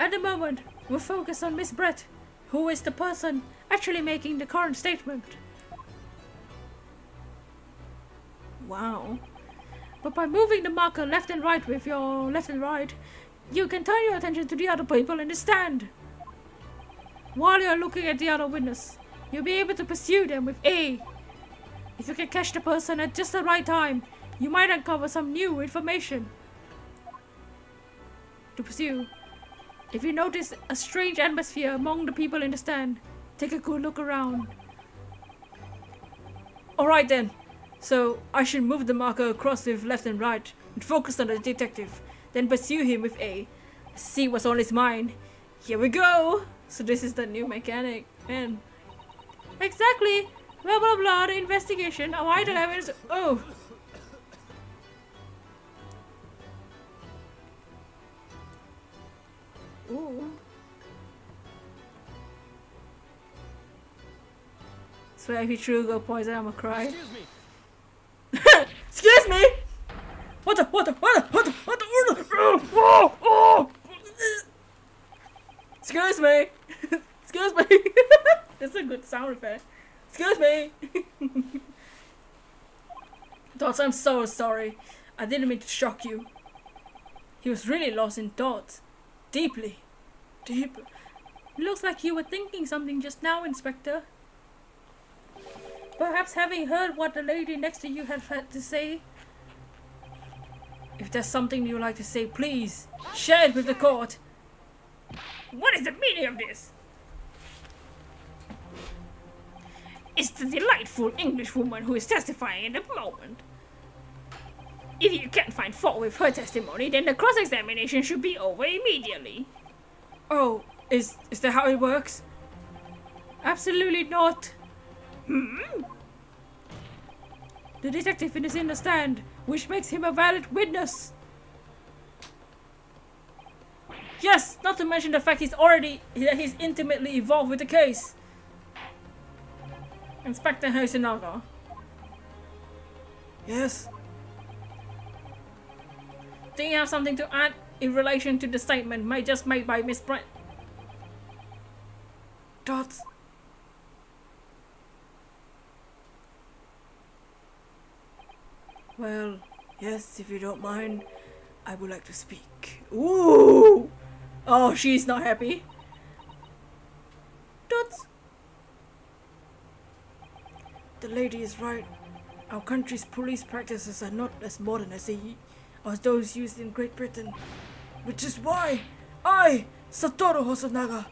At the moment, we're focused on Miss Brett, who is the person actually making the current statement. Wow. But by moving the marker left and right with your left and right, you can turn your attention to the other people in the stand. While you're looking at the other witness, you'll be able to pursue them with A. If you can catch the person at just the right time, you might uncover some new information to pursue. If you notice a strange atmosphere among the people in the stand, take a good look around. Alright then. So I should move the marker across with left and right and focus on the detective, then pursue him with A. See what's on his mind. Here we go! So this is the new mechanic, and exactly! Blah blah blah, the investigation, vital evidence. Oh! Ooh. Swear if you true go poison, I'ma cry. Excuse me. Excuse me! What the? Excuse me! Excuse me! That's a good sound effect. Excuse me! Dots, I'm so sorry. I didn't mean to shock you. He was really lost in thought. Deeply. Deep. Looks like you were thinking something just now, Inspector. Perhaps having heard what the lady next to you had to say. If there's something you'd like to say, please share it with the court. What is the meaning of this? It's the delightful English woman who is testifying in the moment. If you can't find fault with her testimony, then the cross-examination should be over immediately. Oh, is that how it works? Absolutely not. Hmm? The detective is in the stand, which makes him a valid witness. Yes, not to mention the fact he's intimately involved with the case. Inspector Hosenaga. Yes? Do you have something to add in relation to the statement made by Miss Brent? Dots. Well, yes, if you don't mind, I would like to speak. Ooh! Oh, she's not happy. Dots. The lady is right. Our country's police practices are not as modern as those used in Great Britain. Which is why I, Satoru Hosonaga,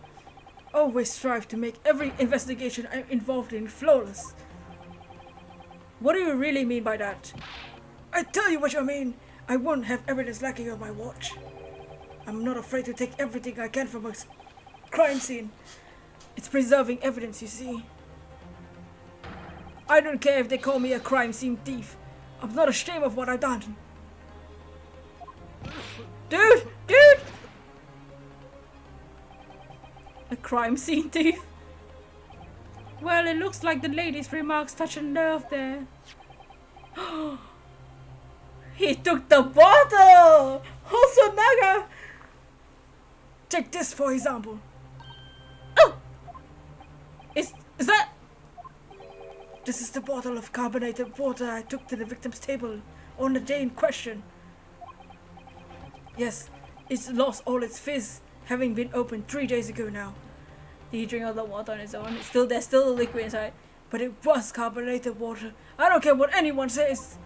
always strive to make every investigation I'm involved in flawless. What do you really mean by that? I tell you what I mean. I won't have evidence lacking on my watch. I'm not afraid to take everything I can from a crime scene. It's preserving evidence, you see. I don't care if they call me a crime scene thief. I'm not ashamed of what I've done. Dude! A crime scene thief? Well, it looks like the lady's remarks touch a nerve there. He took the bottle! Hosonaga! Take this for example. Oh! Is that... This is the bottle of carbonated water I took to the victim's table on the day in question. Yes, it's lost all its fizz, having been opened 3 days ago now. Did he drink all the water on his own? There's still a liquid inside. But it was carbonated water. I don't care what anyone says.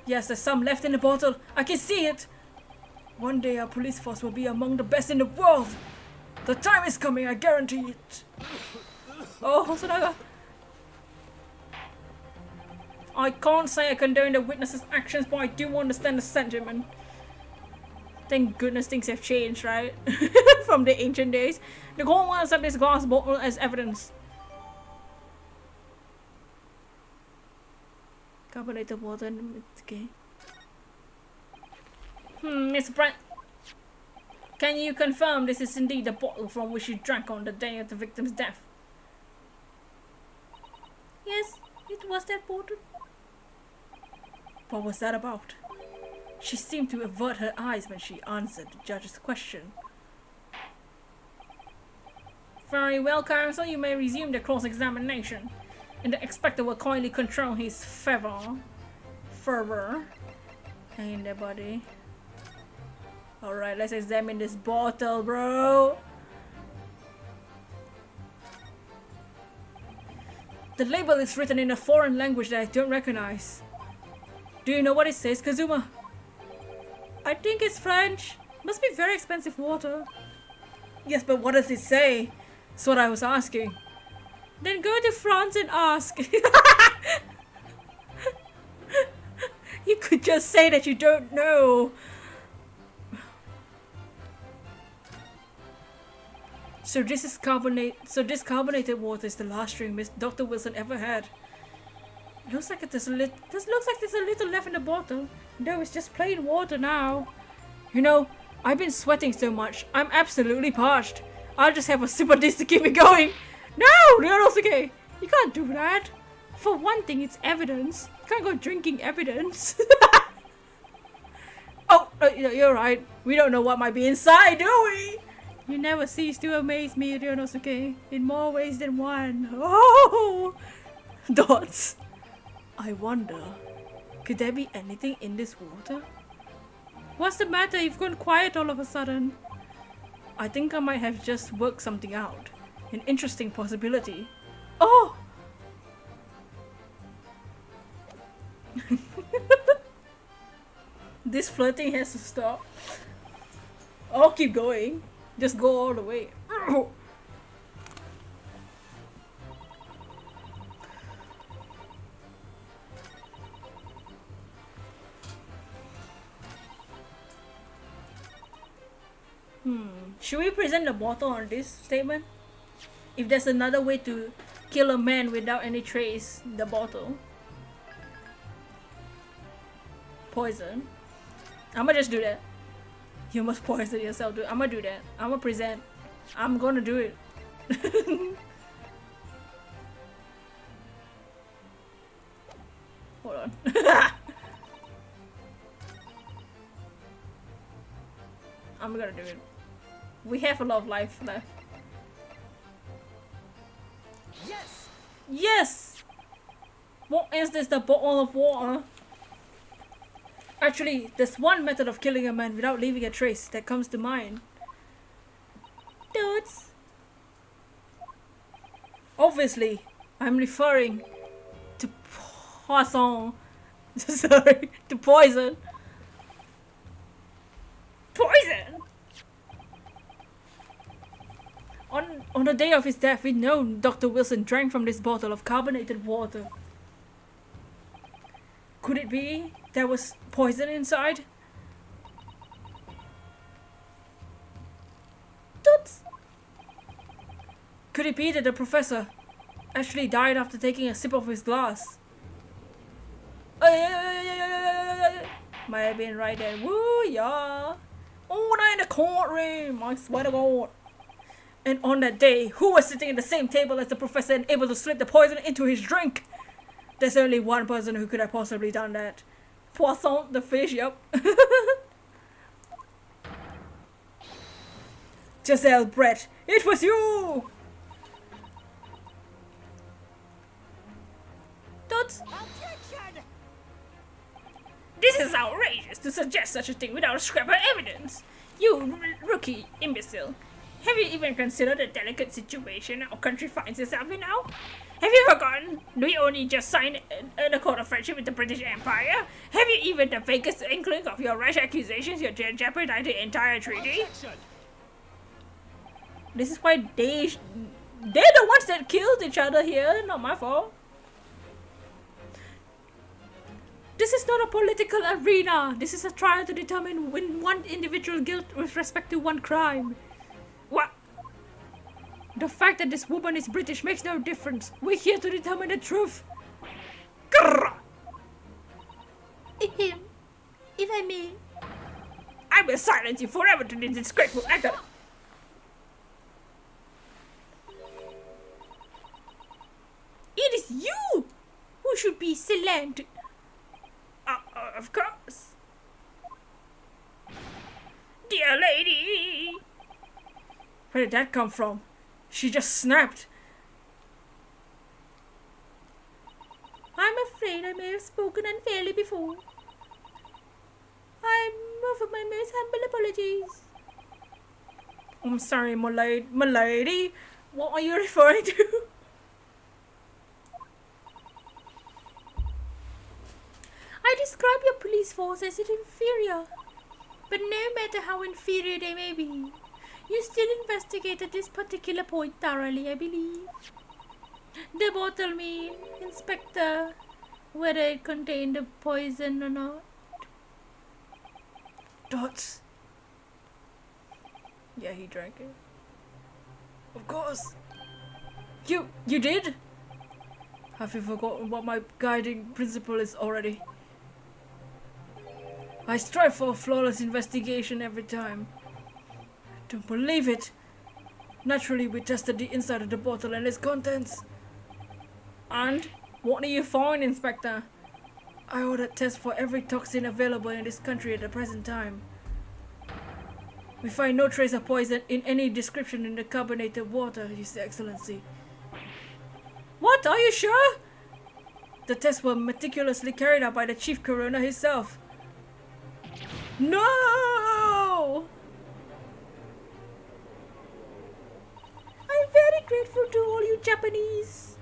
Yes, there's some left in the bottle. I can see it. One day our police force will be among the best in the world. The time is coming, I guarantee it. Oh, Hosonaga. I can't say I condone the witness's actions, but I do understand the sentiment. Thank goodness things have changed, right? From the ancient days. The court won't accept this glass bottle as evidence. Carbonated water, okay. Miss Brent. Can you confirm this is indeed the bottle from which you drank on the day of the victim's death? Yes, it was that bottle. What was that about? She seemed to avert her eyes when she answered the judge's question. Very well, counsel, you may resume the cross-examination, and the inspector will kindly control his fervor. Ain't there, buddy? Alright, let's examine this bottle, bro. The label is written in a foreign language that I don't recognize. Do you know what it says, Kazuma? I think it's French. Must be very expensive water. Yes, but what does it say? That's what I was asking. Then go to France and ask. You could just say that you don't know. So this carbonated water is the last drink Miss Dr. Wilson ever had. Looks like there's a little left in the bottle. No, it's just plain water now. You know, I've been sweating so much. I'm absolutely parched. I'll just have a sip of this to keep me going. No, Ryonosuke! You can't do that. For one thing, it's evidence. You can't go drinking evidence. Oh, you're right. We don't know what might be inside, do we? You never cease to amaze me, Ryonosuke, in more ways than one. Oh! Dots. I wonder, could there be anything in this water? What's the matter? You've gone quiet all of a sudden. I think I might have just worked something out. An interesting possibility. Oh! This flirting has to stop. I'll keep going. Just go all the way. Should we present the bottle on this statement? If there's another way to kill a man without any trace, the bottle. Poison. I'ma just do that. You must poison yourself, dude. I'ma do that. I'ma present. I'm gonna do it. Hold on. I'm gonna do it. We have a lot of life left. Yes! Yes! What is this? The bottle of water? Actually, there's one method of killing a man without leaving a trace that comes to mind. Dudes. Obviously, I'm referring to poison. Sorry, to poison. Poison! On the day of his death, we know Dr. Wilson drank from this bottle of carbonated water. Could it be there was poison inside? Toots! Could it be that the professor actually died after taking a sip of his glass? Might have been right there. Woo, yeah. Oh, they're in the courtroom. I swear to God. And on that day, who was sitting at the same table as the professor and able to slip the poison into his drink? There's only one person who could have possibly done that. Poisson, the fish, yep. Giselle Brett, it was you! Toots? Objection! This is outrageous to suggest such a thing without a scrap of evidence. You rookie imbecile. Have you even considered the delicate situation our country finds itself in now? Have you forgotten we only just signed an accord of friendship with the British Empire? Have you even the vaguest inkling of your rash accusations you're jeopardizing the entire treaty? Objection! This is why they're the ones that killed each other here, not my fault. This is not a political arena. This is a trial to determine one individual guilt with respect to one crime. What? The fact that this woman is British makes no difference. We're here to determine the truth. Grrr! If I may. I will silence you forever to this disgraceful actor. It is you who should be silenced. Of course. Dear lady. Where did that come from? She just snapped. I'm afraid I may have spoken unfairly before. I offer my most humble apologies. I'm sorry, my lady. What are you referring to? I describe your police force as inferior. But no matter how inferior they may be, you still investigated this particular point thoroughly, I believe. The bottle mean, Inspector, whether it contained the poison or not. Dots. Yeah, he drank it. Of course. You did? Have you forgotten what my guiding principle is already? I strive for a flawless investigation every time. Don't believe it. Naturally, we tested the inside of the bottle and its contents. And what do you find, Inspector? I ordered tests for every toxin available in this country at the present time. We find no trace of poison in any description in the carbonated water, His Excellency. What? Are you sure? The tests were meticulously carried out by the Chief Coroner himself. No! I'm very grateful to all you Japanese.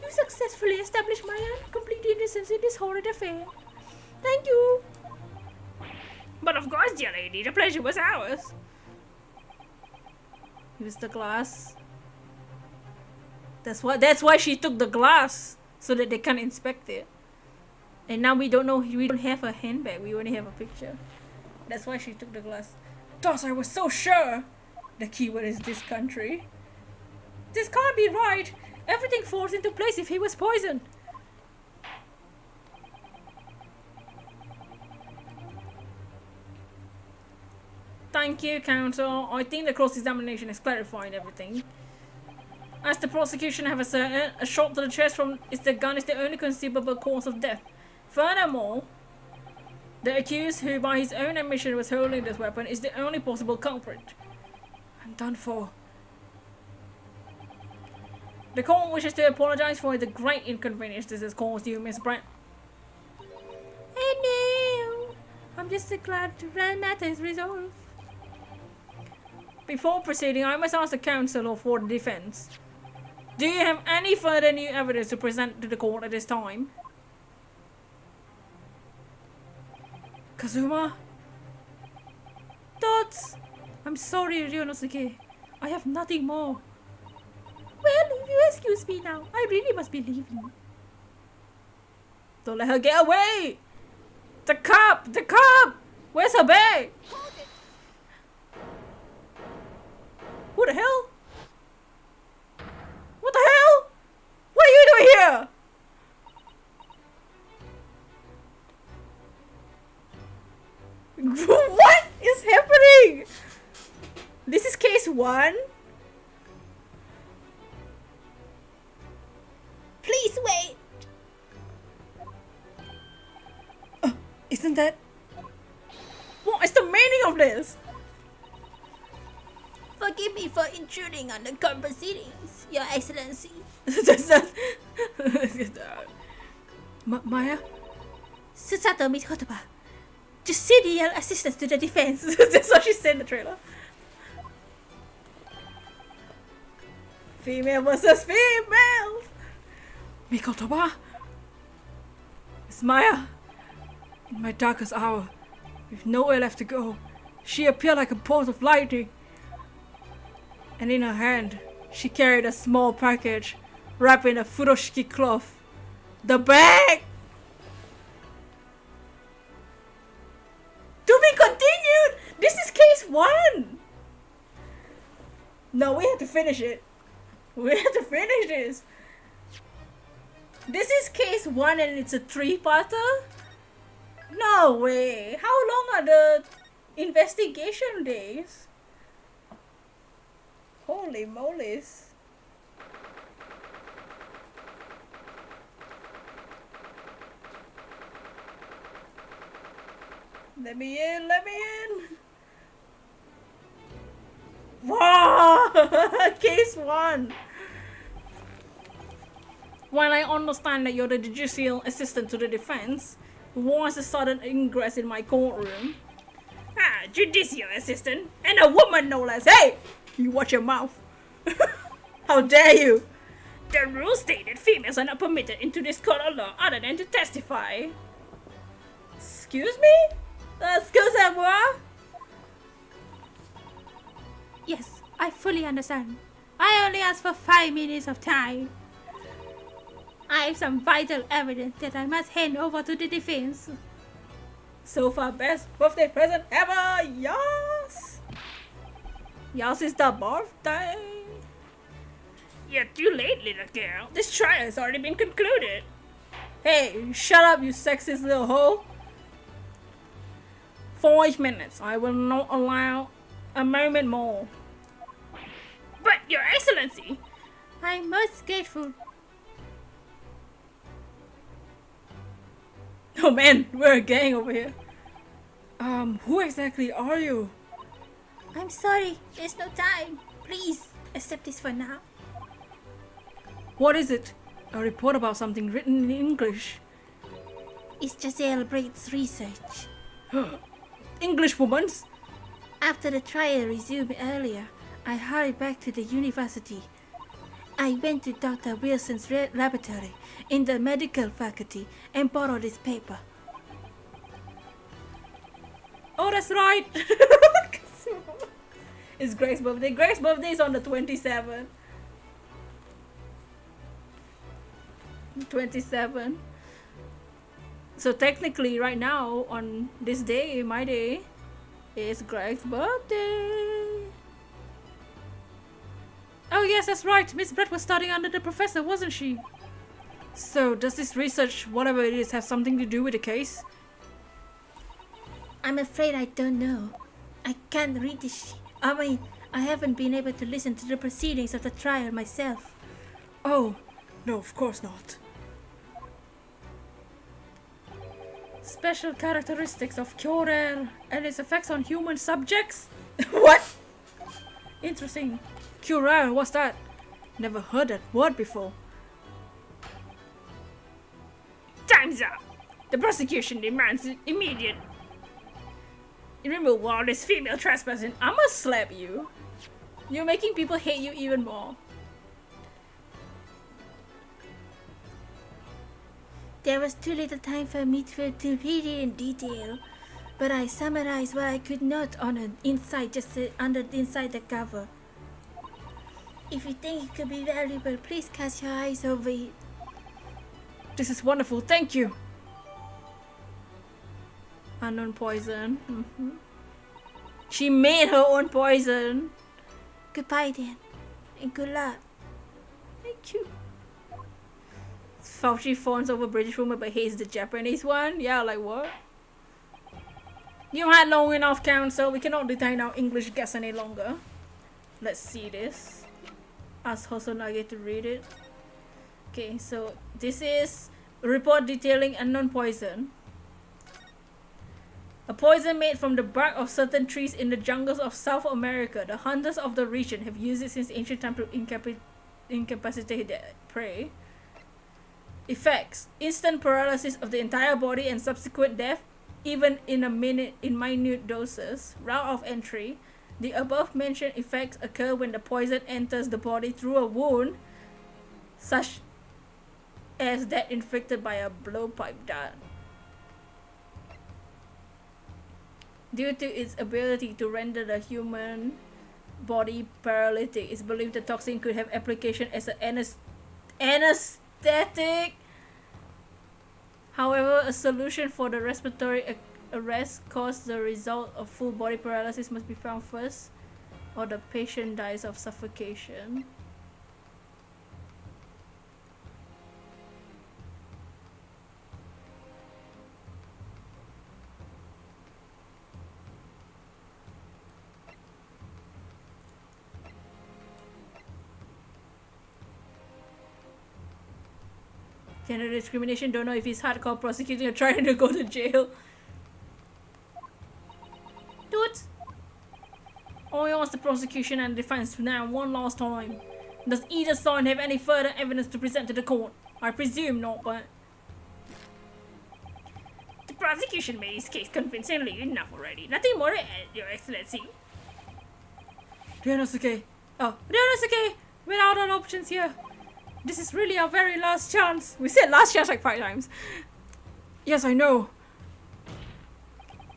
You successfully established my complete innocence in this horrid affair. Thank you. But of course, dear lady, the pleasure was ours. Use the glass. That's why she took the glass, so that they can inspect it. And now we don't know, we don't have a handbag, we only have a picture. That's why she took the glass. Thus, I was so sure. The keyword is this country. This can't be right. Everything falls into place if he was poisoned. Thank you, counsel. I think the cross-examination has clarified everything. As the prosecution have asserted, a shot to the chest from the gun is the only conceivable cause of death. Furthermore, the accused, who by his own admission was holding this weapon, is the only possible culprit. I'm done for. The court wishes to apologize for the great inconvenience this has caused you, Miss Brent. Oh no! I'm just glad to run matters resolved. Before proceeding, I must ask the counsel for the defense. Do you have any further new evidence to present to the court at this time? Kazuma? Thoughts? I'm sorry, Ryonosuke. I have nothing more. Well, if you excuse me now, I really must be leaving. Don't let her get away! The cup! The cup! Where's her bag? Who the hell? What the hell? What are you doing here? What is happening? This is case 1? Please wait. Isn't that... What is the meaning of this? Forgive me for intruding on the court proceedings, Your Excellency. Maya? Susato Mikotoba, Justicial assistance to the defense. That's what she said in the trailer. Female versus female. Mikotoba? It's Maya. In my darkest hour, with nowhere left to go, she appeared like a bolt of lightning. And in her hand, she carried a small package wrapped in a furoshiki cloth. The bag! To be continued! This is case 1! No, we have to finish it. We have to finish this. This is case 1 and it's a 3-parter? No way! How long are the investigation days? Holy moly's. Let me in, let me in. Wow! Case 1. While I understand that you're the judicial assistant to the defense, who wants a sudden ingress in my courtroom. Ah, judicial assistant. And a woman no less. Hey! You watch your mouth. How dare you? The rules state that females are not permitted into this court of law other than to testify. Excuse me? Excusez-moi? Yes, I fully understand. I only asked for 5 minutes of time. I have some vital evidence that I must hand over to the defense. So far, best birthday present ever! Yes! Yes, is the birthday. You're too late, little girl. This trial has already been concluded. Hey, shut up, you sexist little hoe. 5 minutes. I will not allow a moment more. But, Your Excellency, I'm most grateful. Oh man, we're a gang over here. Who exactly are you? I'm sorry, there's no time. Please, accept this for now. What is it? A report about something written in English. It's Giselle Braith's research. English woman's? After the trial resumed earlier, I hurried back to the university. I went to Dr. Wilson's laboratory in the medical faculty and borrowed this paper. Oh, that's right. It's Greg's birthday. Greg's birthday is on the 27th. 27. So technically right now on this day, my day, is Greg's birthday. Oh yes, that's right. Miss Brett was studying under the professor, wasn't she? So does this research, whatever it is, have something to do with the case? I'm afraid I don't know. I can't read this. I haven't been able to listen to the proceedings of the trial myself. Oh, no, of course not. Special characteristics of Curer and its effects on human subjects? What? Interesting. Curer, what's that? Never heard that word before. Time's up. The prosecution demands immediate removal of this female trespassing. I'ma slap you. You're making people hate you even more. There was too little time for me to read it in detail, but I summarized what I could note on the inside, inside the cover. If you think it could be valuable, please cast your eyes over it. This is wonderful, thank you. Unknown poison. She made her own poison. Goodbye then, and good luck. Thank you. Fauci fawns over British woman but hates the Japanese one? Yeah, like what? You had long enough, counsel. We cannot detain our English guests any longer. Let's see this. Ask Hosonaga to read it. Okay, so this is a report detailing unknown poison. A poison made from the bark of certain trees in the jungles of South America. The hunters of the region have used it since ancient time to incapacitate their prey. Effects: instant paralysis of the entire body and subsequent death, even in minute doses. Route of entry: the above mentioned effects occur when the poison enters the body through a wound, such as that inflicted by a blowpipe dart. Due to its ability to render the human body paralytic, it's believed the toxin could have application as an anesthetic. However, a solution for the respiratory arrest caused the result of full body paralysis must be found first, or the patient dies of suffocation. Gender discrimination, don't know if he's hardcore prosecuting or trying to go to jail. Dudes, I ask the prosecution and defense now one last time. Does either side have any further evidence to present to the court? I presume not, but... The prosecution made his case convincingly enough already. Nothing more to add, Your Excellency. Ryanosuke. Oh, Ryanosuke! We're out on options here. This is really our very last chance. We said last chance like 5 times. Yes, I know.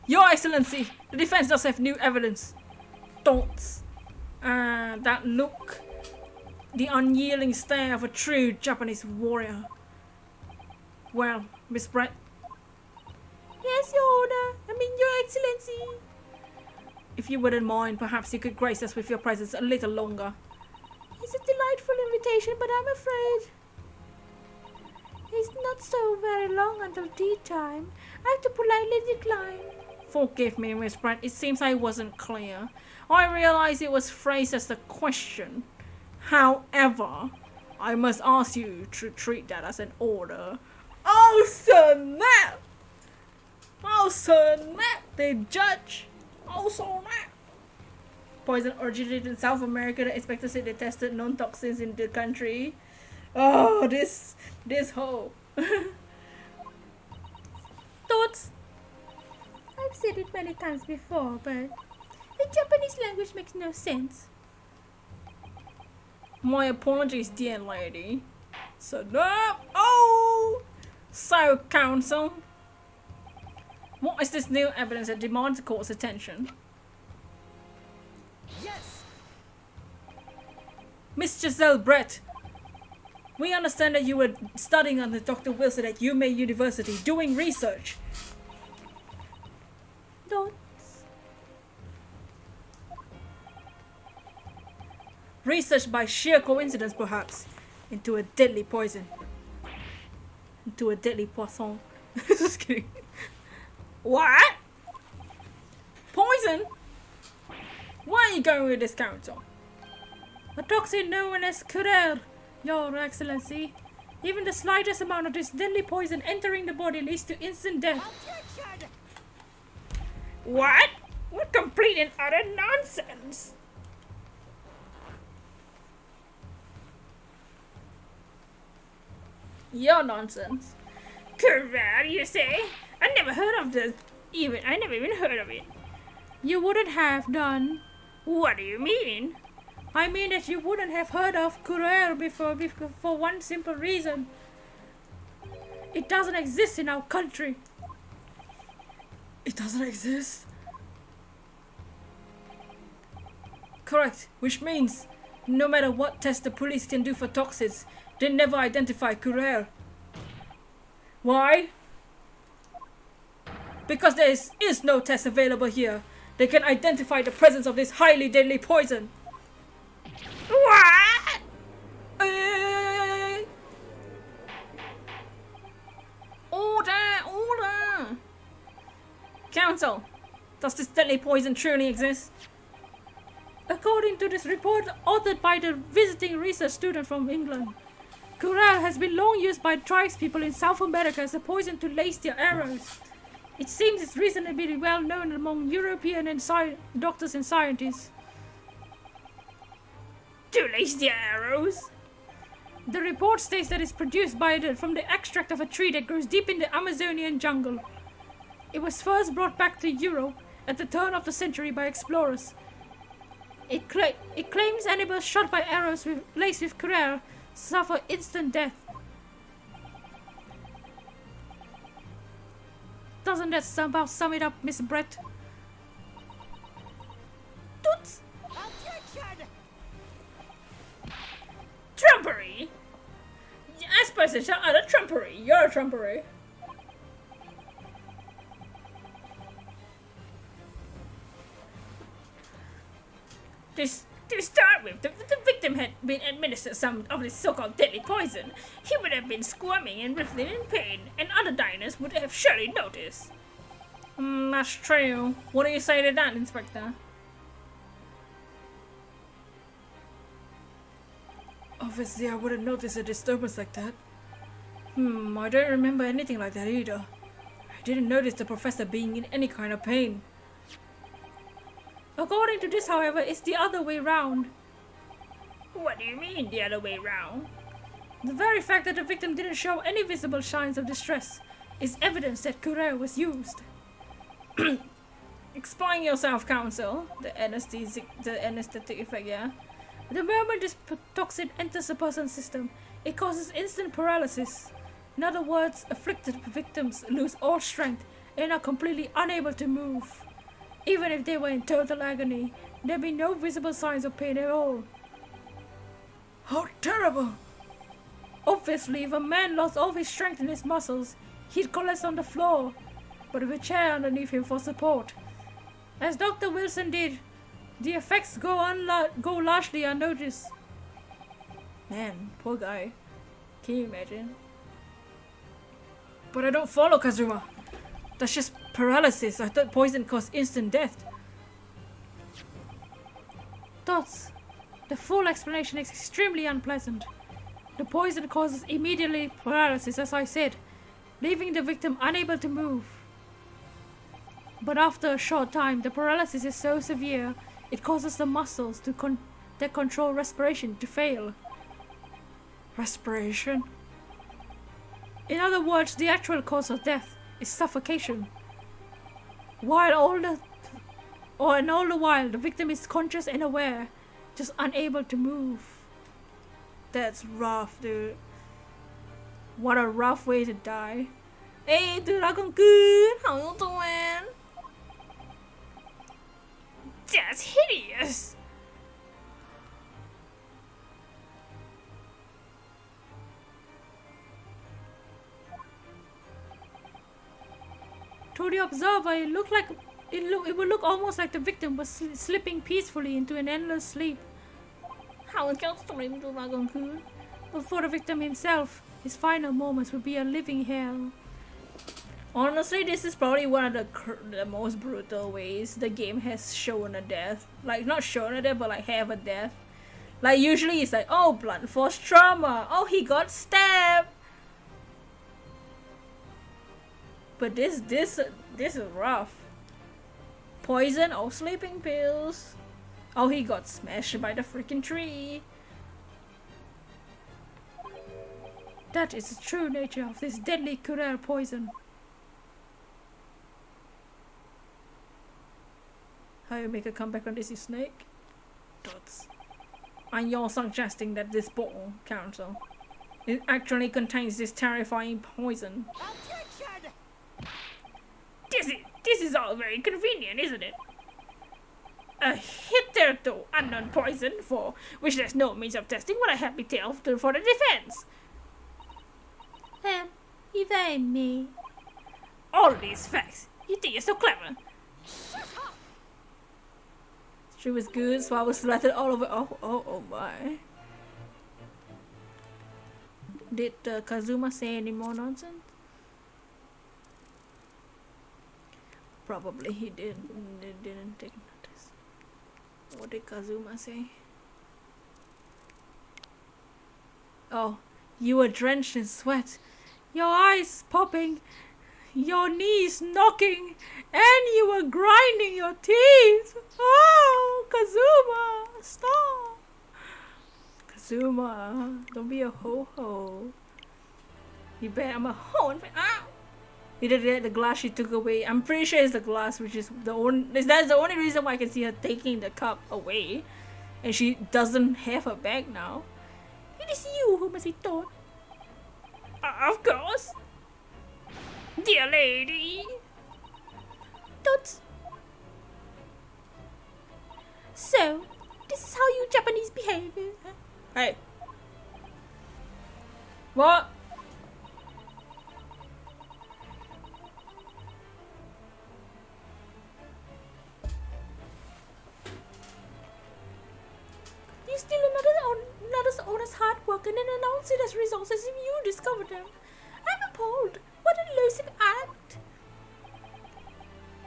Your Excellency, the defense does have new evidence. Don't. That look. The unyielding stare of a true Japanese warrior. Well, Miss Brett. Yes, Your Honor. Your Excellency. If you wouldn't mind, perhaps you could grace us with your presence a little longer. It's a delightful invitation, but I'm afraid it's not so very long until tea time. I have to politely decline. Forgive me, Miss Brett. It seems I wasn't clear. I realize it was phrased as a question. However, I must ask you to treat that as an order. Oh, snap! Oh, snap! The judge! Oh, snap! Poison originated in South America. The inspector said they tested known toxins in the country. Oh, this hoe. Thoughts? I've said it many times before, but the Japanese language makes no sense. My apologies, dear lady. So, no. Oh! So, counsel, what is this new evidence that demands the court's attention? Yes! Miss Giselle Brett, we understand that you were studying under Dr. Wilson at UMay University, doing research. Thoughts? Research by sheer coincidence, perhaps, into a deadly poison. Into a deadly poison. Just kidding. What? Poison? Where are you going with this, counsel? A toxin known as Curer, Your Excellency. Even the slightest amount of this deadly poison entering the body leads to instant death. Objection! What? What complete and utter nonsense! Your nonsense. Curer, you say? I never heard of this. I never even heard of it. You wouldn't have done. What do you mean? I mean that you wouldn't have heard of Curer before for one simple reason. It doesn't exist in our country. It doesn't exist? Correct, which means no matter what test the police can do for toxins, they never identify Curer. Why? Because there is no test available here. They can identify the presence of this highly deadly poison. What? Order! Counsel, does this deadly poison truly exist? According to this report authored by the visiting research student from England, Curer has been long used by tribespeople in South America as a poison to lace their arrows. It seems it's reasonably well known among European and doctors and scientists. To lace their arrows? The report states that it's produced from the extract of a tree that grows deep in the Amazonian jungle. It was first brought back to Europe at the turn of the century by explorers. It claims animals shot by arrows laced with Curer suffer instant death. Doesn't that somehow sum it up, Miss Brett? Toots! Objection! Trumpery! As person shall utter trumpery. You're a trumpery. To start with, if the victim had been administered some of this so-called deadly poison, he would have been squirming and writhing in pain, and other diners would have surely noticed. That's true. What do you say to that, Inspector? Obviously, I wouldn't notice a disturbance like that. I don't remember anything like that either. I didn't notice the professor being in any kind of pain. According to this, however, it's the other way round. What do you mean, the other way round? The very fact that the victim didn't show any visible signs of distress is evidence that Curer was used. Explain yourself, counsel. The anesthetic effect, yeah? The moment this toxin enters a person's system, it causes instant paralysis. In other words, afflicted victims lose all strength and are completely unable to move. Even if they were in total agony, there'd be no visible signs of pain at all. How terrible! Obviously, if a man lost all his strength in his muscles, he'd collapse on the floor, but with a chair underneath him for support. As Dr. Wilson did, the effects go largely unnoticed. Man, poor guy. Can you imagine? But I don't follow, Kazuma. That's just paralysis. I thought poison caused instant death. Thoughts. The full explanation is extremely unpleasant. The poison causes immediately paralysis, as I said, leaving the victim unable to move. But after a short time, the paralysis is so severe, it causes the muscles that control respiration to fail. Respiration? In other words, the actual cause of death is suffocation. All the while, the victim is conscious and aware, just unable to move. That's rough, dude. What a rough way to die. Hey, dude, con cún, how you doing? That's hideous! To the observer, it would look almost like the victim was slipping peacefully into an endless sleep. How is your stream, dude, con cún? But for the victim himself, his final moments would be a living hell. Honestly, this is probably one of the most brutal ways the game has shown a death. Like, not shown a death, but like have a death. Like, usually it's like, oh, blunt force trauma. Oh, he got stabbed. But this is rough. Poison or sleeping pills. Oh, he got smashed by the freaking tree. That is the true nature of this deadly cruel poison. How you make a comeback on this, you snake? Dots. And you're suggesting that this bottle, Council, it actually contains this terrifying poison. This is all very convenient, isn't it? A hitherto unknown poison for which there's no means of testing what I have detailed for the defense. Evade me. All these facts. You think you're so clever? She was good, so I was splattered all over. Oh my. Did Kazuma say any more nonsense? Probably he didn't take notice. What did Kazuma say? Oh, you were drenched in sweat, your eyes popping, your knees knocking, and you were grinding your teeth. Oh, Kazuma, stop. Kazuma, don't be a ho-ho. You bet I'm a ho. Ow. Either that, the glass she took away. I'm pretty sure it's the glass, which is that's the only reason why I can see her taking the cup away. And she doesn't have her bag now. It is you who must be taught. Of course. Dear lady. Toots. So, this is how you Japanese behave, huh? Hey. What? You steal another's honest hard work and then announce it as results as if you discovered them. I'm appalled. What a loathsome act.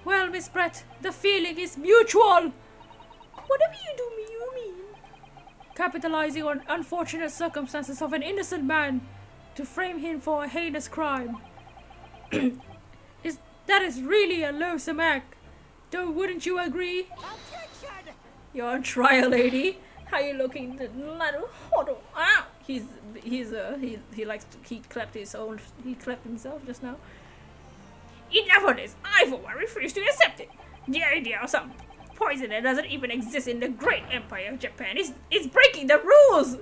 Well, Miss Brett, the feeling is mutual. Whatever you do, you mean. Capitalizing on unfortunate circumstances of an innocent man to frame him for a heinous crime. That is really a loathsome act. Wouldn't you agree? You're on trial, lady. How you looking? Ow! He clapped himself just now. Enough of this. I for one refuse to accept it. The idea of some poison that doesn't even exist in the great empire of Japan is breaking the rules.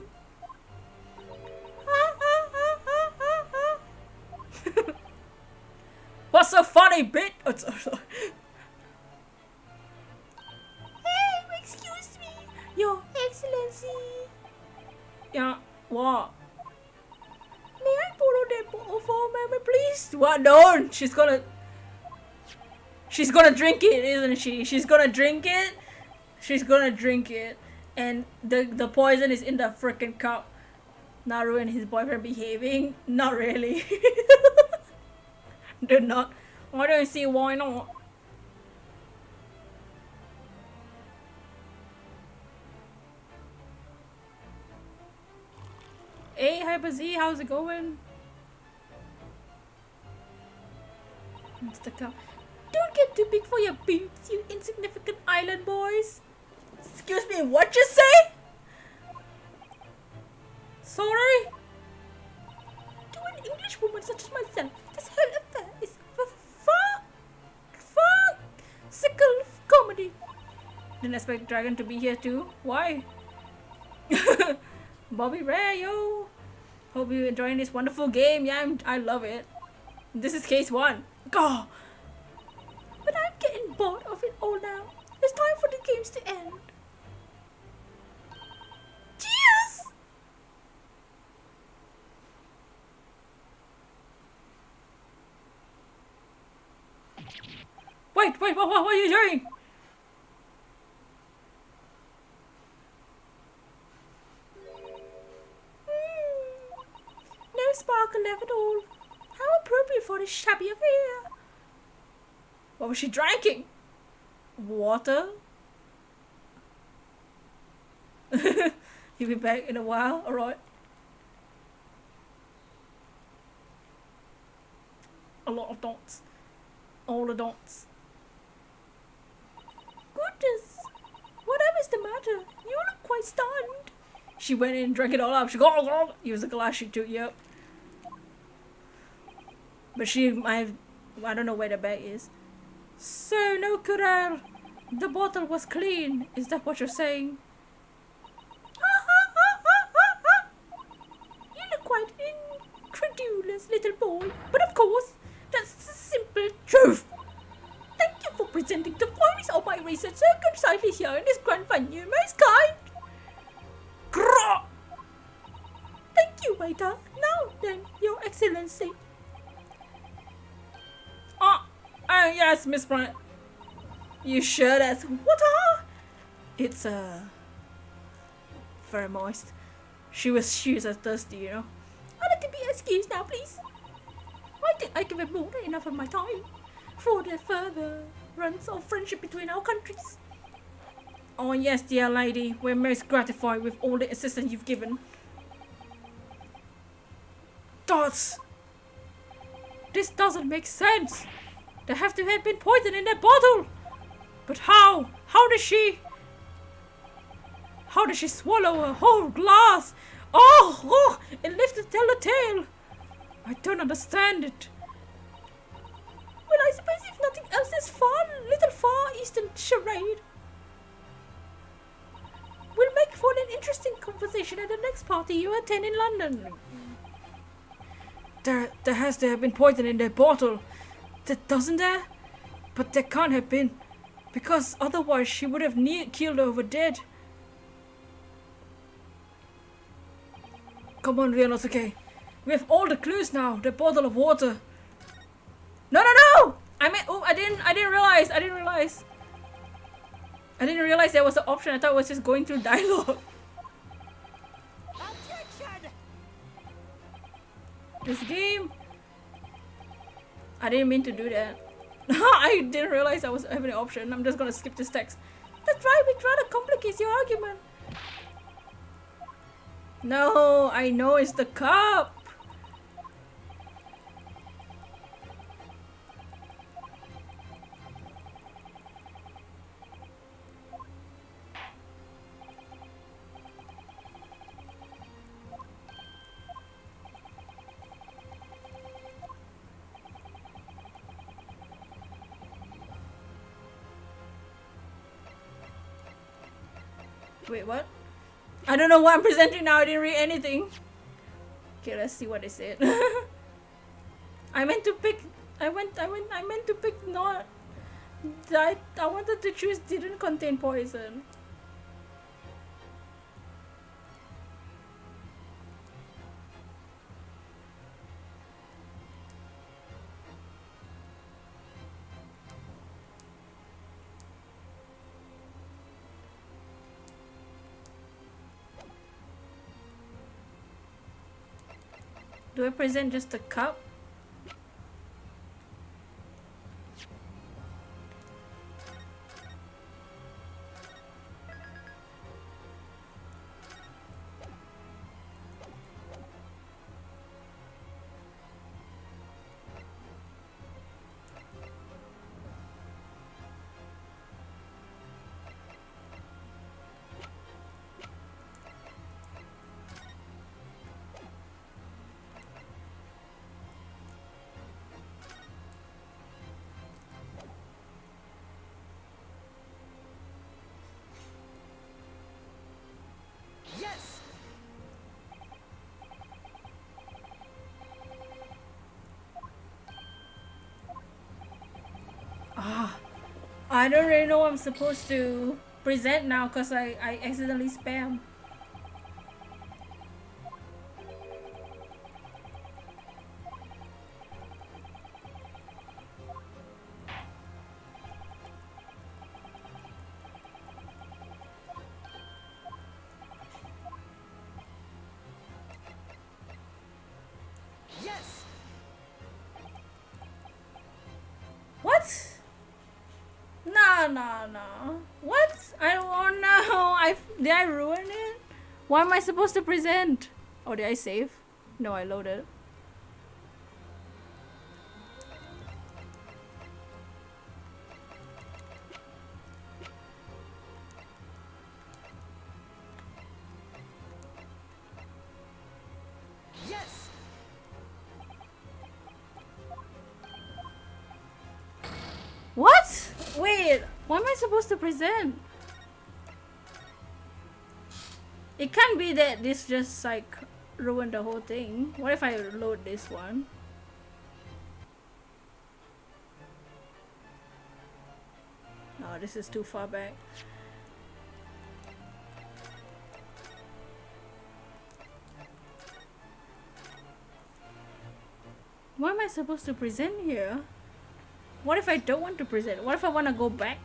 What's so funny, bit? Excuse me, Your Excellency. Yeah, what? May I borrow that bottle for a moment, please? What? No, she's gonna drink it, isn't she? She's gonna drink it. She's gonna drink it, and the poison is in the freaking cup. Naru and his boyfriend behaving? Not really. They're not. I don't see why not. Hey, Hyper Z, how's it going? Mr. Cow. Don't get too big for your boots, you insignificant island boys. Excuse me, what you say? Sorry? To an English woman such as myself, this whole affair is far sickle comedy. Didn't expect Dragon to be here too. Why? Bobby Ray, yo. Hope you're enjoying this wonderful game. Yeah, I love it. This is case 1. Go. But I'm getting bored of it all now. It's time for the games to end. Cheers! Wait, what are you doing? No sparkle left at all. How appropriate for this shabby affair. What was she drinking? Water? You'll be back in a while, alright. A lot of dots. All the dots. Goodness! Whatever's the matter? You look quite stunned. She went in and drank it all up. She go, use a glass she took, yep. But I don't know where the bag is. So, no Kural. The bottle was clean. Is that what you're saying? You look quite incredulous, little boy. But of course, that's the simple truth. Thank you for presenting the findings of my research so concisely here in this grand venue, most kind. Grrr! Thank you, waiter. Now then, Your Excellency. Oh yes, Miss Bryant. You sure that's water? It's very moist. She was thirsty, you know. I'd like to be excused now, please. I think I give it more than enough of my time for the further runs of friendship between our countries. Oh yes, dear lady, we're most gratified with all the assistance you've given. Dots! This doesn't make sense. There have to have been poison in that bottle. But how? How does she swallow a whole glass? Oh, it lives to tell a tale. I don't understand it. Well, I suppose if nothing else is little far eastern charade will make for an interesting conversation at the next party you attend in London. There has to have been poison in that bottle. Doesn't there? But there can't have been. Because otherwise she would have keeled over dead. Come on, Ryunosuke. We have all the clues now. The bottle of water. No! I mean, I didn't realize there was an option. I thought it was just going through dialogue. This game. I didn't mean to do that. I didn't realize I was having an option. I'm just gonna skip this text. That's right, it rather complicates your argument. No, I know it's the cup. Wait, what? I don't know what I'm presenting now. I didn't read anything. Okay, let's see what they said. I meant to pick not. I wanted to choose didn't contain poison. Do I present just a cup? I don't really know what I'm supposed to present now because I accidentally spam. Yes! What? No. What? I don't know. Did I ruin it? What am I supposed to present? Oh, did I save? No, I loaded. Yes! What? Wait, what am I supposed to present? It can't be that this just like ruined the whole thing. What if I load this one? No, this is too far back. What am I supposed to present here? What if I don't want to present? What if I want to go back?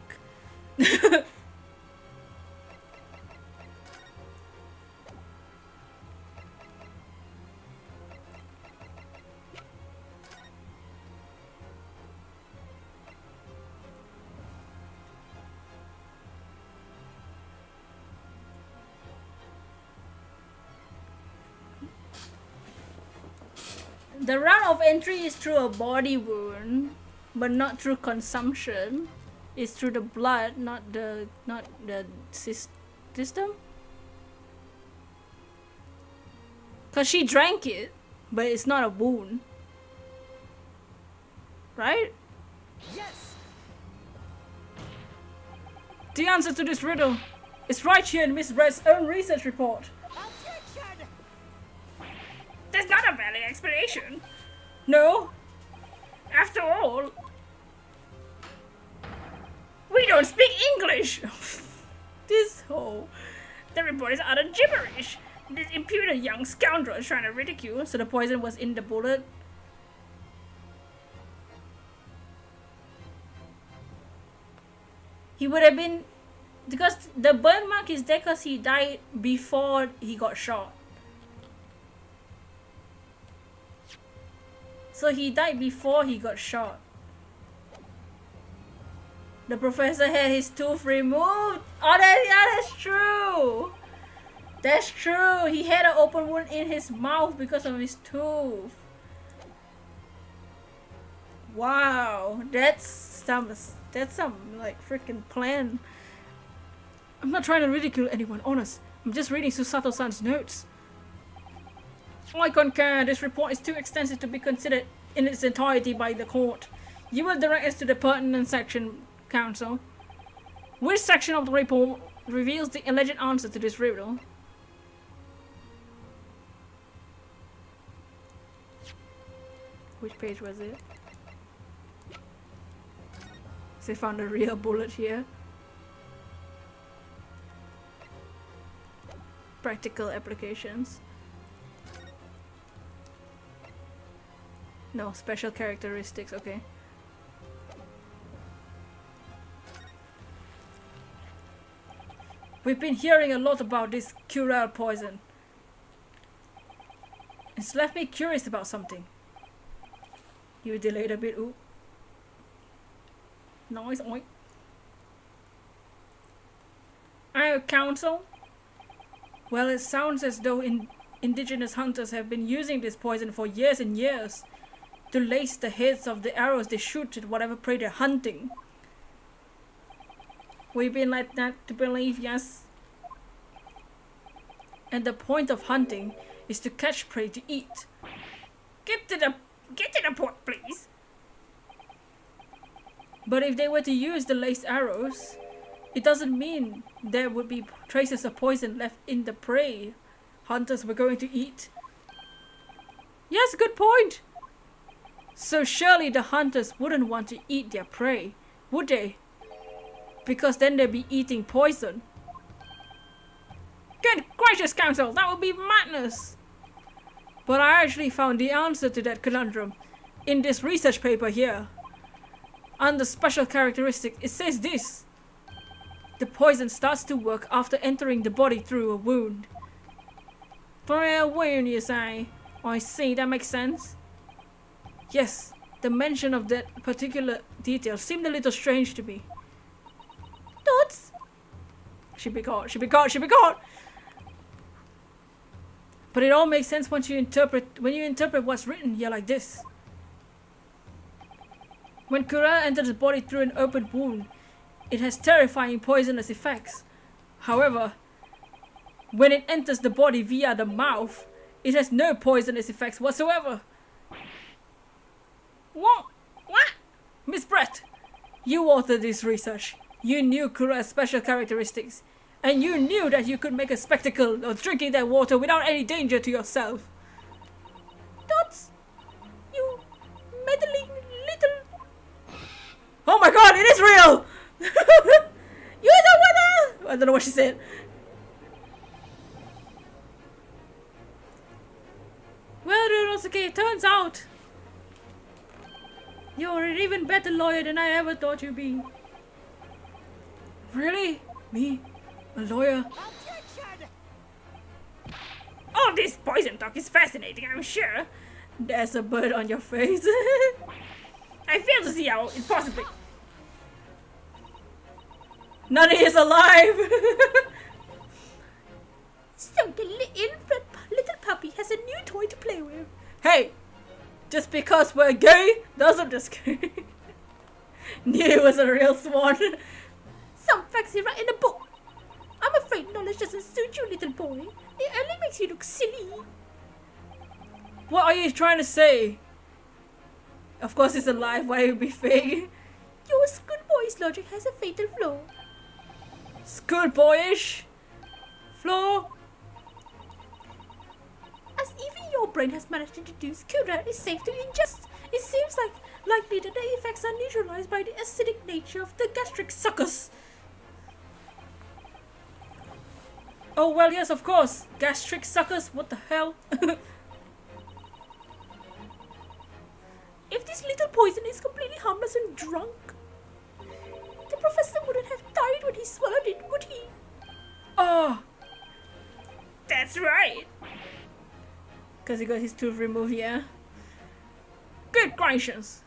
The route of entry is through a body wound, but not through consumption. It's through the blood, not the system. Cause she drank it, but it's not a wound, right? Yes! The answer to this riddle is right here in Miss Red's own research report. Objection! There's not a valid explanation. No, After all, we don't speak English. This whole. The report is utter gibberish. This impudent young scoundrel is trying to ridicule. So the poison was in the bullet. He would have been, because the burn mark is there because he died before he got shot. So he died before he got shot. The professor had his tooth removed. Oh, that's true. That's true. He had an open wound in his mouth because of his tooth. Wow, that's some like freaking plan. I'm not trying to ridicule anyone, honest. I'm just reading Susato-san's notes. I concur, this report is too extensive to be considered in its entirety by the court. You will direct us to the pertinent section, counsel. Which section of the report reveals the alleged answer to this riddle? Which page was it? They found a real bullet here. Practical applications. No, special characteristics, okay. We've been hearing a lot about this curare poison. It's left me curious about something. You delayed a bit, ooh. Nice, oink. Counsel? Well, it sounds as though indigenous hunters have been using this poison for years and years to lace the heads of the arrows they shoot at whatever prey they're hunting. We've been like that to believe, yes. And the point of hunting is to catch prey to eat. Get to the point, please. But if they were to use the laced arrows, it doesn't mean there would be traces of poison left in the prey hunters were going to eat. Yes, good point. So surely the hunters wouldn't want to eat their prey, would they? Because then they'd be eating poison. Good gracious, Council, that would be madness! But I actually found the answer to that conundrum in this research paper here. Under special characteristics, it says this. The poison starts to work after entering the body through a wound. Through a wound, you say? I see, that makes sense. Yes, the mention of that particular detail seemed a little strange to me. Dots! She'd be caught, she'd be caught, she'd be caught! But it all makes sense when you interpret what's written here like this. When Kura enters the body through an open wound, it has terrifying poisonous effects. However, when it enters the body via the mouth, it has no poisonous effects whatsoever. What? Miss Brett, you authored this research. You knew Kura's special characteristics, and you knew that you could make a spectacle of drinking that water without any danger to yourself. Dots, you meddling little... Oh my god, it is real! You know what? I don't know what she said. Well, Ryunosuke, it turns out you're an even better lawyer than I ever thought you'd be. Really? Me? A lawyer? All this poison talk is fascinating, I'm sure. There's a bird on your face. I fail to see how it possibly... Nani is alive! So the little puppy has a new toy to play with. Hey! Just because we're gay doesn't discriminate. Knew it was a real swan. Some facts you write in a book. I'm afraid knowledge doesn't suit you, little boy. It only makes you look silly. What are you trying to say? Of course it's alive, why would it be fake? Your schoolboy's logic has a fatal flaw. Schoolboyish? Flaw? As even your brain has managed to deduce Kura is safe to ingest, it seems likely that the effects are neutralized by the acidic nature of the gastric suckers. Oh well, yes, of course. Gastric suckers, what the hell? If this little poison is completely harmless and drunk, the professor wouldn't have died when he swallowed it, would he? Oh! That's right. Because he got his tooth removed, yeah? Good gracious!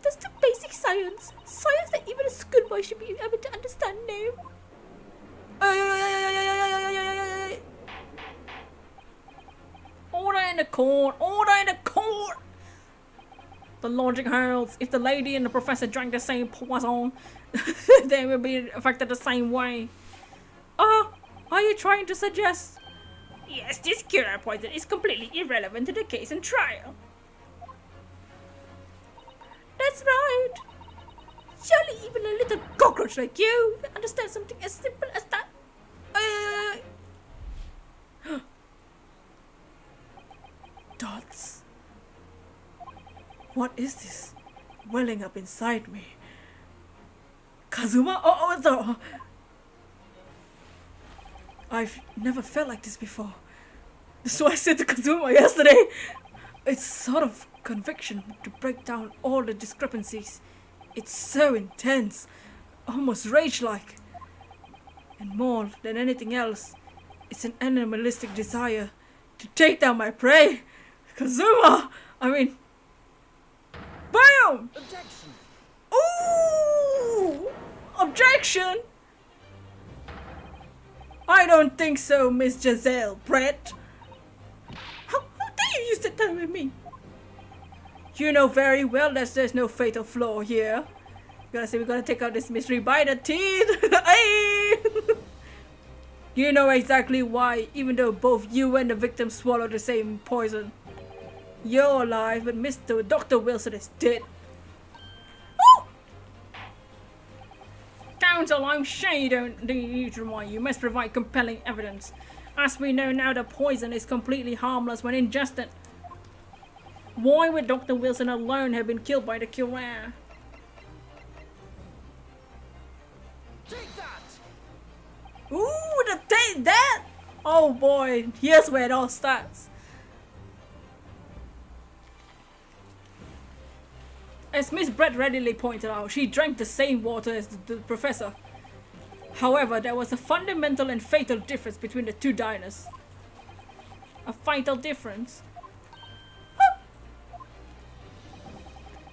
That's the basic science. Science that even a schoolboy should be able to understand now. Order in the court! Order in the court! The logic holds. If the lady and the professor drank the same poison, they will be affected the same way. Are you trying to suggest? Yes, this Kura poison is completely irrelevant to the case and trial. That's right. Surely even a little cockroach like you can understand something as simple as that. Dots. What is this welling up inside me? Kazuma? I've never felt like this before. So I said to Kazuma yesterday. It's sort of conviction to break down all the discrepancies. It's so intense, almost rage-like. And more than anything else, it's an animalistic desire to take down my prey. Kazuma! I mean... BAM! Objection! Ooh! Objection! I don't think so, Miss Giselle Brett. How dare you use that term with me? You know very well that there's no fatal flaw here. We gotta take out this mystery by the teeth. Hey! You know exactly why, even though both you and the victim swallowed the same poison. You're alive, but Dr. Wilson is dead. Oh! Counsel, I'm sure you don't need to remind you. Must provide compelling evidence. As we know now, the poison is completely harmless when ingested. Why would Dr. Wilson alone have been killed by the Kura? Take that! Ooh, the take that! Oh boy, here's where it all starts. As Miss Brett readily pointed out, she drank the same water as the professor. However, there was a fundamental and fatal difference between the two diners. A fatal difference?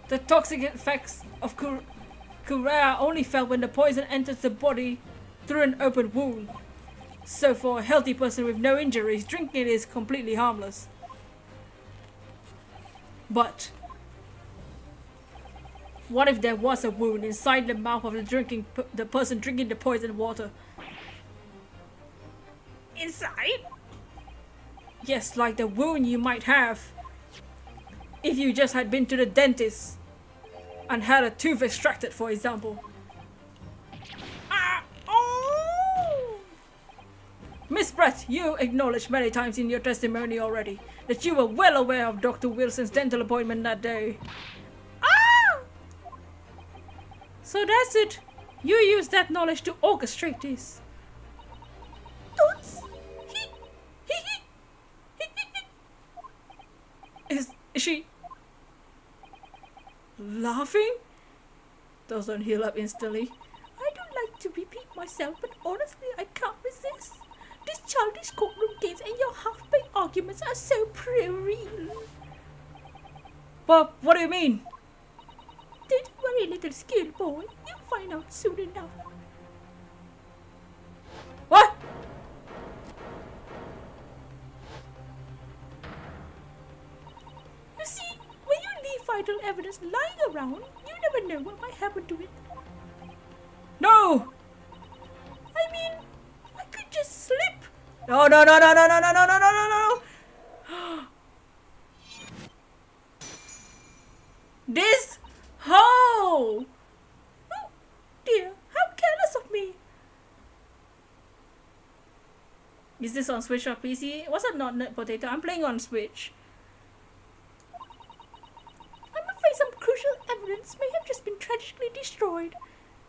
The toxic effects of Kurea only felt when the poison enters the body through an open wound. So for a healthy person with no injuries, drinking it is completely harmless. But what if there was a wound inside the mouth of the person drinking the poisoned water? Inside? Yes, like the wound you might have if you just had been to the dentist and had a tooth extracted, for example. Oh! Miss Brett, you acknowledged many times in your testimony already that you were well aware of Dr. Wilson's dental appointment that day. Ah! So that's it. You used that knowledge to orchestrate this. Toots! Is she laughing? Those don't heal up instantly. I don't like to repeat myself, but honestly, I can't resist. These childish courtroom games and your half-baked arguments are so puerile. But what do you mean? Don't worry, little schoolboy. You'll find out soon enough. What? You see, when you leave vital evidence lying around, you never know what might happen to it. No! I mean, I could just slip. No, no, no, no, no, no, no, no, no, no, no, no. This hole! Oh, dear, how careless of me. Is this on Switch or PC? What's a not potato? I'm playing on Switch. I'm afraid some crucial evidence may have just been tragically destroyed.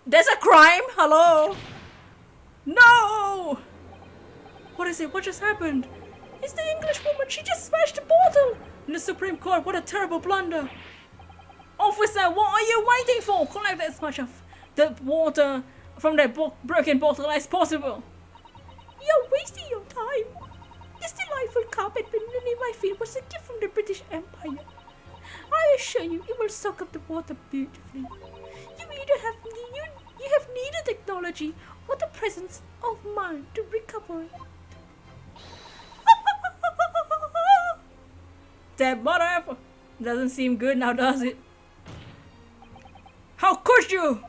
There's a crime! Hello? No! What is it? What just happened? It's the English woman. She just smashed a bottle. In the Supreme Court, what a terrible blunder! Officer, what are you waiting for? Collect as much of the water from that broken bottle as possible. You're wasting your time. This delightful carpet beneath my feet was a gift from the British Empire. I assure you, it will soak up the water beautifully. You have neither technology or the presence of mind to recover it. That mother doesn't seem good now, does it? How could you?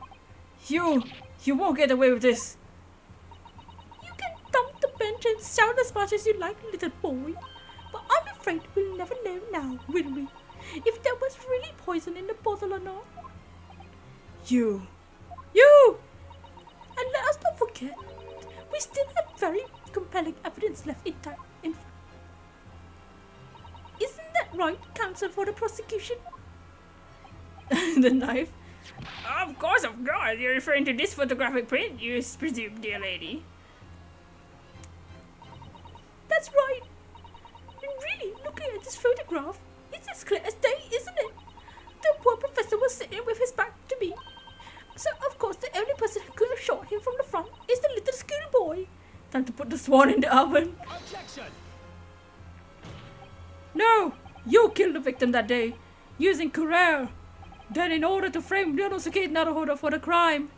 You won't get away with this. You can thump the bench and shout as much as you like, little boy. But I'm afraid we'll never know now, will we? If there was really poison in the bottle or not. You! And let us not forget, we still have very compelling evidence left intact. Isn't that right, counsel for the prosecution? The knife? Of course. You're referring to this photographic print, you presume, dear lady. That's right. And really, looking at this photograph, it's as clear as day, isn't it? The poor professor was sitting with his back to me. So, of course, the only person who could have shot him from the front is the little schoolboy. Time to put the swan in the oven. Objection! No! You killed the victim that day, using Courier. Then in order to frame Ryonosuke Naruhodo for the crime,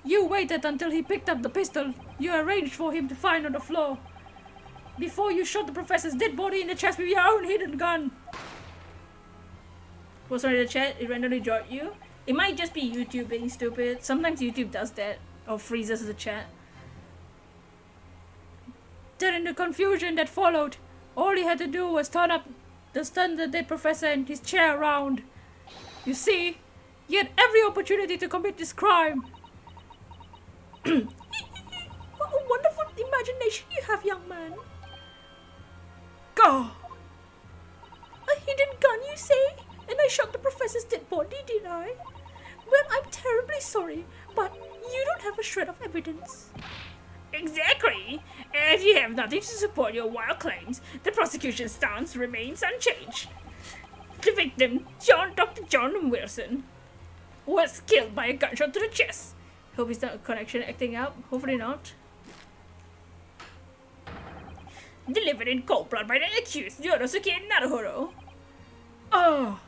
you waited until he picked up the pistol you arranged for him to find on the floor, before you shot the professor's dead body in the chest with your own hidden gun. What's on the chat? It randomly dropped you. It might just be YouTube being stupid. Sometimes YouTube does that, or freezes the chat. Then in the confusion that followed, all he had to do was turn the dead professor and his chair around. You see, he had every opportunity to commit this crime. What a wonderful imagination you have, young man. Go! A hidden gun, you say? And I shot the professor's dead body, did I? Well, I'm terribly sorry, but you don't have a shred of evidence. Exactly. If you have nothing to support your wild claims, the prosecution's stance remains unchanged. The victim, Dr. John Wilson, was killed by a gunshot to the chest. Hope it's not a connection acting up. Hopefully not. Delivered in cold blood by the accused, Yorosuke Naruhiro. Oh.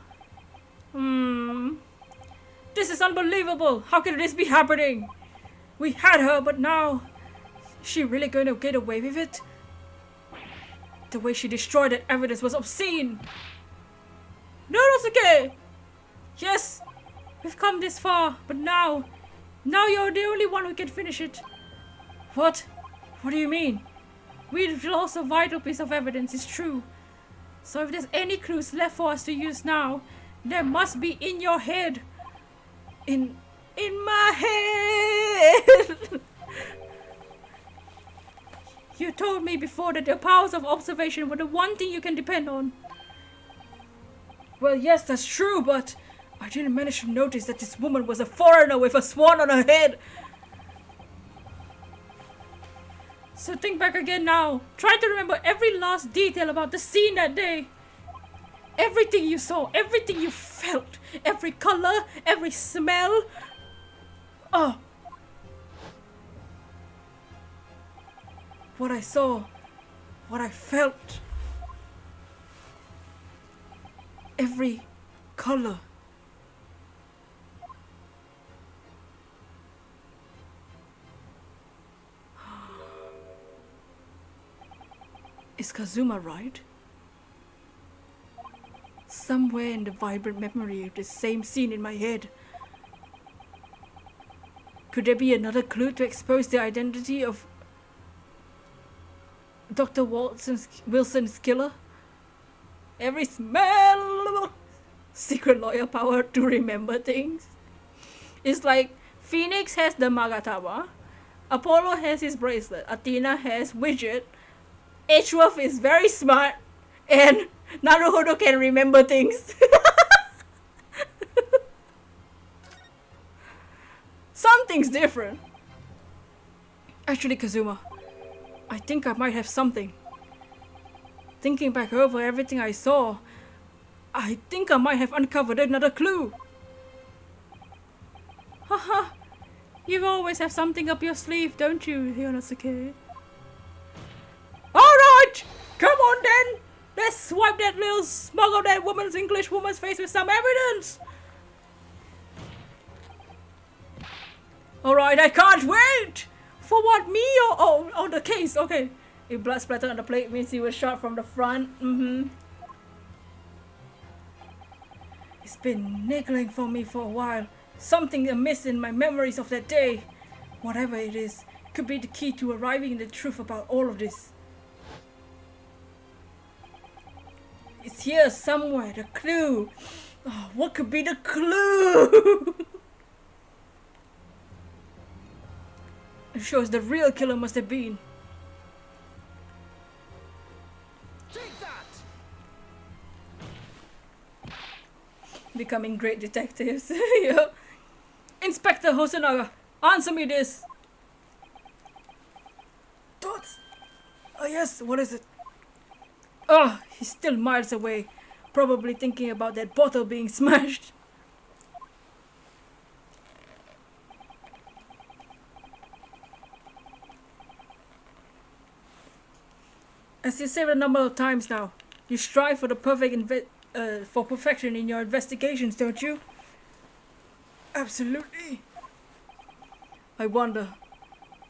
This is unbelievable. How can this be happening? We had her, but now... Is she really going to get away with it? The way she destroyed that evidence was obscene. Yorosuke! Yes, we've come this far, but now you're the only one who can finish it. What? What do you mean? We've lost a vital piece of evidence, it's true. So if there's any clues left for us to use now, there must be in your head. In my head! You told me before that your powers of observation were the one thing you can depend on. Well, yes, that's true, but I didn't manage to notice that this woman was a foreigner with a swan on her head. So think back again now. Try to remember every last detail about the scene that day. Everything you saw, everything you felt, every color, every smell. Oh. What I saw, what I felt. Every color. Is Kazuma right? Somewhere in the vibrant memory of the same scene in my head. Could there be another clue to expose the identity of Dr. Wilson's killer? Every smell, secret lawyer power to remember things. It's like Phoenix has the Magatama, Apollo has his bracelet, Athena has Widget, Edgeworth is very smart, and Naruhodo can remember things. Something's different. Actually, Kazuma, I think I might have something. Thinking back over everything I saw, I think I might have uncovered another clue. Haha, you always have something up your sleeve, don't you, Yonosuke? Alright, come on then! Let's swipe that little smug of that English woman's face with some evidence! Alright, I can't wait! For what, me or the case? Okay. If blood splattered on the plate means he was shot from the front. It's been niggling for me for a while. Something amiss in my memories of that day. Whatever it is, could be the key to arriving in the truth about all of this. It's here somewhere, the clue. Oh, what could be the clue? It shows the real killer must have been. Take that! Becoming great detectives. Yeah. Inspector Hosonaga, answer me this. Thoughts? Oh yes, what is it? Oh, he's still miles away. Probably thinking about that bottle being smashed. As you said a number of times now, you strive for the for perfection in your investigations, don't you? Absolutely. I wonder.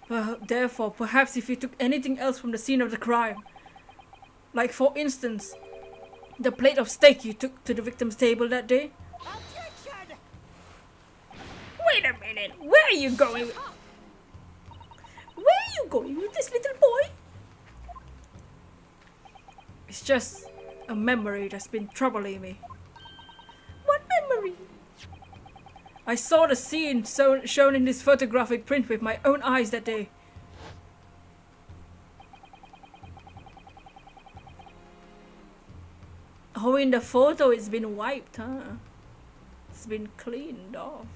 Therefore, perhaps if you took anything else from the scene of the crime, like for instance, the plate of steak you took to the victim's table that day. Wait a minute, where are you going? Where are you going with this little boy? It's just a memory that's been troubling me. What memory? I saw the scene shown in this photographic print with my own eyes that day. Oh, in the photo it's been wiped, huh? It's been cleaned off.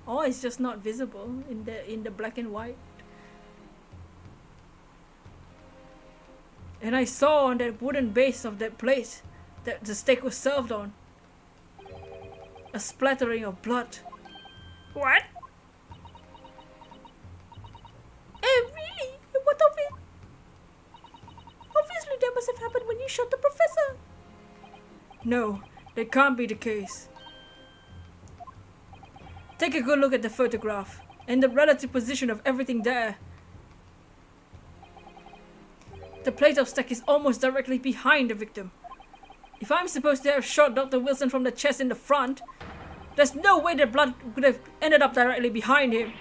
Or it's just not visible in the black and white. And I saw on that wooden base of that plate that the steak was served on a splattering of blood. What? Really? What of it? Obviously that must have happened when you shot the professor. No, that can't be the case. Take a good look at the photograph and the relative position of everything there. The plate of steak is almost directly behind the victim. If I'm supposed to have shot Dr. Wilson from the chest in the front, there's no way the blood could have ended up directly behind him.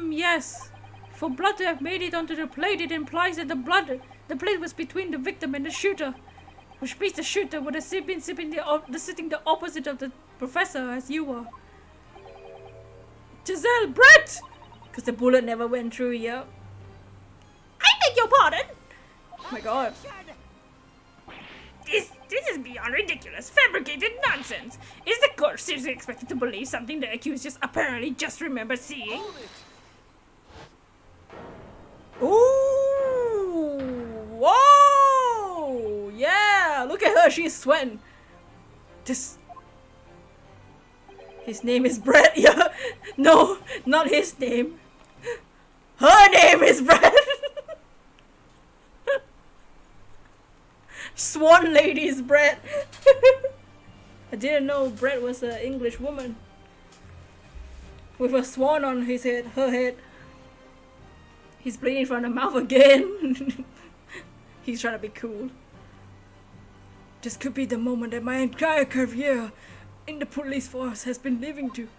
Yes. For blood to have made it onto the plate, it implies that the plate was between the victim and the shooter. Which means the shooter would have been sitting the opposite of the professor as you were. Giselle, Brett! Because the bullet never went through you. I beg your pardon? Oh my god. This is beyond ridiculous, fabricated nonsense. Is the court seriously expected to believe something the accused apparently just remembered seeing? Ooh! Whoa! Yeah! Look at her, she's sweating. His name is Brett, yeah. No, not his name. Her name is Brett. Swan Lady's Brett. I didn't know Brett was an English woman. With a swan on his head, her head. He's bleeding from the mouth again. He's trying to be cool. This could be the moment that my entire career in the police force has been living to.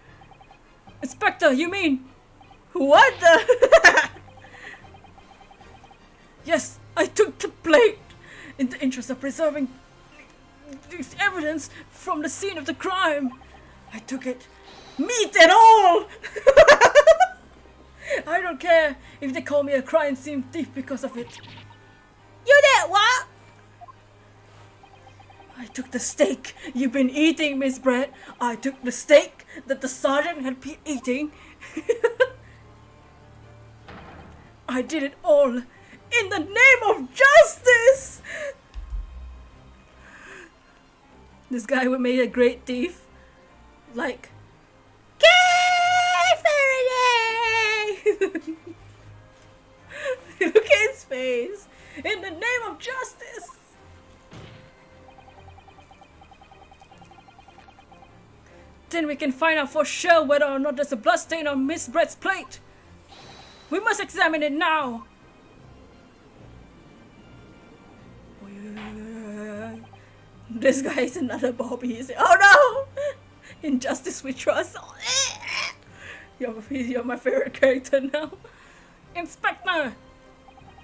Inspector, you mean? What the? Yes, I took the plate in the interest of preserving this evidence from the scene of the crime. I took it, meat and all. I don't care if they call me a crime scene thief because of it. You did what? I took the steak you've been eating, Miss Brett. I took the steak that the sergeant had been eating. I did it all in the name of justice. This guy would make a great thief. Like, Faraday! Look at his face. In the name of justice. Then we can find out for sure whether or not there's a blood stain on Miss Brett's plate. We must examine it now. This guy is another Bobby. He's like, oh no! In Justice We Trust. You're my favorite character now. Inspector!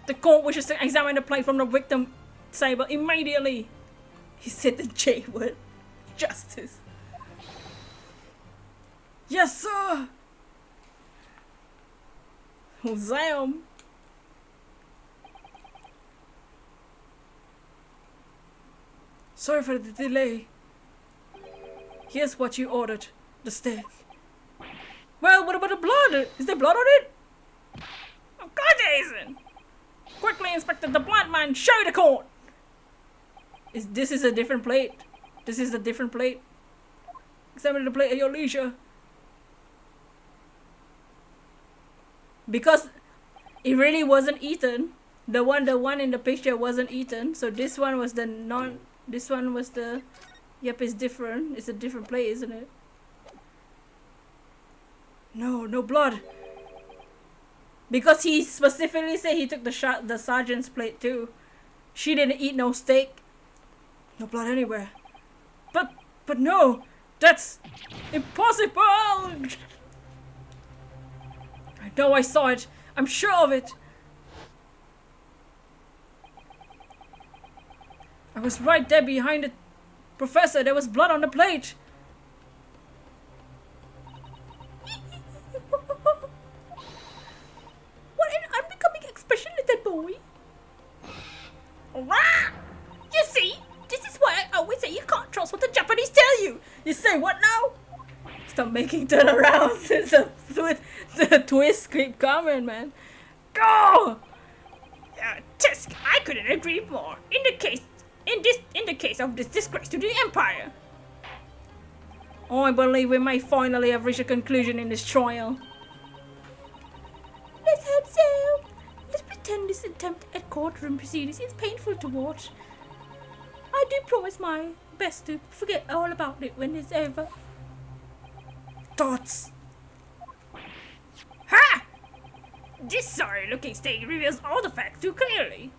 The court wishes to examine the plate from the victim table immediately. He said the J word. Justice. Yes, sir! Zam. Sorry for the delay. Here's what you ordered. The steak. Well, what about the blood? Is there blood on it? Of course there isn't. Quickly, Inspector, the blood man, show the court. This is a different plate. This is a different plate. Examine the plate at your leisure. Because it really wasn't eaten. The one in the picture wasn't eaten. So this one was this one was the, yep, it's different. It's a different plate, isn't it? No blood. Because he specifically said he took the sergeant's plate too. She didn't eat no steak. No blood anywhere. But no, that's impossible. I know I saw it. I'm sure of it. I was right there behind the professor. There was blood on the plate. What an unbecoming expression, little boy. Rah! You see, this is why I always say you can't trust what the Japanese tell you. You say what now? Stop making turnarounds. The twist keep coming, man. Go! Tisk, I couldn't agree more. In the case of this disgrace to the Empire. I believe we may finally have reached a conclusion in this trial. Let's hope so. Let's pretend this attempt at courtroom proceedings is painful to watch. I do promise my best to forget all about it when it's over. Thoughts. Ha! This sorry-looking state reveals all the facts too clearly.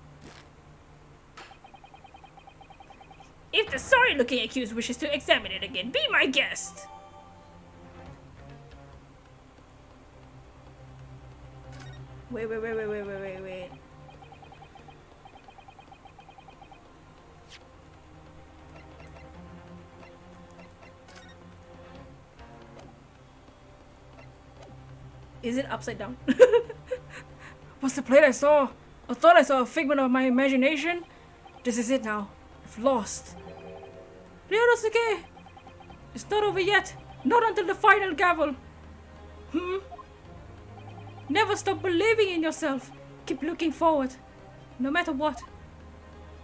If the sorry-looking accused wishes to examine it again, be my guest. Wait. Is it upside down? What's the plate I saw? I thought I saw a figment of my imagination. This is it now. I've lost. Ryonosuke! It's not over yet. Not until the final gavel. Never stop believing in yourself. Keep looking forward. No matter what.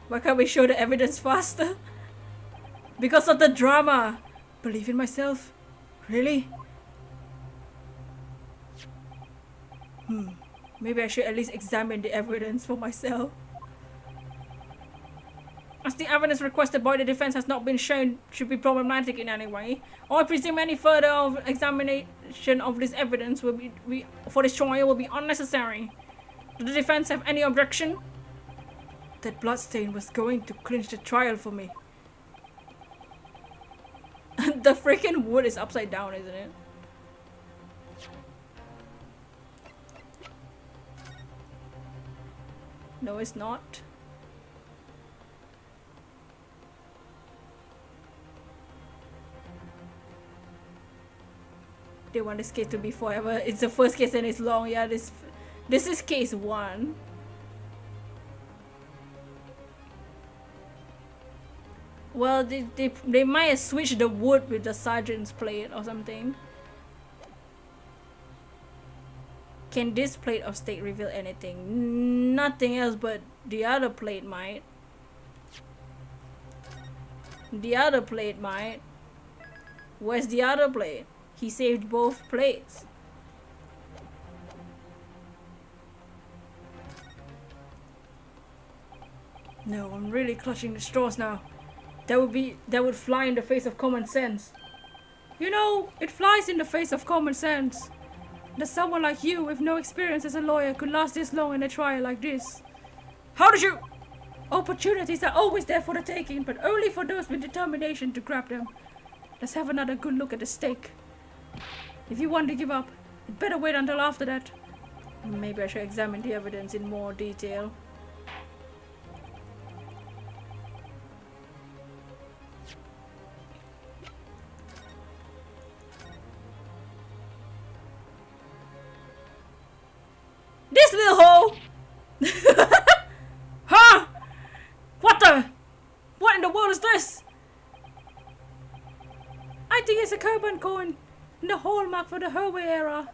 Why can't we show the evidence faster? Because of the drama. Believe in myself? Really? Maybe I should at least examine the evidence for myself. As the evidence requested by the defense has not been shown should be problematic in any way, I presume any further examination of this evidence will be for this trial will be unnecessary. Does the defense have any objection? That bloodstain was going to clinch the trial for me. The freaking wood is upside down, isn't it? No, it's not. They want this case to be forever. It's the first case and it's long. Yeah, this is case 1. Well, they might have switched the wood with the sergeant's plate or something. Can this plate of steak reveal anything? Nothing else, but the other plate might. The other plate might. Where's the other plate? He saved both plates. No, I'm really clutching the straws now. That would fly in the face of common sense. You know, it flies in the face of common sense. That someone like you with no experience as a lawyer could last this long in a trial like this. How did you? Opportunities are always there for the taking, but only for those with determination to grab them. Let's have another good look at the steak. If you want to give up, you'd better wait until after that. Maybe I should examine the evidence in more detail. This little hole! Huh? What in the world is this? I think it's a carbon coin in the hallmark for the Herway era.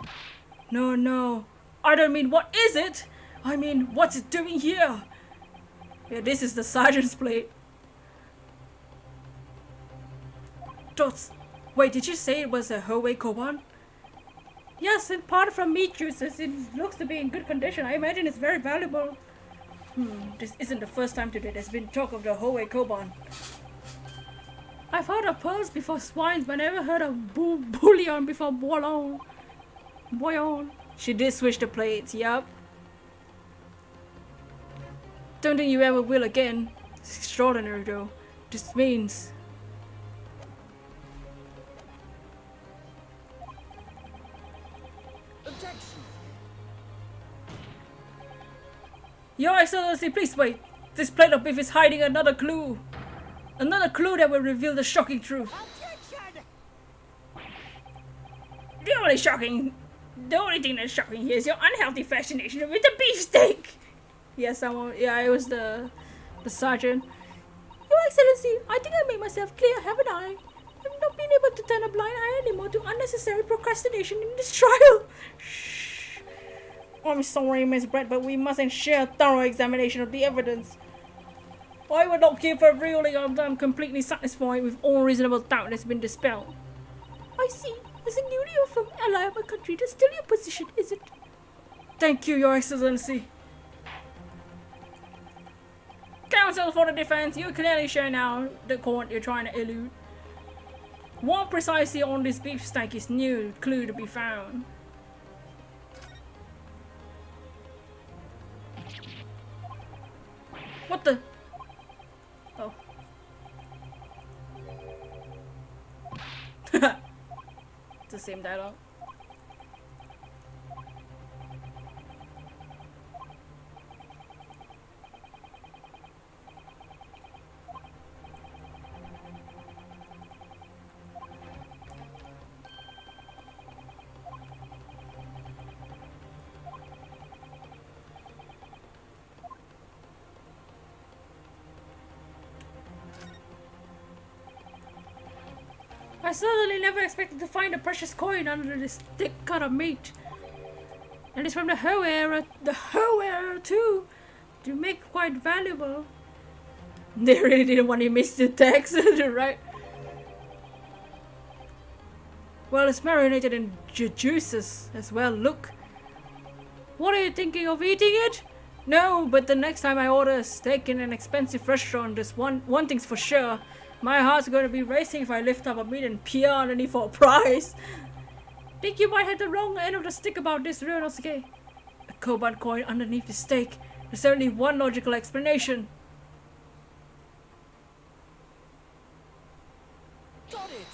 No. I don't mean what is it? I mean what's it doing here? Yeah, this is the sergeant's plate. Dots. Wait, did you say it was a Herway Koban? Yes, and part from meat juices. It looks to be in good condition. I imagine it's very valuable. This isn't the first time today there's been talk of the Herway Koban. I've heard of pearls before swines, but I never heard of bullion before bouillon. She did switch the plates, yup. Don't think you ever will again. It's extraordinary though. This means... Objection! Your Excellency, please wait. This plate of beef is hiding another clue. Another clue that will reveal the shocking truth. Objection! The only thing that's shocking here is your unhealthy fascination with the beefsteak. Yes, it was the sergeant. Your Excellency, I think I made myself clear, haven't I? I've not been unable to turn a blind eye anymore to unnecessary procrastination in this trial. Shh. I'm sorry, Miss Brett, but we must ensure a thorough examination of the evidence. I would not give a ruling until I'm completely satisfied with all reasonable doubt has been dispelled. I see. As a newly formed ally of a country, that's still your position, is it? Thank you, Your Excellency. Counsel for the defense, you clearly show now the court you're trying to elude. What precisely on this beefsteak is new clue to be found? What the? Oh. It's the same dialogue. I certainly never expected to find a precious coin under this thick cut of meat. And it's from the Ho era too, to make quite valuable. They really didn't want to miss the text, right? Well, it's marinated in juices as well. Look. What are you thinking of eating it? No, but the next time I order a steak in an expensive restaurant, there's one thing's for sure. My heart's going to be racing if I lift up a meat and peer underneath for a prize. Think you might have the wrong end of the stick about this, Ryunosuke. A koban coin underneath the steak. There's only one logical explanation. Got it!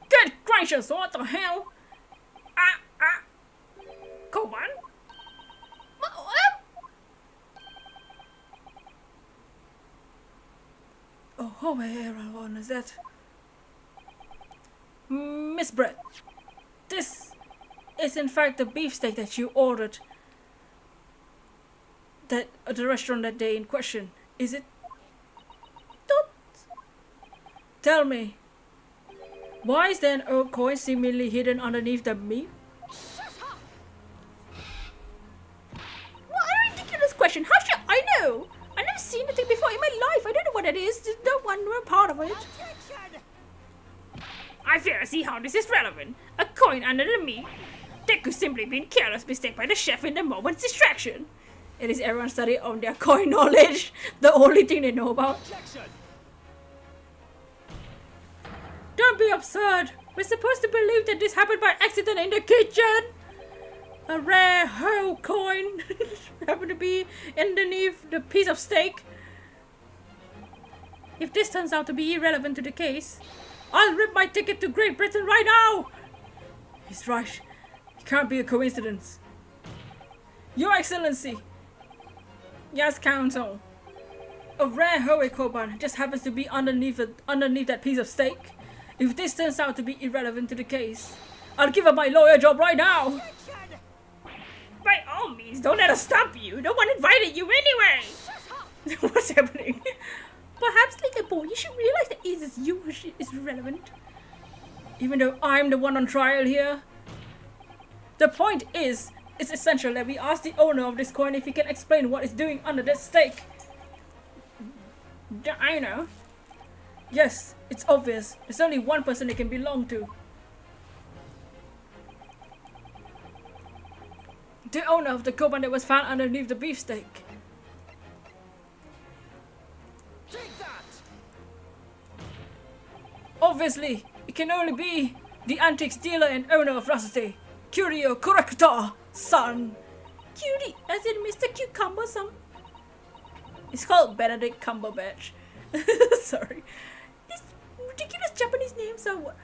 Good gracious, what the hell? Koban? Oh, where on is that? Miss Brett, this is in fact the beefsteak that you ordered at the restaurant that day in question, is it? Don't tell me. Why is there an old coin seemingly hidden underneath the meat? What a ridiculous question! How should I know? I've never seen anything before in my life. I don't know what it is. Just don't want no part of it. I fail to see how this is relevant. A coin under the meat. That could simply be a careless mistake by the chef in the moment's distraction. It is everyone study on their coin knowledge. The only thing they know about. Don't be absurd. We're supposed to believe that this happened by accident in the kitchen. A rare whole coin happened to be underneath the piece of steak. If this turns out to be irrelevant to the case, I'll rip my ticket to Great Britain right now! He's right. It can't be a coincidence. Your Excellency! Yes, Counsel. A rare Hoei Koban just happens to be underneath that piece of steak. If this turns out to be irrelevant to the case, I'll give up my lawyer job right now! By all means, don't let us stop you. No one invited you anyway. What's happening? Perhaps, little boy, you should realize that it is you who is relevant. Even though I'm the one on trial here. The point is, it's essential that we ask the owner of this coin if he can explain what it's doing under that steak. I know. Yes, it's obvious. There's only one person it can belong to. The owner of the koban that was found underneath the beefsteak. Take that! Obviously, it can only be the antiques dealer and owner of Rasate, Curio Corrector-san. Cutie, as in Mr. Cucumber-san. It's called Benedict Cumberbatch. Sorry. These ridiculous Japanese names are...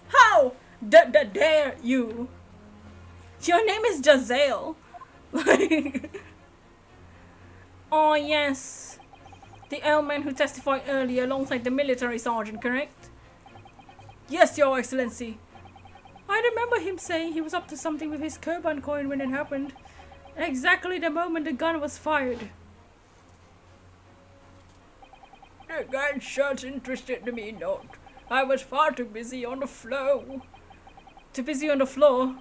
How dare you? Your name is Jazale. Oh yes. The old man who testified earlier alongside the military sergeant, correct? Yes, Your Excellency. I remember him saying he was up to something with his koban coin when it happened. Exactly the moment the gun was fired. The gunshots interested me not. I was far too busy on the floor. Too busy on the floor?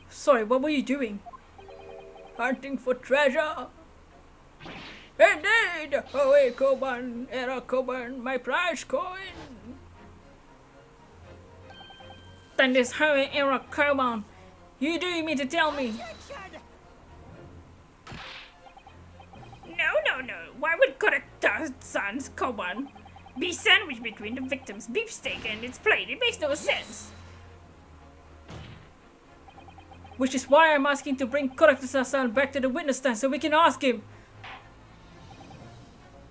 Sorry, what were you doing? Hunting for treasure. Indeed! Away, Koban, era Koban, my prize coin. Then this Hoey era Koban. You do mean to tell me? No. Why would Korekta-san's Koban be sandwiched between the victim's beefsteak and its plate? It makes no sense. Which is why I'm asking to bring Korekta-san back to the witness stand so we can ask him.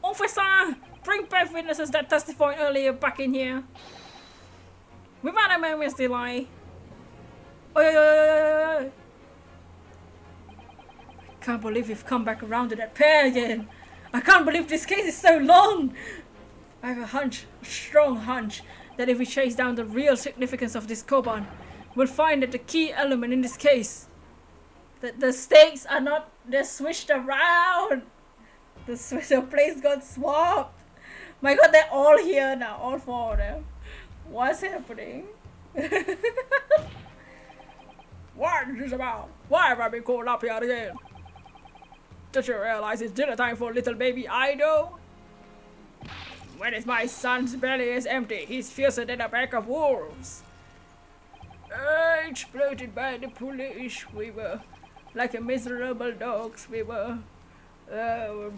Officer, bring both witnesses that testified earlier back in here. Without a moment's delay. I can't believe we've come back around to that pair again. I can't believe this case is so long. I have a hunch, a strong hunch, that if we chase down the real significance of this Koban, we'll find that the key element in this case, that the stakes are not, they're switched around. The place got swapped. My god, they're all here now, all four of them. What's happening? What is this about? Why have I been called up here again? Don't you realize it's dinner time for little baby Ido? When is my son's belly is empty, he's fiercer than a pack of wolves. Exploited by the police, we were like a miserable dogs, we were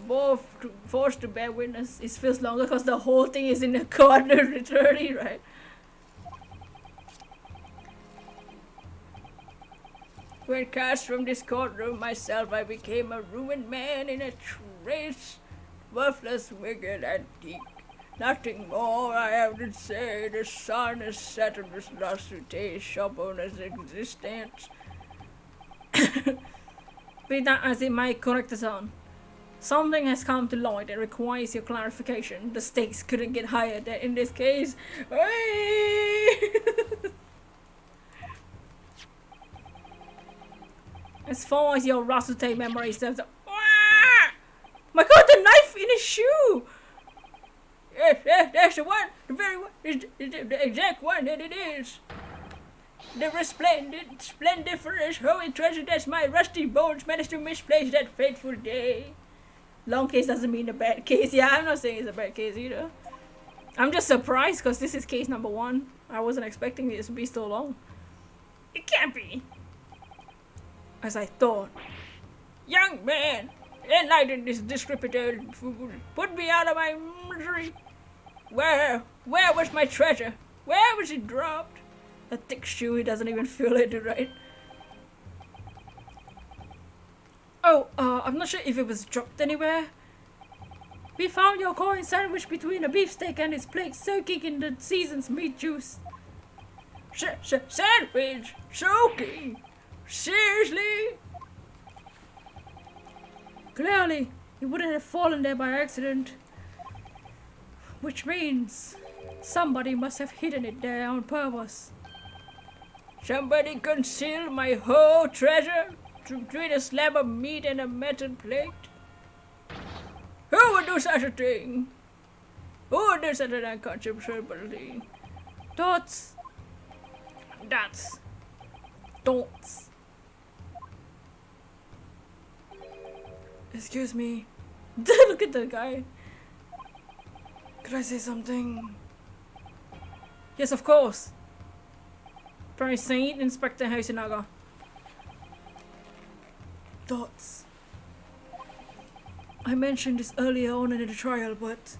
both forced to bear witness. It feels longer because the whole thing is in the corner literally, right? When cast from this courtroom myself, I became a ruined man in a trace, worthless, wicked antique. Nothing more I have to say. The sun has set on this lawsuit shop owner's existence. Be that as it may, Korekta-san, something has come to light that requires your clarification. The stakes couldn't get higher than in this case. As far as your Rasute memory serves, my god, the knife in his shoe! Yes, that's the one, the very one, the exact one that it is. The resplendent, splendiferous, holy treasure that my rusty bones managed to misplace that fateful day. Long case doesn't mean a bad case. Yeah, I'm not saying it's a bad case either. I'm just surprised because this is case number 1. I wasn't expecting it to be so long. It can't be. As I thought. Young man, enlighten this disreputable fool. Put me out of my misery. Where was my treasure? Where was it dropped? A thick shoe, he doesn't even feel it, right? Oh, I'm not sure if it was dropped anywhere. We found your coin sandwiched between a beefsteak and its plate, soaking in the season's meat juice. Sandwich? Soaking? Seriously? Clearly, it wouldn't have fallen there by accident. Which means somebody must have hidden it there on purpose. Somebody concealed my whole treasure between a slab of meat and a metal plate? Who would do such a thing? Who would do such an unconscionable thing? Dots. Excuse me. Look at the guy. Could I say something? Yes, of course. Proceed, Inspector Hosonaga. Dots. I mentioned this earlier on in the trial, but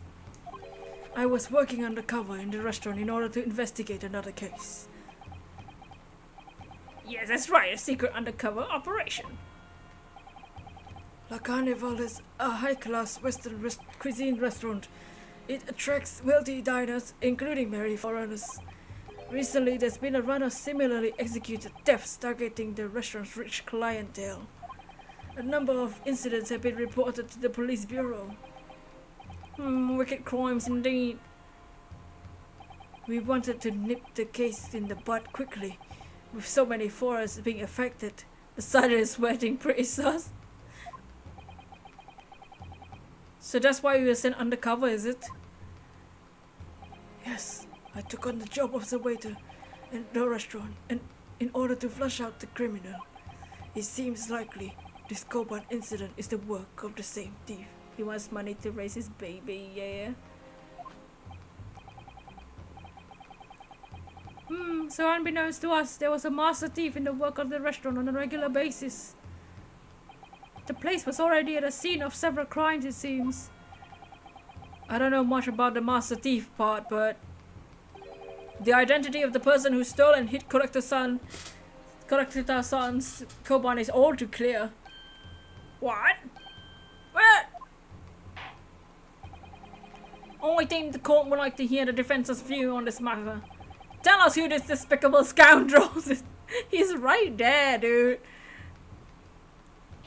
I was working undercover in the restaurant in order to investigate another case. Yes, that's right, a secret undercover operation. La Carnival is a high-class Western cuisine restaurant. It attracts wealthy diners, including merry foreigners. Recently, there's been a run of similarly executed thefts targeting the restaurant's rich clientele. A number of incidents have been reported to the police bureau. Wicked crimes indeed. We wanted to nip the case in the bud quickly. With so many foreigners being affected, the sergeant is sweating pretty sus. So that's why you were sent undercover, is it? Yes, I took on the job of the waiter in the restaurant, and in order to flush out the criminal, it seems likely this Koban incident is the work of the same thief. He wants money to raise his baby, yeah. So unbeknownst to us, there was a master thief in the work of the restaurant on a regular basis. The place was already at a scene of several crimes, it seems. I don't know much about the master thief part, but the identity of the person who stole and hit Corrector-san's Koban is all too clear. What? What? Only thing the court would like to hear the defense's view on this matter. Tell us who this despicable scoundrel is. He's right there, dude.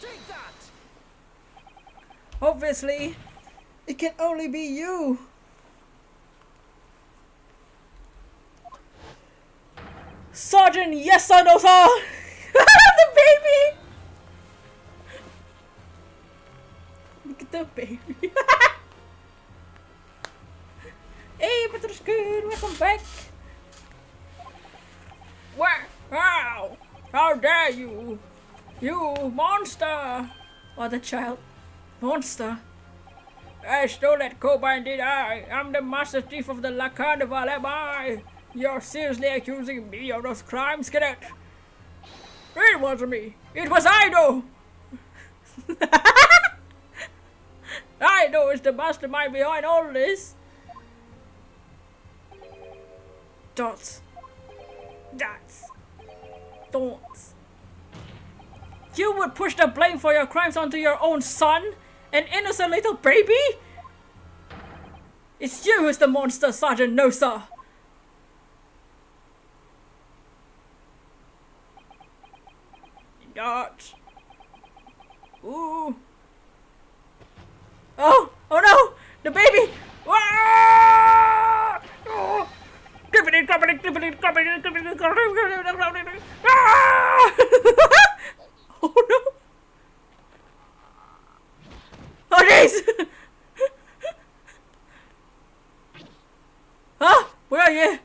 Take that! Obviously, it can only be you. Sergeant, yes sir, no sir. The baby. Look at the baby. Hey, Petrushka, welcome back. Wow! How dare you! You monster! Or the child. Monster! I stole that Koban, did I? I'm the master thief of the La Carnival, am I? You're seriously accusing me of those crimes, cadet? It wasn't me. It was Ido! Ido is the mastermind behind all this. Dots. Don'ts. You would push the blame for your crimes onto your own son? An innocent little baby? It's you who's the monster, Sergeant Nosa. Not. Ooh. Oh no! The baby! Ah! Oh. Oh no! Oh jeez! Huh? Where are you?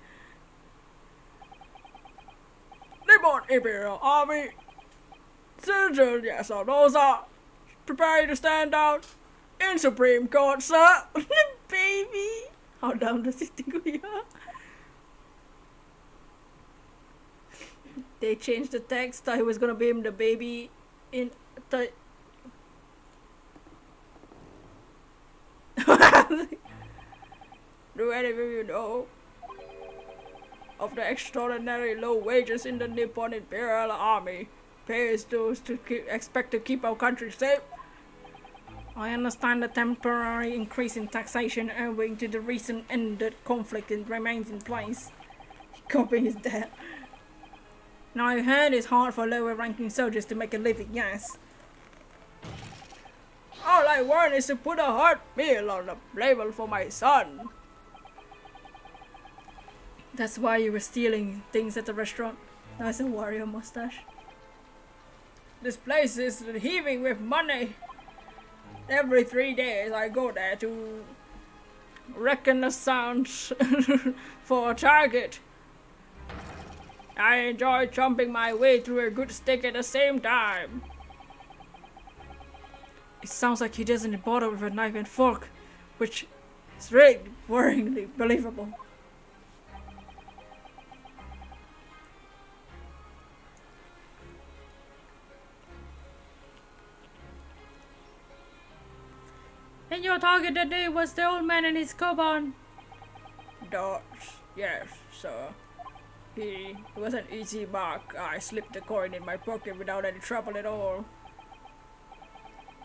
Lemon Imperial Army. Citizen, yes or no, sir. Prepare to stand down in Supreme Court, sir. Baby. How down does he think we are? They changed the text. Thought he was gonna be the baby in the. Do any of you know of the extraordinary low wages in the Nippon Imperial Army pays those to expect to keep our country safe? I understand the temporary increase in taxation owing to the recent ended conflict remains in place. Copying his dad. Now I heard it's hard for lower ranking soldiers to make a living, yes. All I want is to put a hot meal on the table for my son. That's why you were stealing things at the restaurant. That's a warrior mustache. This place is heaving with money. Every 3 days I go there to reckon the sounds for a target. I enjoy chomping my way through a good steak at the same time. It sounds like he doesn't bother with a knife and fork, which is really worryingly believable. And your target that day was the old man and his Koban? Yes, sir. He was an easy mark. I slipped the coin in my pocket without any trouble at all.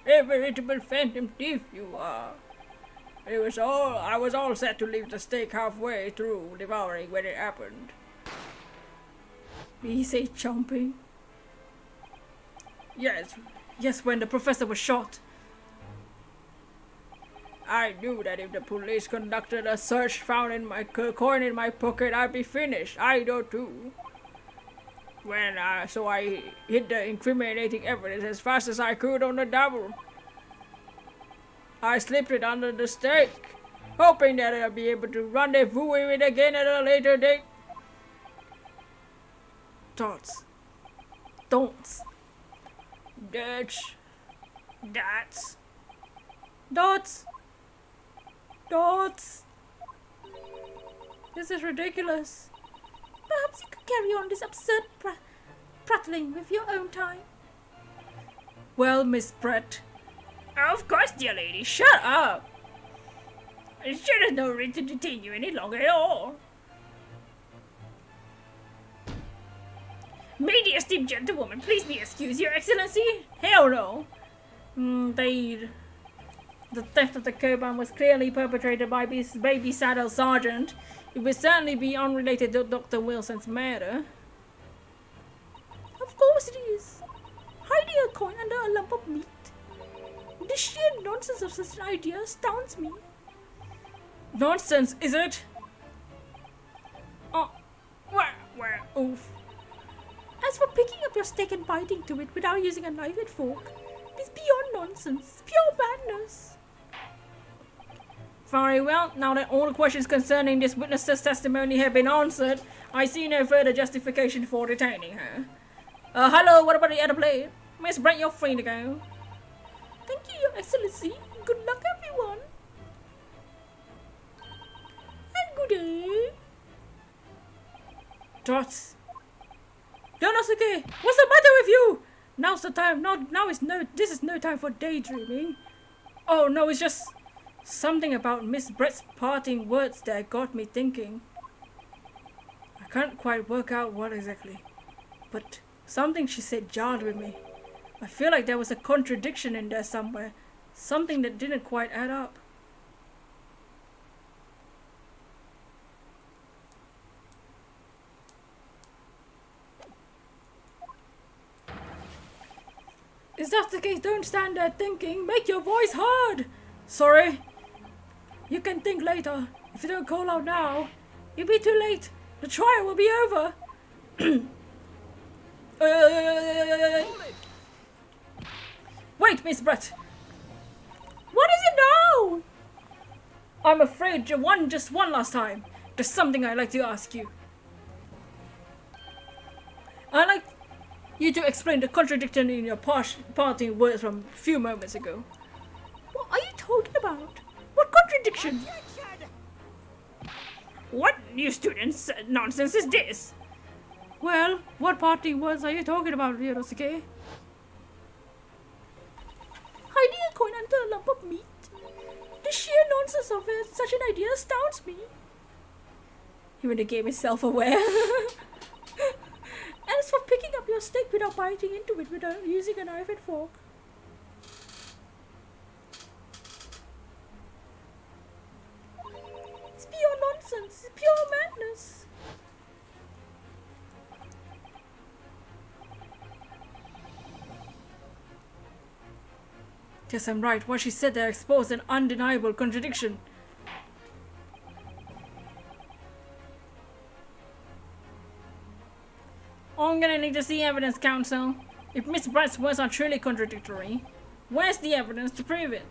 A veritable phantom thief you are. I was all set to leave the steak halfway through devouring when it happened. Did he say chomping? Yes, when the professor was shot. I knew that if the police conducted a search found in my coin in my pocket, I'd be finished. I do too. So I hid the incriminating evidence as fast as I could on the double. I slipped it under the steak. hoping that I'll be able to rendezvous with it again at a later date. Dots. Don'ts. That's. That's. Dots. Dots. This is ridiculous. Perhaps you could carry on this absurd prattling with your own time. Well, Miss Brett. Of course, dear lady. Shut up. I'm sure there's no reason to detain you any longer at all. May the esteemed gentlewoman please be excused, Your Excellency? Hell no. Indeed. The theft of the Koban was clearly perpetrated by this baby saddle sergeant. It would certainly be unrelated to Dr. Wilson's murder. Of course it is. Hiding a coin under a lump of meat. The sheer nonsense of such an idea astounds me. Nonsense, is it? Oh, well, Oof. As for picking up your steak and biting to it without using a knife and fork, it's beyond nonsense. It's pure madness. Very well, now that all the questions concerning this witness's testimony have been answered, I see no further justification for detaining her. Hello, what about the other plate? Miss Brent, you're free to go. Thank you, Your Excellency. Good luck, everyone. And good day. Dots. Yonosuke, what's the matter with you? Now's the time. This is no time for daydreaming. Oh no, it's just something about Miss Brett's parting words that got me thinking. I can't quite work out what exactly, but something she said jarred with me. I feel like there was a contradiction in there somewhere, something that didn't quite add up. Is that the case? Don't stand there thinking. Make your voice heard. Sorry. You can think later. If you don't call out now, it'll be too late. The trial will be over. Wait, Miss Brett. What is it now? I'm afraid just one last time. There's something I'd like to ask you. I'd like you to explain the contradiction in your parting words from a few moments ago. What are you talking about? What contradiction? What new student's nonsense is this? Well, what parting words are you talking about, Yonosuke? Hiding a coin under a lump of meat? The sheer nonsense of it, such an idea astounds me. Even the game is self-aware. As for picking up your steak without biting into it without using a knife and fork. It's pure nonsense. It's pure madness. Yes, I'm right. What she said there exposed an undeniable contradiction. I'm gonna need to see evidence, counsel. If Miss Brett's words are truly contradictory, where's the evidence to prove it?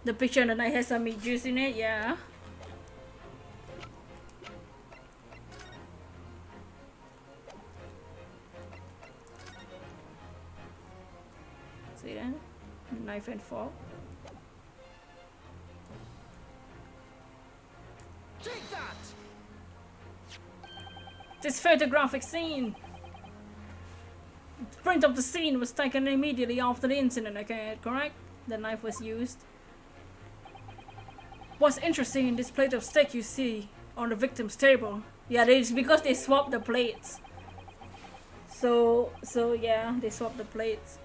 The picture on the knife has some meat juice in it, yeah. See that? Knife and fork. Take that! This photographic scene. The print of the scene was taken immediately after the incident occurred, correct? The knife was used. What's interesting in this plate of steak you see on the victim's table? Yeah, it's because they swapped the plates. So yeah, they swapped the plates.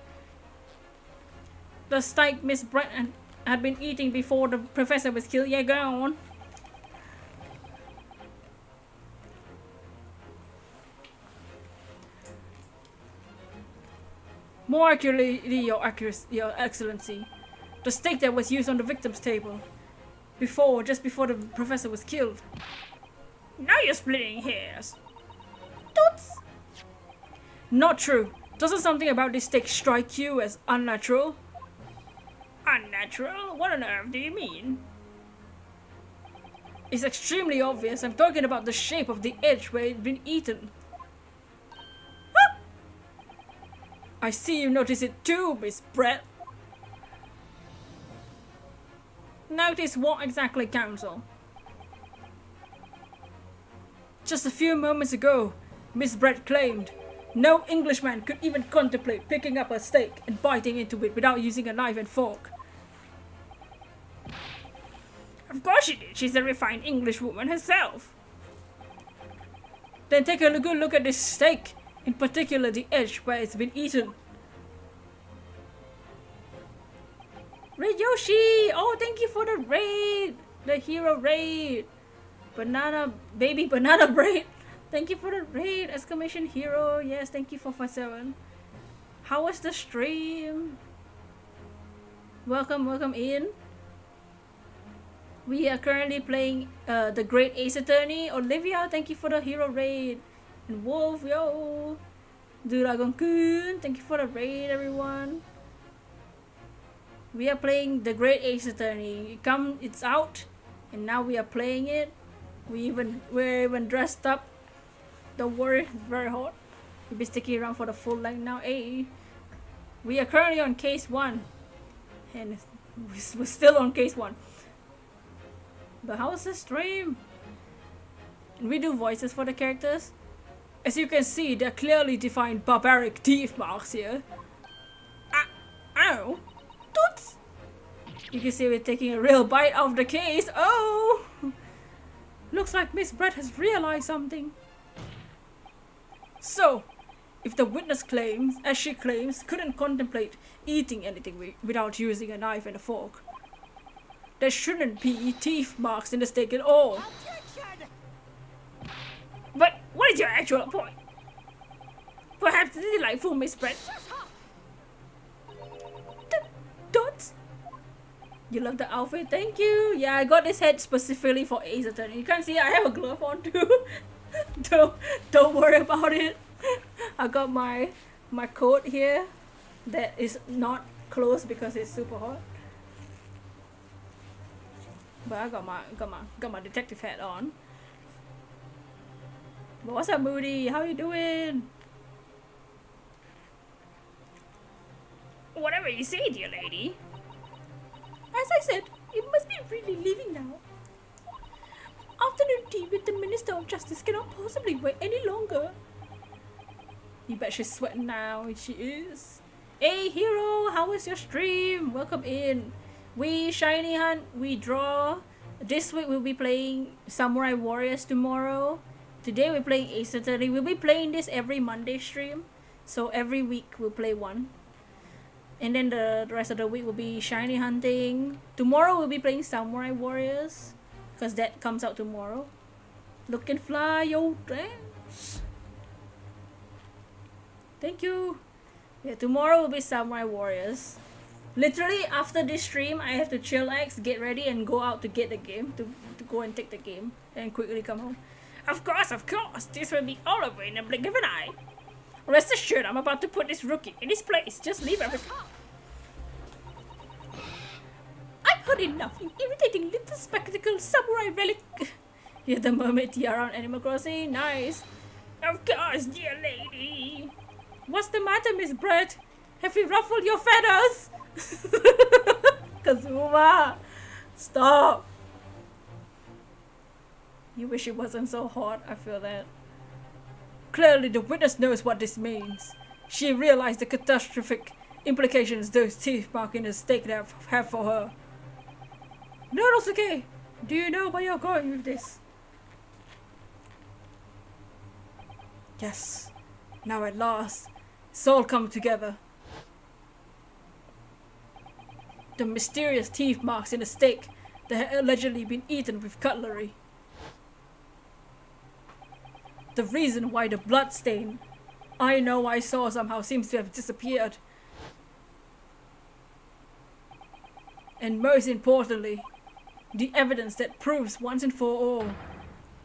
The steak Miss Brett had been eating before the professor was killed. Yeah, go on. More accurately, your excellency, the steak that was used on the victim's table, just before the professor was killed. Now you're splitting hairs. Toots! Not true. Doesn't something about this steak strike you as unnatural? Unnatural? What on earth do you mean? It's extremely obvious. I'm talking about the shape of the edge where it's been eaten. I see you notice it too, Miss Brett. Notice what exactly, Counsel? Just a few moments ago, Miss Brett claimed no Englishman could even contemplate picking up a steak and biting into it without using a knife and fork. Of course she did. She's a refined English woman herself. Then take a good look at this steak, in particular the edge where it's been eaten. Red Yoshi! Oh, thank you for the raid! The hero raid! Baby banana braid! Thank you for the raid! Exclamation hero! Yes, thank you for 457. How was the stream? Welcome in. We are currently playing the Great Ace Attorney. Olivia, thank you for the hero raid. And Wolf, yo! Dragon-kun, thank you for the raid, everyone. We are playing the Great Ace Attorney. It's out, and now we are playing it. We're even dressed up. Don't worry, it's very hot. We'll be sticking around for the full length now. Hey, we are currently on case 1, and we're still on case 1. But how's the stream? We do voices for the characters. As you can see, they're clearly defined barbaric teeth marks here. Ow! Toots! You can see we're taking a real bite out of the case. Oh! Looks like Miss Brett has realized something. So, if the witness claims, as she claims, couldn't contemplate eating anything without using a knife and a fork, there shouldn't be teeth marks in the steak at all. But what is your actual point? Perhaps the delightful Miss Brett. Dots? You love the outfit? Thank you. Yeah, I got this head specifically for Ace Attorney. You can't see I have a glove on too. don't worry about it. I got my coat here that is not closed because it's super hot. But I got my detective hat on. But what's up, Moody? How you doing? Whatever you say, dear lady. As I said, it must be really leaving now. Afternoon tea with the Minister of Justice cannot possibly wait any longer. You bet she's sweating now. She is. Hey, hero, how was your stream? Welcome in. We shiny hunt, we draw. This week we'll be playing Samurai Warriors tomorrow. Today we're playing Ace Attorney. We'll be playing this every Monday stream. So every week we'll play one. And then the rest of the week will be shiny hunting. Tomorrow we'll be playing Samurai Warriors, because that comes out tomorrow. Look and fly, yo, thanks. Thank you. Yeah, tomorrow will be Samurai Warriors. Literally after this stream, I have to chillax, get ready, and go out to get the game, to go and take the game, and quickly come home. Of course, this will be all over in a blink of an eye. Rest assured, I'm about to put this rookie in his place. Just leave everything. I've heard enough, you irritating little spectacle samurai relic. You're the mermaid tiara on Animal Crossing. Nice. Of course, dear lady. What's the matter, Miss Brett? Have we ruffled your feathers? Kazuma, stop. You wish it wasn't so hot. I feel that. Clearly the witness knows what this means. She realized the catastrophic implications those teeth marks in the steak have for her. Nodosuke, do you know where you're going with this? Yes. Now at last, it's all come together. The mysterious teeth marks in the steak that had allegedly been eaten with cutlery. The reason why the blood stain I saw somehow seems to have disappeared. And most importantly, the evidence that proves once and for all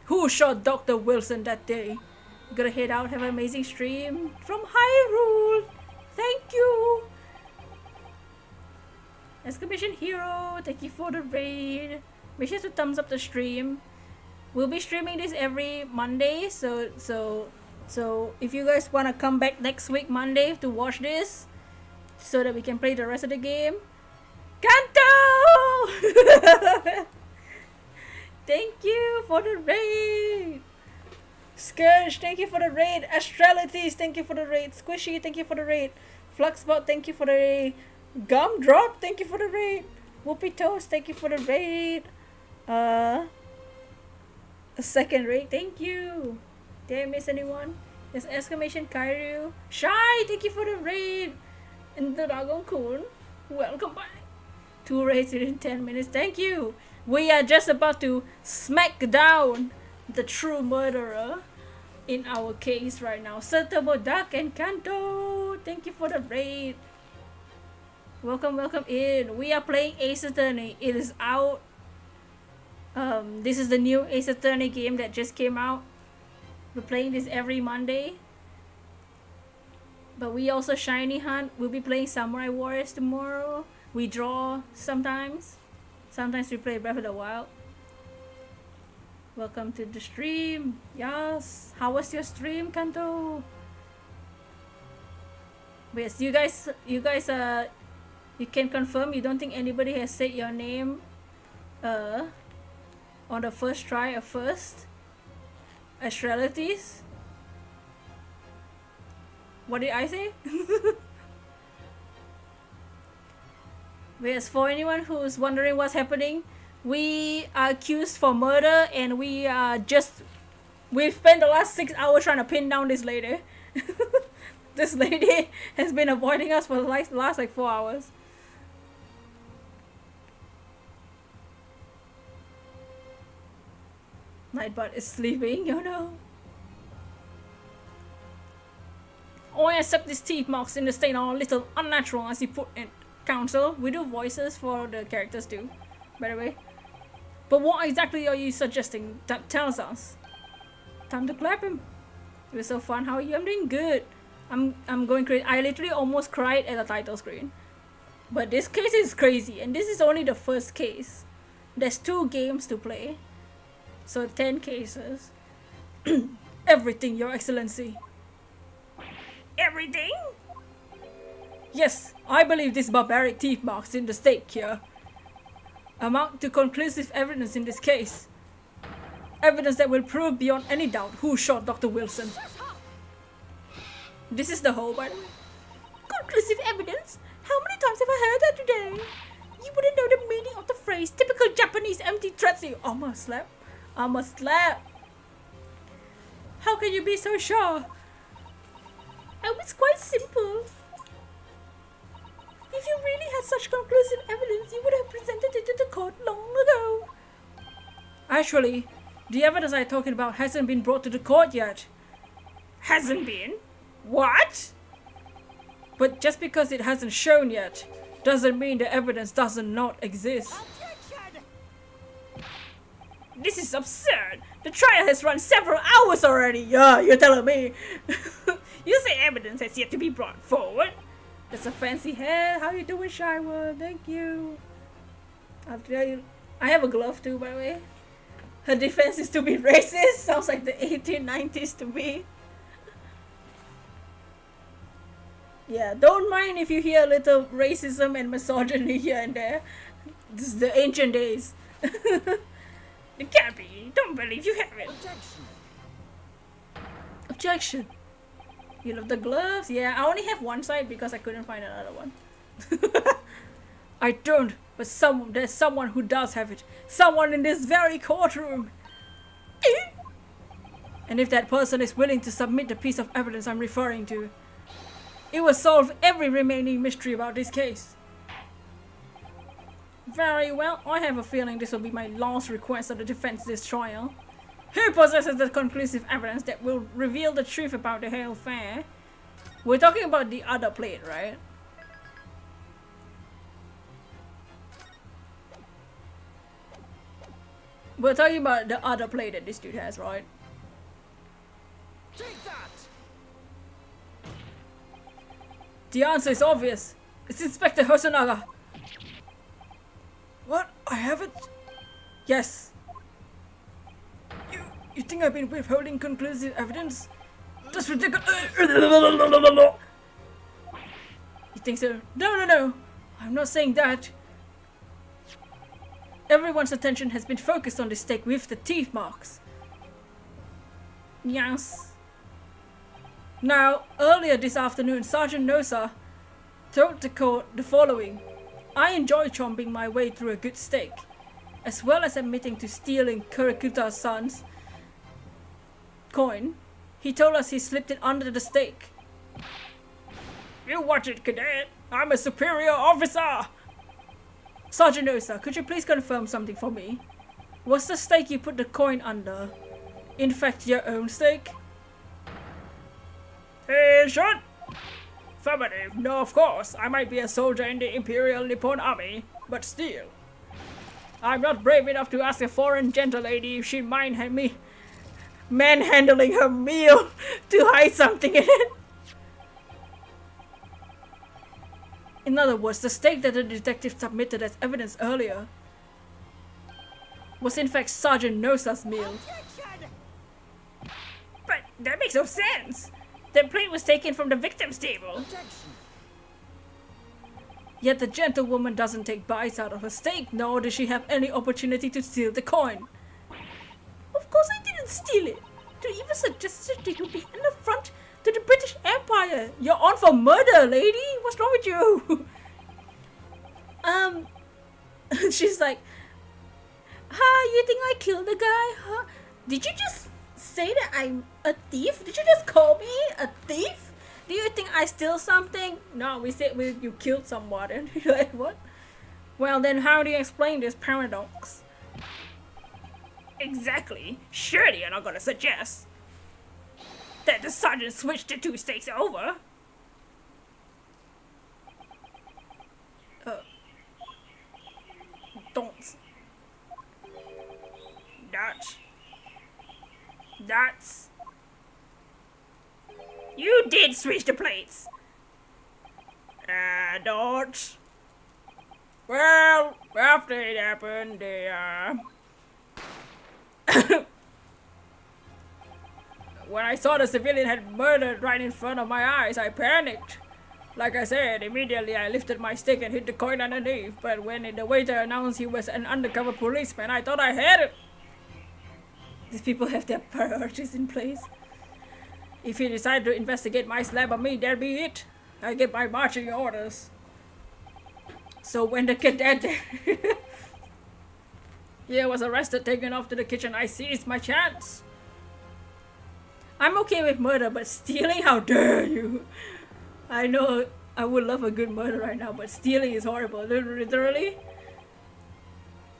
who shot Dr. Wilson that day Gonna head out, have an amazing stream from Hyrule. Thank you. Exclamation hero, thank you for the raid. Make sure to thumbs up the stream. We'll be streaming this every Monday, so if you guys wanna come back next week Monday to watch this, so that we can play the rest of the game. Kanto! Thank you for the raid. Scourge, thank you for the raid. Astralities, thank you for the raid. Squishy, thank you for the raid. Fluxbot, thank you for the raid. Gumdrop, thank you for the raid. Whoopie Toast, thank you for the raid. A second raid, thank you. Did I miss anyone? There's exclamation Kairu. Shy, thank you for the raid. And the Dragon Kun, welcome back. 2 raids within 10 minutes, thank you. We are just about to smack down the true murderer in our case right now. Satomo Duck and Kanto, thank you for the raid. Welcome in. We are playing Ace Attorney. It is out. This is the new Ace Attorney game that just came out. We're playing this every Monday. But we also shiny hunt. We'll be playing Samurai Warriors tomorrow. We draw sometimes. Sometimes we play Breath of the Wild. Welcome to the stream. Yes. How was your stream, Kanto? Yes, you guys you can confirm you don't think anybody has said your name on the first try of first Astralities? What did I say? Yes, for anyone who's wondering what's happening, we are accused for murder and we've spent the last 6 hours trying to pin down this lady. This lady has been avoiding us for the last like 4 hours. Nightbot is sleeping, you know. Oh, except these teeth marks in the stain are a little unnatural, as you put in counsel. We do voices for the characters too, by the way. But what exactly are you suggesting? That tells us. Time to clap him. It was so fun. How are you? I'm doing good. I'm going crazy. I literally almost cried at the title screen. But this case is crazy, and this is only the first case. There's 2 games to play, so 10 cases. Everything, Your Excellency. Everything? Yes, I believe these barbaric teeth marks in the stake here amount to conclusive evidence in this case. Evidence that will prove beyond any doubt who shot Dr. Wilson. This is the whole, by the way. Conclusive evidence? How many times have I heard that today? You wouldn't know the meaning of the phrase typical Japanese empty threats. I'm a slap. How can you be so sure? Oh, it's quite simple. If you really had such conclusive evidence, you would have presented it to the court long ago. Actually, the evidence I'm talking about hasn't been brought to the court yet. Hasn't been? What? But just because it hasn't shown yet, doesn't mean the evidence doesn't not exist. This is absurd. The trial has run several hours already. Yeah, you're telling me. You say evidence has yet to be brought forward? That's a fancy hair. How you doing, Shywood? Thank you. I'll tell you. I have a glove too, by the way. Her defense is to be racist. Sounds like the 1890s to me. Yeah, don't mind if you hear a little racism and misogyny here and there. This is the ancient days. It can't be. Don't believe you have it. Objection. You love the gloves? Yeah, I only have one side because I couldn't find another one. I don't, but there's someone who does have it. Someone in this very courtroom. And if that person is willing to submit the piece of evidence I'm referring to, it will solve every remaining mystery about this case. Very well, I have a feeling this will be my last request of the defense this trial. Who possesses the conclusive evidence that will reveal the truth about the whole affair? We're talking about the other plate, right? We're talking about the other plate that this dude has, right? Take The answer is obvious. It's Inspector Hosonaga. What? I haven't. Yes. You think I've been withholding conclusive evidence? That's ridiculous. You think so? No. I'm not saying that. Everyone's attention has been focused on the stake with the teeth marks. Yes. Now, earlier this afternoon, Sergeant Nosa told the court the following. I enjoy chomping my way through a good steak, as well as admitting to stealing Kurikuta-san's coin. He told us he slipped it under the steak. You watch it, cadet. I'm a superior officer. Sergeant Nosa, could you please confirm something for me? Was the steak you put the coin under, in fact, your own steak? Attention! Affirmative. No, of course. I might be a soldier in the Imperial Nippon Army, but still. I'm not brave enough to ask a foreign gentle lady if she'd mind me manhandling her meal to hide something in it. In other words, the steak that the detective submitted as evidence earlier was in fact Sergeant Nosa's meal. But that makes no sense. The plate was taken from the victim's table. Yet the gentlewoman doesn't take bites out of her steak, nor does she have any opportunity to steal the coin. Of course I didn't steal it. To even suggest that it would be an affront to the British Empire. You're on for murder, lady. What's wrong with you? She's like, You think I killed the guy, huh? Did you just say that I'm a thief? Did you just call me a thief? Do you think I steal something? No, we said you killed someone. And you're like, what? well then how do you explain this paradox? Exactly. Surely you're not gonna suggest that the sergeant switched the two steaks over. Don't. That's... You did switch the plates. Don't. Well, after it happened, when I saw the civilian had murdered right in front of my eyes, I panicked. Like I said, immediately I lifted my stick and hit the coin underneath, but when the waiter announced he was an undercover policeman, I thought I had it. These people have their priorities in place. If he decided to investigate my slap on me, that'd be it. I get my marching orders. So when the cadet was arrested, taken off to the kitchen, I seized my chance. I'm okay with murder, but stealing, how dare you? I know I would love a good murder right now, but stealing is horrible. Literally.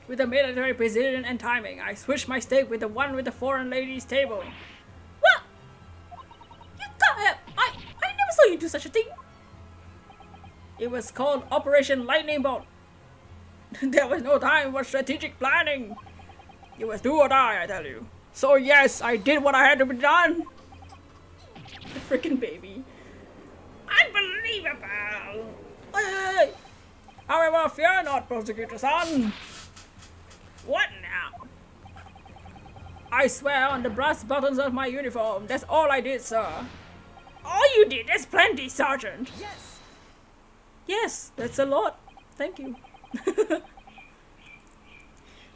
With the military precision and timing, I switched my steak with the one with the foreign lady's table. What? You can't. I never saw you do such a thing. It was called Operation Lightning Bolt. There was no time for strategic planning. It was do or die, I tell you. So yes, I did what I had to be done. The freaking baby. Unbelievable! Hey! However, fear not, prosecutor-san. What now? I swear on the brass buttons of my uniform. That's all I did, sir. All you did? That's plenty, Sergeant. Yes, that's a lot. Thank you.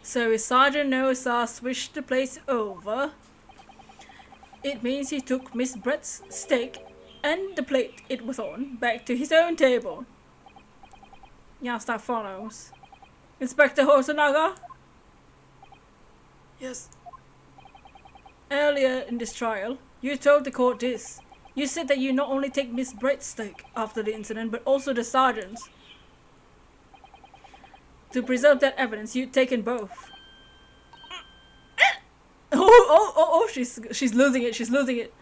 So if Sergeant Nosa switched the place over, it means he took Miss Brett's steak and the plate it was on back to his own table. Yes, that follows. Inspector Hosonaga? Yes. Earlier in this trial, you told the court this. You said that you not only take Miss Brett's steak after the incident, but also the sergeant's. To preserve that evidence, you'd taken both. She's losing it, she's losing it.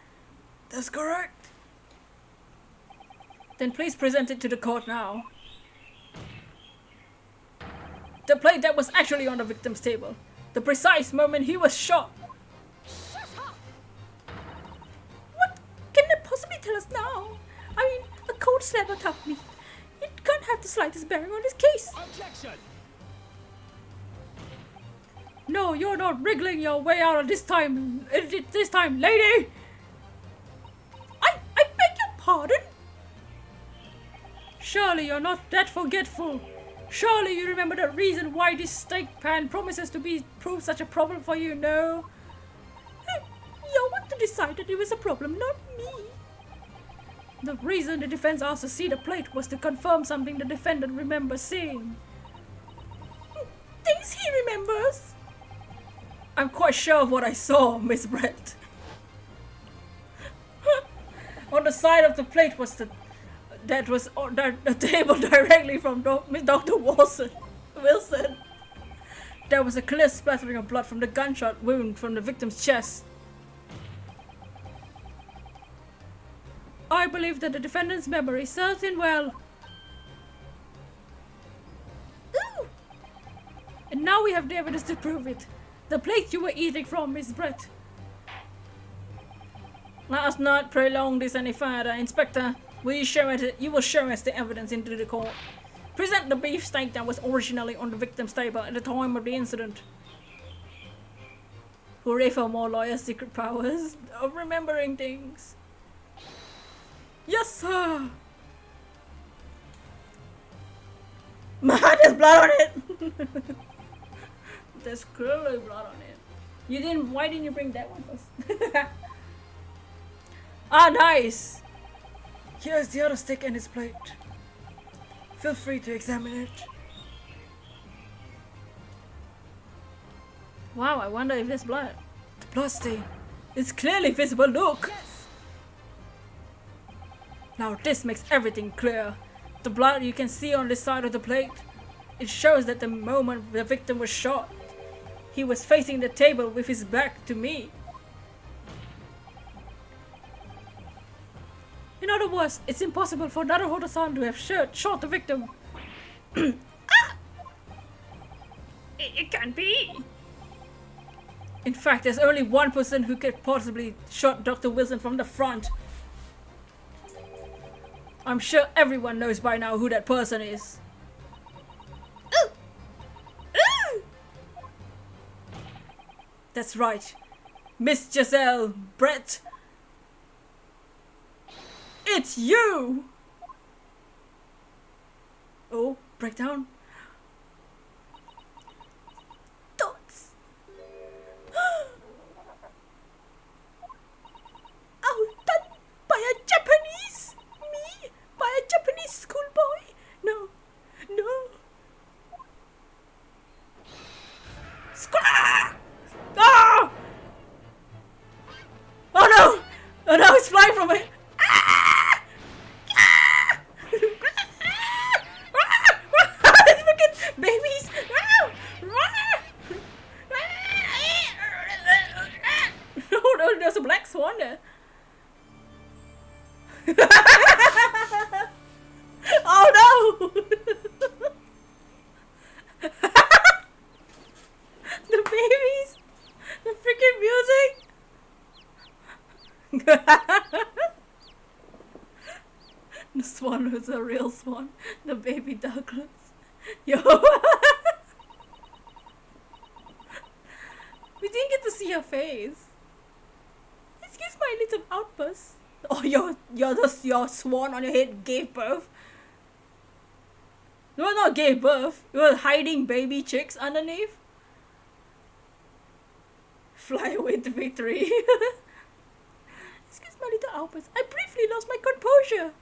That's correct. Then please present it to the court now. The plate that was actually on the victim's table. The precise moment he was shot. What can they possibly tell us now? I mean, a cold slap atop me. It can't have the slightest bearing on this case. Objection! No, you're not wriggling your way out of this time, lady! I beg your pardon? Surely you're not that forgetful. Surely you remember the reason why this steak pan promises to prove such a problem for you, no? You're one to decide that it was a problem, not me. The reason the defense asked to see the plate was to confirm something the defendant remembers seeing. Things he remembers? I'm quite sure of what I saw, Miss Brett. On the side of the plate was a table directly from Dr. Wilson. There was a clear splattering of blood from the gunshot wound from the victim's chest. I believe that the defendant's memory serves him well. Ooh! And now we have the evidence to prove it. The plate you were eating from, Miss Brett. Let us not prolong this any further, Inspector. You will show us the evidence into the court. Present the beefsteak that was originally on the victim's table at the time of the incident. Hooray for more lawyers' secret powers of remembering things. Yes, sir! Man, there's blood on it! There's clearly blood on it. Why didn't you bring that one first? Ah, nice! Here's the other steak and its plate. Feel free to examine it. Wow, I wonder if there's blood. The blood stain. It's clearly visible, look! Yes! Now this makes everything clear. The blood you can see on the side of the plate. It shows that the moment the victim was shot, he was facing the table with his back to me. In other words, it's impossible for Naruhodo-san to have shot the victim. It can't be. In fact, there's only one person who could possibly shot Dr. Wilson from the front. I'm sure everyone knows by now who that person is. Ooh. Ooh. That's right. Miss Giselle Brett. It's you! Oh, breakdown. Thoughts. Oh, done by a Japanese? Me? By a Japanese schoolboy? No. No. Squawk! Ah! Oh no! Oh no, it's flying from it! Babies! No, there's a black swan there. Oh no! The babies! The freaking music! The swan was a real swan. The baby Douglas. Yo! We didn't get to see her face. Excuse my little outburst. Oh, your swan on your head gave birth. You were not gave birth. You were hiding baby chicks underneath. Fly away to victory. Excuse my little outburst. I briefly lost my composure.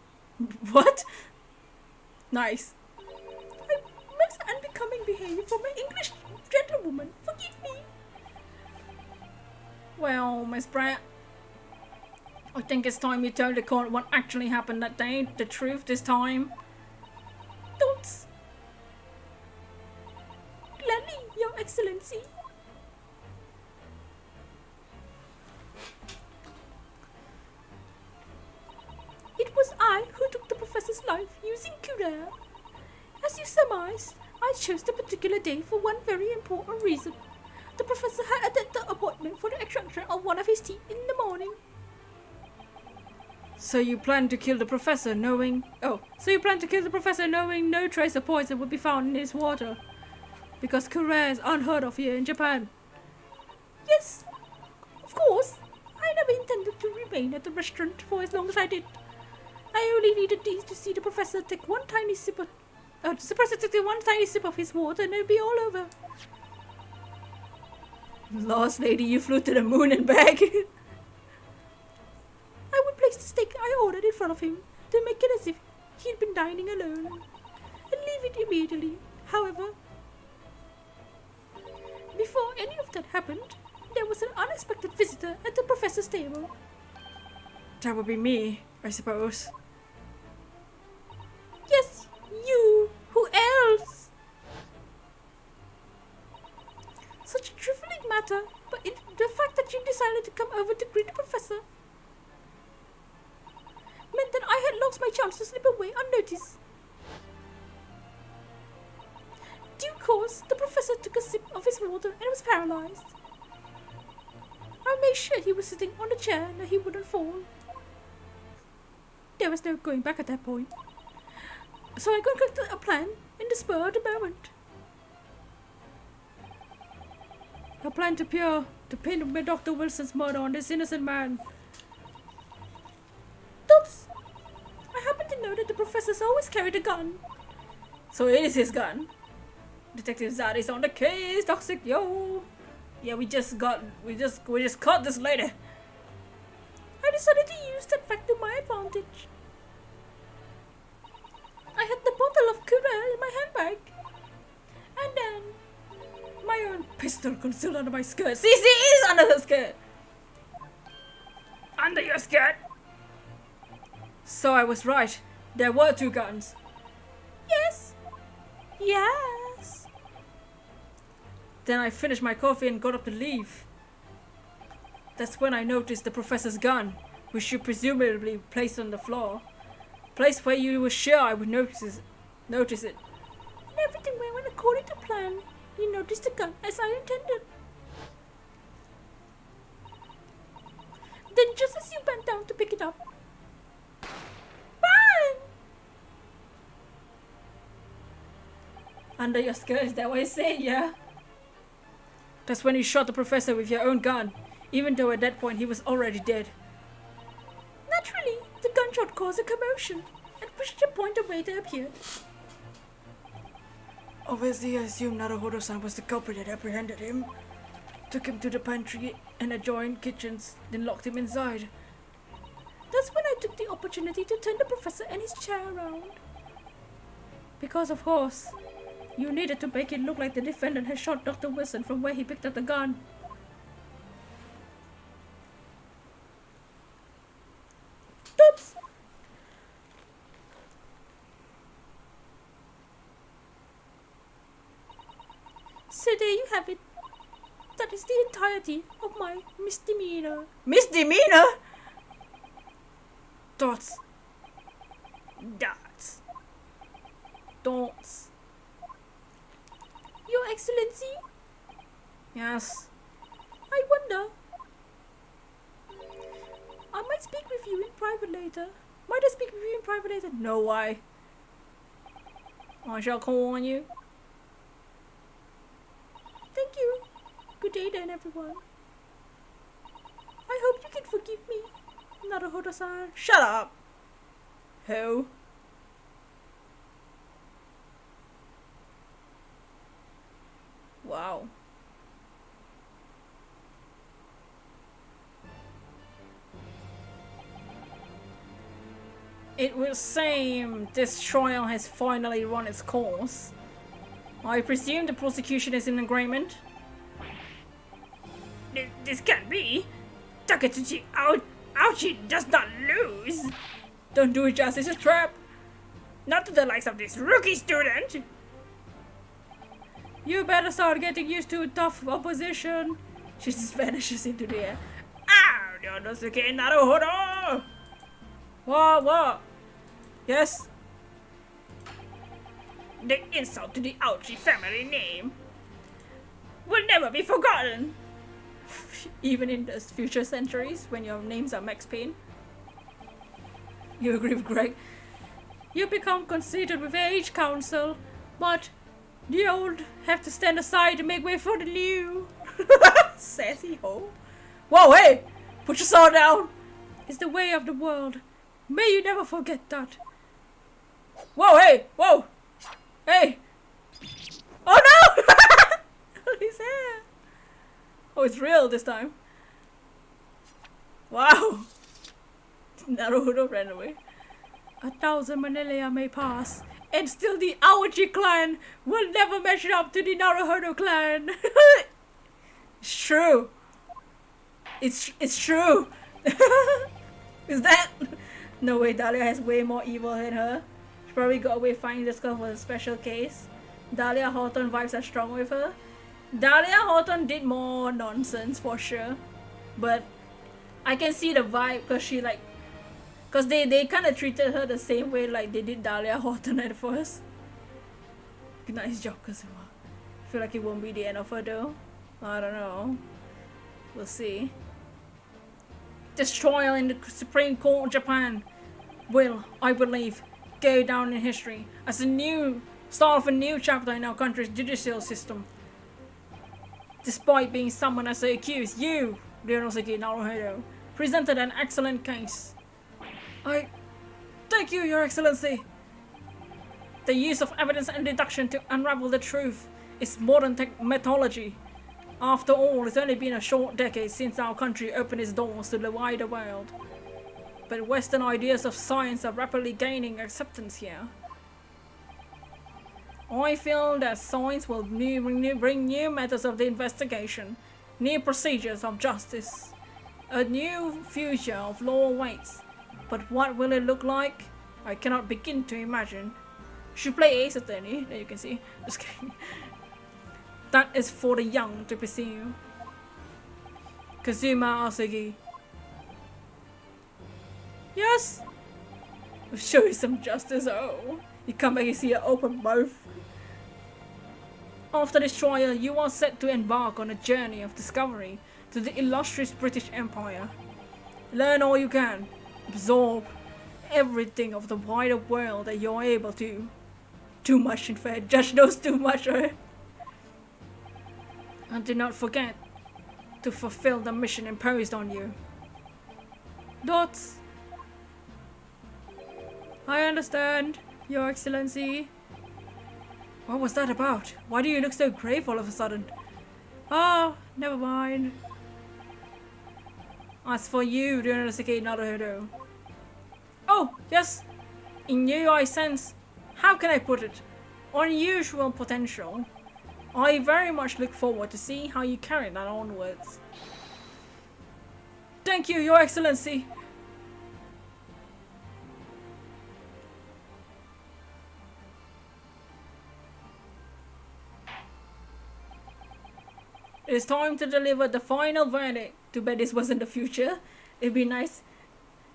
What? Nice. Most unbecoming behavior from an English gentlewoman. Forgive me. Well, Miss Pratt, I think it's time you told the court what actually happened that day. The truth this time. Don't. Gladly, Your Excellency. It was I who took the professor's life using Kura. As you surmised, I chose the particular day for one very important reason. The professor had a dental appointment for the extraction of one of his teeth in the morning. So you plan to kill the professor knowing... Oh, so you plan to kill the professor knowing no trace of poison would be found in his water? Because Kura is unheard of here in Japan. Yes, of course. I never intended to remain at the restaurant for as long as I did. I only needed these to see the professor take one tiny sip of... Oh, the professor took one tiny sip of his water and it'd be all over. Lost lady, you flew to the moon and back. I would place the steak I ordered in front of him to make it as if he'd been dining alone and leave it immediately. However, before any of that happened, there was an unexpected visitor at the professor's table. That would be me, I suppose. Yes, you. Who else? Such a trifling matter, but the fact that you decided to come over to greet the professor meant that I had lost my chance to slip away unnoticed. Due course, the professor took a sip of his water and was paralyzed. I made sure he was sitting on a chair and that he wouldn't fall. There was no going back at that point. So I concocted a plan in the spur of the moment. A plan to pin Dr. Wilson's murder on this innocent man. Thus, I happen to know that the professor's always carried a gun. So it is his gun. Detective Zad is on the case, toxic yo. Yeah, we just caught this lady. I decided to use that fact to my advantage. I had the bottle of Kura in my handbag. And then my own pistol concealed under my skirt. See, it is under the skirt. Under your skirt? So I was right. There were two guns. Yes. Yes. Then I finished my coffee and got up to leave. That's when I noticed the professor's gun, which you presumably placed on the floor. Place where you were sure I would notice it. And everything went according to plan. You noticed the gun as I intended. Then just as you bent down to pick it up, bang! Under your skirt, is that what you're saying, yeah? That's when you shot the professor with your own gun, even though at that point he was already dead. Naturally, the gunshot caused a commotion and pushed the pointer away to appear. Obviously, I assumed Naruhodo-san was the culprit that apprehended him. Took him to the pantry and adjoining kitchens, then locked him inside. That's when I took the opportunity to turn the professor and his chair around. Because of course, you needed to make it look like the defendant had shot Dr. Wilson from where he picked up the gun. Oops! So there you have it. That is the entirety of my misdemeanor. Misdemeanor? Dots. Dots. Dots. Your Excellency? Yes. I wonder. I might speak with you in private later. Might I speak with you in private later? No, why? I shall call on you. Thank you. Good day then, everyone. I hope you can forgive me, Naruhodo-san. Shut up. Who? Wow. It would seem this trial has finally run its course. I presume the prosecution is in agreement? This can't be. Takatsuchi Ouchie does not lose. Don't do it, Jazz, it's a trap. Not to the likes of this rookie student. You better start getting used to tough opposition. She just vanishes into the air. Ow! Yonosuke Naruhodo! What? Yes? The insult to the Ouchie family name will never be forgotten. Even in the future centuries when your names are Max Payne. You agree with Greg? You become conceited with age, counsel, but the old have to stand aside to make way for the new. Sassy hoe. Whoa, hey! Put your sword down! It's the way of the world. May you never forget that. Whoa, hey! Whoa! Hey! Oh no! His hair! Oh, it's real this time. Wow! Naruto ran away. 1,000 millennia may pass, and still the Aoji clan will never measure up to the Naruto clan. It's true. It's true. Is that? No way, Dahlia has way more evil than her. She probably got away finding this girl for a special case. Dahlia Hawthorne vibes are strong with her. Dahlia Hawthorne did more nonsense for sure, but I can see the vibe because she like, cause they kind of treated her the same way like they did Dahlia Hawthorne at first. Nice job, Kazuma. Feel like it won't be the end of her though. I don't know. We'll see. This trial in the Supreme Court of Japan will, I believe, go down in history as a new start of a new chapter in our country's judicial system. Despite being summoned as the accused, you, Ryunosuke Naruhodo, presented an excellent case. I thank you, Your Excellency. The use of evidence and deduction to unravel the truth is modern methodology. After all, it's only been a short decade since our country opened its doors to the wider world. But Western ideas of science are rapidly gaining acceptance here. I feel that science will bring new methods of the investigation, new procedures of justice. A new future of law awaits. But what will it look like? I cannot begin to imagine. She play Ace Attorney, there you can see. Just kidding. That is for the young to pursue. Kazuma Asagi. Yes? I'll show you some justice. Oh, you come back and see an open mouth. After this trial, you are set to embark on a journey of discovery to the illustrious British Empire. Learn all you can. Absorb everything of the wider world that you're able to. Too much, in fact. Judge knows too much, right? And do not forget to fulfill the mission imposed on you. Dots. I understand, Your Excellency. What was that about? Why do you look so grave all of a sudden? Oh, never mind. As for you, Ryunosuke Naruhodo. Oh, yes. In you I sense, how can I put it, unusual potential. I very much look forward to see how you carry that onwards. Thank you, Your Excellency. It is time to deliver the final verdict. Too bad this wasn't the future. It'd be nice.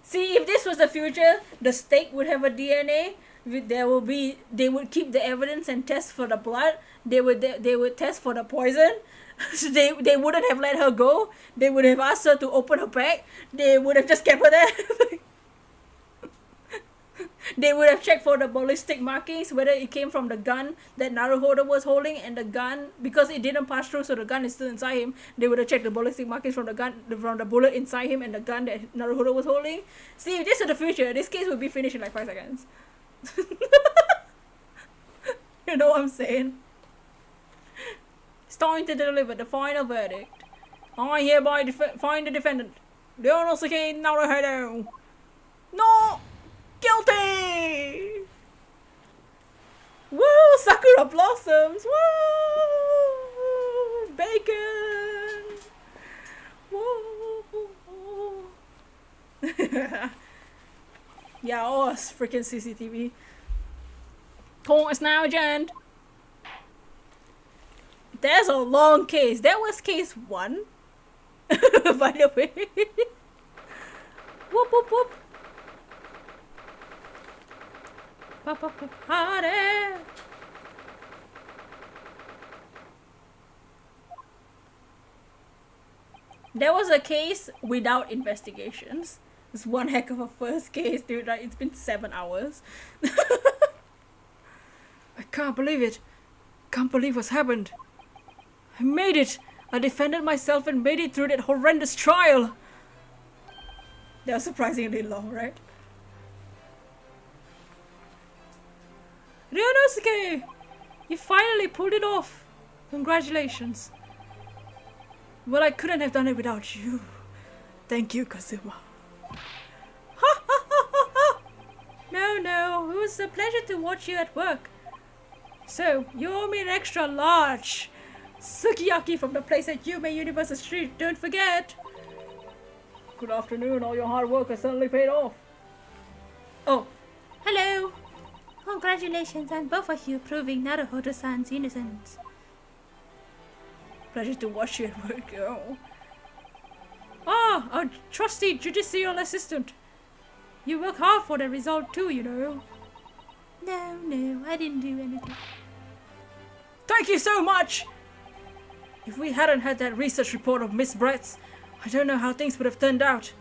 See, if this was the future, the steak would have a DNA. They would keep the evidence and test for the blood. They would test for the poison. So they wouldn't have let her go. They would have asked her to open her bag. They would have just kept her there. They would have checked for the ballistic markings, whether it came from the gun that Naruhodo was holding, and the gun, because it didn't pass through, so the gun is still inside him. They would have checked the ballistic markings from the gun, from the bullet inside him, and the gun that Naruhodo was holding. See, if this is the future, this case would be finished in like 5 seconds. You know what I'm saying? It's time to deliver the final verdict. I hereby find the defendant, Ryunosuke Naruhodo, no guilty! Woo! Sakura blossoms! Woo! Bacon! Woo! Yeah, us freaking CCTV. Court is now adjourned. There's a long case. That was case 1. By the way. Whoop whoop whoop. Party. There was a case without investigations. It's one heck of a first case, dude. Like, it's been 7 hours. I can't believe it. Can't believe what's happened. I made it. I defended myself and made it through that horrendous trial. That was surprisingly long, right? Ryonosuke! You finally pulled it off. Congratulations. Well, I couldn't have done it without you. Thank you, Kazuma. No, it was a pleasure to watch you at work. So, you owe me an extra large sukiyaki from the place at Yume University Street, don't forget. Good afternoon, all your hard work has certainly paid off. Oh, Hello. Congratulations on both of you proving Naruhodo-san's innocence. pleasure to watch you at work. Oh. Ah, our trusty judicial assistant. You work hard for the result too, you know. No, I didn't do anything. Thank you so much! If we hadn't had that research report of Miss Brett's, I don't know how things would have turned out.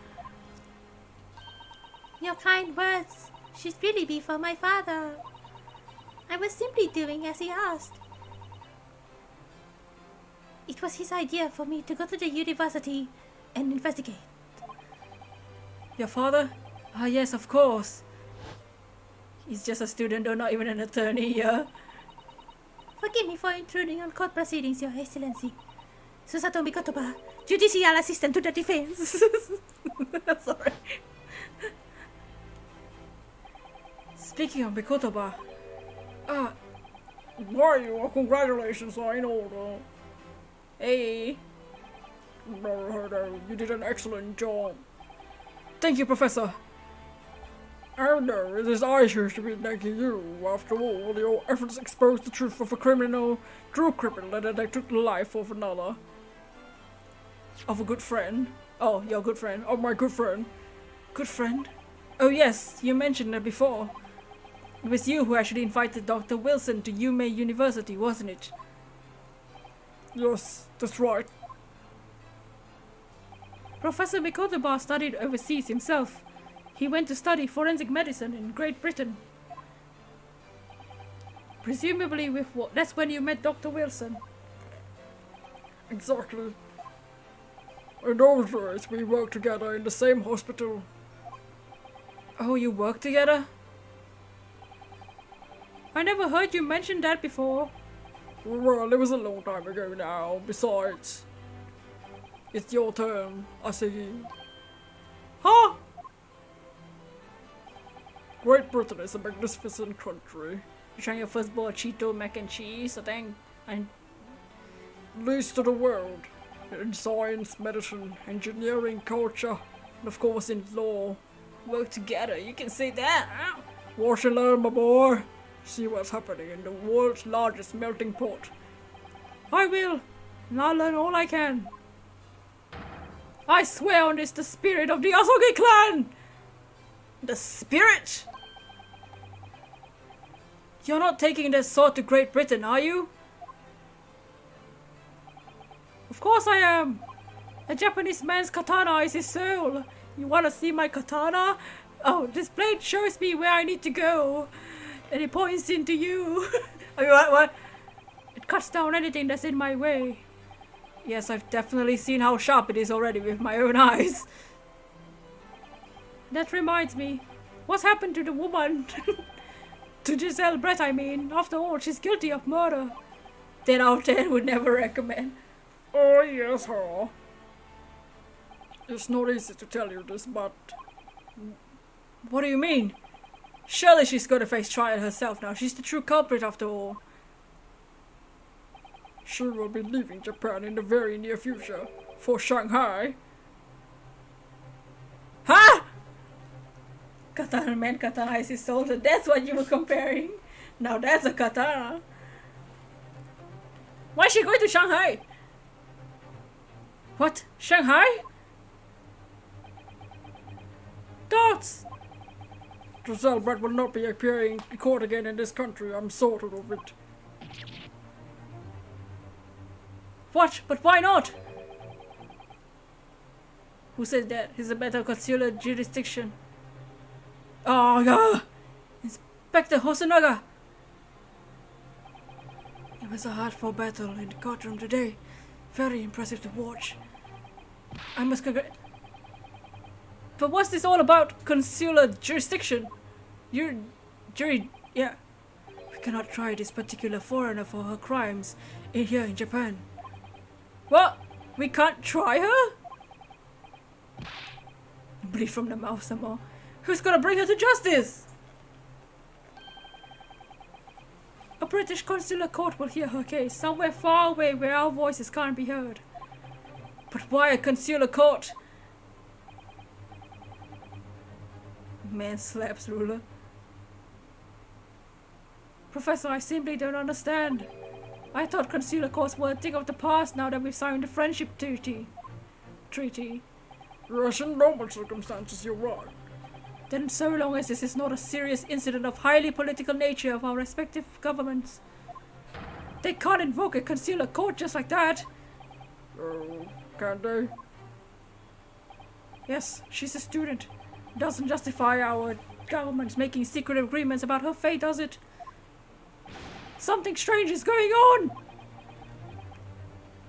Your kind words should really be for my father. I was simply doing as he asked. It was his idea for me to go to the university and investigate. Your father? Ah, yes, of course. He's just a student or not even an attorney, yeah? Forgive me for intruding on court proceedings, Your Excellency. Susato Mikotoba, Judicial Assistant to the Defense. Sorry. Speaking of Mikotoba, why you? Congratulations are in order. Hey. You did an excellent job. Thank you, Professor. And it is I who should be thanking you. After all, your efforts exposed the truth of a criminal, true criminal, and they took the life of another. Of a good friend. Oh, your good friend. Oh, my good friend. Good friend? Oh yes, you mentioned that before. It was you who actually invited Dr. Wilson to Yume University, wasn't it? Yes, that's right. Professor Mikotoba studied overseas himself. He went to study forensic medicine in Great Britain. Presumably that's when you met Dr. Wilson. Exactly. In those days, we worked together in the same hospital. Oh, you work together? I never heard you mention that before. Well, it was a long time ago now. Besides, it's your turn, I see. Huh? Great Britain is a magnificent country. You're trying your first bowl of Cheeto mac and cheese, I think. And Least to the world. In science, medicine, engineering, culture, and of course in law. work together. You can say that. Watch and learn, my boy. See what's happening in the world's largest melting pot. I will, and I'll learn all I can. I swear on this the spirit of the Asogi clan! The spirit? You're not taking that sword to Great Britain, are you? Of course I am. A Japanese man's katana is his soul. You wanna see my katana? Oh, this blade shows me where I need to go. And it points into you. I mean, what? It cuts down anything that's in my way. Yes, I've definitely seen how sharp it is already with my own eyes. That reminds me. What's happened to the woman? To Giselle Brett, I mean. After all, she's guilty of murder. 10 out of 10 would never recommend. Oh, yes, her. It's not easy to tell you this, but... What do you mean? Surely she's got to face trial herself now. She's the true culprit after all. She will be leaving Japan in the very near future. For Shanghai. Huh? Katana man, katana is his soldier. That's what you were comparing. Now that's a katana. Why is she going to Shanghai? What? Shanghai? Dots! Giselle Brett will not be appearing in court again in this country. I'm sorted of it. What? But why not? Who said that? He's a better consular jurisdiction. Oh, yeah! Inspector Hosonaga! It was a hard-fought battle in the courtroom today. Very impressive to watch. I must congratulate. But what's this all about? Consular jurisdiction? Your jury, yeah. We cannot try this particular foreigner for her crimes here in Japan. What? We can't try her? Bleed from the mouth some more. Who's gonna bring her to justice? A British consular court will hear her case somewhere far away where our voices can't be heard. But why a consular court? Man slaps ruler. Professor, I simply don't understand. I thought consular courts were a thing of the past now that we've signed the friendship treaty. Russian normal circumstances, you're right. Then so long as this is not a serious incident of highly political nature of our respective governments, they can't invoke a consular court just like that. Oh, can't they? Yes, she's a student. Doesn't justify our governments making secret agreements about her fate, does it? Something strange is going on!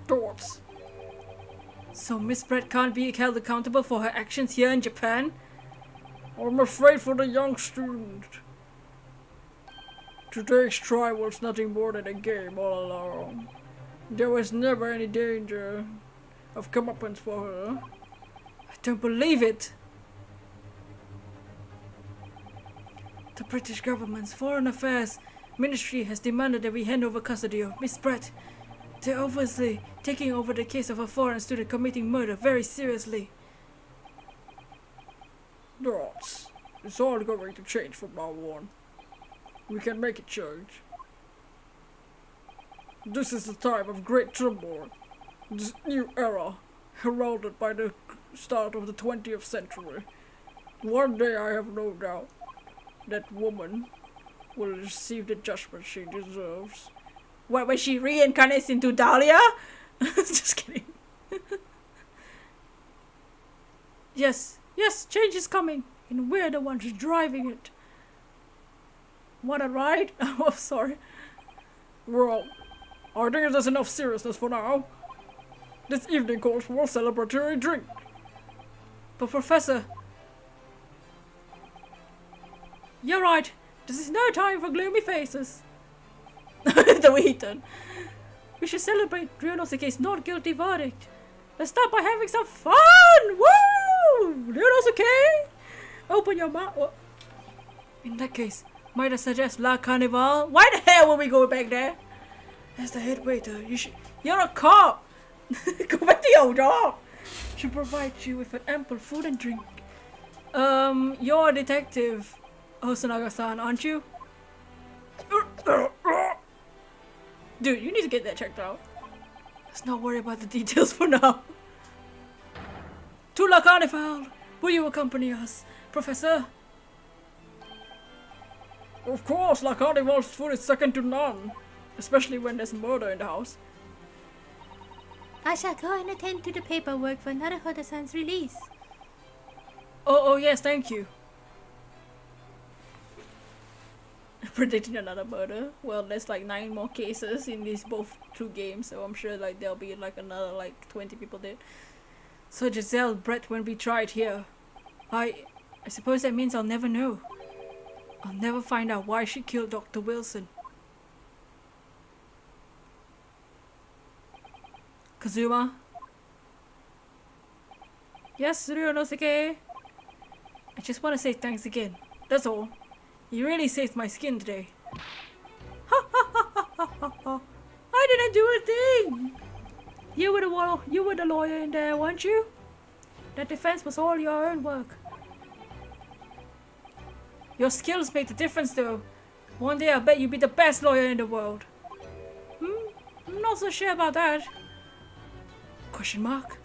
Thoughts? So Miss Brett can't be held accountable for her actions here in Japan? I'm afraid for the young student. Today's trial was nothing more than a game all along. There was never any danger of comeuppance for her. I don't believe it! The British government's Foreign Affairs Ministry has demanded that we hand over custody of Miss Brett. They're obviously taking over the case of a foreign student committing murder very seriously. Thoughts? It's all going to change from now on. We can make it change. This is the time of great turmoil. This new era, heralded by the start of the 20th century. One day I have no doubt that woman will receive the judgment she deserves. What, when she reincarnates into Dahlia? Just kidding. Yes, change is coming, and we're the ones driving it. What a ride? Oh, sorry. Well, I think there's enough seriousness for now. This evening calls for a celebratory drink. But Professor, you're right. This is no time for gloomy faces. The way he turned. We should celebrate Ryonosuke's not guilty verdict. Let's start by having some fun! Woo! Ryonosuke! Open your mouth. Oh. In that case, might I suggest La Carnival? Why the hell would we go back there? As the head waiter, You're a cop! Go back to your job! should provide you with an ample food and drink. You're a detective, Hosonaga-san, aren't you? Dude, you need to get that checked out. Let's not worry about the details for now. To La Carnival! Will you accompany us, Professor? Of course, La Carnival's food is second to none. Especially when there's murder in the house. I shall go and attend to the paperwork for Naruhodo-san's release. Oh yes, thank you. Predicting another murder. Well, there's like 9 more cases in these both 2 games, so I'm sure like there'll be like another like 20 people dead. So Giselle Brett won't be tried here. I suppose that means I'll never know. I'll never find out why she killed Dr. Wilson. Kazuma? Yes, Ryonosuke? I just want to say thanks again. That's all. You really saved my skin today. Ha ha ha ha ha ha ha! I didn't do a thing! You were the lawyer in there, weren't you? That defense was all your own work. Your skills made the difference though. One day I bet you'll be the best lawyer in the world. I'm not so sure about that. Question mark?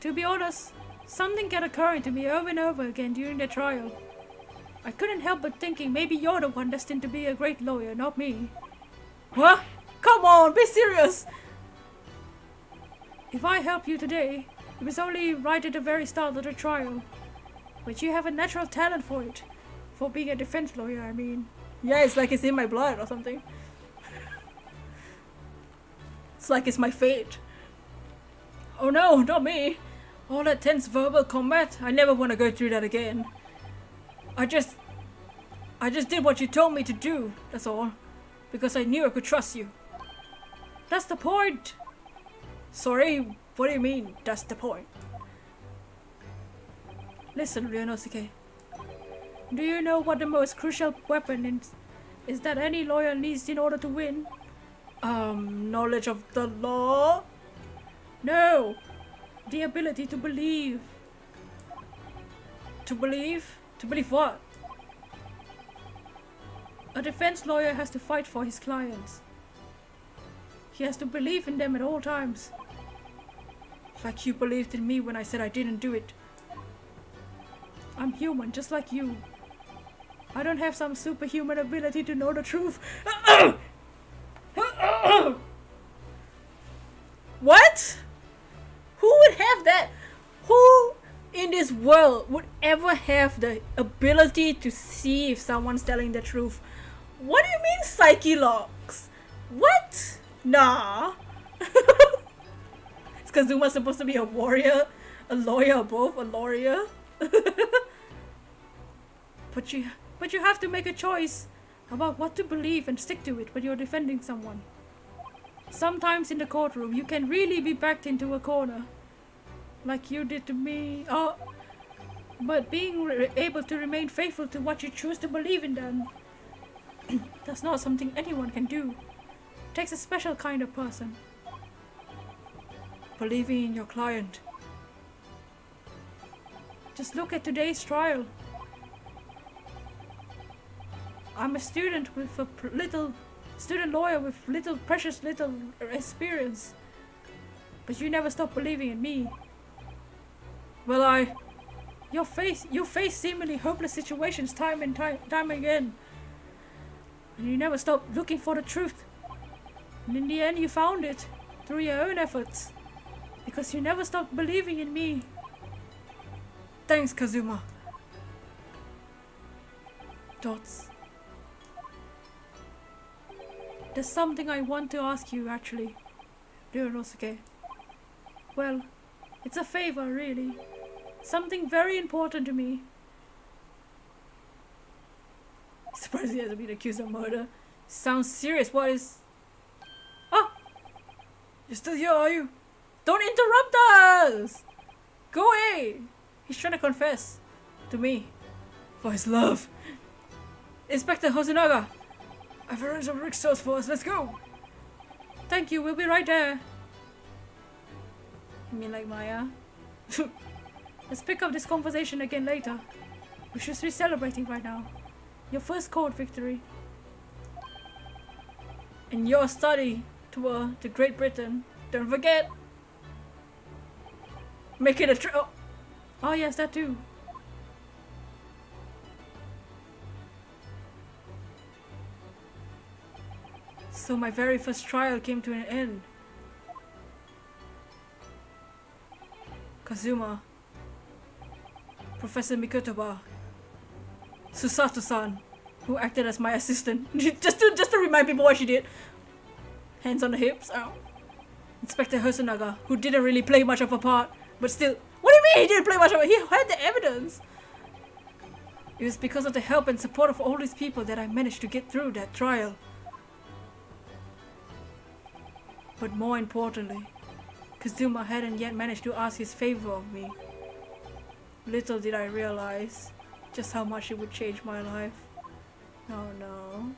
To be honest, something kept occurring to me over and over again during the trial. I couldn't help but thinking maybe you're the one destined to be a great lawyer, not me. What? Come on, be serious! If I help you today, It was only right at the very start of the trial. But you have a natural talent for it. For being a defense lawyer, I mean. Yeah, it's like it's in my blood or something. It's like it's my fate. Oh no, not me. All that tense verbal combat, I never want to go through that again. I just did what you told me to do, that's all. Because I knew I could trust you. That's the point. Sorry, what do you mean, that's the point? Listen, Ryunosuke. Do you know what the most crucial weapon is that any lawyer needs in order to win? Knowledge of the law? No! The ability to believe. To believe? To believe what? A defense lawyer has to fight for his clients. He has to believe in them at all times. Like you believed in me when I said I didn't do it. I'm human, just like you. I don't have some superhuman ability to know the truth. What? Who would have that? Who in this world would ever have the ability to see if someone's telling the truth? What do you mean psyche locks? What? Nah. Is Kazuma supposed to be a warrior? A lawyer, both? A lawyer? But you have to make a choice about what to believe and stick to it when you're defending someone. Sometimes in the courtroom you can really be backed into a corner. Like you did to me. But being able to remain faithful to what you choose to believe in then, that's not something anyone can do. It takes a special kind of person. Believing in your client. Just look at today's trial. I'm a student with a student lawyer with precious little experience. But you never stop believing in me. Well, you face seemingly hopeless situations time and time again. And you never stop looking for the truth. And in the end you found it through your own efforts. Because you never stopped believing in me. Thanks, Kazuma. Dots. There's something I want to ask you, actually, Ryunosuke. Well, it's a favor, really. Something very important to me. Surprised he hasn't been accused of murder. Sounds serious. What is... Oh! You're still here, are you? Don't interrupt us! Go away! He's trying to confess to me for his love. Inspector Hosonaga, I've arranged some rickshaws for us. Let's go! Thank you, we'll be right there. You mean like Maya? Let's pick up this conversation again later. We should be celebrating right now. Your first court victory. And your study tour to Great Britain. Don't forget! Make it a trip. Oh yes, that too. So my very first trial came to an end. Kazuma, Professor Mikotoba, Susato-san, who acted as my assistant, just to remind people what she did. Hands on the hips. Ow. Inspector Hosonaga, who didn't really play much of a part, but still. What do you mean he didn't play much of it? He had the evidence. It was because of the help and support of all these people that I managed to get through that trial. But more importantly, Kazuma hadn't yet managed to ask his favor of me. Little did I realize just how much it would change my life. Oh no.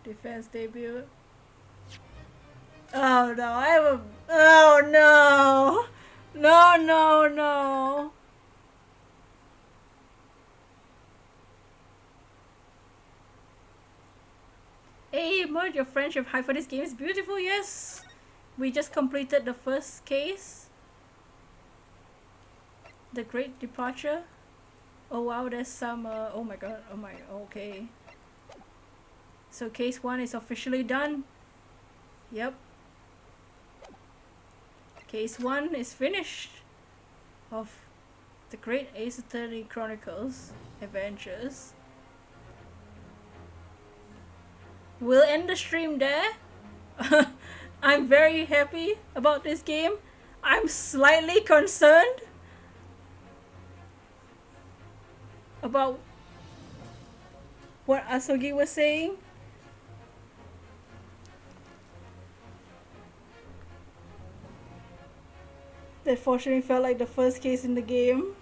Defense debut. Oh no, oh no! No, no, no! Hey, Merge, your friendship hype for this game is beautiful, yes? We just completed the first case. The Great Departure. Oh wow, there's some, oh my god, okay. So case 1 is officially done. Yep. Case 1 is finished of the Great Ace Attorney Chronicles Adventures. We'll end the stream there. I'm very happy about this game. I'm slightly concerned about what Asogi was saying. That fortunately felt like the first case in the game.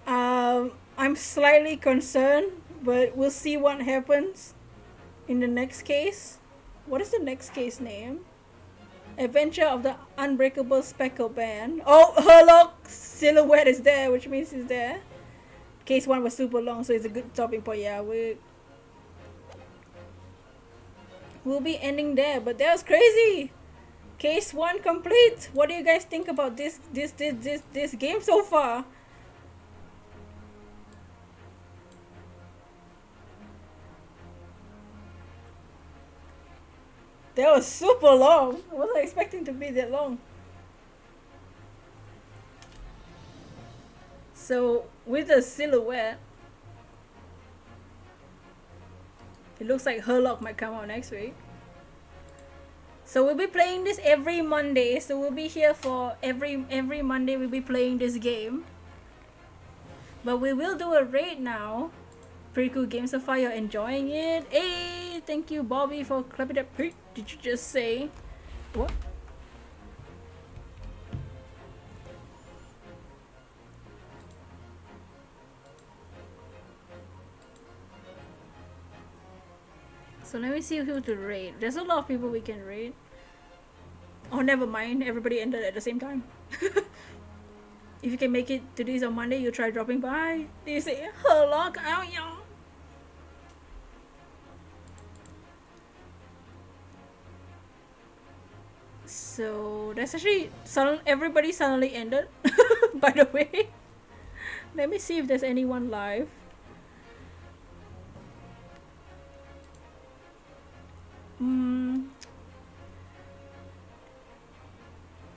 I'm slightly concerned, but we'll see what happens in the next case. What is the next case name? Adventure of the Unbreakable Speckle Band. Oh, Herlock silhouette is there, which means he's there. Case 1 was super long, so it's a good stopping point. Yeah, we'll be ending there, but that was crazy. Case 1 complete. What do you guys think about this game so far? That was super long. I wasn't expecting to be that long. So with the silhouette, it looks like Herlock might come out next week. So we'll be playing this every Monday. So we'll be here for every Monday. We'll be playing this game. But we will do a raid now. Pretty cool game so far. You're enjoying it. Hey, thank you, Bobby, for clapping that. Did you just say what? So let me see who to raid. There's a lot of people we can raid. Oh, never mind. Everybody ended at the same time. If you can make it to this on Monday, you try dropping by. Do you say hello, out, y'all? So that's actually everybody suddenly ended. By the way, let me see if there's anyone live.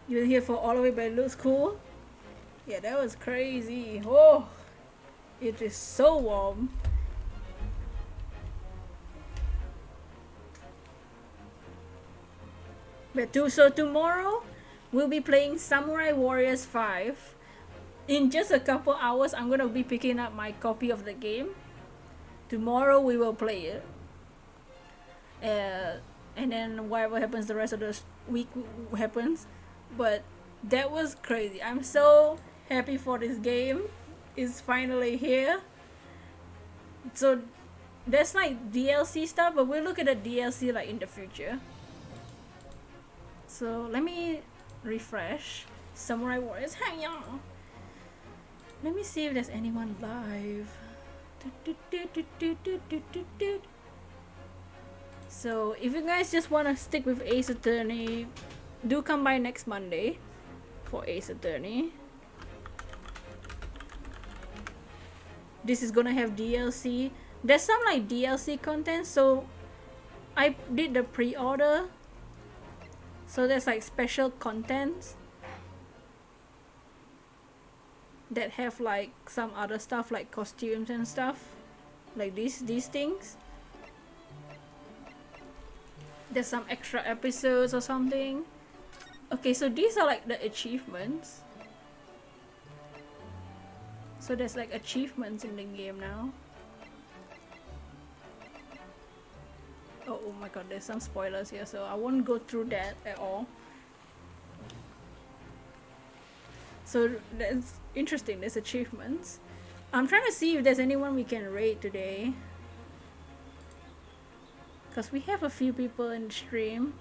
You're here for all the way, but it looks cool. Yeah, that was crazy. Oh, it is so warm. So tomorrow we'll be playing Samurai Warriors 5. In just a couple hours, I'm gonna be picking up my copy of the game. Tomorrow we will play it. And then whatever happens the rest of the week happens. But that was crazy. I'm so happy for this game. It's finally here. So that's like DLC stuff, but we'll look at the DLC like in the future. So let me refresh Samurai Warriors. Hang on. Let me see if there's anyone live. So if you guys just want to stick with Ace Attorney, do come by next Monday for Ace Attorney. This is gonna have DLC. There's some like DLC content, so I did the pre-order. So there's like special contents that have like some other stuff like costumes and stuff, like these things. There's some extra episodes or something. Okay, so these are like the achievements. So there's like achievements in the game now. Oh my god, there's some spoilers here, so I won't go through that at all. So that's interesting, there's achievements. I'm trying to see if there's anyone we can raid today, because we have a few people in the stream.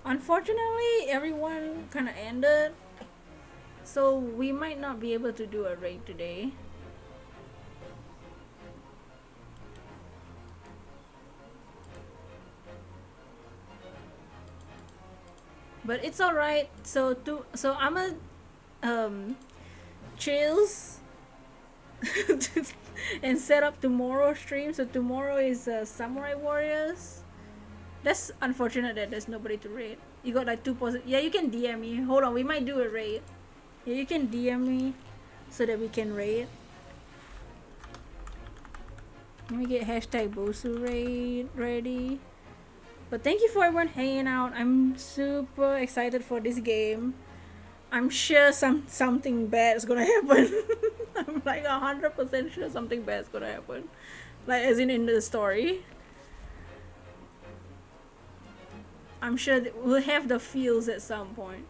Unfortunately, everyone kind of ended, so we might not be able to do a raid today. But it's alright. So I'm a chills and set up tomorrow stream. So tomorrow is Samurai Warriors. That's unfortunate that there's nobody to raid. You got like 2 positive. Yeah, you can DM me. Hold on, we might do a raid. Yeah, you can DM me so that we can raid. Let me get hashtag Bosu raid ready. But thank you for everyone hanging out. I'm super excited for this game. I'm sure something bad is gonna happen. I'm like 100% sure something bad is gonna happen. Like as in the story. I'm sure that we'll have the feels at some point.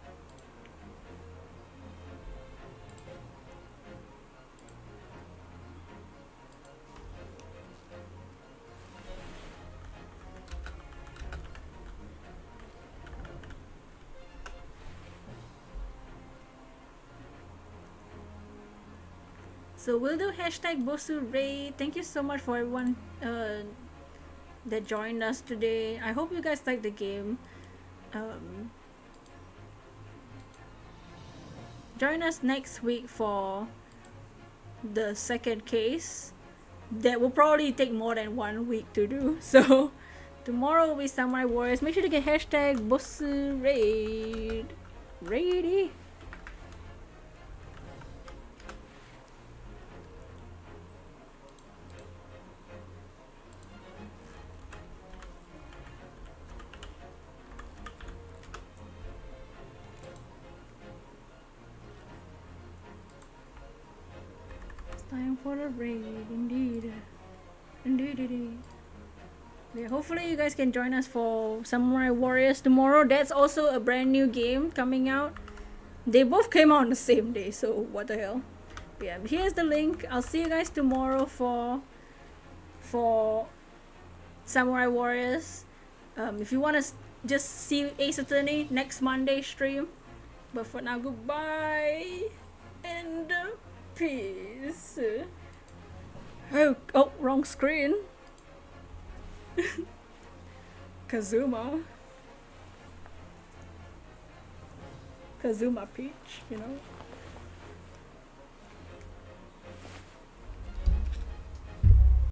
So we'll do hashtag Bosu Raid. Thank you so much for everyone that joined us today. I hope you guys liked the game. Join us next week for the second case. That will probably take more than 1 week to do. So tomorrow will be Samurai Warriors. Make sure to get hashtag Bosu Raid. Ready? Time for the raid, indeed. Indeed. Yeah, hopefully you guys can join us for Samurai Warriors tomorrow. That's also a brand new game coming out. They both came out on the same day, so what the hell. Yeah, here's the link. I'll see you guys tomorrow for Samurai Warriors. If you want to just see Ace Attorney next Monday stream. But for now, goodbye and peace. Oh, wrong screen. Kazuma Peach, you know.